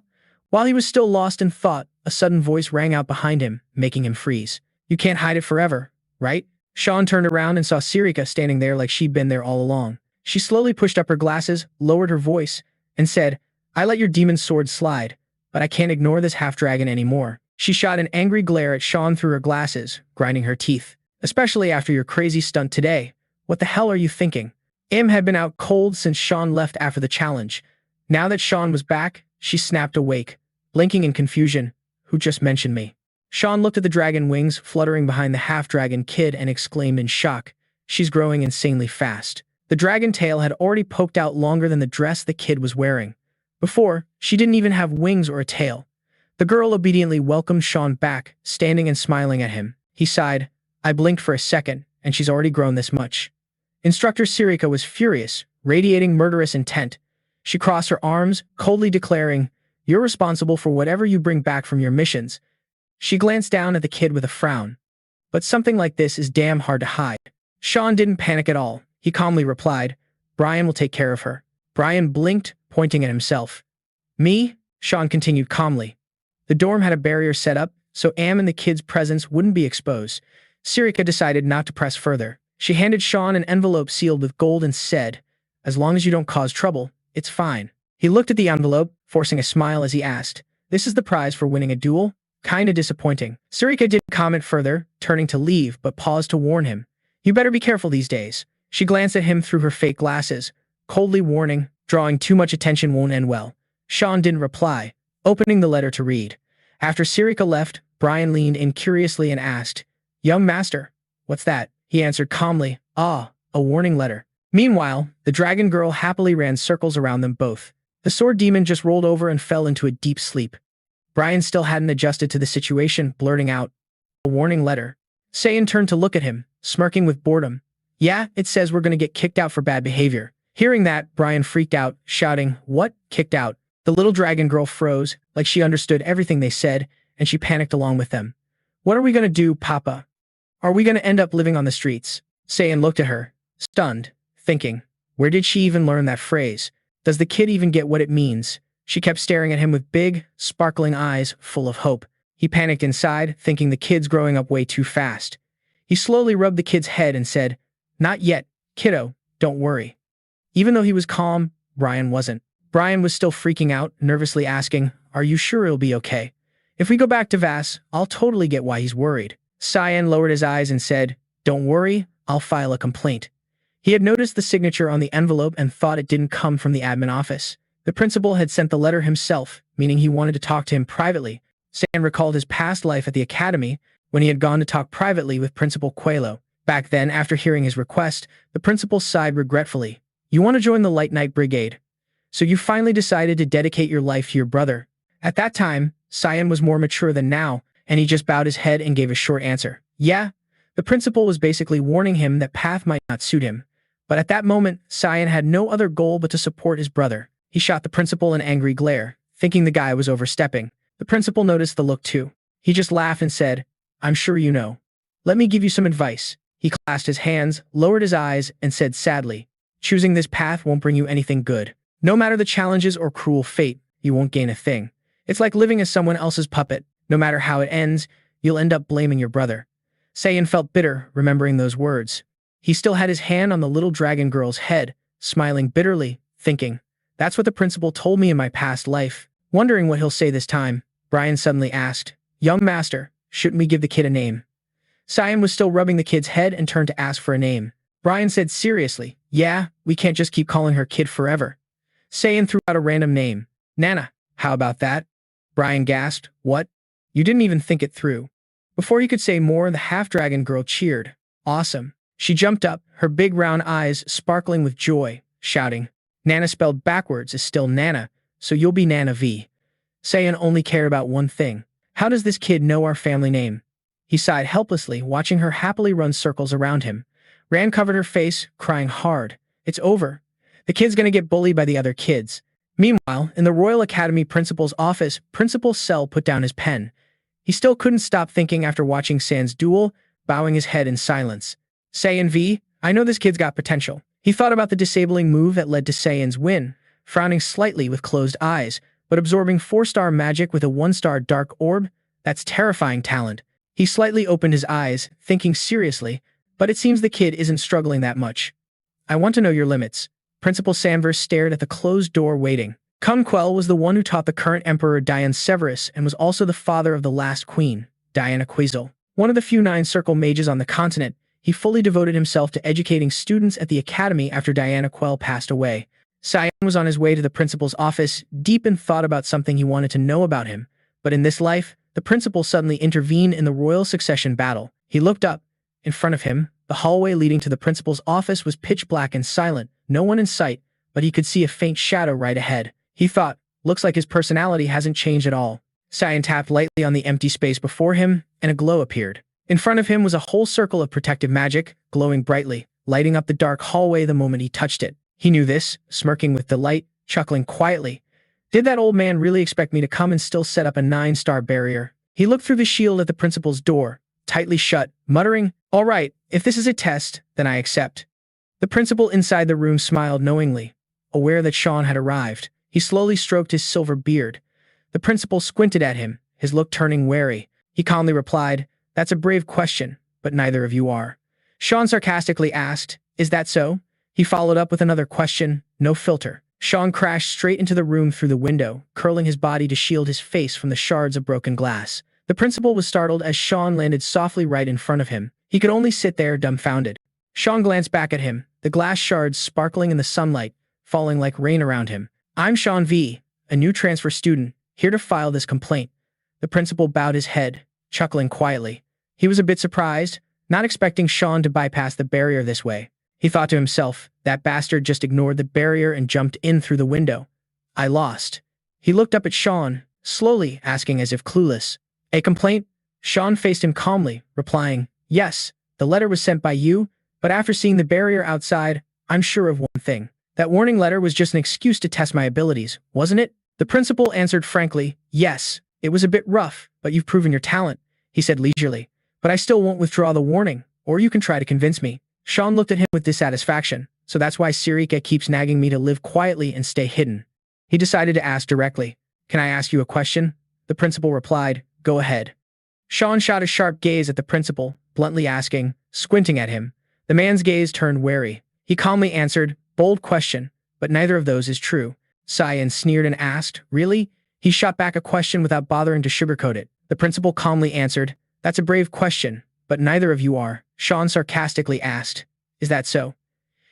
While he was still lost in thought, a sudden voice rang out behind him, making him freeze. "You can't hide it forever, right?" Sean turned around and saw Sirika standing there like she'd been there all along. She slowly pushed up her glasses, lowered her voice, and said, "I let your demon sword slide, but I can't ignore this half-dragon anymore." She shot an angry glare at Sean through her glasses, grinding her teeth. "Especially after your crazy stunt today. What the hell are you thinking?" Im had been out cold since Sean left after the challenge. Now that Sean was back, she snapped awake, blinking in confusion. "Who just mentioned me?" Sean looked at the dragon wings fluttering behind the half-dragon kid and exclaimed in shock, "She's growing insanely fast." The dragon tail had already poked out longer than the dress the kid was wearing. Before, she didn't even have wings or a tail. The girl obediently welcomed Sean back, standing and smiling at him. He sighed, "I blinked for a second, and she's already grown this much." Instructor Sirika was furious, radiating murderous intent. She crossed her arms, coldly declaring, "You're responsible for whatever you bring back from your missions." She glanced down at the kid with a frown. "But something like this is damn hard to hide." Sean didn't panic at all. He calmly replied, "Brian will take care of her." Brian blinked, pointing at himself. "Me?" Sean continued calmly. The dorm had a barrier set up, so Am and the kid's presence wouldn't be exposed. Sirika decided not to press further. She handed Sean an envelope sealed with gold and said, "As long as you don't cause trouble, it's fine." He looked at the envelope, forcing a smile as he asked, "This is the prize for winning a duel?" "Kinda disappointing." Sirika didn't comment further, turning to leave, but paused to warn him. "You better be careful these days." She glanced at him through her fake glasses, coldly warning, "Drawing too much attention won't end well." Sean didn't reply, opening the letter to read. After Sirika left, Brian leaned in curiously and asked, "Young master, what's that?" He answered calmly, "Ah, a warning letter." Meanwhile, the dragon girl happily ran circles around them both. The sword demon just rolled over and fell into a deep sleep. Brian still hadn't adjusted to the situation, blurting out, "A warning letter." Sai An turned to look at him, smirking with boredom. "Yeah, it says we're gonna get kicked out for bad behavior." Hearing that, Brian freaked out, shouting, "What? Kicked out?" The little dragon girl froze, like she understood everything they said, and she panicked along with them. "What are we gonna do, Papa? Are we gonna end up living on the streets?" Sai An looked at her, stunned, thinking, where did she even learn that phrase? Does the kid even get what it means? She kept staring at him with big, sparkling eyes full of hope. He panicked inside, thinking the kid's growing up way too fast. He slowly rubbed the kid's head and said, "Not yet, kiddo, don't worry." Even though he was calm, Brian wasn't. Brian was still freaking out, nervously asking, "Are you sure it'll be okay? If we go back to Vass, I'll totally get why he's worried." Sai An lowered his eyes and said, "Don't worry, I'll file a complaint." He had noticed the signature on the envelope and thought it didn't come from the admin office. The principal had sent the letter himself, meaning he wanted to talk to him privately. Sai An recalled his past life at the academy when he had gone to talk privately with Principal Coelho. Back then, after hearing his request, the principal sighed regretfully. "You want to join the Light Knight Brigade? So you finally decided to dedicate your life to your brother." At that time, Sai An was more mature than now, and he just bowed his head and gave a short answer. Yeah. The principal was basically warning him that path might not suit him. But at that moment, Sai An had no other goal but to support his brother. He shot the principal an angry glare, thinking the guy was overstepping. The principal noticed the look too. He just laughed and said, "I'm sure you know. Let me give you some advice." He clasped his hands, lowered his eyes, and said sadly, "Choosing this path won't bring you anything good. No matter the challenges or cruel fate, you won't gain a thing. It's like living as someone else's puppet. No matter how it ends, you'll end up blaming your brother." Sai An felt bitter, remembering those words. He still had his hand on the little dragon girl's head, smiling bitterly, thinking, "That's what the principal told me in my past life." Wondering what he'll say this time, Brian suddenly asked, "Young master, shouldn't we give the kid a name?" Sai An was still rubbing the kid's head and turned to ask for a name. Brian said seriously, "Yeah, we can't just keep calling her kid forever." Sai An threw out a random name. "Nana, how about that?" Brian gasped, "What? You didn't even think it through." Before he could say more, the half-dragon girl cheered. "Awesome." She jumped up, her big round eyes sparkling with joy, shouting, "Nana spelled backwards is still Nana, so you'll be Nana V." Sai An only cared about one thing. How does this kid know our family name? He sighed helplessly, watching her happily run circles around him. Ran covered her face, crying hard. It's over. The kid's gonna get bullied by the other kids. Meanwhile, in the Royal Academy principal's office, Principal Cell put down his pen. He still couldn't stop thinking after watching San's duel, bowing his head in silence. Sai An V, I know this kid's got potential. He thought about the disabling move that led to Sai An's win, frowning slightly with closed eyes, but absorbing 4-star magic with a 1-star dark orb? That's terrifying talent. He slightly opened his eyes, thinking seriously, but it seems the kid isn't struggling that much. I want to know your limits. Principal Samverse stared at the closed door waiting. Kunquel was the one who taught the current Emperor Diane Severus and was also the father of the last queen, Diana Quizel. One of the few 9-circle mages on the continent, he fully devoted himself to educating students at the academy after Diana Quell passed away. Sai An was on his way to the principal's office, deep in thought about something he wanted to know about him. But in this life, the principal suddenly intervened in the royal succession battle. He looked up. In front of him, the hallway leading to the principal's office was pitch black and silent, no one in sight, but he could see a faint shadow right ahead. He thought, looks like his personality hasn't changed at all. Sai An tapped lightly on the empty space before him, and a glow appeared. In front of him was a whole circle of protective magic, glowing brightly, lighting up the dark hallway the moment he touched it. He knew this, smirking with delight, chuckling quietly. Did that old man really expect me to come and still set up a 9-star barrier? He looked through the shield at the principal's door, tightly shut, muttering, "All right, if this is a test, then I accept." The principal inside the room smiled knowingly, aware that Sean had arrived. He slowly stroked his silver beard. The principal squinted at him, his look turning wary. He calmly replied, "That's a brave question, but neither of you are." Sean sarcastically asked, "Is that so?" He followed up with another question, no filter. Sean crashed straight into the room through the window, curling his body to shield his face from the shards of broken glass. The principal was startled as Sean landed softly right in front of him. He could only sit there dumbfounded. Sean glanced back at him, the glass shards sparkling in the sunlight, falling like rain around him. "I'm Sean V, a new transfer student, here to file this complaint." The principal bowed his head, chuckling quietly. He was a bit surprised, not expecting Sean to bypass the barrier this way. He thought to himself, that bastard just ignored the barrier and jumped in through the window. I lost. He looked up at Sean, slowly asking as if clueless. "A complaint?" Sean faced him calmly, replying, "Yes, the letter was sent by you, but after seeing the barrier outside, I'm sure of one thing. That warning letter was just an excuse to test my abilities, wasn't it?" The principal answered frankly, "Yes, it was a bit rough, but you've proven your talent," he said leisurely. "But I still won't withdraw the warning, or you can try to convince me." Sean looked at him with dissatisfaction, "So that's why Sirika keeps nagging me to live quietly and stay hidden." He decided to ask directly, "Can I ask you a question?" The principal replied, go ahead. Sean shot a sharp gaze at the principal, bluntly asking, squinting at him. The man's gaze turned wary. He calmly answered, bold question, but neither of those is true. Sai An sneered and asked, really? He shot back a question without bothering to sugarcoat it. The principal calmly answered, that's a brave question, but neither of you are. Sean sarcastically asked, is that so?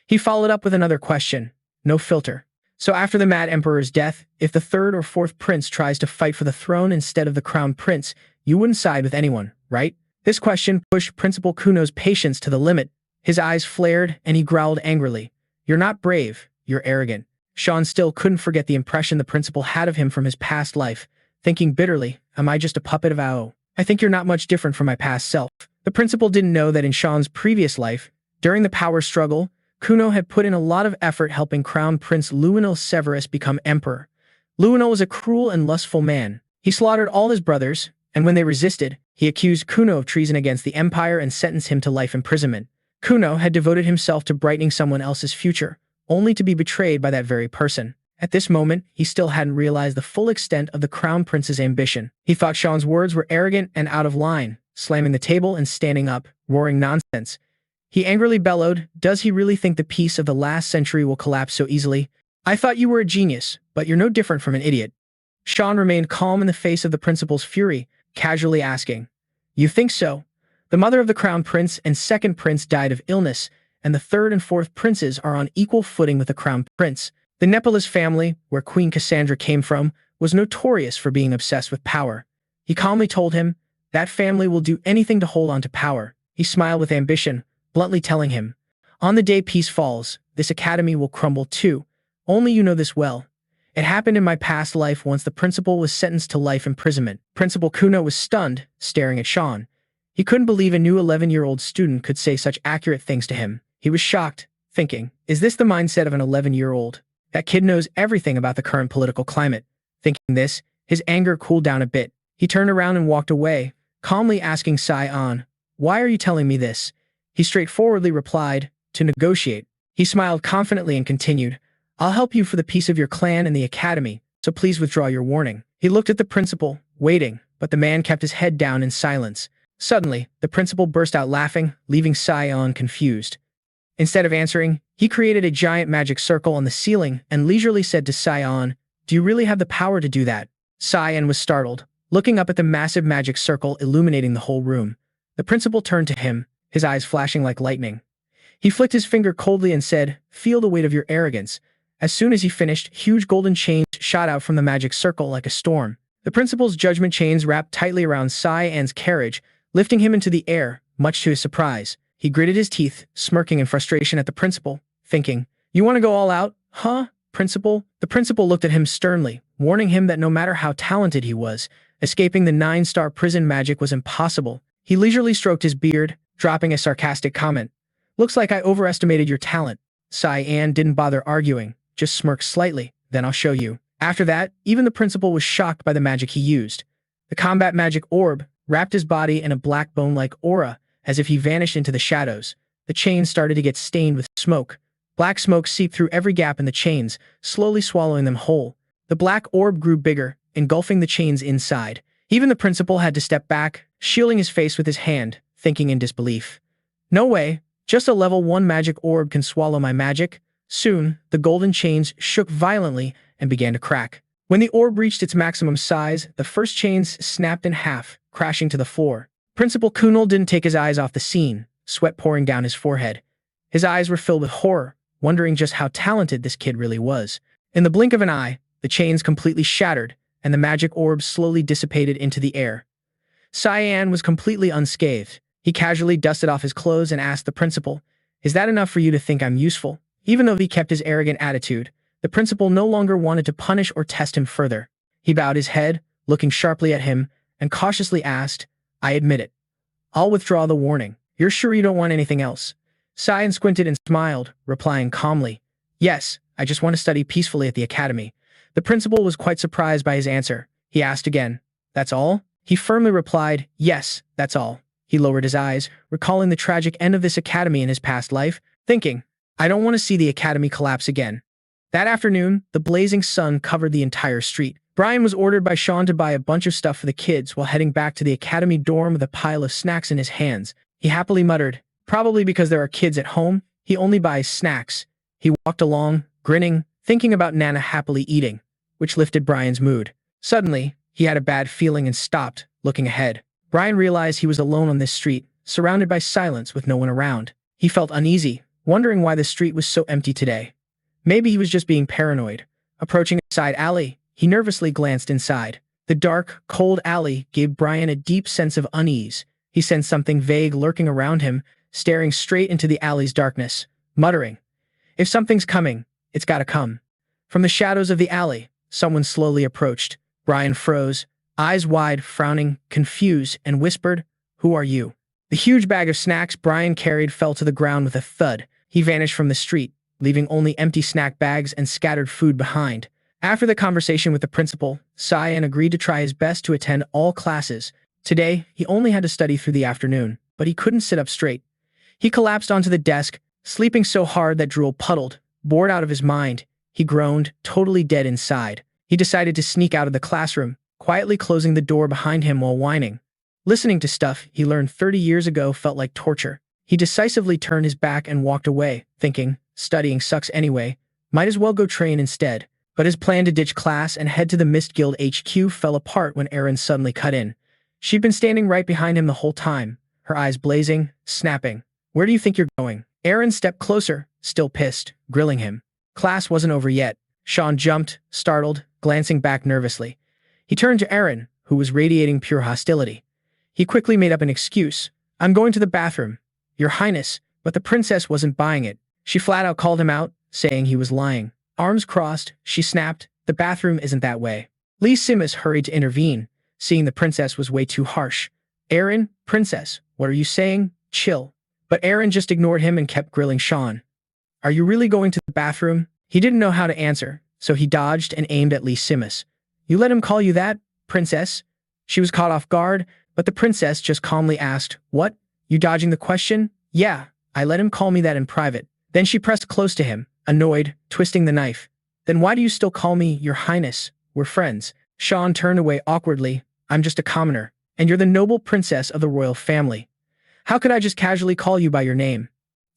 He followed up with another question, no filter. So after the Mad Emperor's death, if the third or fourth prince tries to fight for the throne instead of the crown prince, you wouldn't side with anyone, right? This question pushed Principal Kuno's patience to the limit. His eyes flared and he growled angrily. You're not brave, you're arrogant. Sean still couldn't forget the impression the principal had of him from his past life, thinking bitterly, am I just a puppet of Ao? I think you're not much different from my past self. The principal didn't know that in Sean's previous life, during the power struggle, Kuno had put in a lot of effort helping Crown Prince Luinil Severus become emperor. Luinil was a cruel and lustful man. He slaughtered all his brothers, and when they resisted, he accused Kuno of treason against the empire and sentenced him to life imprisonment. Kuno had devoted himself to brightening someone else's future, only to be betrayed by that very person. At this moment, he still hadn't realized the full extent of the Crown Prince's ambition. He thought Sean's words were arrogant and out of line, slamming the table and standing up, roaring nonsense. He angrily bellowed, does he really think the peace of the last century will collapse so easily? I thought you were a genius, but you're no different from an idiot. Sean remained calm in the face of the principal's fury, casually asking, you think so? The mother of the crown prince and second prince died of illness, and the third and fourth princes are on equal footing with the crown prince. The Nepalis family, where Queen Cassandra came from, was notorious for being obsessed with power. He calmly told him, that family will do anything to hold on to power. He smiled with ambition, bluntly telling him, on the day peace falls, this academy will crumble too. Only you know this well. It happened in my past life once the principal was sentenced to life imprisonment. Principal Kuno was stunned, staring at Sean. He couldn't believe a new 11-year-old student could say such accurate things to him. He was shocked, thinking, is this the mindset of an 11-year-old? That kid knows everything about the current political climate. Thinking this, his anger cooled down a bit. He turned around and walked away, calmly asking Sai An, why are you telling me this? He straightforwardly replied, to negotiate. He smiled confidently and continued, I'll help you for the peace of your clan and the academy, so please withdraw your warning. He looked at the principal, waiting, but the man kept his head down in silence. Suddenly, the principal burst out laughing, leaving Sai An confused. Instead of answering, he created a giant magic circle on the ceiling and leisurely said to Sai An, do you really have the power to do that? Sai An was startled, looking up at the massive magic circle illuminating the whole room. The principal turned to him, his eyes flashing like lightning. He flicked his finger coldly and said, feel the weight of your arrogance. As soon as he finished, huge golden chains shot out from the magic circle like a storm. The principal's judgment chains wrapped tightly around Sai An's carriage, lifting him into the air, much to his surprise. He gritted his teeth, smirking in frustration at the principal, thinking, you want to go all out, huh, principal? The principal looked at him sternly, warning him that no matter how talented he was, escaping the 9-star prison magic was impossible. He leisurely stroked his beard, dropping a sarcastic comment. Looks like I overestimated your talent. Sai An didn't bother arguing, just smirked slightly, then I'll show you. After that, even the principal was shocked by the magic he used. The combat magic orb wrapped his body in a black bone-like aura, as if he vanished into the shadows. The chains started to get stained with smoke. Black smoke seeped through every gap in the chains, slowly swallowing them whole. The black orb grew bigger, engulfing the chains inside. Even the principal had to step back, shielding his face with his hand, thinking in disbelief. No way, just a level 1 magic orb can swallow my magic. Soon, the golden chains shook violently and began to crack. When the orb reached its maximum size, the first chains snapped in half, crashing to the floor. Principal Kunal didn't take his eyes off the scene, sweat pouring down his forehead. His eyes were filled with horror, wondering just how talented this kid really was. In the blink of an eye, the chains completely shattered, and the magic orb slowly dissipated into the air. Sai An was completely unscathed. He casually dusted off his clothes and asked the principal, is that enough for you to think I'm useful? Even though he kept his arrogant attitude, the principal no longer wanted to punish or test him further. He bowed his head, looking sharply at him, and cautiously asked, I admit it. I'll withdraw the warning. You're sure you don't want anything else? Sai An squinted and smiled, replying calmly, yes, I just want to study peacefully at the academy. The principal was quite surprised by his answer. He asked again, that's all? He firmly replied, yes, that's all. He lowered his eyes, recalling the tragic end of this academy in his past life, thinking, I don't want to see the academy collapse again. That afternoon, the blazing sun covered the entire street. Brian was ordered by Sean to buy a bunch of stuff for the kids while heading back to the academy dorm with a pile of snacks in his hands. He happily muttered, "Probably because there are kids at home, he only buys snacks." He walked along, grinning, thinking about Nana happily eating, which lifted Brian's mood. Suddenly, he had a bad feeling and stopped, looking ahead. Brian realized he was alone on this street, surrounded by silence with no one around. He felt uneasy, wondering why the street was so empty today. Maybe he was just being paranoid. Approaching a side alley, he nervously glanced inside. The dark, cold alley gave Brian a deep sense of unease. He sensed something vague lurking around him, staring straight into the alley's darkness, muttering, "If something's coming, it's gotta come." From the shadows of the alley, someone slowly approached. Brian froze, eyes wide, frowning, confused, and whispered, "Who are you?" The huge bag of snacks Brian carried fell to the ground with a thud. He vanished from the street, leaving only empty snack bags and scattered food behind. After the conversation with the principal, Sai An agreed to try his best to attend all classes. Today, he only had to study through the afternoon, but he couldn't sit up straight. He collapsed onto the desk, sleeping so hard that drool puddled. Bored out of his mind, he groaned, totally dead inside. He decided to sneak out of the classroom, quietly closing the door behind him while whining. Listening to stuff he learned 30 years ago felt like torture. He decisively turned his back and walked away, thinking, studying sucks anyway, might as well go train instead. But his plan to ditch class and head to the Mist Guild HQ fell apart when Erin suddenly cut in. She'd been standing right behind him the whole time, her eyes blazing, snapping. "Where do you think you're going?" Erin stepped closer, still pissed, grilling him. Class wasn't over yet. Sean jumped, startled, glancing back nervously. He turned to Erin, who was radiating pure hostility. He quickly made up an excuse. "I'm going to the bathroom, Your Highness," but the princess wasn't buying it. She flat out called him out, saying he was lying. Arms crossed, she snapped, "The bathroom isn't that way." Lea Simus hurried to intervene, seeing the princess was way too harsh. "Erin, princess, what are you saying? Chill." But Erin just ignored him and kept grilling Sean. "Are you really going to the bathroom?" He didn't know how to answer, so he dodged and aimed at Lea Simus. "You let him call you that, princess?" She was caught off guard, but the princess just calmly asked, "What? You dodging the question?" "Yeah, I let him call me that in private." Then she pressed close to him, annoyed, twisting the knife. "Then why do you still call me Your Highness? We're friends." Sean turned away awkwardly. "I'm just a commoner, and you're the noble princess of the royal family. How could I just casually call you by your name?"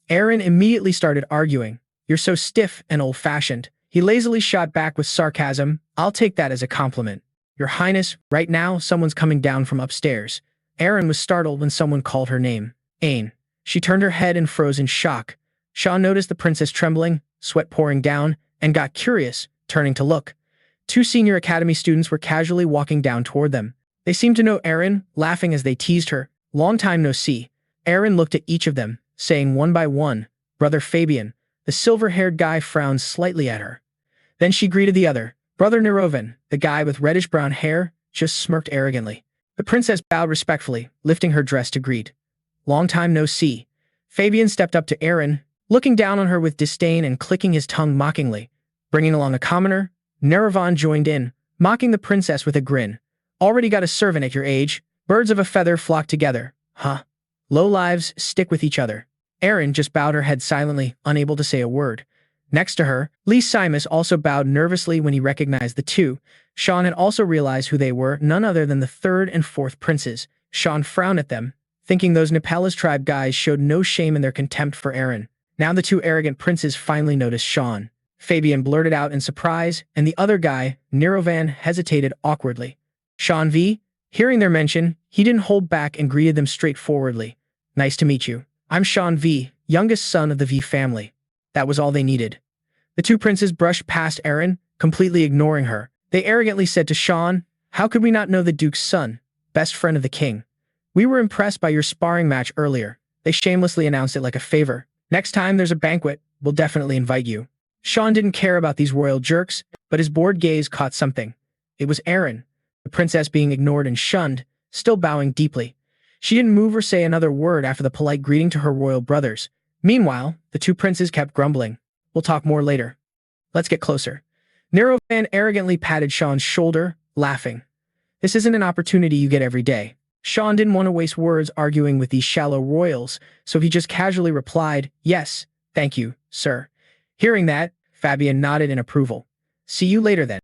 Erin immediately started arguing. "You're so stiff and old-fashioned." He lazily shot back with sarcasm, "I'll take that as a compliment." "Your Highness, right now someone's coming down from upstairs." Erin was startled when someone called her name. Ain. She turned her head and froze in shock. Sean noticed the princess trembling, sweat pouring down, and got curious, turning to look. Two senior academy students were casually walking down toward them. They seemed to know Erin, laughing as they teased her. "Long time no see." Erin looked at each of them, saying one by one, "Brother Fabian." The silver-haired guy frowned slightly at her. Then she greeted the other. Brother Nerovan, the guy with reddish-brown hair, just smirked arrogantly. The princess bowed respectfully, lifting her dress to greet. "Long time no see." Fabian stepped up to Erin, looking down on her with disdain and clicking his tongue mockingly. Bringing along a commoner, Nerovan joined in, mocking the princess with a grin. "Already got a servant at your age? Birds of a feather flock together, huh? Low lives stick with each other." Erin just bowed her head silently, unable to say a word. Next to her, Lea Simus also bowed nervously when he recognized the two. Sean had also realized who they were, none other than the third and fourth princes. Sean frowned at them, thinking those Nepalese tribe guys showed no shame in their contempt for Erin. Now the two arrogant princes finally noticed Sean. Fabian blurted out in surprise, and the other guy, Nerovan, hesitated awkwardly. "Sean V?" Hearing their mention, he didn't hold back and greeted them straightforwardly. "Nice to meet you. I'm Sean V, youngest son of the V family." That was all they needed. The two princes brushed past Erin, completely ignoring her. They arrogantly said to Sean, "How could we not know the Duke's son, best friend of the king? We were impressed by your sparring match earlier." They shamelessly announced it like a favor. "Next time there's a banquet, we'll definitely invite you." Sean didn't care about these royal jerks, but his bored gaze caught something. It was Erin, the princess being ignored and shunned, still bowing deeply. She didn't move or say another word after the polite greeting to her royal brothers. Meanwhile, the two princes kept grumbling. "We'll talk more later. Let's get closer." Nerovan arrogantly patted Sean's shoulder, laughing. "This isn't an opportunity you get every day." Sean didn't want to waste words arguing with these shallow royals, so he just casually replied, "Yes, thank you, sir." Hearing that, Fabian nodded in approval. "See you later then."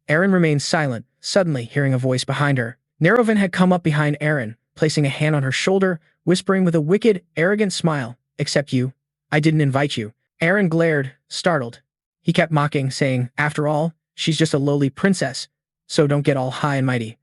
Aaron remained silent, suddenly hearing a voice behind her. Nerovan had come up behind Aaron, placing a hand on her shoulder, whispering with a wicked, arrogant smile, "Except you. I didn't invite you." Aaron glared, startled. He kept mocking, saying, "After all, she's just a lowly princess, so don't get all high and mighty."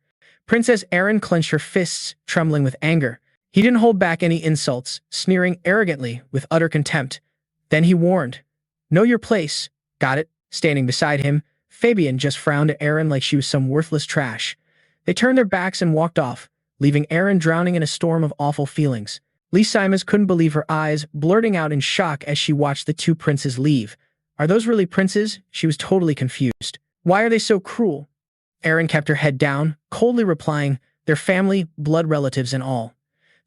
Princess Aaron clenched her fists, trembling with anger. He didn't hold back any insults, sneering arrogantly with utter contempt. Then he warned, "Know your place. Got it?" Standing beside him, Fabian just frowned at Aaron like she was some worthless trash. They turned their backs and walked off, leaving Aaron drowning in a storm of awful feelings. Lea Simus couldn't believe her eyes, blurting out in shock as she watched the two princes leave. Are those really princes? She was totally confused. Why are they so cruel? Aaron kept her head down, coldly replying, "Their family, blood relatives and all."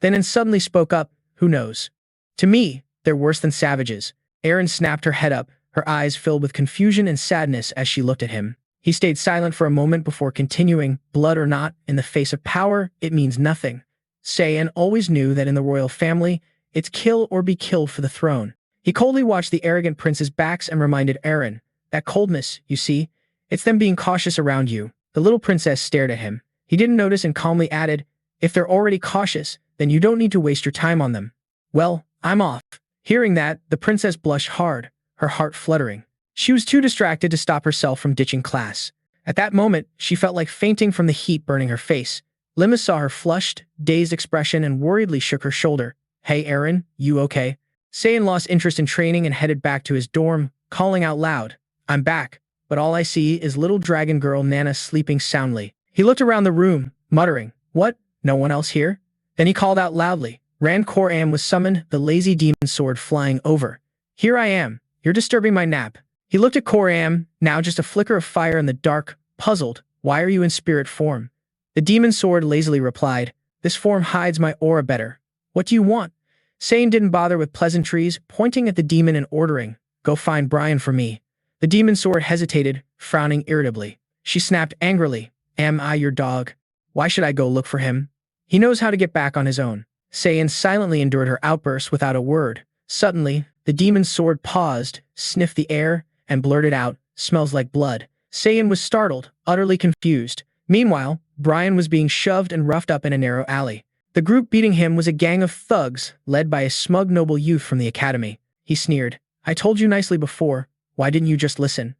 Then suddenly spoke up, "Who knows? To me, they're worse than savages." Aaron snapped her head up, her eyes filled with confusion and sadness as she looked at him. He stayed silent for a moment before continuing, "Blood or not, in the face of power, it means nothing. Sai An always knew that in the royal family, it's kill or be killed for the throne." He coldly watched the arrogant princes' backs and reminded Aaron, "That coldness, you see, it's them being cautious around you." The little princess stared at him. He didn't notice and calmly added, "If they're already cautious, then you don't need to waste your time on them." "Well, I'm off." Hearing that, the princess blushed hard, her heart fluttering. She was too distracted to stop herself from ditching class. At that moment, she felt like fainting from the heat burning her face. Lima saw her flushed, dazed expression and worriedly shook her shoulder. "Hey Aaron, you okay?" Sai An lost interest in training and headed back to his dorm, calling out loud, "I'm back, but all I see is little dragon girl Nana sleeping soundly." He looked around the room, muttering, "What? No one else here?" Then he called out loudly. Rand Koram was summoned, the lazy demon sword flying over. "Here I am. You're disturbing my nap." He looked at Koram, now just a flicker of fire in the dark, puzzled. "Why are you in spirit form?" The demon sword lazily replied, "This form hides my aura better. What do you want?" Sai An didn't bother with pleasantries, pointing at the demon and ordering, "Go find Brian for me." The demon sword hesitated, frowning irritably. She snapped angrily, "Am I your dog? Why should I go look for him? He knows how to get back on his own." Sai An silently endured her outburst without a word. Suddenly, the demon sword paused, sniffed the air, and blurted out, "Smells like blood." Sai An was startled, utterly confused. Meanwhile, Brian was being shoved and roughed up in a narrow alley. The group beating him was a gang of thugs, led by a smug noble youth from the academy. He sneered, "I told you nicely before. Why didn't you just listen?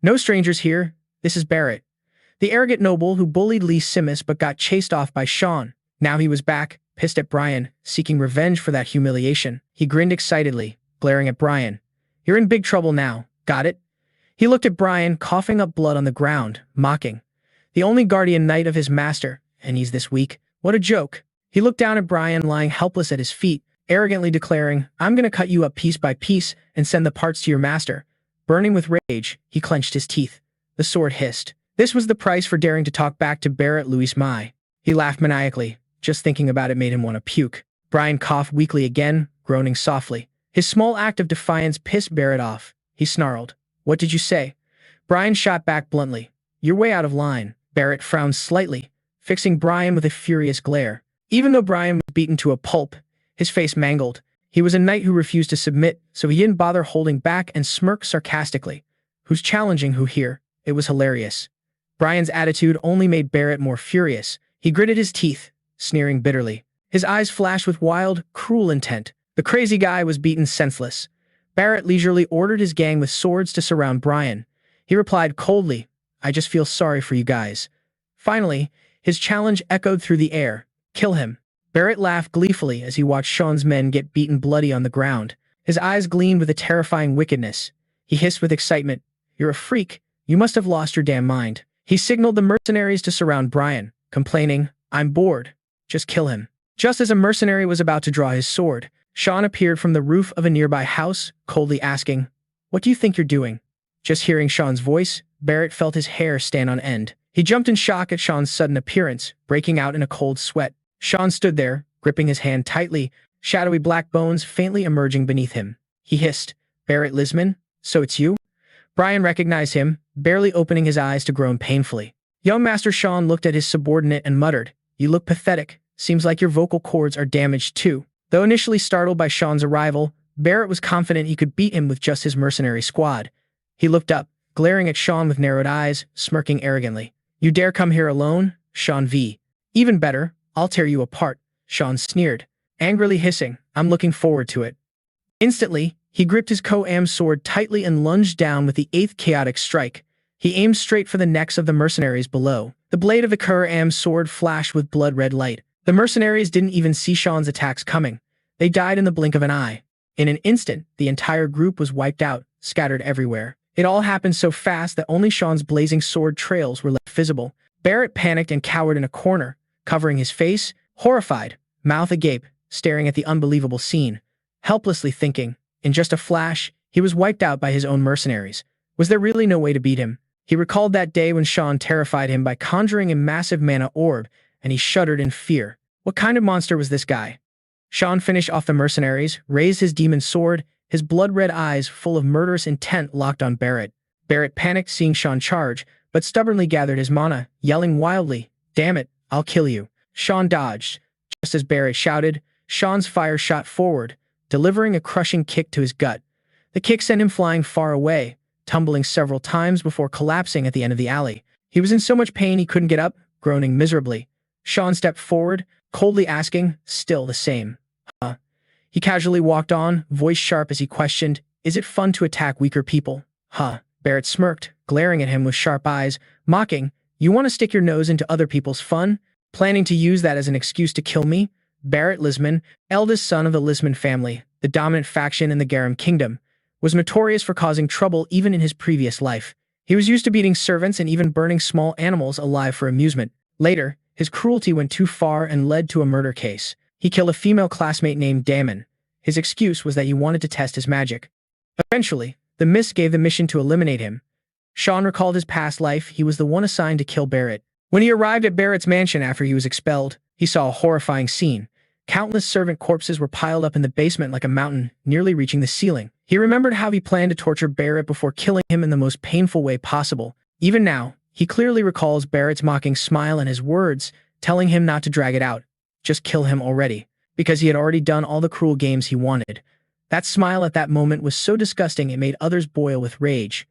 No strangers here. This is Barrett, the arrogant noble who bullied Lea Simus but got chased off by Sean." Now he was back, pissed at Brian, seeking revenge for that humiliation. He grinned excitedly, glaring at Brian. "You're in big trouble now. Got it?" He looked at Brian, coughing up blood on the ground, mocking. "The only guardian knight of his master, and he's this weak. What a joke." He looked down at Brian lying helpless at his feet, arrogantly declaring, "I'm gonna cut you up piece by piece and send the parts to your master." Burning with rage, he clenched his teeth. The sword hissed. This was the price for daring to talk back to Barrett Louis Mai. He laughed maniacally. Just thinking about it made him want to puke. Brian coughed weakly again, groaning softly. His small act of defiance pissed Barrett off. He snarled, "What did you say?" Brian shot back bluntly, "You're way out of line." Barrett frowned slightly, fixing Brian with a furious glare. Even though Brian was beaten to a pulp, his face mangled. He was a knight who refused to submit, so he didn't bother holding back and smirked sarcastically. "Who's challenging who here?" It was hilarious. Brian's attitude only made Barrett more furious. He gritted his teeth, sneering bitterly. His eyes flashed with wild, cruel intent. The crazy guy was beaten senseless. Barrett leisurely ordered his gang with swords to surround Brian. He replied coldly, "I just feel sorry for you guys." Finally, his challenge echoed through the air. "Kill him." Barrett laughed gleefully as he watched Sean's men get beaten bloody on the ground. His eyes gleamed with a terrifying wickedness. He hissed with excitement, "You're a freak. You must have lost your damn mind." He signaled the mercenaries to surround Brian, complaining, "I'm bored. Just kill him." Just as a mercenary was about to draw his sword, Sean appeared from the roof of a nearby house, coldly asking, "What do you think you're doing?" Just hearing Sean's voice, Barrett felt his hair stand on end. He jumped in shock at Sean's sudden appearance, breaking out in a cold sweat. Sean stood there, gripping his hand tightly, shadowy black bones faintly emerging beneath him. He hissed, "Barrett Lisman, so it's you?" Brian recognized him, barely opening his eyes to groan painfully. Young Master Sean looked at his subordinate and muttered, "You look pathetic. Seems like your vocal cords are damaged too." Though initially startled by Sean's arrival, Barrett was confident he could beat him with just his mercenary squad. He looked up, glaring at Sean with narrowed eyes, smirking arrogantly. You dare come here alone? Sean V. Even better, I'll tear you apart, Sean sneered, angrily hissing, I'm looking forward to it. Instantly, he gripped his Ko-Am sword tightly and lunged down with the 8th chaotic strike. He aimed straight for the necks of the mercenaries below. The blade of the Ko-Am sword flashed with blood-red light. The mercenaries didn't even see Sean's attacks coming. They died in the blink of an eye. In an instant, the entire group was wiped out, scattered everywhere. It all happened so fast that only Sean's blazing sword trails were left visible. Barrett panicked and cowered in a corner, covering his face, horrified, mouth agape, staring at the unbelievable scene, helplessly thinking, in just a flash, he was wiped out by his own mercenaries. Was there really no way to beat him? He recalled that day when Sean terrified him by conjuring a massive mana orb, and he shuddered in fear. What kind of monster was this guy? Sean finished off the mercenaries, raised his demon sword, his blood-red eyes full of murderous intent locked on Barrett. Barrett panicked seeing Sean charge, but stubbornly gathered his mana, yelling wildly, "Damn it, I'll kill you." Sean dodged. Just as Barrett shouted, Sean's fire shot forward, delivering a crushing kick to his gut. The kick sent him flying far away, tumbling several times before collapsing at the end of the alley. He was in so much pain he couldn't get up, groaning miserably. Sean stepped forward, coldly asking, "Still the same, huh?" He casually walked on, voice sharp as he questioned, "Is it fun to attack weaker people, huh?" Barrett smirked, glaring at him with sharp eyes, mocking, "You want to stick your nose into other people's fun? Planning to use that as an excuse to kill me?" Barrett Lisman, eldest son of the Lisman family, the dominant faction in the Garam kingdom, was notorious for causing trouble even in his previous life. He was used to beating servants and even burning small animals alive for amusement. Later, his cruelty went too far and led to a murder case. He killed a female classmate named Damon. His excuse was that he wanted to test his magic. Eventually, the Mist gave the mission to eliminate him. Sean recalled his past life. He was the one assigned to kill Barrett. When he arrived at Barrett's mansion after he was expelled, he saw a horrifying scene. Countless servant corpses were piled up in the basement like a mountain, nearly reaching the ceiling. He remembered how he planned to torture Barrett before killing him in the most painful way possible. Even now, he clearly recalls Barrett's mocking smile and his words, telling him not to drag it out. Just kill him already, because he had already done all the cruel games he wanted. That smile at that moment was so disgusting it made others boil with rage.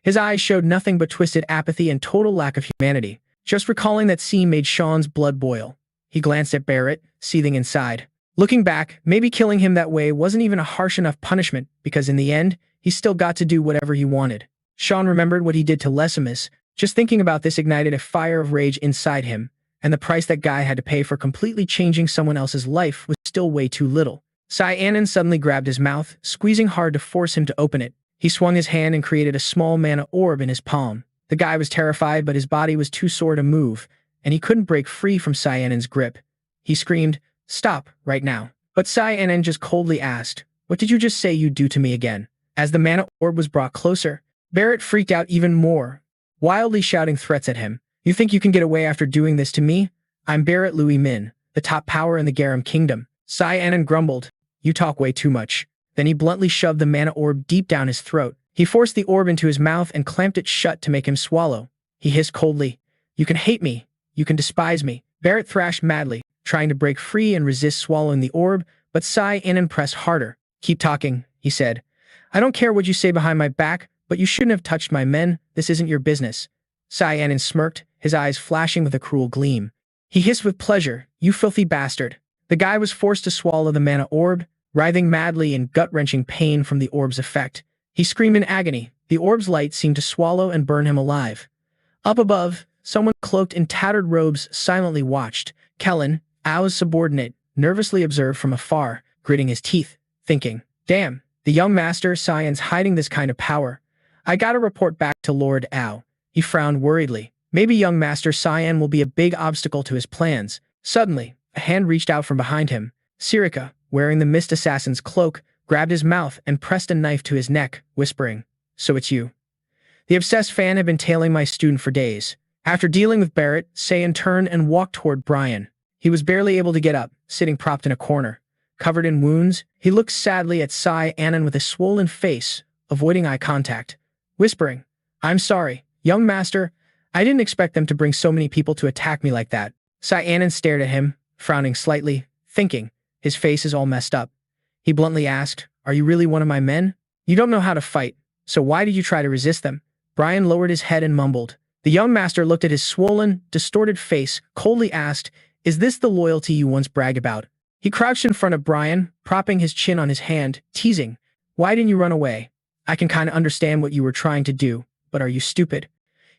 His eyes showed nothing but twisted apathy and total lack of humanity. Just recalling that scene made Sean's blood boil. He glanced at Barrett, seething inside. Looking back, maybe killing him that way wasn't even a harsh enough punishment, because in the end, he still got to do whatever he wanted. Sean remembered what he did to Lea Simus. Just thinking about this ignited a fire of rage inside him, and the price that guy had to pay for completely changing someone else's life was still way too little. Sai An suddenly grabbed his mouth, squeezing hard to force him to open it. He swung his hand and created a small mana orb in his palm. The guy was terrified, but his body was too sore to move, and he couldn't break free from Sai An's grip. He screamed, "Stop, right now." But Sai An just coldly asked, "What did you just say you'd do to me again?" As the mana orb was brought closer, Barrett freaked out even more, wildly shouting threats at him. "You think you can get away after doing this to me? I'm Barrett Louis Min, the top power in the Garam kingdom." Sai An grumbled, "You talk way too much." Then he bluntly shoved the mana orb deep down his throat. He forced the orb into his mouth and clamped it shut to make him swallow. He hissed coldly, "You can hate me. You can despise me." Barrett thrashed madly, trying to break free and resist swallowing the orb, but Sai An pressed harder. "Keep talking," he said. "I don't care what you say behind my back, but you shouldn't have touched my men. This isn't your business." Sai An smirked, his eyes flashing with a cruel gleam. He hissed with pleasure, "You filthy bastard." The guy was forced to swallow the mana orb, writhing madly in gut-wrenching pain from the orb's effect. He screamed in agony. The orb's light seemed to swallow and burn him alive. Up above, someone cloaked in tattered robes silently watched. Kellen, Ao's subordinate, nervously observed from afar, gritting his teeth, thinking, "Damn, the young master Sai An's hiding this kind of power. I gotta report back to Lord Ao." He frowned worriedly. Maybe young master Sai An will be a big obstacle to his plans. Suddenly, a hand reached out from behind him. Sirika, wearing the Mist Assassin's cloak, grabbed his mouth and pressed a knife to his neck, whispering, "So it's you." The obsessed fan had been tailing my student for days. After dealing with Barrett, Sai An turned and walked toward Brian. He was barely able to get up, sitting propped in a corner. Covered in wounds, he looked sadly at Sai An with a swollen face, avoiding eye contact, whispering, "I'm sorry, young master. I didn't expect them to bring so many people to attack me like that." Sai An stared at him, frowning slightly, thinking, his face is all messed up. He bluntly asked, "Are you really one of my men? You don't know how to fight, so why did you try to resist them?" Brian lowered his head and mumbled. The young master looked at his swollen, distorted face, coldly asked, "Is this the loyalty you once bragged about?" He crouched in front of Brian, propping his chin on his hand, teasing, "Why didn't you run away? I can kinda understand what you were trying to do, but are you stupid?"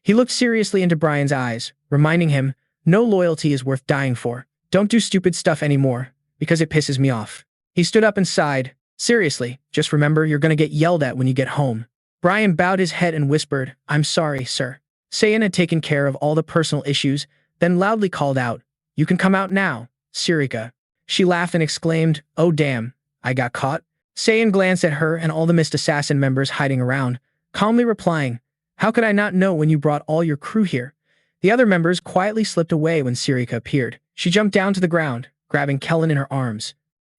He looked seriously into Brian's eyes, reminding him, "No loyalty is worth dying for. Don't do stupid stuff anymore, because it pisses me off." He stood up and sighed. "Seriously, just remember you're gonna get yelled at when you get home." Brian bowed his head and whispered, "I'm sorry, sir." Sai An had taken care of all the personal issues, then loudly called out, "You can come out now, Sirika." She laughed and exclaimed, "Oh damn, I got caught?" Sai An glanced at her and all the missed assassin members hiding around, calmly replying, "How could I not know when you brought all your crew here?" The other members quietly slipped away when Sirika appeared. She jumped down to the ground, grabbing Kellen in her arms.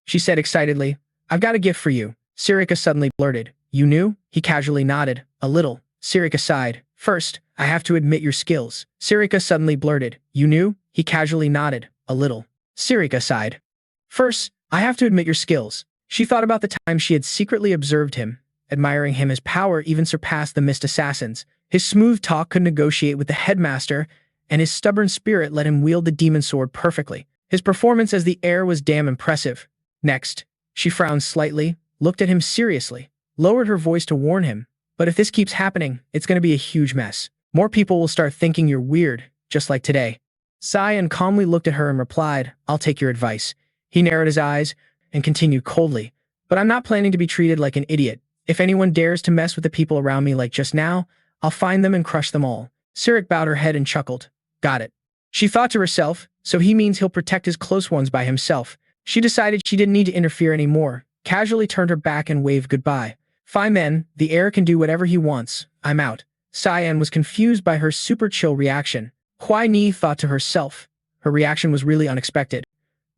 She said excitedly, "I've got a gift for you." Sirika suddenly blurted, "You knew?" He casually nodded, "A little." Sirika sighed. "First, I have to admit your skills." Sirika suddenly blurted, "You knew?" He casually nodded, "A little." Sirika sighed. "First, I have to admit your skills." She thought about the time she had secretly observed him, admiring him. His power even surpassed the missed assassins. His smooth talk could negotiate with the headmaster, and his stubborn spirit let him wield the demon sword perfectly. His performance as the heir was damn impressive. Next, she frowned slightly, looked at him seriously, lowered her voice to warn him, "But if this keeps happening, it's going to be a huge mess. More people will start thinking you're weird, just like today." Sai An calmly looked at her and replied, "I'll take your advice." He narrowed his eyes and continued coldly, "But I'm not planning to be treated like an idiot. If anyone dares to mess with the people around me like just now, I'll find them and crush them all." Sirik bowed her head and chuckled. "Got it." She thought to herself, so he means he'll protect his close ones by himself. She decided she didn't need to interfere anymore, casually turned her back and waved goodbye. "Fine then, the heir can do whatever he wants. I'm out." Sai An was confused by her super chill reaction. Huai Ni thought to herself. Her reaction was really unexpected.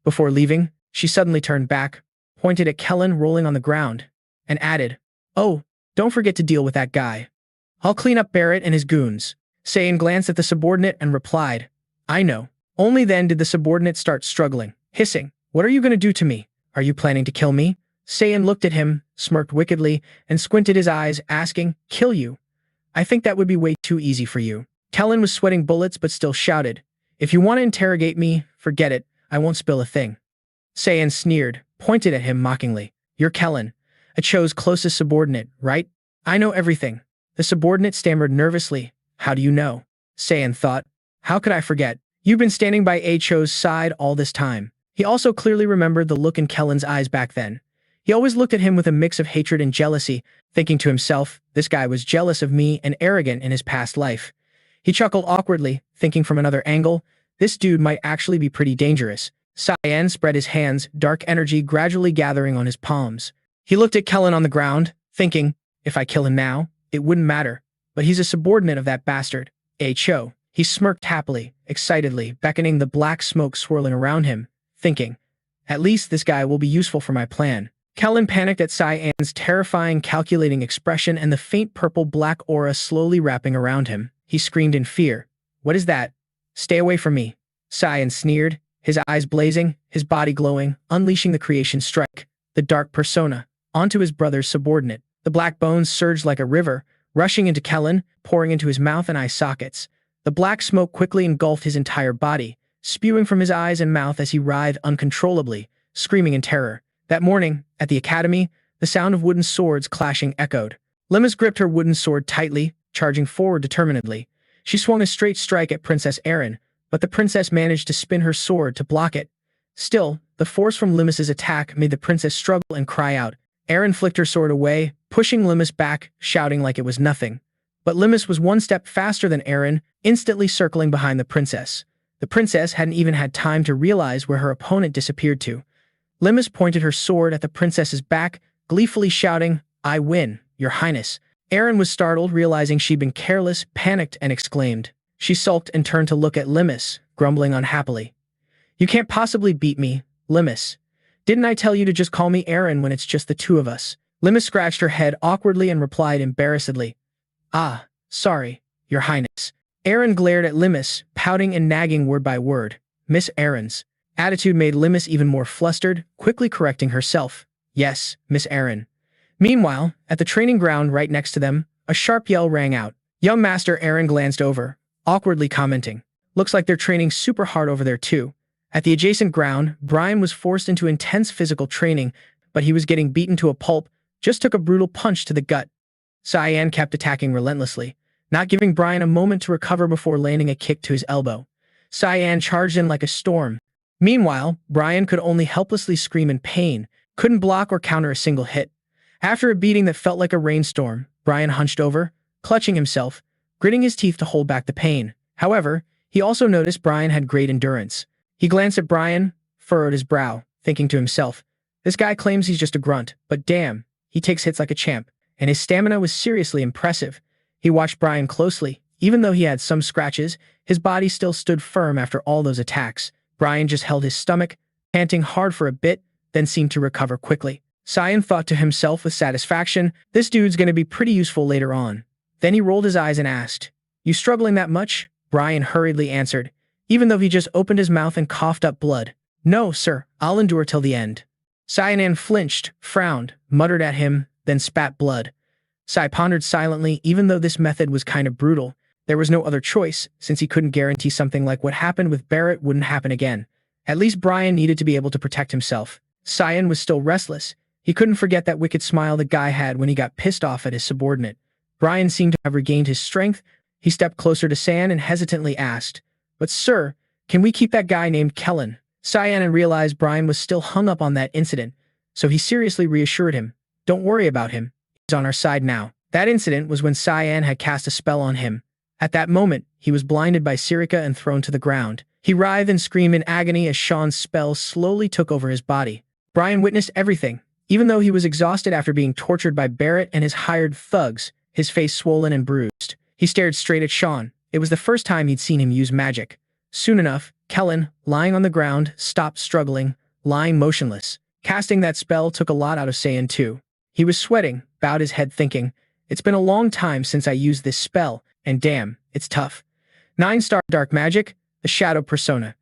Before leaving, she suddenly turned back, pointed at Kellen rolling on the ground, and added, "Oh, don't forget to deal with that guy. I'll clean up Barrett and his goons." Sai An glanced at the subordinate and replied, "I know." Only then did the subordinate start struggling, hissing, "What are you going to do to me? Are you planning to kill me?" Sai An looked at him, smirked wickedly, and squinted his eyes, asking, "Kill you? I think that would be way too easy for you." Kellen was sweating bullets but still shouted, "If you want to interrogate me, forget it. I won't spill a thing." Sai An sneered, pointed at him mockingly. "You're Kellen, Acho's closest subordinate, right?" "I know everything." The subordinate stammered nervously. "How do you know?" Sai An thought. "How could I forget? You've been standing by Acho's side all this time." He also clearly remembered the look in Kellen's eyes back then. He always looked at him with a mix of hatred and jealousy, thinking to himself, this guy was jealous of me and arrogant in his past life. He chuckled awkwardly, thinking from another angle, this dude might actually be pretty dangerous. Sai An spread his hands, dark energy gradually gathering on his palms. He looked at Kellen on the ground, thinking, if I kill him now, it wouldn't matter. But he's a subordinate of that bastard, Acho. He smirked happily, excitedly, beckoning the black smoke swirling around him, thinking, at least this guy will be useful for my plan. Kellen panicked at Sai An's terrifying, calculating expression and the faint purple-black aura slowly wrapping around him. He screamed in fear. What is that? Stay away from me. Sai An sneered, his eyes blazing, his body glowing, unleashing the creation strike, the dark persona, onto his brother's subordinate. The black bones surged like a river, rushing into Kellen, pouring into his mouth and eye sockets. The black smoke quickly engulfed his entire body, spewing from his eyes and mouth as he writhed uncontrollably, screaming in terror. That morning, at the academy, the sound of wooden swords clashing echoed. Lemis gripped her wooden sword tightly, charging forward determinedly. She swung a straight strike at Princess Erin, but the princess managed to spin her sword to block it. Still, the force from Lemis's attack made the princess struggle and cry out. Erin flicked her sword away, pushing Lemis back, shouting like it was nothing. But Lemis was one step faster than Erin, instantly circling behind the princess. The princess hadn't even had time to realize where her opponent disappeared to. Lemis pointed her sword at the princess's back, gleefully shouting, I win, your highness. Erin was startled, realizing she'd been careless, panicked, and exclaimed. She sulked and turned to look at Lemis, grumbling unhappily. You can't possibly beat me, Lemis. Didn't I tell you to just call me Erin when it's just the two of us? Lemis scratched her head awkwardly and replied embarrassedly. Ah, sorry, your highness. Erin glared at Lemis, pouting and nagging word by word. Miss Erin's attitude made Lemis even more flustered, quickly correcting herself. Yes, Miss Erin. Meanwhile, at the training ground right next to them, a sharp yell rang out. Young Master Aaron glanced over, awkwardly commenting, "Looks like they're training super hard over there too." At the adjacent ground, Brian was forced into intense physical training, but he was getting beaten to a pulp, just took a brutal punch to the gut. Sai An kept attacking relentlessly, not giving Brian a moment to recover before landing a kick to his elbow. Sai An charged in like a storm. Meanwhile, Brian could only helplessly scream in pain, couldn't block or counter a single hit. After a beating that felt like a rainstorm, Brian hunched over, clutching himself, gritting his teeth to hold back the pain. However, he also noticed Brian had great endurance. He glanced at Brian, furrowed his brow, thinking to himself, "This guy claims he's just a grunt, but damn, he takes hits like a champ," and his stamina was seriously impressive. He watched Brian closely. Even though he had some scratches, his body still stood firm after all those attacks. Brian just held his stomach, panting hard for a bit, then seemed to recover quickly. Sai An thought to himself with satisfaction, "This dude's gonna be pretty useful later on." Then he rolled his eyes and asked, "You struggling that much?" Brian hurriedly answered, even though he just opened his mouth and coughed up blood. "No, sir, I'll endure till the end." Sai An flinched, frowned, muttered at him, then spat blood. Sai pondered silently. Even though this method was kind of brutal, there was no other choice, since he couldn't guarantee something like what happened with Barrett wouldn't happen again. At least Brian needed to be able to protect himself. Sai An was still restless. He couldn't forget that wicked smile the guy had when he got pissed off at his subordinate. Brian seemed to have regained his strength. He stepped closer to Sai An and hesitantly asked, "But sir, can we keep that guy named Kellen?" Sai An realized Brian was still hung up on that incident, so he seriously reassured him, "Don't worry about him. He's on our side now." That incident was when Sai An had cast a spell on him. At that moment, he was blinded by Sirica and thrown to the ground. He writhed and screamed in agony as Sean's spell slowly took over his body. Brian witnessed everything. Even though he was exhausted after being tortured by Barrett and his hired thugs, his face swollen and bruised, he stared straight at Sean. It was the first time he'd seen him use magic. Soon enough, Kellen, lying on the ground, stopped struggling, lying motionless. Casting that spell took a lot out of Sai An too. He was sweating, bowed his head thinking, "It's been a long time since I used this spell, and damn, it's tough." 9-star Dark Magic, the Shadow Persona.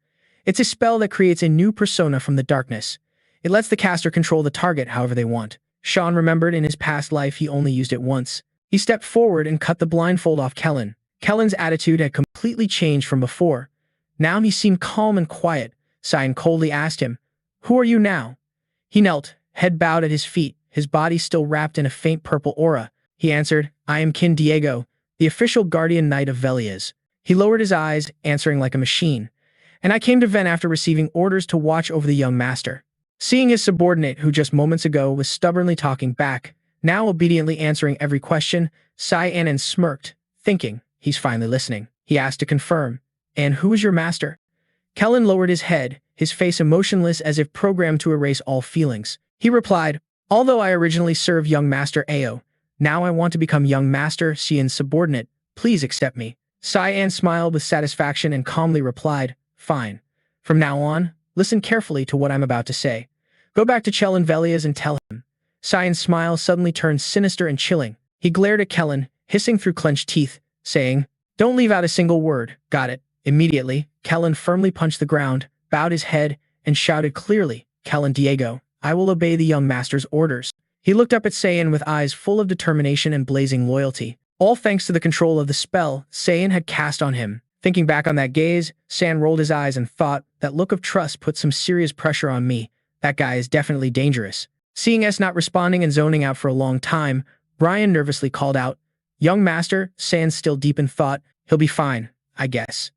It's a spell that creates a new persona from the darkness. It lets the caster control the target however they want. Sean remembered in his past life he only used it once. He stepped forward and cut the blindfold off Kellen. Kellen's attitude had completely changed from before. Now he seemed calm and quiet. Sai An coldly asked him, "Who are you now?" He knelt, head bowed at his feet, his body still wrapped in a faint purple aura. He answered, "I am Kin Diego, the official guardian knight of Velias." He lowered his eyes, answering like a machine. "And I came to Ven after receiving orders to watch over the young master." Seeing his subordinate, who just moments ago was stubbornly talking back, now obediently answering every question, Sai An smirked, thinking, he's finally listening. He asked to confirm, "And who is your master?" Kellen lowered his head, his face emotionless as if programmed to erase all feelings. He replied, "Although I originally served young master Ao, now I want to become young master Sian's subordinate. Please accept me." Sai An smiled with satisfaction and calmly replied, "Fine. From now on, listen carefully to what I'm about to say. Go back to Chell Velias and tell him." Sai An's smile suddenly turned sinister and chilling. He glared at Kellen, hissing through clenched teeth, saying, "Don't leave out a single word, got it?" Immediately, Kellen firmly punched the ground, bowed his head, and shouted clearly, "Kellen Diego, I will obey the young master's orders." He looked up at Sai An with eyes full of determination and blazing loyalty, all thanks to the control of the spell Sai An had cast on him. Thinking back on that gaze, Sai An rolled his eyes and thought, that look of trust put some serious pressure on me. That guy is definitely dangerous. Seeing S not responding and zoning out for a long time, Brian nervously called out, "Young master." Sai An still deep in thought, "He'll be fine, I guess."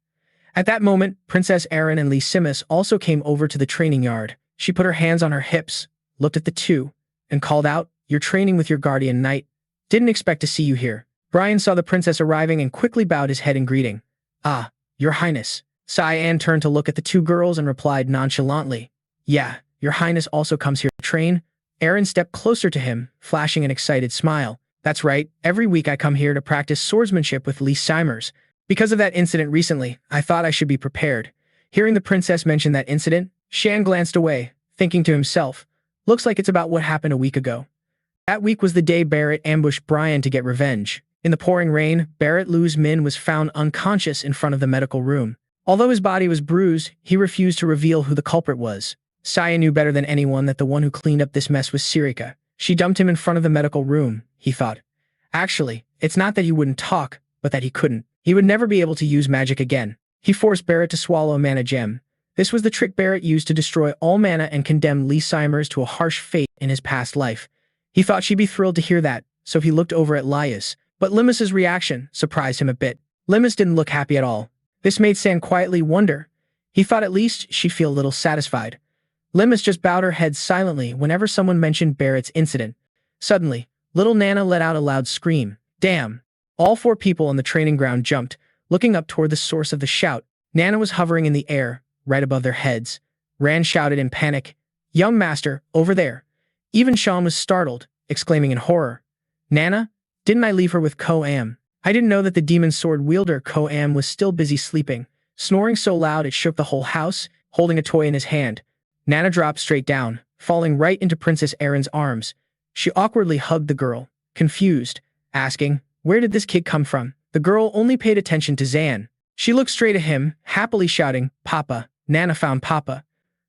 At that moment, Princess Aaron and Lea Simus also came over to the training yard. She put her hands on her hips, looked at the two, and called out, "You're training with your guardian knight. Didn't expect to see you here." Brian saw the princess arriving and quickly bowed his head in greeting. "Ah, your highness." Sai An turned to look at the two girls and replied nonchalantly, "Yeah, your highness also comes here to train." Aaron stepped closer to him, flashing an excited smile. "That's right, every week I come here to practice swordsmanship with Lea Simus. Because of that incident recently, I thought I should be prepared." Hearing the princess mention that incident, Shan glanced away, thinking to himself, "Looks like it's about what happened a week ago." That week was the day Barrett ambushed Brian to get revenge. In the pouring rain, Barrett Lu's Min was found unconscious in front of the medical room. Although his body was bruised, he refused to reveal who the culprit was. Sai An knew better than anyone that the one who cleaned up this mess was Sirica. She dumped him in front of the medical room, he thought. Actually, it's not that he wouldn't talk, but that he couldn't. He would never be able to use magic again. He forced Barrett to swallow a mana gem. This was the trick Barrett used to destroy all mana and condemn Lea Simus to a harsh fate in his past life. He thought she'd be thrilled to hear that, so he looked over at Lea's. But Limus's reaction surprised him a bit. Limus didn't look happy at all. This made San quietly wonder. He thought at least she'd feel a little satisfied. Limus just bowed her head silently whenever someone mentioned Barrett's incident. Suddenly, little Nana let out a loud scream. Damn! All 4 people on the training ground jumped, looking up toward the source of the shout. Nana was hovering in the air, right above their heads. Rand shouted in panic, "Young master, over there!" Even Sean was startled, exclaiming in horror, "Nana? Didn't I leave her with Ko-Am?" I didn't know that the demon sword wielder Ko-Am was still busy sleeping, snoring so loud it shook the whole house, holding a toy in his hand. Nana dropped straight down, falling right into Princess Erin's arms. She awkwardly hugged the girl, confused, asking, "Where did this kid come from?" The girl only paid attention to Zan. She looked straight at him, happily shouting, "Papa." Nana found Papa.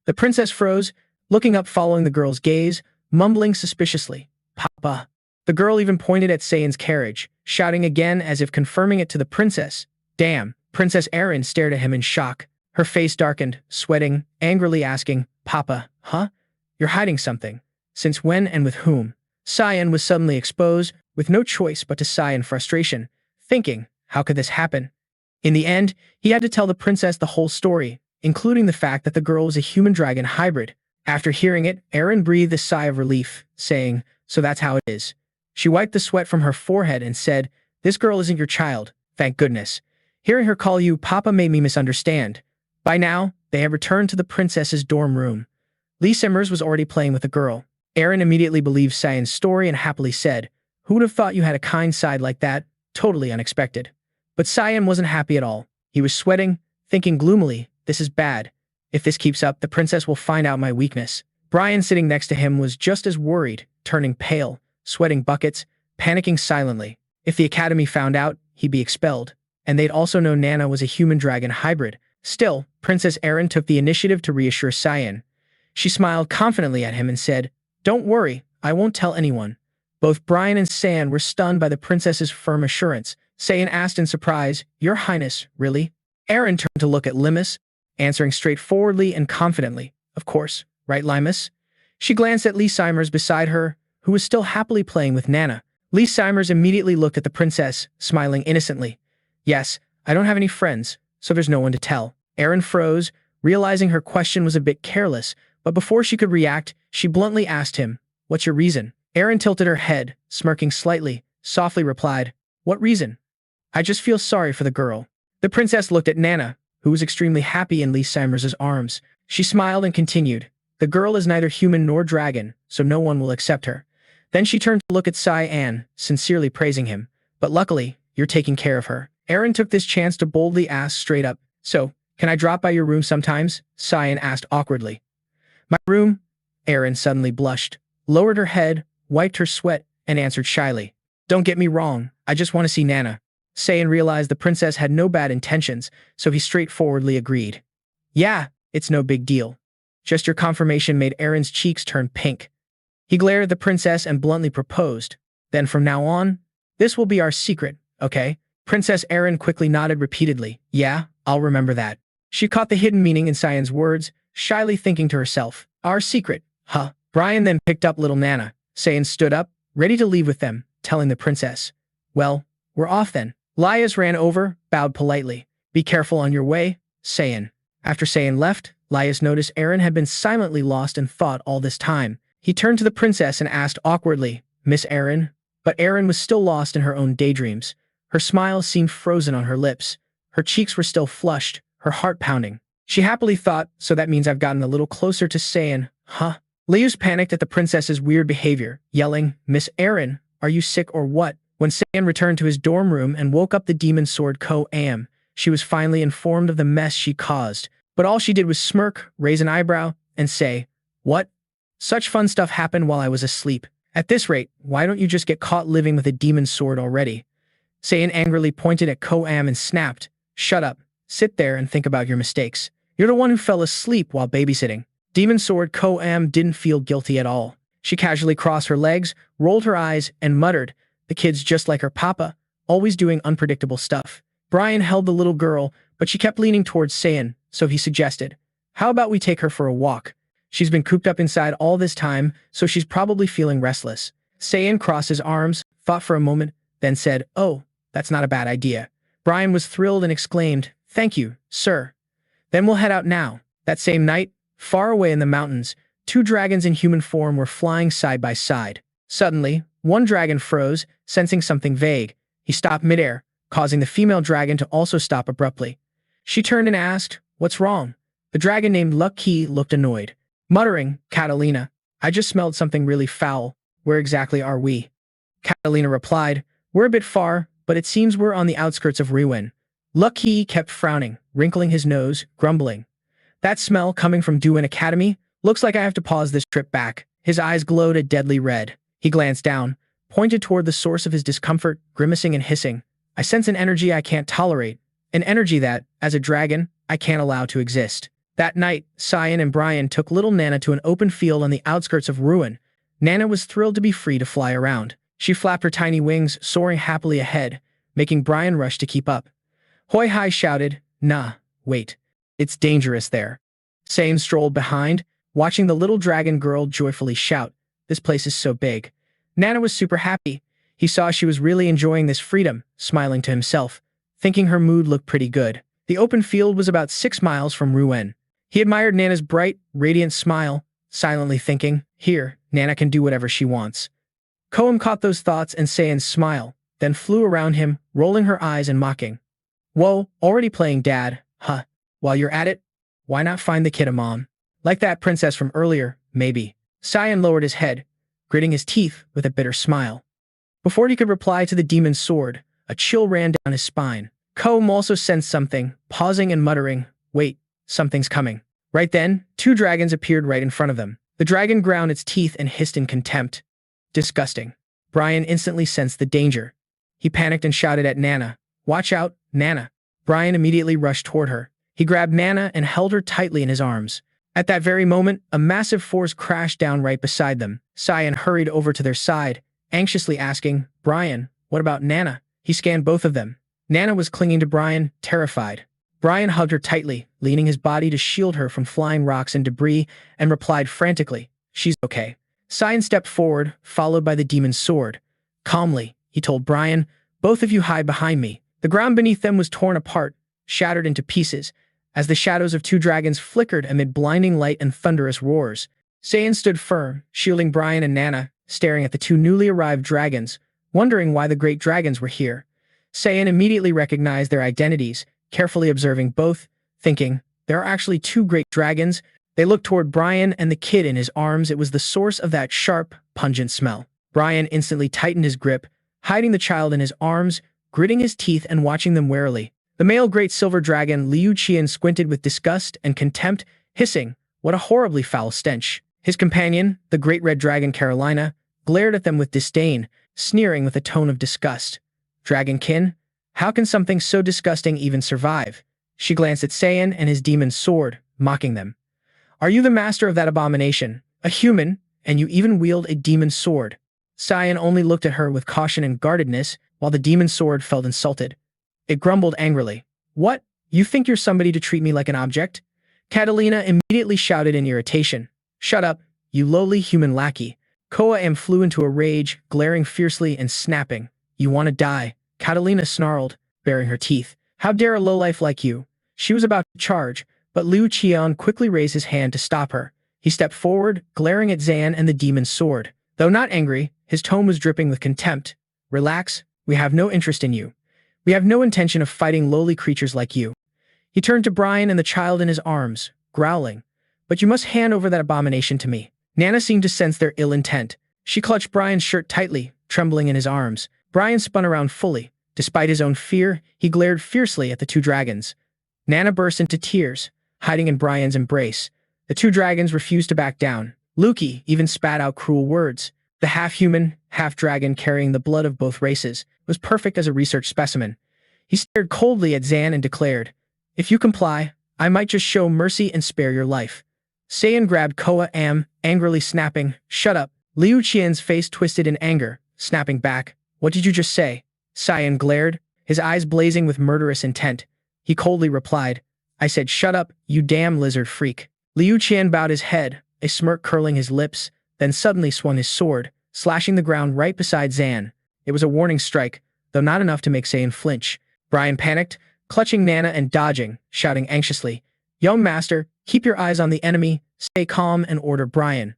The princess froze, looking up following the girl's gaze, mumbling suspiciously, "Papa." The girl even pointed at Sai An's carriage, shouting again as if confirming it to the princess. Damn! Princess Erin stared at him in shock. Her face darkened, sweating, angrily asking, "Papa, huh? You're hiding something. Since when and with whom?" Sai An was suddenly exposed, with no choice but to sigh in frustration, thinking, how could this happen? In the end, he had to tell the princess the whole story, including the fact that the girl was a human-dragon hybrid. After hearing it, Erin breathed a sigh of relief, saying, "So that's how it is." She wiped the sweat from her forehead and said, "This girl isn't your child, thank goodness. Hearing her call you Papa made me misunderstand." By now, they had returned to the princess's dorm room. Lea Simus was already playing with the girl. Erin immediately believed Sai An's story and happily said, "Who would have thought you had a kind side like that? Totally unexpected." But Sai An wasn't happy at all. He was sweating, thinking gloomily, "This is bad. If this keeps up, the princess will find out my weakness." Brian sitting next to him was just as worried, turning pale, sweating buckets, panicking silently. If the academy found out, he'd be expelled. And they'd also know Nana was a human-dragon hybrid. Still, Princess Erin took the initiative to reassure Sai An. She smiled confidently at him and said, "Don't worry, I won't tell anyone." Both Brian and Sai An were stunned by the princess's firm assurance. Sai An asked in surprise, "Your Highness, really?" Erin turned to look at Limus, answering straightforwardly and confidently, "Of course, right, Limus?" She glanced at Lea Simus beside her, who was still happily playing with Nana. Lea Simus immediately looked at the princess, smiling innocently. "Yes, I don't have any friends, so there's no one to tell." Erin froze, realizing her question was a bit careless, but before she could react, she bluntly asked him, "What's your reason?" Erin tilted her head, smirking slightly, softly replied, "What reason? I just feel sorry for the girl." The princess looked at Nana, who was extremely happy in Lea Simus's arms. She smiled and continued, "The girl is neither human nor dragon, so no one will accept her." Then she turned to look at Sai An, sincerely praising him. "But luckily, you're taking care of her." Erin took this chance to boldly ask straight up, "So, can I drop by your room sometimes?" Sai An asked awkwardly. "My room?" Erin suddenly blushed, lowered her head, wiped her sweat, and answered shyly, "Don't get me wrong, I just want to see Nana." Sai An realized the princess had no bad intentions, so he straightforwardly agreed. "Yeah, it's no big deal." Just your confirmation made Erin's cheeks turn pink. He glared at the princess and bluntly proposed, "Then from now on, this will be our secret, okay?" Princess Erin quickly nodded repeatedly, "Yeah, I'll remember that." She caught the hidden meaning in Sai An's words, shyly thinking to herself, "Our secret, huh?" Brian then picked up little Nana. Sai An stood up, ready to leave with them, telling the princess, "Well, we're off then." Lias ran over, bowed politely. "Be careful on your way, Sai An." After Sai An left, Lias noticed Erin had been silently lost in thought all this time. He turned to the princess and asked awkwardly, "Miss Erin?" But Erin was still lost in her own daydreams. Her smile seemed frozen on her lips. Her cheeks were still flushed, her heart pounding. She happily thought, "So that means I've gotten a little closer to Sai An, huh?" Leus panicked at the princess's weird behavior, yelling, "Miss Erin, are you sick or what?" When Sai An returned to his dorm room and woke up the Demon Sword Karam, she was finally informed of the mess she caused. But all she did was smirk, raise an eyebrow, and say, "What? Such fun stuff happened while I was asleep. At this rate, why don't you just get caught living with a demon sword already?" Sai An angrily pointed at Karam and snapped, "Shut up. Sit there and think about your mistakes. You're the one who fell asleep while babysitting." Demon Sword Karam didn't feel guilty at all. She casually crossed her legs, rolled her eyes, and muttered, "The kid's just like her papa. always doing unpredictable stuff. Brian held the little girl, but she kept leaning towards Sai An, so he suggested, "How about we take her for a walk? She's been cooped up inside all this time, so she's probably feeling restless." Sai An crossed his arms, thought for a moment, then said, "Oh, that's not a bad idea." Brian was thrilled and exclaimed, "Thank you, sir. Then we'll head out now." That same night, far away in the mountains, two dragons in human form were flying side by side. Suddenly, one dragon froze, sensing something vague. He stopped midair, causing the female dragon to also stop abruptly. She turned and asked, "What's wrong?" The dragon named Lucky looked annoyed. Muttering, "Catalina, I just smelled something really foul. Where exactly are we?" Catalina replied, "We're a bit far, but it seems we're on the outskirts of Ruin." Lucky kept frowning, wrinkling his nose, grumbling. "That smell coming from Duin Academy? Looks like I have to pause this trip back." His eyes glowed a deadly red. He glanced down, pointed toward the source of his discomfort, grimacing and hissing. "I sense an energy I can't tolerate. An energy that, as a dragon, I can't allow to exist." That night, Sai An and Brian took little Nana to an open field on the outskirts of Ruin. Nana was thrilled to be free to fly around. She flapped her tiny wings, soaring happily ahead, making Brian rush to keep up. Hoi Hai shouted, "Nah, wait. It's dangerous there." Sai An strolled behind, watching the little dragon girl joyfully shout, "This place is so big." Nana was super happy. He saw she was really enjoying this freedom, smiling to himself, thinking her mood looked pretty good. The open field was about 6 miles from Ruin. He admired Nana's bright, radiant smile, silently thinking, "Here, Nana can do whatever she wants." Koum caught those thoughts and Sai An's smile, then flew around him, rolling her eyes and mocking. "Whoa, already playing dad, huh? While you're at it, why not find the kid a mom? Like that princess from earlier, maybe." Sai An lowered his head, gritting his teeth with a bitter smile. Before he could reply to the demon's sword, a chill ran down his spine. Koum also sensed something, pausing and muttering, "Wait, something's coming." Right then, two dragons appeared right in front of them. The dragon ground its teeth and hissed in contempt. Disgusting. Brian instantly sensed the danger. He panicked and shouted at Nana, "Watch out, Nana." Brian immediately rushed toward her. He grabbed Nana and held her tightly in his arms. At that very moment, a massive force crashed down right beside them. Sai An hurried over to their side, anxiously asking, "Brian, what about Nana?" He scanned both of them. Nana was clinging to Brian, terrified. Brian hugged her tightly, leaning his body to shield her from flying rocks and debris, and replied frantically, "She's okay." Sai An stepped forward, followed by the demon's sword. Calmly, he told Brian, "Both of you hide behind me." The ground beneath them was torn apart, shattered into pieces, as the shadows of two dragons flickered amid blinding light and thunderous roars. Sai An stood firm, shielding Brian and Nana, staring at the two newly arrived dragons, wondering why the great dragons were here. Sai An immediately recognized their identities, carefully observing both, thinking, "There are actually two great dragons." They looked toward Brian and the kid in his arms. It was the source of that sharp, pungent smell. Brian instantly tightened his grip, hiding the child in his arms, gritting his teeth and watching them warily. The male great silver dragon Liu Qian squinted with disgust and contempt, hissing, "What a horribly foul stench." His companion, the great red dragon Carolina, glared at them with disdain, sneering with a tone of disgust. "Dragonkin? How can something so disgusting even survive?" She glanced at Sai An and his demon's sword, mocking them. "Are you the master of that abomination? A human, and you even wield a demon's sword?" Sai An only looked at her with caution and guardedness, while the demon's sword felt insulted. It grumbled angrily. "What? You think you're somebody to treat me like an object?" Catalina immediately shouted in irritation. "Shut up, you lowly human lackey." Koa flew into a rage, glaring fiercely and snapping. "You want to die?" Catalina snarled, baring her teeth. "How dare a lowlife like you?" She was about to charge, but Liu Qian quickly raised his hand to stop her. He stepped forward, glaring at Zan and the demon's sword. Though not angry, his tone was dripping with contempt. "Relax, we have no interest in you. We have no intention of fighting lowly creatures like you." He turned to Brian and the child in his arms, growling, "But you must hand over that abomination to me." Nana seemed to sense their ill intent. She clutched Brian's shirt tightly, trembling in his arms. Brian spun around fully. Despite his own fear, he glared fiercely at the two dragons. Nana burst into tears, hiding in Brian's embrace. The two dragons refused to back down. Luki even spat out cruel words. The half-human, half-dragon carrying the blood of both races was perfect as a research specimen. He stared coldly at Zan and declared, "If you comply, I might just show mercy and spare your life." Sai An grabbed Koa, angrily snapping, "Shut up." Liu Qian's face twisted in anger, snapping back, "What did you just say?" Sai An glared, his eyes blazing with murderous intent. He coldly replied, I said shut up, you damn lizard freak. Liu Qian bowed his head, a smirk curling his lips, then suddenly swung his sword, slashing the ground right beside Zan. It was a warning strike, though not enough to make Sai An flinch. Brian panicked, clutching Nana and dodging, shouting anxiously, Young master, keep your eyes on the enemy, stay calm and order Brian.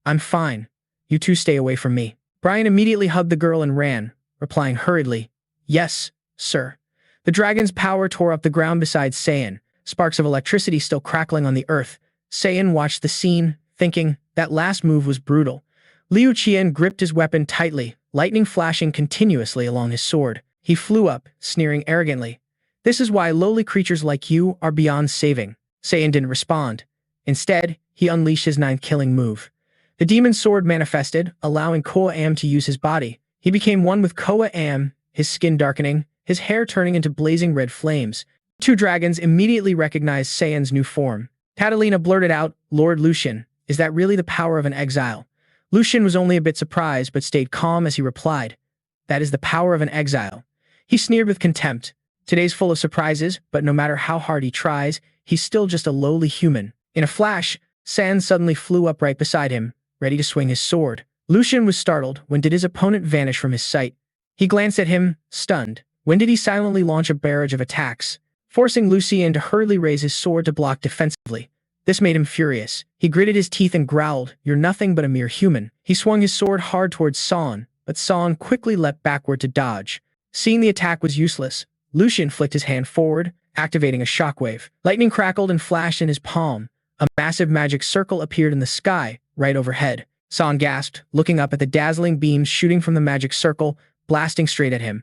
I'm fine. You two stay away from me. Brian immediately hugged the girl and ran, replying hurriedly, Yes, sir. The dragon's power tore up the ground beside Sai An, sparks of electricity still crackling on the earth. Sai An watched the scene, thinking, that last move was brutal. Liu Qian gripped his weapon tightly, lightning flashing continuously along his sword. He flew up, sneering arrogantly. This is why lowly creatures like you are beyond saving. Sai An didn't respond. Instead, he unleashed his ninth killing move. The demon sword manifested, allowing Koa Am to use his body. He became one with Koa Am, his skin darkening, his hair turning into blazing red flames. Two dragons immediately recognized Sai An's new form. Catalina blurted out, Lord Lucian, is that really the power of an exile? Lucian was only a bit surprised but stayed calm as he replied, That is the power of an exile. He sneered with contempt. Today's full of surprises, but no matter how hard he tries, he's still just a lowly human. In a flash, Sai An suddenly flew up right beside him, ready to swing his sword. Lucian was startled. When did his opponent vanish from his sight? He glanced at him, stunned. When did he silently launch a barrage of attacks, forcing Lucian to hurriedly raise his sword to block defensively? This made him furious. He gritted his teeth and growled, You're nothing but a mere human. He swung his sword hard towards Sai An, but Sai An quickly leapt backward to dodge. Seeing the attack was useless, Lucian flicked his hand forward, activating a shockwave. Lightning crackled and flashed in his palm. A massive magic circle appeared in the sky, right overhead. Sai An gasped, looking up at the dazzling beams shooting from the magic circle, blasting straight at him.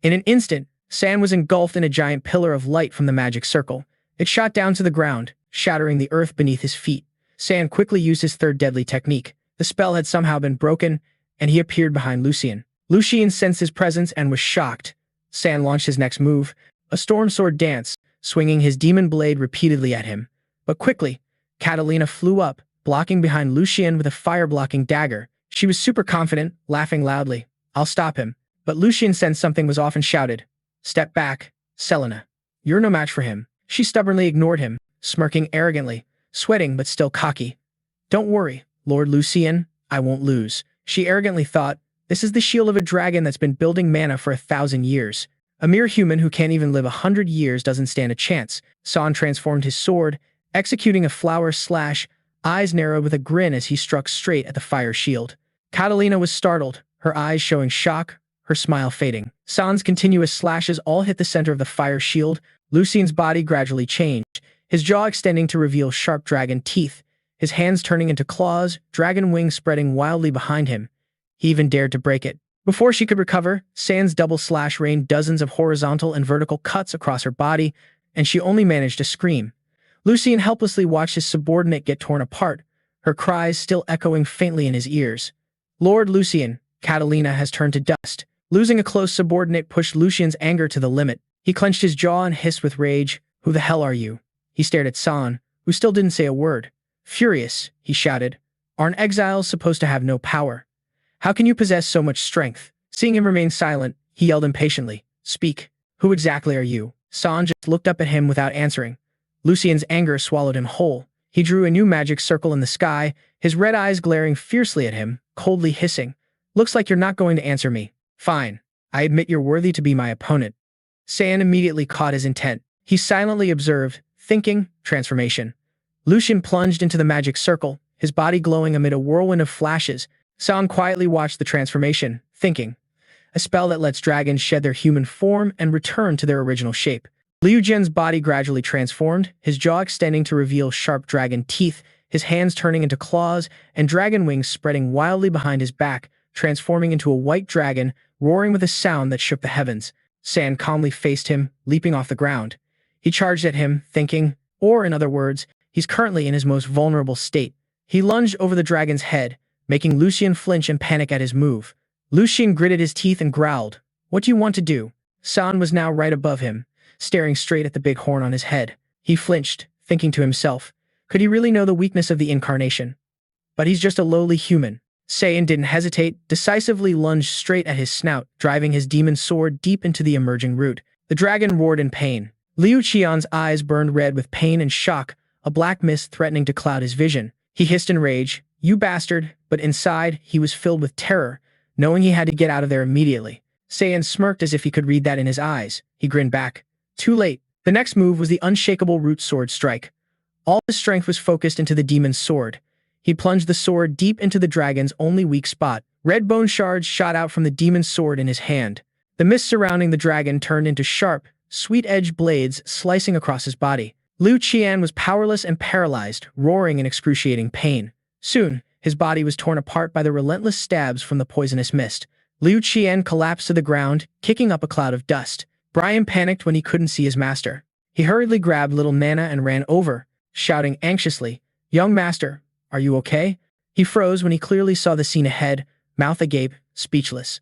In an instant, Sai An was engulfed in a giant pillar of light from the magic circle. It shot down to the ground, shattering the earth beneath his feet. Sai An quickly used his third deadly technique. The spell had somehow been broken, and he appeared behind Lucian. Lucian sensed his presence and was shocked. Sai An launched his next move, a storm sword dance, swinging his demon blade repeatedly at him. But quickly, Catalina flew up, blocking behind Lucian with a fire-blocking dagger. She was super confident, laughing loudly. I'll stop him. But Lucian sensed something was off and shouted, Step back, Selena. You're no match for him. She stubbornly ignored him, smirking arrogantly, sweating but still cocky. Don't worry, Lord Lucian, I won't lose. She arrogantly thought, this is the shield of a dragon that's been building mana for 1,000 years. A mere human who can't even live 100 years doesn't stand a chance. Sai An transformed his sword, executing a flower slash, eyes narrowed with a grin as he struck straight at the fire shield. Catalina was startled, her eyes showing shock, her smile fading. Sai An's continuous slashes all hit the center of the fire shield. Lucian's body gradually changed, his jaw extending to reveal sharp dragon teeth, his hands turning into claws, dragon wings spreading wildly behind him. He even dared to break it. Before she could recover, Sai An's double slash rained dozens of horizontal and vertical cuts across her body, and she only managed to scream. Lucian helplessly watched his subordinate get torn apart, her cries still echoing faintly in his ears. Lord Lucian, Catalina has turned to dust. Losing a close subordinate pushed Lucian's anger to the limit. He clenched his jaw and hissed with rage, Who the hell are you? He stared at Sai An, who still didn't say a word. Furious, he shouted, Aren't exiles supposed to have no power? How can you possess so much strength? Seeing him remain silent, he yelled impatiently, Speak. Who exactly are you? Sai An just looked up at him without answering. Lucian's anger swallowed him whole. He drew a new magic circle in the sky, his red eyes glaring fiercely at him, coldly hissing, Looks like you're not going to answer me. Fine. I admit you're worthy to be my opponent. Sai An immediately caught his intent. He silently observed, thinking, transformation. Lucian plunged into the magic circle, his body glowing amid a whirlwind of flashes. Sai An quietly watched the transformation, thinking, a spell that lets dragons shed their human form and return to their original shape. Liu Jian's body gradually transformed, his jaw extending to reveal sharp dragon teeth, his hands turning into claws, and dragon wings spreading wildly behind his back, transforming into a white dragon, roaring with a sound that shook the heavens. Sai An calmly faced him, leaping off the ground. He charged at him, thinking, or in other words, he's currently in his most vulnerable state. He lunged over the dragon's head, making Lucian flinch and panic at his move. Lucian gritted his teeth and growled, What do you want to do? Sai An was now right above him, staring straight at the big horn on his head. He flinched, thinking to himself, could he really know the weakness of the incarnation? But he's just a lowly human. Sai An didn't hesitate, decisively lunged straight at his snout, driving his demon sword deep into the emerging root. The dragon roared in pain. Liu Qian's eyes burned red with pain and shock, a black mist threatening to cloud his vision. He hissed in rage, "You bastard," but inside, he was filled with terror, knowing he had to get out of there immediately. Sai An smirked as if he could read that in his eyes. He grinned back. Too late. The next move was the unshakable root sword strike. All his strength was focused into the demon's sword. He plunged the sword deep into the dragon's only weak spot. Red bone shards shot out from the demon's sword in his hand. The mist surrounding the dragon turned into sharp, sweet-edged blades slicing across his body. Liu Qian was powerless and paralyzed, roaring in excruciating pain. Soon, his body was torn apart by the relentless stabs from the poisonous mist. Liu Qian collapsed to the ground, kicking up a cloud of dust. Brian panicked when he couldn't see his master. He hurriedly grabbed little Nana and ran over, shouting anxiously, "Young master, are you okay?" He froze when he clearly saw the scene ahead, mouth agape, speechless.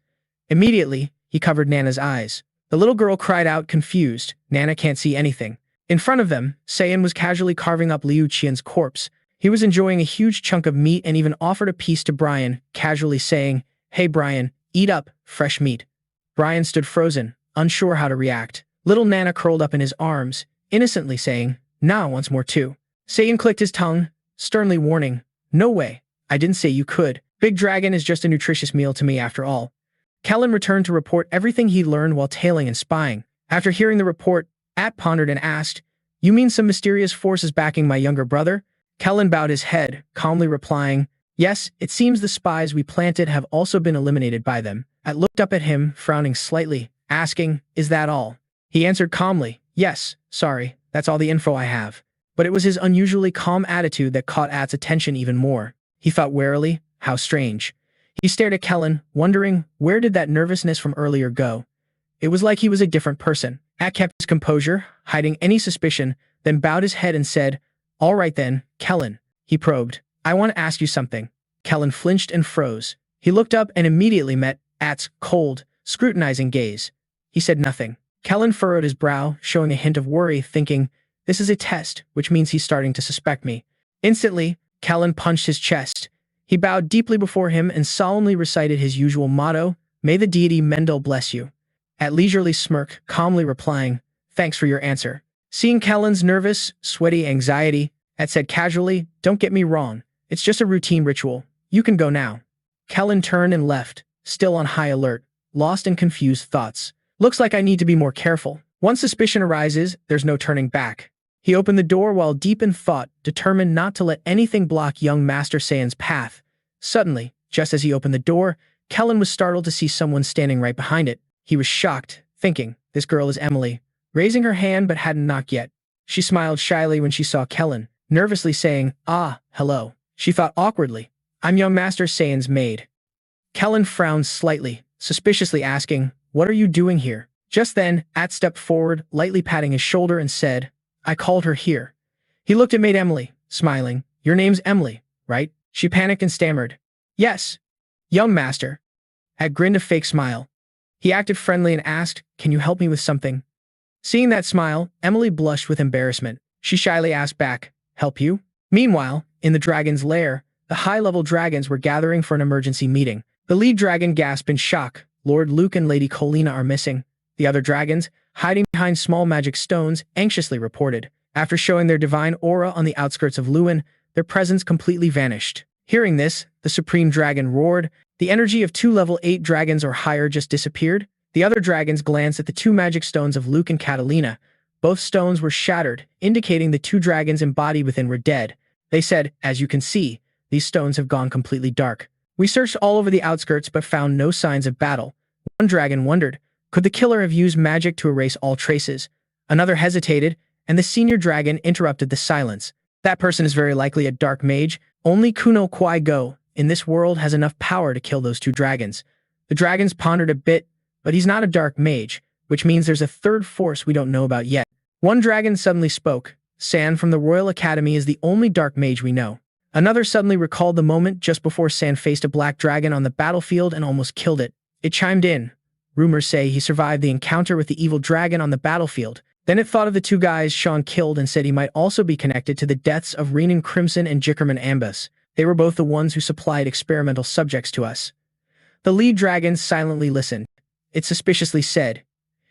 Immediately, he covered Nana's eyes. The little girl cried out, confused. Nana can't see anything. In front of them, Sai An was casually carving up Liu Qian's corpse. He was enjoying a huge chunk of meat and even offered a piece to Brian, casually saying, "Hey Brian, eat up, fresh meat." Brian stood frozen, unsure how to react. Little Nana curled up in his arms, innocently saying, "Nah, wants more too." Sai An clicked his tongue, sternly warning, "No way, I didn't say you could. Big Dragon is just a nutritious meal to me after all." Kellen returned to report everything he learned while tailing and spying. After hearing the report, At pondered and asked, "You mean some mysterious forces backing my younger brother?" Kellen bowed his head, calmly replying, "Yes, it seems the spies we planted have also been eliminated by them." At looked up at him, frowning slightly, asking, "Is that all?" He answered calmly, "Yes, sorry, that's all the info I have." But it was his unusually calm attitude that caught At's attention even more. He thought warily, how strange. He stared at Kellen, wondering, where did that nervousness from earlier go? It was like he was a different person. At kept his composure, hiding any suspicion, then bowed his head and said, "All right then, Kellen." He probed, "I want to ask you something." Kellen flinched and froze. He looked up and immediately met At's cold, scrutinizing gaze. He said nothing. Kellen furrowed his brow, showing a hint of worry, thinking, this is a test, which means he's starting to suspect me. Instantly, Kellen punched his chest. He bowed deeply before him and solemnly recited his usual motto, "May the deity Mendel bless you." At leisurely smirk, calmly replying, "Thanks for your answer." Seeing Kellen's nervous, sweaty anxiety, At said casually, "Don't get me wrong, it's just a routine ritual. You can go now." Kellen turned and left, still on high alert, lost in confused thoughts. "Looks like I need to be more careful. Once suspicion arises, there's no turning back." He opened the door while deep in thought, determined not to let anything block young Master Sai An's path. Suddenly, just as he opened the door, Kellen was startled to see someone standing right behind it. He was shocked, thinking, this girl is Emily, raising her hand but hadn't knocked yet. She smiled shyly when she saw Kellen, nervously saying, "Ah, hello." She thought awkwardly, "I'm young Master Sai An's maid." Kellen frowned slightly, suspiciously asking, "What are you doing here?" Just then, At stepped forward, lightly patting his shoulder and said, "I called her here." He looked at maid Emily, smiling. "Your name's Emily, right?" She panicked and stammered, "Yes, young master." At grinned a fake smile. He acted friendly and asked, "Can you help me with something?" Seeing that smile, Emily blushed with embarrassment. She shyly asked back, "Help you?" Meanwhile, in the dragon's lair, the high-level dragons were gathering for an emergency meeting. The lead dragon gasped in shock. Lord Luke and Lady Colina are missing. The other dragons, hiding behind small magic stones, anxiously reported. After showing their divine aura on the outskirts of Lewin, their presence completely vanished. Hearing this, the supreme dragon roared. The energy of 2 level 8 dragons or higher just disappeared. The other dragons glanced at the 2 magic stones of Luke and Catalina. Both stones were shattered, indicating the 2 dragons embodied within were dead. They said, "As you can see, these stones have gone completely dark. We searched all over the outskirts but found no signs of battle." One dragon wondered, could the killer have used magic to erase all traces? Another hesitated, and the senior dragon interrupted the silence. "That person is very likely a dark mage. Only Kuno Kwai Go in this world has enough power to kill those 2 dragons." The dragons pondered a bit, but he's not a dark mage, which means there's a third force we don't know about yet. One dragon suddenly spoke. "San from the Royal Academy is the only dark mage we know." Another suddenly recalled the moment just before San faced a black dragon on the battlefield and almost killed it. It chimed in. Rumors say he survived the encounter with the evil dragon on the battlefield. Then it thought of the 2 guys Sean killed and said he might also be connected to the deaths of Renan Crimson and Jickerman Ambus. They were both the ones who supplied experimental subjects to us. The lead dragon silently listened. It suspiciously said,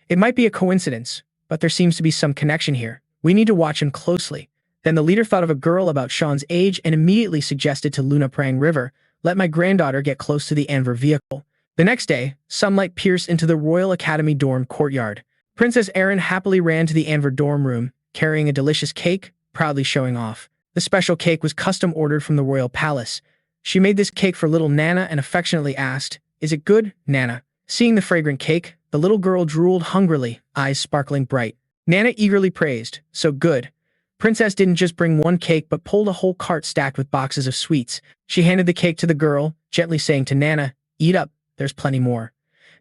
"It might be a coincidence, but there seems to be some connection here. We need to watch him closely." Then the leader thought of a girl about Sean's age and immediately suggested to Luna Prang River, "Let my granddaughter get close to the Anver vehicle." The next day, sunlight pierced into the Royal Academy dorm courtyard. Princess Erin happily ran to the Anver dorm room, carrying a delicious cake, proudly showing off. The special cake was custom ordered from the royal palace. She made this cake for little Nana and affectionately asked, "Is it good, Nana?" Seeing the fragrant cake, the little girl drooled hungrily, eyes sparkling bright. Nana eagerly praised, "So good." Princess didn't just bring one cake but pulled a whole cart stacked with boxes of sweets. She handed the cake to the girl, gently saying to Nana, "Eat up, there's plenty more."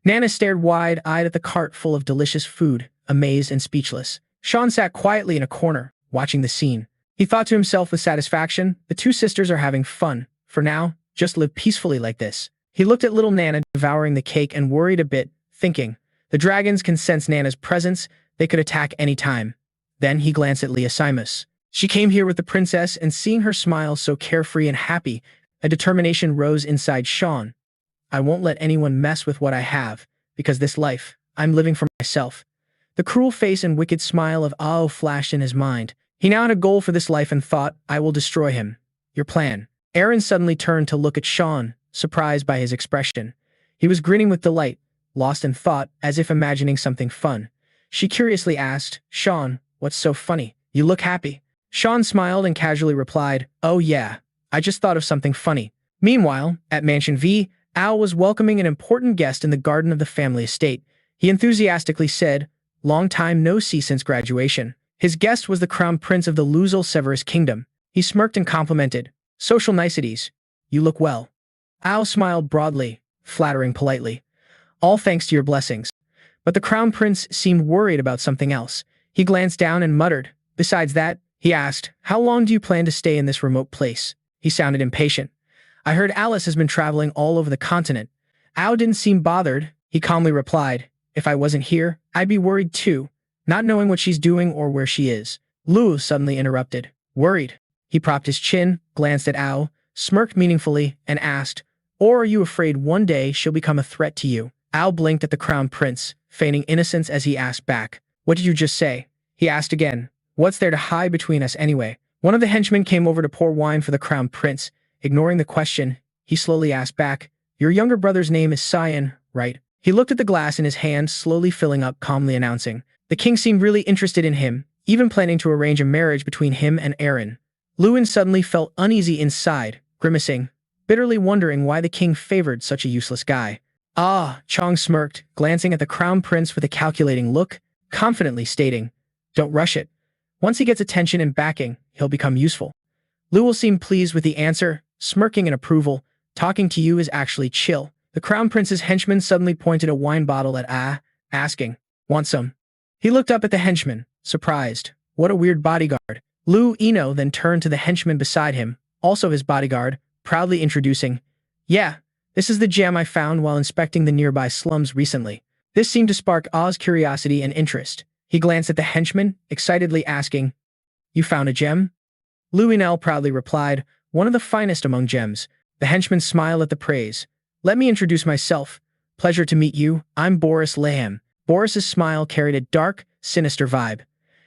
Nana stared wide-eyed at the cart full of delicious food, amazed and speechless. Sean sat quietly in a corner, watching the scene. He thought to himself with satisfaction, the two sisters are having fun. For now, just live peacefully like this. He looked at little Nana devouring the cake and worried a bit, thinking, the dragons can sense Nana's presence, they could attack any time. Then he glanced at Lea Simus. She came here with the princess, and seeing her smile so carefree and happy, a determination rose inside Sean. "I won't let anyone mess with what I have, because this life, I'm living for myself." The cruel face and wicked smile of Ao flashed in his mind. He now had a goal for this life and thought, "I will destroy him." "Your plan." Aaron suddenly turned to look at Sean, surprised by his expression. He was grinning with delight, lost in thought, as if imagining something fun. She curiously asked, "Sean, what's so funny? You look happy." Sean smiled and casually replied, "Oh yeah, I just thought of something funny." Meanwhile, at Mansion V, Al was welcoming an important guest in the garden of the family estate. He enthusiastically said, "Long time no see since graduation." His guest was the crown prince of the Luzul Severus kingdom. He smirked and complimented, "Social niceties. You look well." Al smiled broadly, flattering politely, "All thanks to your blessings." But the crown prince seemed worried about something else. He glanced down and muttered, "Besides that," he asked, "how long do you plan to stay in this remote place?" He sounded impatient. "I heard Alice has been traveling all over the continent." Al didn't seem bothered. He calmly replied, "If I wasn't here, I'd be worried too, not knowing what she's doing or where she is." Lu suddenly interrupted. "Worried?" He propped his chin, glanced at Ao, smirked meaningfully, and asked, "Or are you afraid one day she'll become a threat to you?" Ao blinked at the crown prince, feigning innocence as he asked back, "What did you just say?" He asked again, "What's there to hide between us anyway?" One of the henchmen came over to pour wine for the crown prince. Ignoring the question, he slowly asked back, "Your younger brother's name is Sai An, right?" He looked at the glass in his hand, slowly filling up, calmly announcing. The king seemed really interested in him, even planning to arrange a marriage between him and Aaron. Lewin suddenly felt uneasy inside, grimacing, bitterly wondering why the king favored such a useless guy. "Ah," Chong smirked, glancing at the crown prince with a calculating look, confidently stating, "Don't rush it. Once he gets attention and backing, he'll become useful." Lewil seemed pleased with the answer, smirking in approval. "Talking to you is actually chill." The crown prince's henchman suddenly pointed a wine bottle at asking, "Want some?" He looked up at the henchman, surprised. What a weird bodyguard. Lu Eno then turned to the henchman beside him, also his bodyguard, proudly introducing, "Yeah, this is the gem I found while inspecting the nearby slums recently." This seemed to spark Ah's curiosity and interest. He glanced at the henchman, excitedly asking, "You found a gem?" Lu Enel proudly replied, "One of the finest among gems." The henchman smiled at the praise. "Let me introduce myself. Pleasure to meet you. I'm Boris Laham." Boris's smile carried a dark, sinister vibe.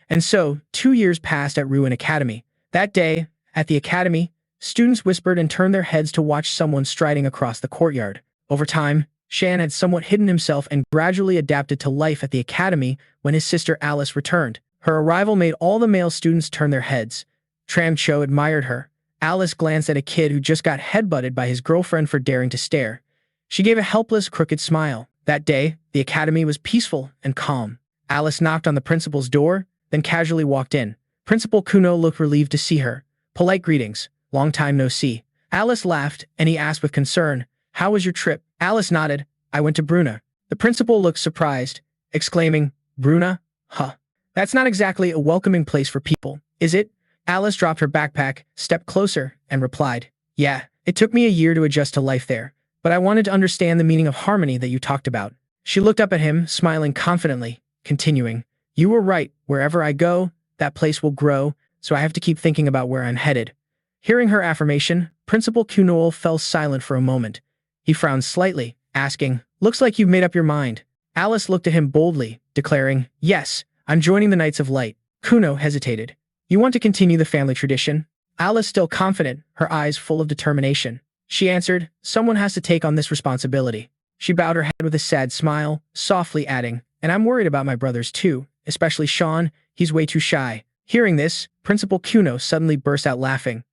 And so, 2 years passed at Ruin Academy. That day, at the academy, students whispered and turned their heads to watch someone striding across the courtyard. Over time, Shan had somewhat hidden himself and gradually adapted to life at the academy when his sister Alice returned. Her arrival made all the male students turn their heads. Tram Cho admired her. Alice glanced at a kid who just got headbutted by his girlfriend for daring to stare. She gave a helpless, crooked smile. That day, the academy was peaceful and calm. Alice knocked on the principal's door, then casually walked in. Principal Kuno looked relieved to see her. "Polite greetings. Long time no see." Alice laughed, and he asked with concern, "How was your trip?" Alice nodded. "I went to Bruna." The principal looked surprised, exclaiming, "Bruna? Huh. That's not exactly a welcoming place for people, is it?" Alice dropped her backpack, stepped closer, and replied, "Yeah, it took me a year to adjust to life there, but I wanted to understand the meaning of harmony that you talked about." She looked up at him, smiling confidently, continuing, "You were right. Wherever I go, that place will grow, so I have to keep thinking about where I'm headed." Hearing her affirmation, Principal Kunoel fell silent for a moment. He frowned slightly, asking, "Looks like you've made up your mind." Alice looked at him boldly, declaring, "Yes, I'm joining the Knights of Light." Kuno hesitated. "You want to continue the family tradition?" Alice, still confident, her eyes full of determination. She answered, "Someone has to take on this responsibility." She bowed her head with a sad smile, softly adding, "And I'm worried about my brothers too, especially Sean. He's way too shy." Hearing this, Principal Kuno suddenly burst out laughing.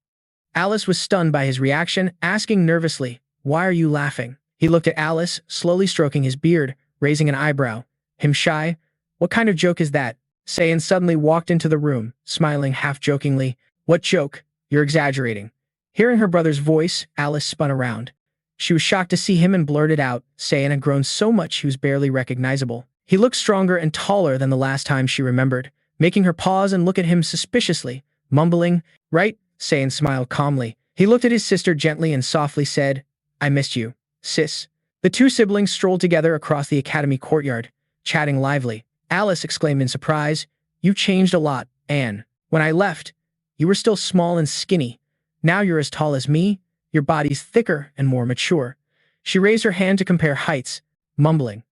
Alice was stunned by his reaction, asking nervously, "Why are you laughing?" He looked at Alice, slowly stroking his beard, raising an eyebrow. "Him shy? What kind of joke is that?" Sai An suddenly walked into the room, smiling half-jokingly. "What joke? You're exaggerating." Hearing her brother's voice, Alice spun around. She was shocked to see him and blurted out. Sai An had grown so much he was barely recognizable. He looked stronger and taller than the last time she remembered, making her pause and look at him suspiciously, mumbling, "Right?" Sai An smiled calmly. He looked at his sister gently and softly said, "I missed you, sis." The two siblings strolled together across the academy courtyard, chatting lively. Alice exclaimed in surprise, "You've changed a lot, Anne. When I left, you were still small and skinny. Now you're as tall as me. Your body's thicker and more mature." She raised her hand to compare heights, mumbling,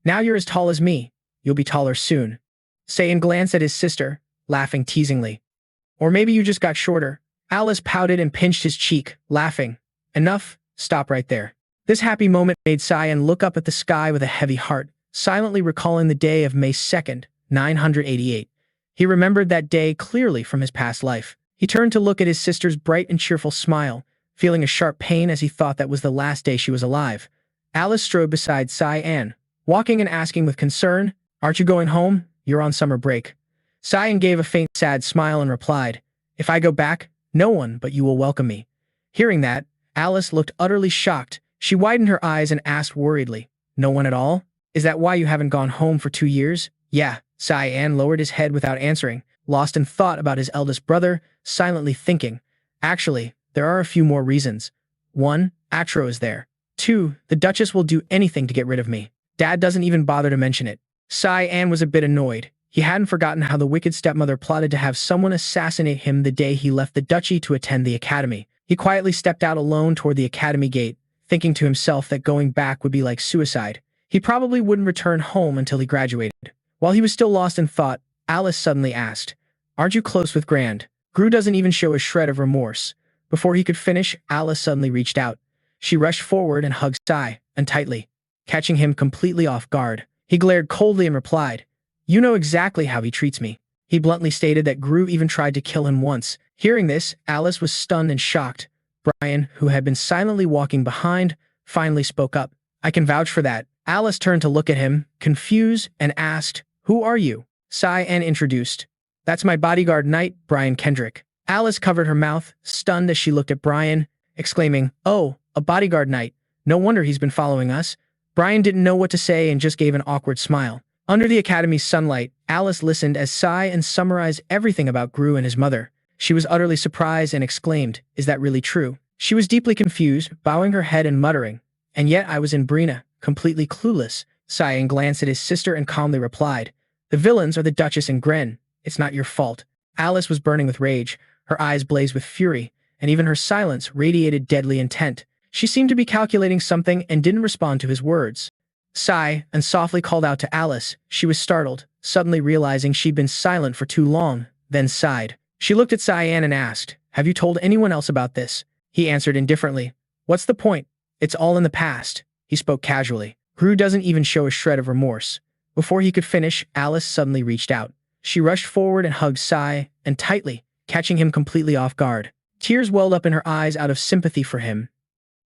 "Now you're as tall as me. You'll be taller soon." Sai An glanced at his sister, laughing teasingly. "Or maybe you just got shorter." Alice pouted and pinched his cheek, laughing. "Enough, stop right there." This happy moment made Sai An look up at the sky with a heavy heart, silently recalling the day of May 2nd, 988. He remembered that day clearly from his past life. He turned to look at his sister's bright and cheerful smile, feeling a sharp pain as he thought that was the last day she was alive. Alice strode beside Sai An, walking and asking with concern, "Aren't you going home? You're on summer break." Sai An gave a faint sad smile and replied, "If I go back, no one but you will welcome me." Hearing that, Alice looked utterly shocked. She widened her eyes and asked worriedly, "No one at all? Is that why you haven't gone home for 2 years?" "Yeah." Sai An lowered his head without answering, lost in thought about his eldest brother, silently thinking, "Actually, there are a few more reasons. 1. Atro is there. 2. The Duchess will do anything to get rid of me. Dad doesn't even bother to mention it." Sai An was a bit annoyed. He hadn't forgotten how the wicked stepmother plotted to have someone assassinate him the day he left the duchy to attend the academy. He quietly stepped out alone toward the academy gate, thinking to himself that going back would be like suicide. He probably wouldn't return home until he graduated. While he was still lost in thought, Alice suddenly asked, "Aren't you close with Grand?" Gru doesn't even show a shred of remorse. Before he could finish, Alice suddenly reached out. She rushed forward and hugged Sai An tightly, catching him completely off guard. He glared coldly and replied, "You know exactly how he treats me." He bluntly stated that Gru even tried to kill him once. Hearing this, Alice was stunned and shocked. Brian, who had been silently walking behind, finally spoke up. "I can vouch for that." Alice turned to look at him, confused, and asked, "Who are you?" Sai An introduced. "That's my bodyguard knight, Brian Kendrick." Alice covered her mouth, stunned as she looked at Brian, exclaiming, "Oh, a bodyguard knight. No wonder he's been following us." Brian didn't know what to say and just gave an awkward smile. Under the academy's sunlight, Alice listened as Sai An summarized everything about Gru and his mother. She was utterly surprised and exclaimed, "Is that really true?" She was deeply confused, bowing her head and muttering, "And yet I was in Brina, completely clueless." Sai An glanced at his sister and calmly replied, "The villains are the Duchess and Gren. It's not your fault." Alice was burning with rage. Her eyes blazed with fury, and even her silence radiated deadly intent. She seemed to be calculating something and didn't respond to his words. Sai An softly called out to Alice. She was startled, suddenly realizing she'd been silent for too long, then sighed. She looked at Sai An and asked, "Have you told anyone else about this?" He answered indifferently, "What's the point? It's all in the past." He spoke casually. Gru doesn't even show a shred of remorse. Before he could finish, Alice suddenly reached out. She rushed forward and hugged Sai An tightly, catching him completely off guard. Tears welled up in her eyes out of sympathy for him,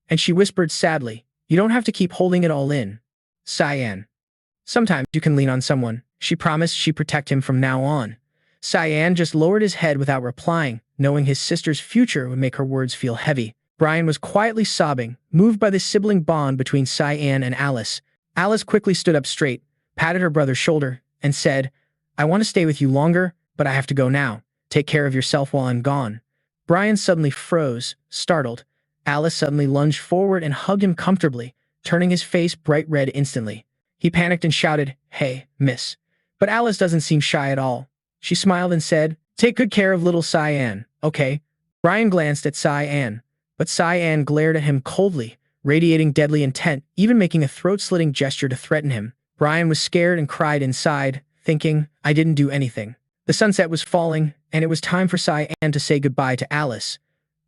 and she whispered sadly, "You don't have to keep holding it all in, Sai An. Sometimes you can lean on someone." She promised she'd protect him from now on. Sai An just lowered his head without replying, knowing his sister's future would make her words feel heavy. Brian was quietly sobbing, moved by the sibling bond between Sai An and Alice. Alice quickly stood up straight, patted her brother's shoulder, and said, "I want to stay with you longer, but I have to go now. Take care of yourself while I'm gone." Brian suddenly froze, startled. Alice suddenly lunged forward and hugged him comfortably, turning his face bright red instantly. He panicked and shouted, "Hey, miss." But Alice doesn't seem shy at all. She smiled and said, "Take good care of little Sai An, okay?" Brian glanced at Sai An, But Sai An glared at him coldly, radiating deadly intent, even making a throat-slitting gesture to threaten him. Brian was scared and cried inside, thinking, I didn't do anything. The sunset was falling, and it was time for Sai An to say goodbye to Alice.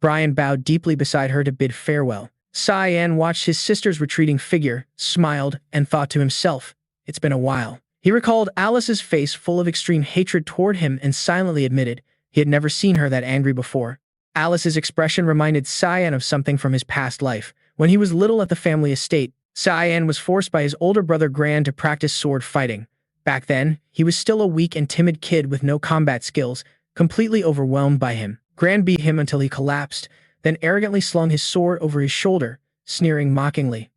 Brian bowed deeply beside her to bid farewell. Sai An watched his sister's retreating figure, smiled, and thought to himself, it's been a while. He recalled Alice's face full of extreme hatred toward him and silently admitted he had never seen her that angry before. Alice's expression reminded Sai An of something from his past life. When he was little at the family estate, Sai An was forced by his older brother Gran to practice sword fighting. Back then, he was still a weak and timid kid with no combat skills, completely overwhelmed by him. Gran beat him until he collapsed, then arrogantly slung his sword over his shoulder, sneering mockingly.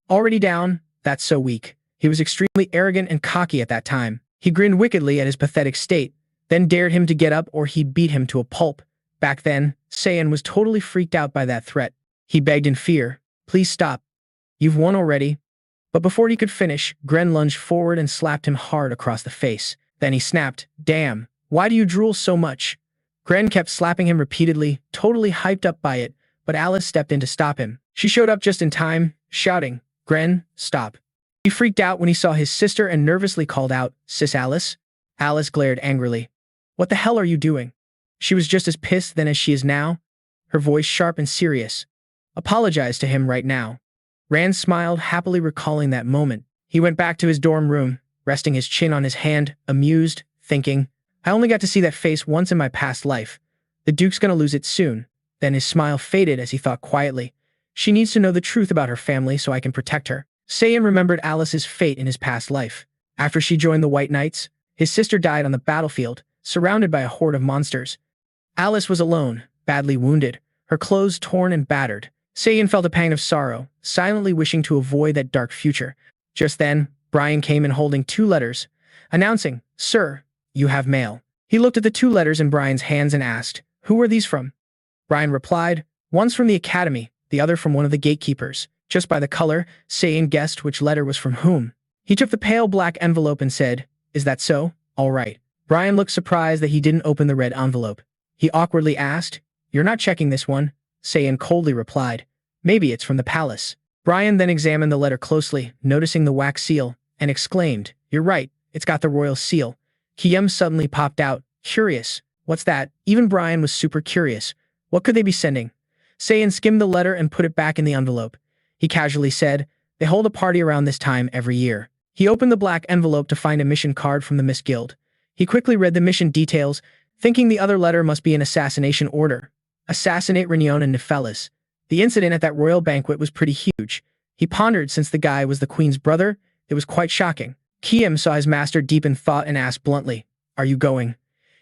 Already down? That's so weak. He was extremely arrogant and cocky at that time. He grinned wickedly at his pathetic state, then dared him to get up or he'd beat him to a pulp. Back then, Sai An was totally freaked out by that threat. He begged in fear, please stop. You've won already. But before he could finish, Gren lunged forward and slapped him hard across the face. Then he snapped, damn, why do you drool so much? Gren kept slapping him repeatedly, totally hyped up by it, but Alice stepped in to stop him. She showed up just in time, shouting, Gren, stop. He freaked out when he saw his sister and nervously called out, Sis Alice? Alice glared angrily. What the hell are you doing? She was just as pissed then as she is now, her voice sharp and serious. Apologize to him right now. Rand smiled, happily recalling that moment. He went back to his dorm room, resting his chin on his hand, amused, thinking, I only got to see that face once in my past life. The Duke's gonna lose it soon. Then his smile faded as he thought quietly, she needs to know the truth about her family so I can protect her. Sai An remembered Alice's fate in his past life. After she joined the White Knights, his sister died on the battlefield, surrounded by a horde of monsters. Alice was alone, badly wounded, her clothes torn and battered. Sai An felt a pang of sorrow, silently wishing to avoid that dark future. Just then, Brian came in holding 2 letters, announcing, Sir, you have mail. He looked at the 2 letters in Brian's hands and asked, Who are these from? Brian replied, One's from the academy, the other from one of the gatekeepers. Just by the color, Sai An guessed which letter was from whom. He took the pale black envelope and said, Is that so? All right. Brian looked surprised that he didn't open the red envelope. He awkwardly asked, You're not checking this one? Sai An coldly replied, Maybe it's from the palace. Brian then examined the letter closely, noticing the wax seal, and exclaimed, You're right, it's got the royal seal. Kiem suddenly popped out, curious. What's that? Even Brian was super curious. What could they be sending? Sai An skimmed the letter and put it back in the envelope. He casually said, They hold a party around this time every year. He opened the black envelope to find a mission card from the Mist Guild. He quickly read the mission details, thinking the other letter must be an assassination order. Assassinate Rignon and Nephelis. The incident at that royal banquet was pretty huge. He pondered since the guy was the queen's brother. It was quite shocking. Kiem saw his master deep in thought and asked bluntly, Are you going?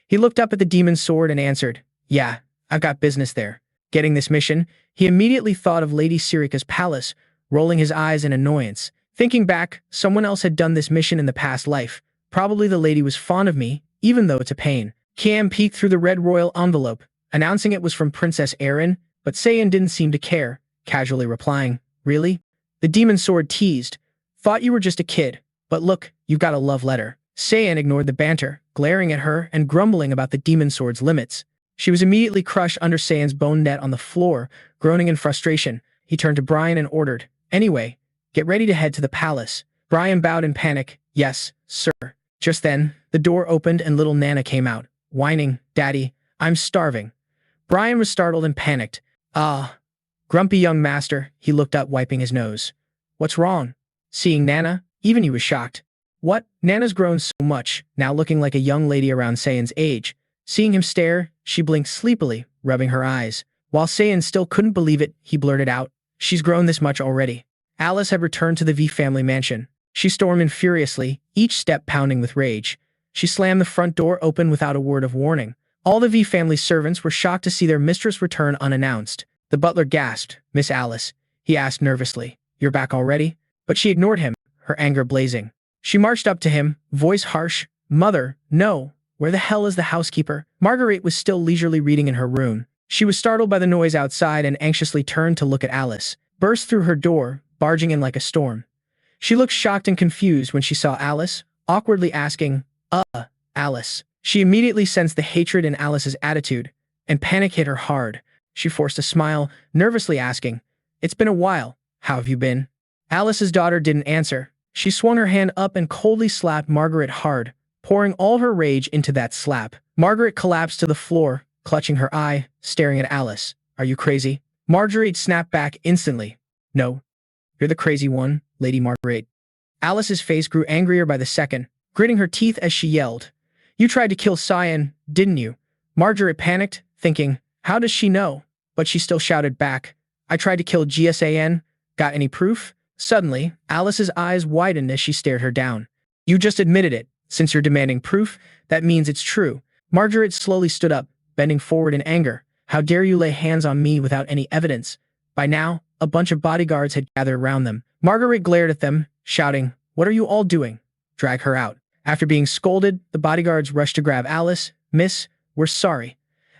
He looked up at the demon sword and answered, Yeah, I've got business there. Getting this mission, he immediately thought of Lady Sirika's palace, rolling his eyes in annoyance. Thinking back, someone else had done this mission in the past life. Probably the lady was fond of me, even though it's a pain. Kiem peeked through the red royal envelope, announcing it was from Princess Erin, but Sai An didn't seem to care, casually replying, Really? The demon sword teased, Thought you were just a kid, but look, you got a love letter. Sai An ignored the banter, glaring at her and grumbling about the demon sword's limits. She was immediately crushed under Sai An's bone net on the floor, groaning in frustration. He turned to Brian and ordered, Anyway, get ready to head to the palace. Brian bowed in panic, Yes, sir. Just then, the door opened and little Nana came out, whining, Daddy, I'm starving. Brian was startled and panicked. Ah. Grumpy young master, he looked up wiping his nose. What's wrong? Seeing Nana, even he was shocked. What? Nana's grown so much, now looking like a young lady around Sai An's age. Seeing him stare, she blinked sleepily, rubbing her eyes. While Sai An still couldn't believe it, he blurted out, She's grown this much already. Alice had returned to the V family mansion. She stormed in furiously, each step pounding with rage. She slammed the front door open without a word of warning. All the V family servants were shocked to see their mistress return unannounced. The butler gasped, Miss Alice. He asked nervously, You're back already? But she ignored him, her anger blazing. She marched up to him, voice harsh, Mother, no. Where the hell is the housekeeper? Marguerite was still leisurely reading in her room. She was startled by the noise outside and anxiously turned to look at Alice, burst through her door, barging in like a storm. She looked shocked and confused when she saw Alice, awkwardly asking, Alice. She immediately sensed the hatred in Alice's attitude, and panic hit her hard. She forced a smile, nervously asking, "It's been a while. How have you been?" Alice's daughter didn't answer. She swung her hand up and coldly slapped Margaret hard, pouring all her rage into that slap. Margaret collapsed to the floor, clutching her eye, staring at Alice. "Are you crazy?" Margaret snapped back instantly. "No. You're the crazy one, Lady Margaret." Alice's face grew angrier by the second, gritting her teeth as she yelled, "You tried to kill Sai An, didn't you?" Margaret panicked, thinking, how does she know? But she still shouted back, "I tried to kill GSAN. Got any proof?" Suddenly, Alice's eyes widened as she stared her down. "You just admitted it. Since you're demanding proof, that means it's true." Margaret slowly stood up, bending forward in anger. "How dare you lay hands on me without any evidence?" By now, a bunch of bodyguards had gathered around them. Margaret glared at them, shouting, "What are you all doing? Drag her out." After being scolded, the bodyguards rushed to grab Alice. "Miss, we're sorry."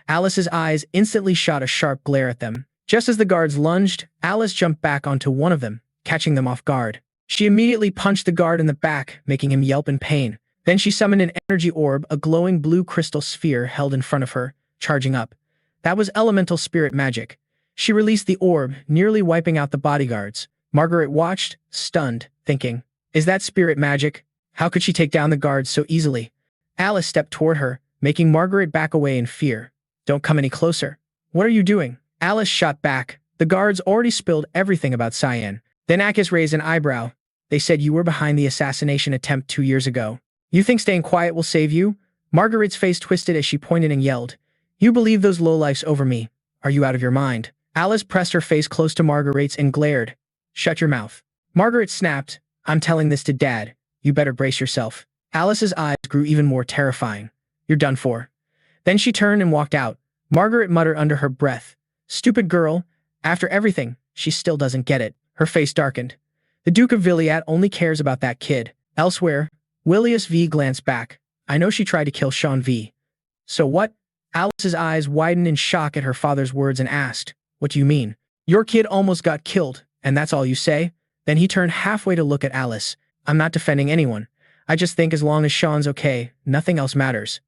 Alice's eyes instantly shot a sharp glare at them. Just as the guards lunged, Alice jumped back onto one of them, catching them off guard. She immediately punched the guard in the back, making him yelp in pain. Then she summoned an energy orb, a glowing blue crystal sphere held in front of her, charging up. That was elemental spirit magic. She released the orb, nearly wiping out the bodyguards. Margaret watched, stunned, thinking, "Is that spirit magic? How could she take down the guards so easily?" Alice stepped toward her, making Margaret back away in fear. "Don't come any closer." "What are you doing?" Alice shot back. The guards already spilled everything about Sai An. Then Akis raised an eyebrow. "They said you were behind the assassination attempt 2 years ago. You think staying quiet will save you?" Margaret's face twisted as she pointed and yelled, "You believe those lowlifes over me. Are you out of your mind?" Alice pressed her face close to Margaret's and glared. "Shut your mouth." Margaret snapped, "I'm telling this to Dad. You better brace yourself." Alice's eyes grew even more terrifying. "You're done for." Then she turned and walked out. Margaret muttered under her breath, "Stupid girl. After everything, she still doesn't get it." Her face darkened. The Duke of Viliat only cares about that kid. Elsewhere, Willius V glanced back. "I know she tried to kill Sean V. So what?" Alice's eyes widened in shock at her father's words and asked, "What do you mean? Your kid almost got killed, and that's all you say?" Then he turned halfway to look at Alice. "I'm not defending anyone. I just think as long as Sean's okay, nothing else matters."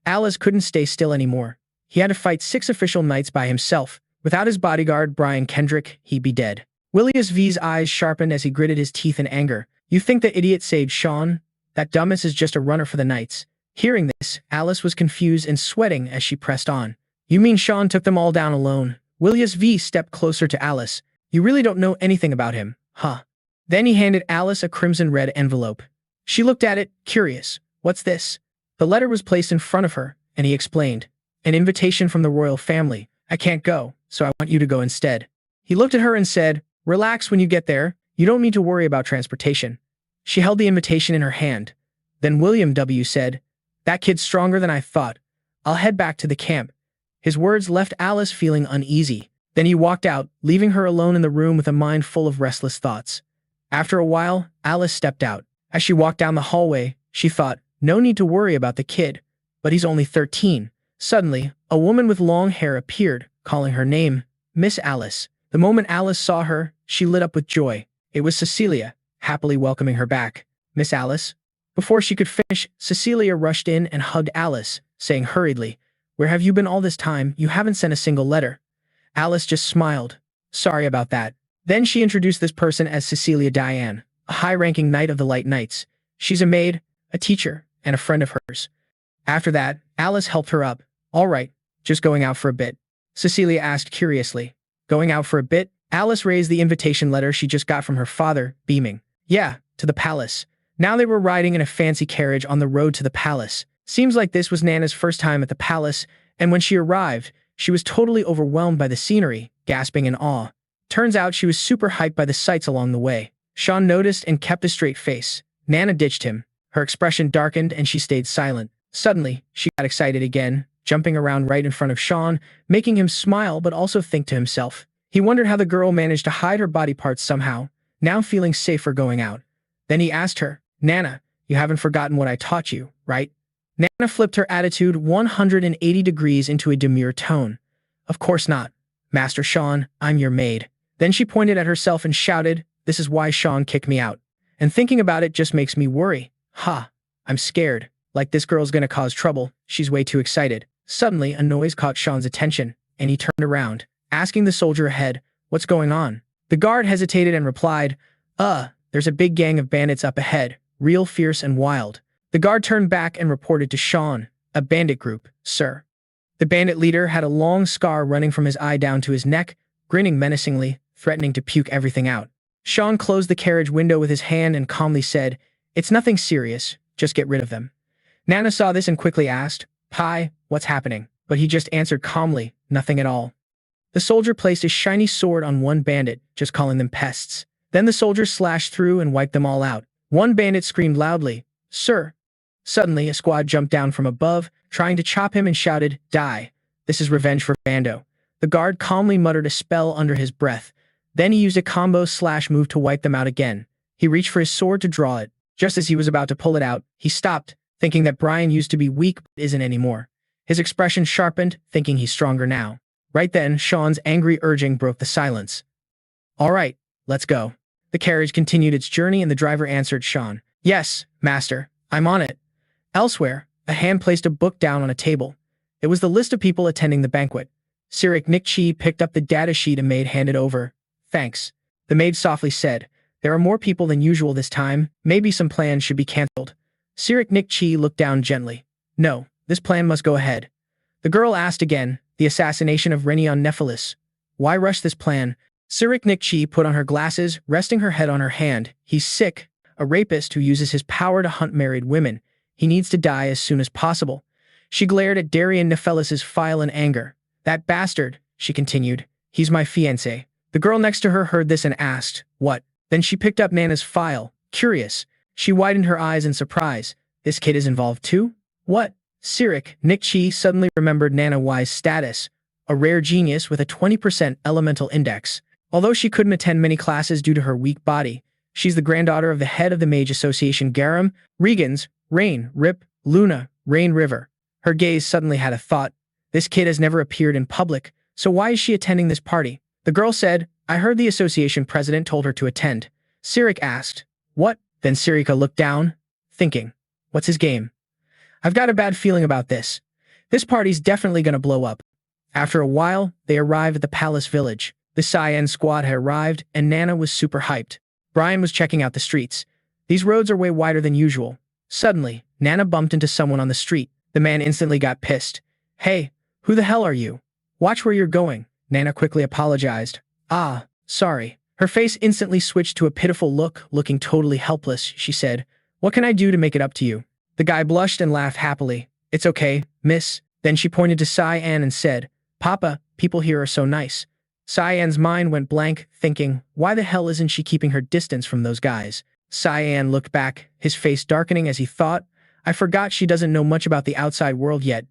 Alice couldn't stay still anymore. He had to fight 6 official knights by himself. Without his bodyguard, Brian Kendrick, he'd be dead. Willius V's eyes sharpened as he gritted his teeth in anger. "You think the idiot saved Sean? That dumbass is just a runner for the knights." Hearing this, Alice was confused and sweating as she pressed on. "You mean Sean took them all down alone?" Willius V stepped closer to Alice. "You really don't know anything about him, huh?" Then he handed Alice a crimson-red envelope. She looked at it, curious. "What's this?" The letter was placed in front of her, and he explained, "An invitation from the royal family. I can't go, so I want you to go instead." He looked at her and said, "Relax when you get there. You don't need to worry about transportation." She held the invitation in her hand. Then William W. said, "That kid's stronger than I thought. I'll head back to the camp." His words left Alice feeling uneasy. Then he walked out, leaving her alone in the room with a mind full of restless thoughts. After a while, Alice stepped out. As she walked down the hallway, she thought, no need to worry about the kid. But he's only 13. Suddenly, a woman with long hair appeared, calling her name, Miss Alice. The moment Alice saw her, she lit up with joy. It was Cecilia, happily welcoming her back. "Miss Alice?" Before she could finish, Cecilia rushed in and hugged Alice, saying hurriedly, "Where have you been all this time? You haven't sent a single letter." Alice just smiled. "Sorry about that." Then she introduced this person as Cecilia Diane, a high-ranking knight of the Light Knights. She's a maid, a teacher, and a friend of hers. After that, Alice helped her up. "All right, just going out for a bit?" Cecilia asked curiously. "Going out for a bit?" Alice raised the invitation letter she just got from her father, beaming. "Yeah, to the palace." Now they were riding in a fancy carriage on the road to the palace. Seems like this was Nana's first time at the palace, and when she arrived, she was totally overwhelmed by the scenery, gasping in awe. Turns out she was super hyped by the sights along the way. Sean noticed and kept a straight face. Nana ditched him. Her expression darkened and she stayed silent. Suddenly, she got excited again, jumping around right in front of Sean, making him smile but also think to himself. He wondered how the girl managed to hide her body parts somehow, now feeling safer going out. Then he asked her, "Nana, you haven't forgotten what I taught you, right?" Nana flipped her attitude 180 degrees into a demure tone. "Of course not. Master Sean, I'm your maid." Then she pointed at herself and shouted, "This is why Sean kicked me out. And thinking about it just makes me worry. Ha! I'm scared. Like this girl's gonna cause trouble. She's way too excited." Suddenly, a noise caught Sean's attention. and he turned around, asking the soldier ahead, "What's going on?" The guard hesitated and replied, there's a big gang of bandits up ahead, real fierce and wild." The guard turned back and reported to Sean, "A bandit group, sir." The bandit leader had a long scar running from his eye down to his neck, grinning menacingly, threatening to puke everything out. Sean closed the carriage window with his hand and calmly said, "It's nothing serious, just get rid of them." Nana saw this and quickly asked, "Pai, what's happening?" But he just answered calmly, "Nothing at all." The soldier placed his shiny sword on one bandit, just calling them pests. Then the soldier slashed through and wiped them all out. One bandit screamed loudly, "Sir!" Suddenly, a squad jumped down from above, trying to chop him and shouted, "Die! This is revenge for Bando." The guard calmly muttered a spell under his breath. Then he used a combo slash move to wipe them out again. He reached for his sword to draw it. Just as he was about to pull it out, he stopped, thinking that Brian used to be weak but isn't anymore. His expression sharpened, thinking he's stronger now. Right then, Sean's angry urging broke the silence. "All right, let's go." The carriage continued its journey and the driver answered Sean, "Yes, master, I'm on it." Elsewhere, a hand placed a book down on a table. It was the list of people attending the banquet. Sirik Nikchi picked up the data sheet a maid handed over. "Thanks." The maid softly said, "There are more people than usual this time. Maybe some plans should be cancelled." Sirik Nikchi looked down gently. "No, this plan must go ahead." The girl asked again, "The assassination of Renion Nephilis. Why rush this plan?" Sirik Nikchi put on her glasses, resting her head on her hand. "He's sick. A rapist who uses his power to hunt married women. He needs to die as soon as possible." She glared at Darian Nephilis's file in anger. "That bastard," she continued. "He's my fiancé." The girl next to her heard this and asked, "What?" Then she picked up Nana's file, curious. She widened her eyes in surprise. "This kid is involved too? What?" Sirik Nikchi suddenly remembered Nana Y's status, a rare genius with a 20% elemental index. Although she couldn't attend many classes due to her weak body, she's the granddaughter of the head of the Mage Association Garam, Regans, Rain, Rip, Luna, Rain River. Her gaze suddenly had a thought. This kid has never appeared in public, so why is she attending this party? The girl said, "I heard the association president told her to attend." Sirik asked, "What?" Then Sirika looked down, thinking, "What's his game? I've got a bad feeling about this. This party's definitely gonna blow up." After a while, they arrived at the palace village. The Sai An squad had arrived, and Nana was super hyped. Brian was checking out the streets. These roads are way wider than usual. Suddenly, Nana bumped into someone on the street. The man instantly got pissed. "Hey, who the hell are you? Watch where you're going." Nana quickly apologized. "Ah, sorry." Her face instantly switched to a pitiful look, looking totally helpless. She said, "What can I do to make it up to you?" The guy blushed and laughed happily. "It's okay, miss." Then she pointed to Sai An and said, "Papa, people here are so nice." Sai An's mind went blank, thinking, why the hell isn't she keeping her distance from those guys? Sai An looked back, his face darkening as he thought, I forgot she doesn't know much about the outside world yet.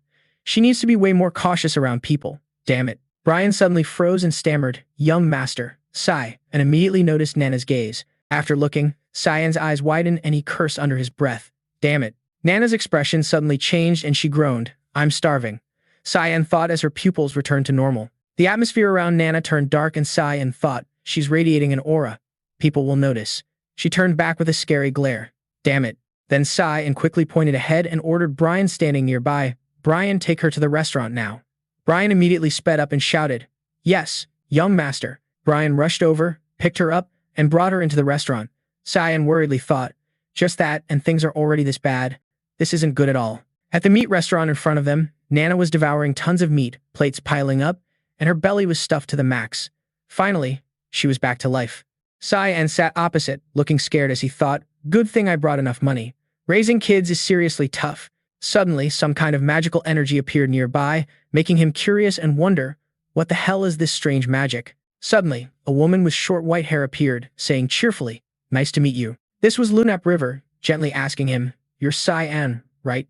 She needs to be way more cautious around people. Damn it. Brian suddenly froze and stammered, "Young master, Sai," and immediately noticed Nana's gaze. After looking, Sai An's eyes widened and he cursed under his breath. Damn it. Nana's expression suddenly changed and she groaned, "I'm starving." Sai An thought as her pupils returned to normal. The atmosphere around Nana turned dark and Sai An thought, she's radiating an aura. People will notice. She turned back with a scary glare. Damn it. Then Sai An quickly pointed ahead and ordered Brian standing nearby, "Brian, take her to the restaurant now." Brian immediately sped up and shouted, "Yes, young master." Brian rushed over, picked her up, and brought her into the restaurant. Sai An worriedly thought, just that, and things are already this bad. This isn't good at all. At the meat restaurant in front of them, Nana was devouring tons of meat, plates piling up, and her belly was stuffed to the max. Finally, she was back to life. Sai An sat opposite, looking scared as he thought, good thing I brought enough money. Raising kids is seriously tough. Suddenly, some kind of magical energy appeared nearby, making him curious and wonder, what the hell is this strange magic? Suddenly, a woman with short white hair appeared, saying cheerfully, "Nice to meet you." This was Lunap River, gently asking him, "You're Sai An, right?"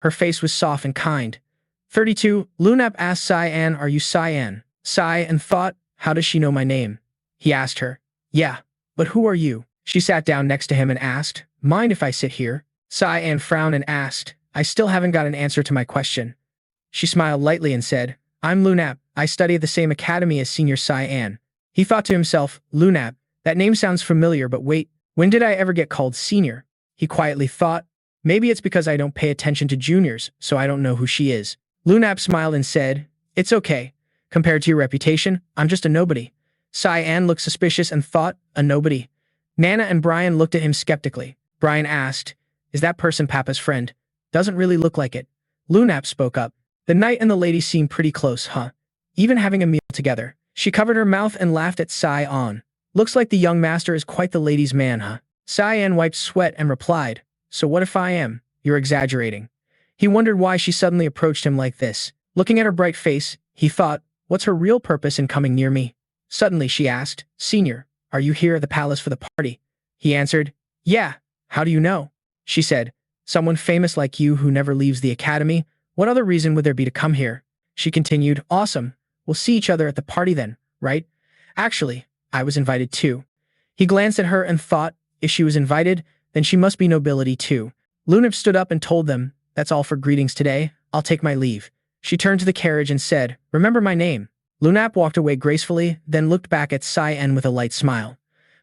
Her face was soft and kind. 32. Lunap asked Sai An, "Are you Sai An?" Sai An thought, how does she know my name? He asked her, "Yeah, but who are you?" She sat down next to him and asked, "Mind if I sit here?" Sai An frowned and asked, "I still haven't got an answer to my question." She smiled lightly and said, "I'm Lunap. I study at the same academy as Senior Sai An." He thought to himself, Lunap, that name sounds familiar, but wait, when did I ever get called senior? He quietly thought, maybe it's because I don't pay attention to juniors, so I don't know who she is. Lunap smiled and said, "It's okay. Compared to your reputation, I'm just a nobody. Sai An looked suspicious and thought, a nobody. Nana and Brian looked at him skeptically. Brian asked, is that person Papa's friend? Doesn't really look like it. Lunap spoke up. The knight and the lady seem pretty close, huh? Even having a meal together. She covered her mouth and laughed at Sai An. Looks like the young master is quite the ladies' man, huh? Sai An wiped sweat and replied, so what if I am? You're exaggerating. He wondered why she suddenly approached him like this. Looking at her bright face, he thought, what's her real purpose in coming near me? Suddenly she asked, Senior, are you here at the palace for the party? He answered, yeah. How do you know? She said, someone famous like you who never leaves the academy? What other reason would there be to come here? She continued, awesome. We'll see each other at the party then, right? Actually, I was invited too. He glanced at her and thought, if she was invited, then she must be nobility too. Lunap stood up and told them, that's all for greetings today. I'll take my leave. She turned to the carriage and said, remember my name. Lunap walked away gracefully, then looked back at Sai An with a light smile.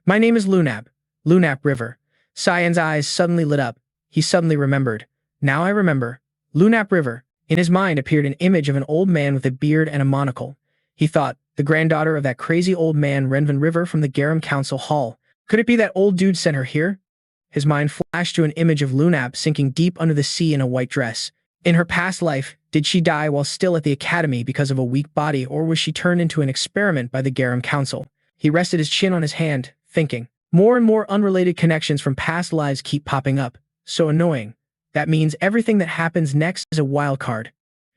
My name is Lunap. Lunap River. Sai An's eyes suddenly lit up. He suddenly remembered. Now I remember. Lunap River. In his mind appeared an image of an old man with a beard and a monocle. He thought, the granddaughter of that crazy old man Renvan River from the Garam Council Hall. Could it be that old dude sent her here? His mind flashed to an image of Lunap sinking deep under the sea in a white dress. In her past life, did she die while still at the academy because of a weak body, or was she turned into an experiment by the Garam Council? He rested his chin on his hand, thinking. More and more unrelated connections from past lives keep popping up. So annoying. That means everything that happens next is a wild card.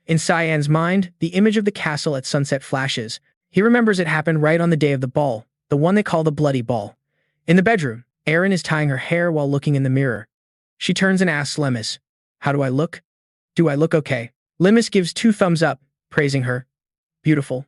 In Sai An's mind, the image of the castle at sunset flashes. He remembers it happened right on the day of the ball, the one they call the bloody ball. In the bedroom, Erin is tying her hair while looking in the mirror. She turns and asks Lemis, how do I look? Do I look okay? Lemis gives 2 thumbs up, praising her. Beautiful.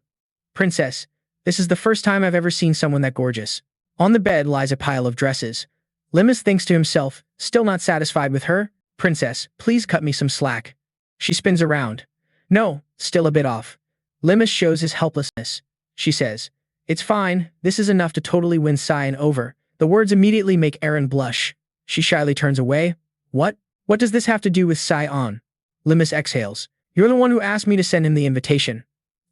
Princess, this is the first time I've ever seen someone that gorgeous. On the bed lies a pile of dresses. Lemis thinks to himself, still not satisfied with her, Princess, please cut me some slack. She spins around. No, still a bit off. Lemis shows his helplessness. She says, it's fine, this is enough to totally win Sai An over. The words immediately make Erin blush. She shyly turns away. What? What does this have to do with Sai An? Lemis exhales. You're the one who asked me to send him the invitation.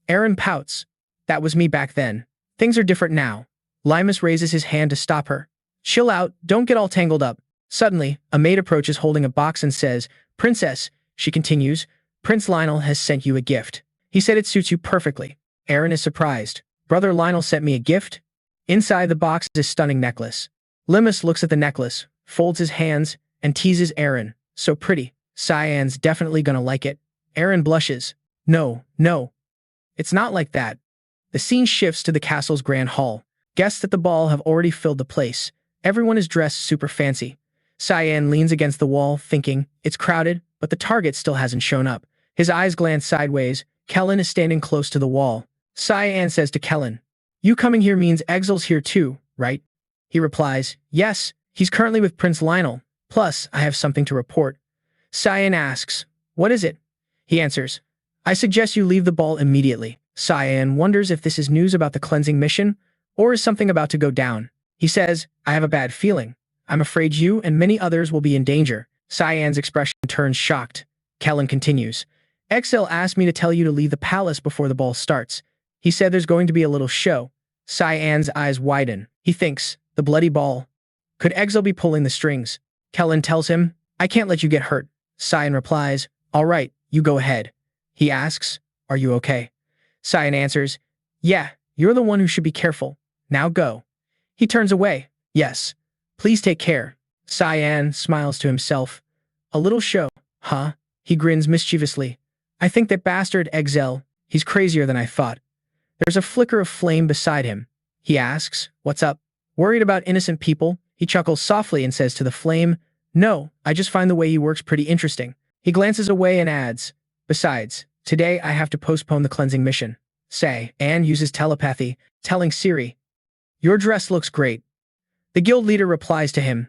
Erin pouts. That was me back then. Things are different now. Lemis raises his hand to stop her. Chill out, don't get all tangled up. Suddenly, a maid approaches holding a box and says, Princess, she continues, Prince Lionel has sent you a gift. He said it suits you perfectly. Erin is surprised. Brother Lionel sent me a gift? Inside the box is a stunning necklace. Lemis looks at the necklace, folds his hands, and teases Erin. So pretty. Sai An's definitely gonna like it. Erin blushes. No, no. It's not like that. The scene shifts to the castle's grand hall. Guests at the ball have already filled the place. Everyone is dressed super fancy. Sai An leans against the wall, thinking, it's crowded, but the target still hasn't shown up. His eyes glance sideways. Kellen is standing close to the wall. Sai An says to Kellen, you coming here means Exil's here too, right? He replies, yes, he's currently with Prince Lionel. Plus, I have something to report. Sai An asks, what is it? He answers, I suggest you leave the ball immediately. Sai An wonders if this is news about the cleansing mission, or is something about to go down. He says, I have a bad feeling. I'm afraid you and many others will be in danger. Sai An's expression turns shocked. Kellen continues, Exil asked me to tell you to leave the palace before the ball starts. He said there's going to be a little show. Sai An's eyes widen. He thinks, the bloody ball. Could Exil be pulling the strings? Kellen tells him, I can't let you get hurt. Sai An replies, all right, you go ahead. He asks, are you okay? Sai An answers, yeah, you're the one who should be careful. Now go. He turns away. Yes. Please take care. Sai An smiles to himself. A little show, huh? He grins mischievously. I think that bastard Exil, he's crazier than I thought. There's a flicker of flame beside him. He asks, what's up? Worried about innocent people? He chuckles softly and says to the flame, no, I just find the way he works pretty interesting. He glances away and adds, besides, today I have to postpone the cleansing mission. Sai An uses telepathy, telling Siri, your dress looks great. The guild leader replies to him,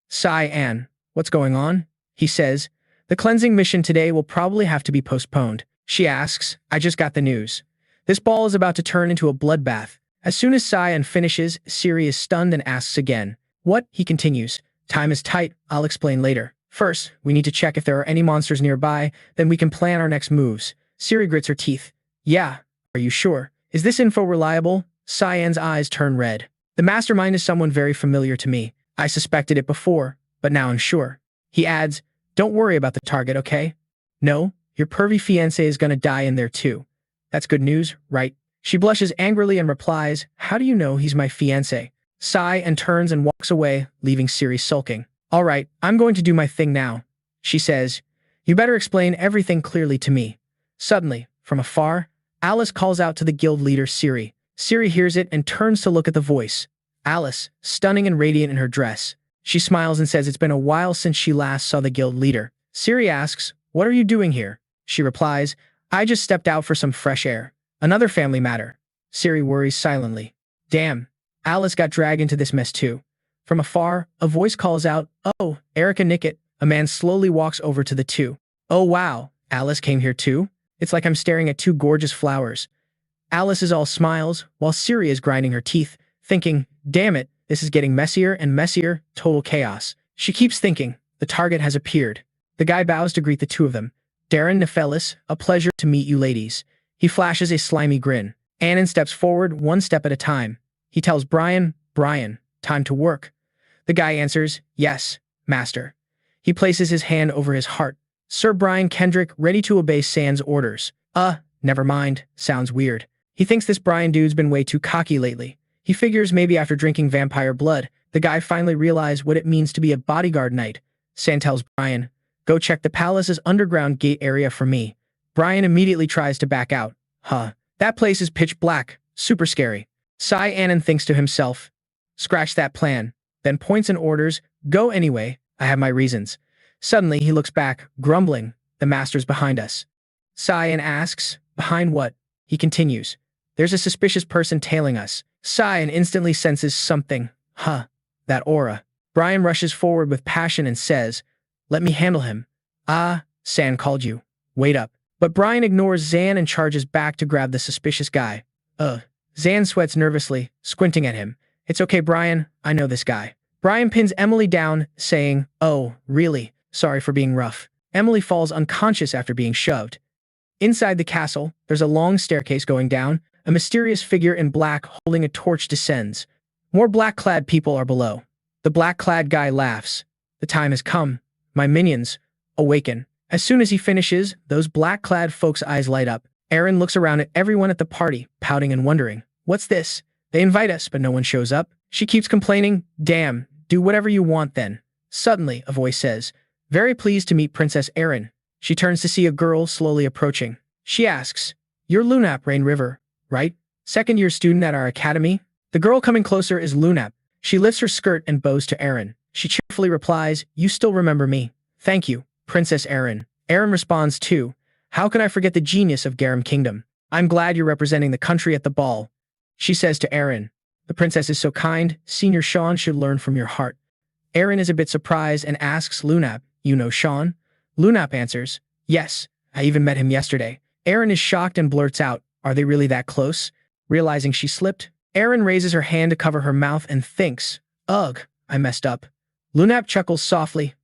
Sai An, what's going on? He says, the cleansing mission today will probably have to be postponed. She asks, I just got the news. This ball is about to turn into a bloodbath. As soon as Sai An finishes, Siri is stunned and asks again. What? He continues. Time is tight, I'll explain later. First, we need to check if there are any monsters nearby, then we can plan our next moves. Siri grits her teeth. Yeah, Are you sure? Is this info reliable? Sai An's eyes turn red. The mastermind is someone very familiar to me. I suspected it before, but now I'm sure. He adds, don't worry about the target, okay? No, your pervy fiancé is gonna die in there too. That's good news, right? She blushes angrily and replies, how do you know he's my fiancé? Sai An turns and walks away, leaving Siri sulking. All right, I'm going to do my thing now. She says, you better explain everything clearly to me. Suddenly, from afar, Alice calls out to the guild leader Siri. Siri hears it and turns to look at the voice. Alice, stunning and radiant in her dress. She smiles and says it's been a while since she last saw the guild leader. Siri asks, what are you doing here? She replies, I just stepped out for some fresh air. Another family matter. Siri worries silently. Damn, Alice got dragged into this mess too. From afar, a voice calls out, oh, Erica Nickett. A man slowly walks over to the two. Oh wow, Alice came here too? It's like I'm staring at two gorgeous flowers. Alice is all smiles, while Siri is grinding her teeth, thinking, damn it, this is getting messier and messier, total chaos. She keeps thinking, the target has appeared. The guy bows to greet the two of them. Darren Nephelis, a pleasure to meet you ladies. He flashes a slimy grin. Annan steps forward one step at a time. He tells Brian, time to work. The guy answers, yes, master. He places his hand over his heart. Sir Brian Kendrick, ready to obey San's orders. Never mind, sounds weird. He thinks this Brian dude's been way too cocky lately. He figures maybe after drinking vampire blood, the guy finally realized what it means to be a bodyguard knight. San tells Brian, go check the palace's underground gate area for me. Brian immediately tries to back out. That place is pitch black, super scary. Sai An thinks to himself, scratch that plan, then points and orders, go anyway, I have my reasons. Suddenly he looks back, grumbling, the master's behind us. Sai An asks, behind what? He continues, there's a suspicious person tailing us. Sai An instantly senses something. That aura. Brian rushes forward with passion and says, let me handle him. San called you. Wait up. But Brian ignores Zan and charges back to grab the suspicious guy. Zan sweats nervously, squinting at him. It's okay, Brian, I know this guy. Brian pins Emily down, saying, oh, really? Sorry for being rough. Emily falls unconscious after being shoved. Inside the castle, there's a long staircase going down. A mysterious figure in black holding a torch descends. More black-clad people are below. The black-clad guy laughs. The time has come. My minions, awaken. As soon as he finishes, those black-clad folks' eyes light up. Erin looks around at everyone at the party, pouting and wondering, what's this? They invite us, but no one shows up. She keeps complaining, damn, do whatever you want then. Suddenly, a voice says, very pleased to meet Princess Erin. She turns to see a girl slowly approaching. She asks, you're Lunap Rain River, right? Second-year student at our academy? The girl coming closer is Lunap. She lifts her skirt and bows to Erin. She cheerfully replies, you still remember me. Thank you, Princess Erin. Erin responds too, how could I forget the genius of Garam Kingdom? I'm glad you're representing the country at the ball. She says to Erin, the princess is so kind, Senior Sean should learn from your heart. Erin is a bit surprised and asks Lunap, you know Sean? Lunap answers, yes, I even met him yesterday. Erin is shocked and blurts out, are they really that close? Realizing she slipped, Erin raises her hand to cover her mouth and thinks, ugh, I messed up. Lunap chuckles softly,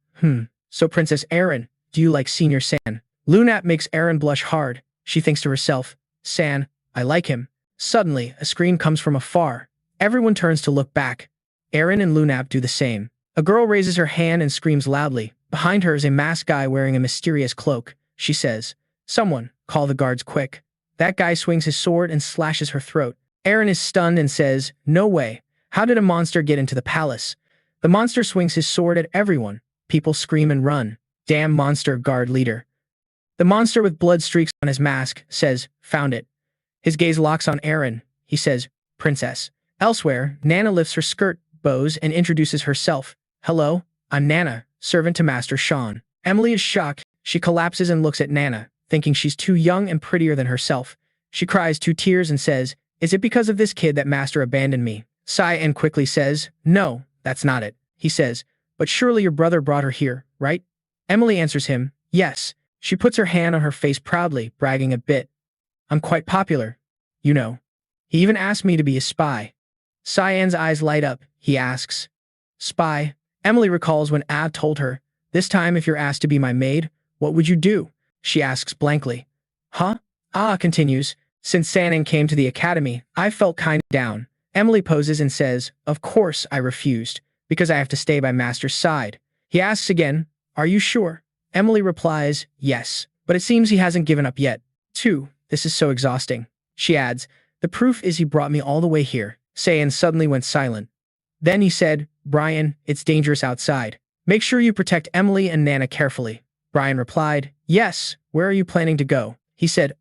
so Princess Erin, do you like Senior San? Lunap makes Erin blush hard. She thinks to herself, San, I like him. Suddenly, a scream comes from afar. Everyone turns to look back. Erin and Lunap do the same. A girl raises her hand and screams loudly. Behind her is a masked guy wearing a mysterious cloak. She says, someone, call the guards quick. That guy swings his sword and slashes her throat. Erin is stunned and says, no way. How did a monster get into the palace? The monster swings his sword at everyone. People scream and run. Damn monster, guard leader. The monster with blood streaks on his mask says, found it. His gaze locks on Erin. He says, princess. Elsewhere, Nana lifts her skirt, bows, and introduces herself. Hello, I'm Nana, servant to Master Sean. Emily is shocked. She collapses and looks at Nana, thinking she's too young and prettier than herself. She cries 2 tears and says, is it because of this kid that Master abandoned me? Sai An quickly says, no, that's not it. He says, but surely your brother brought her here, right? Emily answers him, yes. She puts her hand on her face proudly, bragging a bit. I'm quite popular. You know. He even asked me to be a spy. Sai An's eyes light up. He asks, spy? Emily recalls when Ab told her, this time if you're asked to be my maid, what would you do? She asks blankly. Continues, Since Sai An came to the academy, I felt kind of down. Emily poses and says, of course I refused, because I have to stay by Master's side. He asks again, are you sure? Emily replies, yes, but it seems he hasn't given up yet. 2. This is so exhausting. She adds, the proof is he brought me all the way here. Sai An suddenly went silent. Then he said, Brian, it's dangerous outside. Make sure you protect Emily and Nana carefully. Brian replied, yes, where are you planning to go? He said,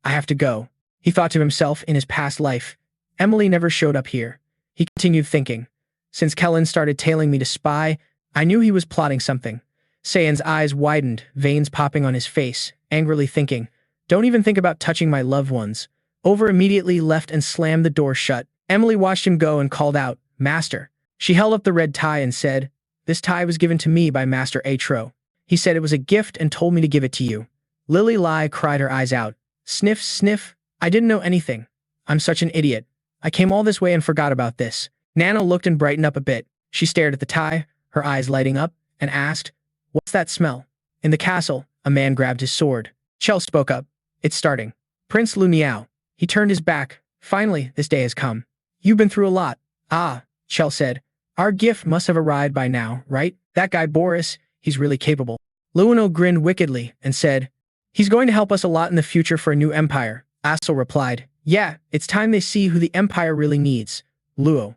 I have to go. He thought to himself in his past life, Emily never showed up here. He continued thinking, since Kellen started tailing me to spy, I knew he was plotting something. Sai An's eyes widened, veins popping on his face, angrily thinking, don't even think about touching my loved ones. Over immediately left and slammed the door shut. Emily watched him go and called out, Master. She held up the red tie and said, this tie was given to me by Master Atro. He said it was a gift and told me to give it to you. Lily Lai cried her eyes out. Sniff, sniff. I didn't know anything. I'm such an idiot. I came all this way and forgot about this. Nana looked and brightened up a bit. She stared at the tie, her eyes lighting up, and asked, what's that smell? In the castle, a man grabbed his sword. Chell spoke up. It's starting. Prince Lu Niao. He turned his back. Finally, this day has come. You've been through a lot. Ah, Chell said. Our gift must have arrived by now, right? That guy Boris, he's really capable. Luino grinned wickedly and said, he's going to help us a lot in the future for a new empire. Assel replied, yeah, it's time they see who the empire really needs. Luo.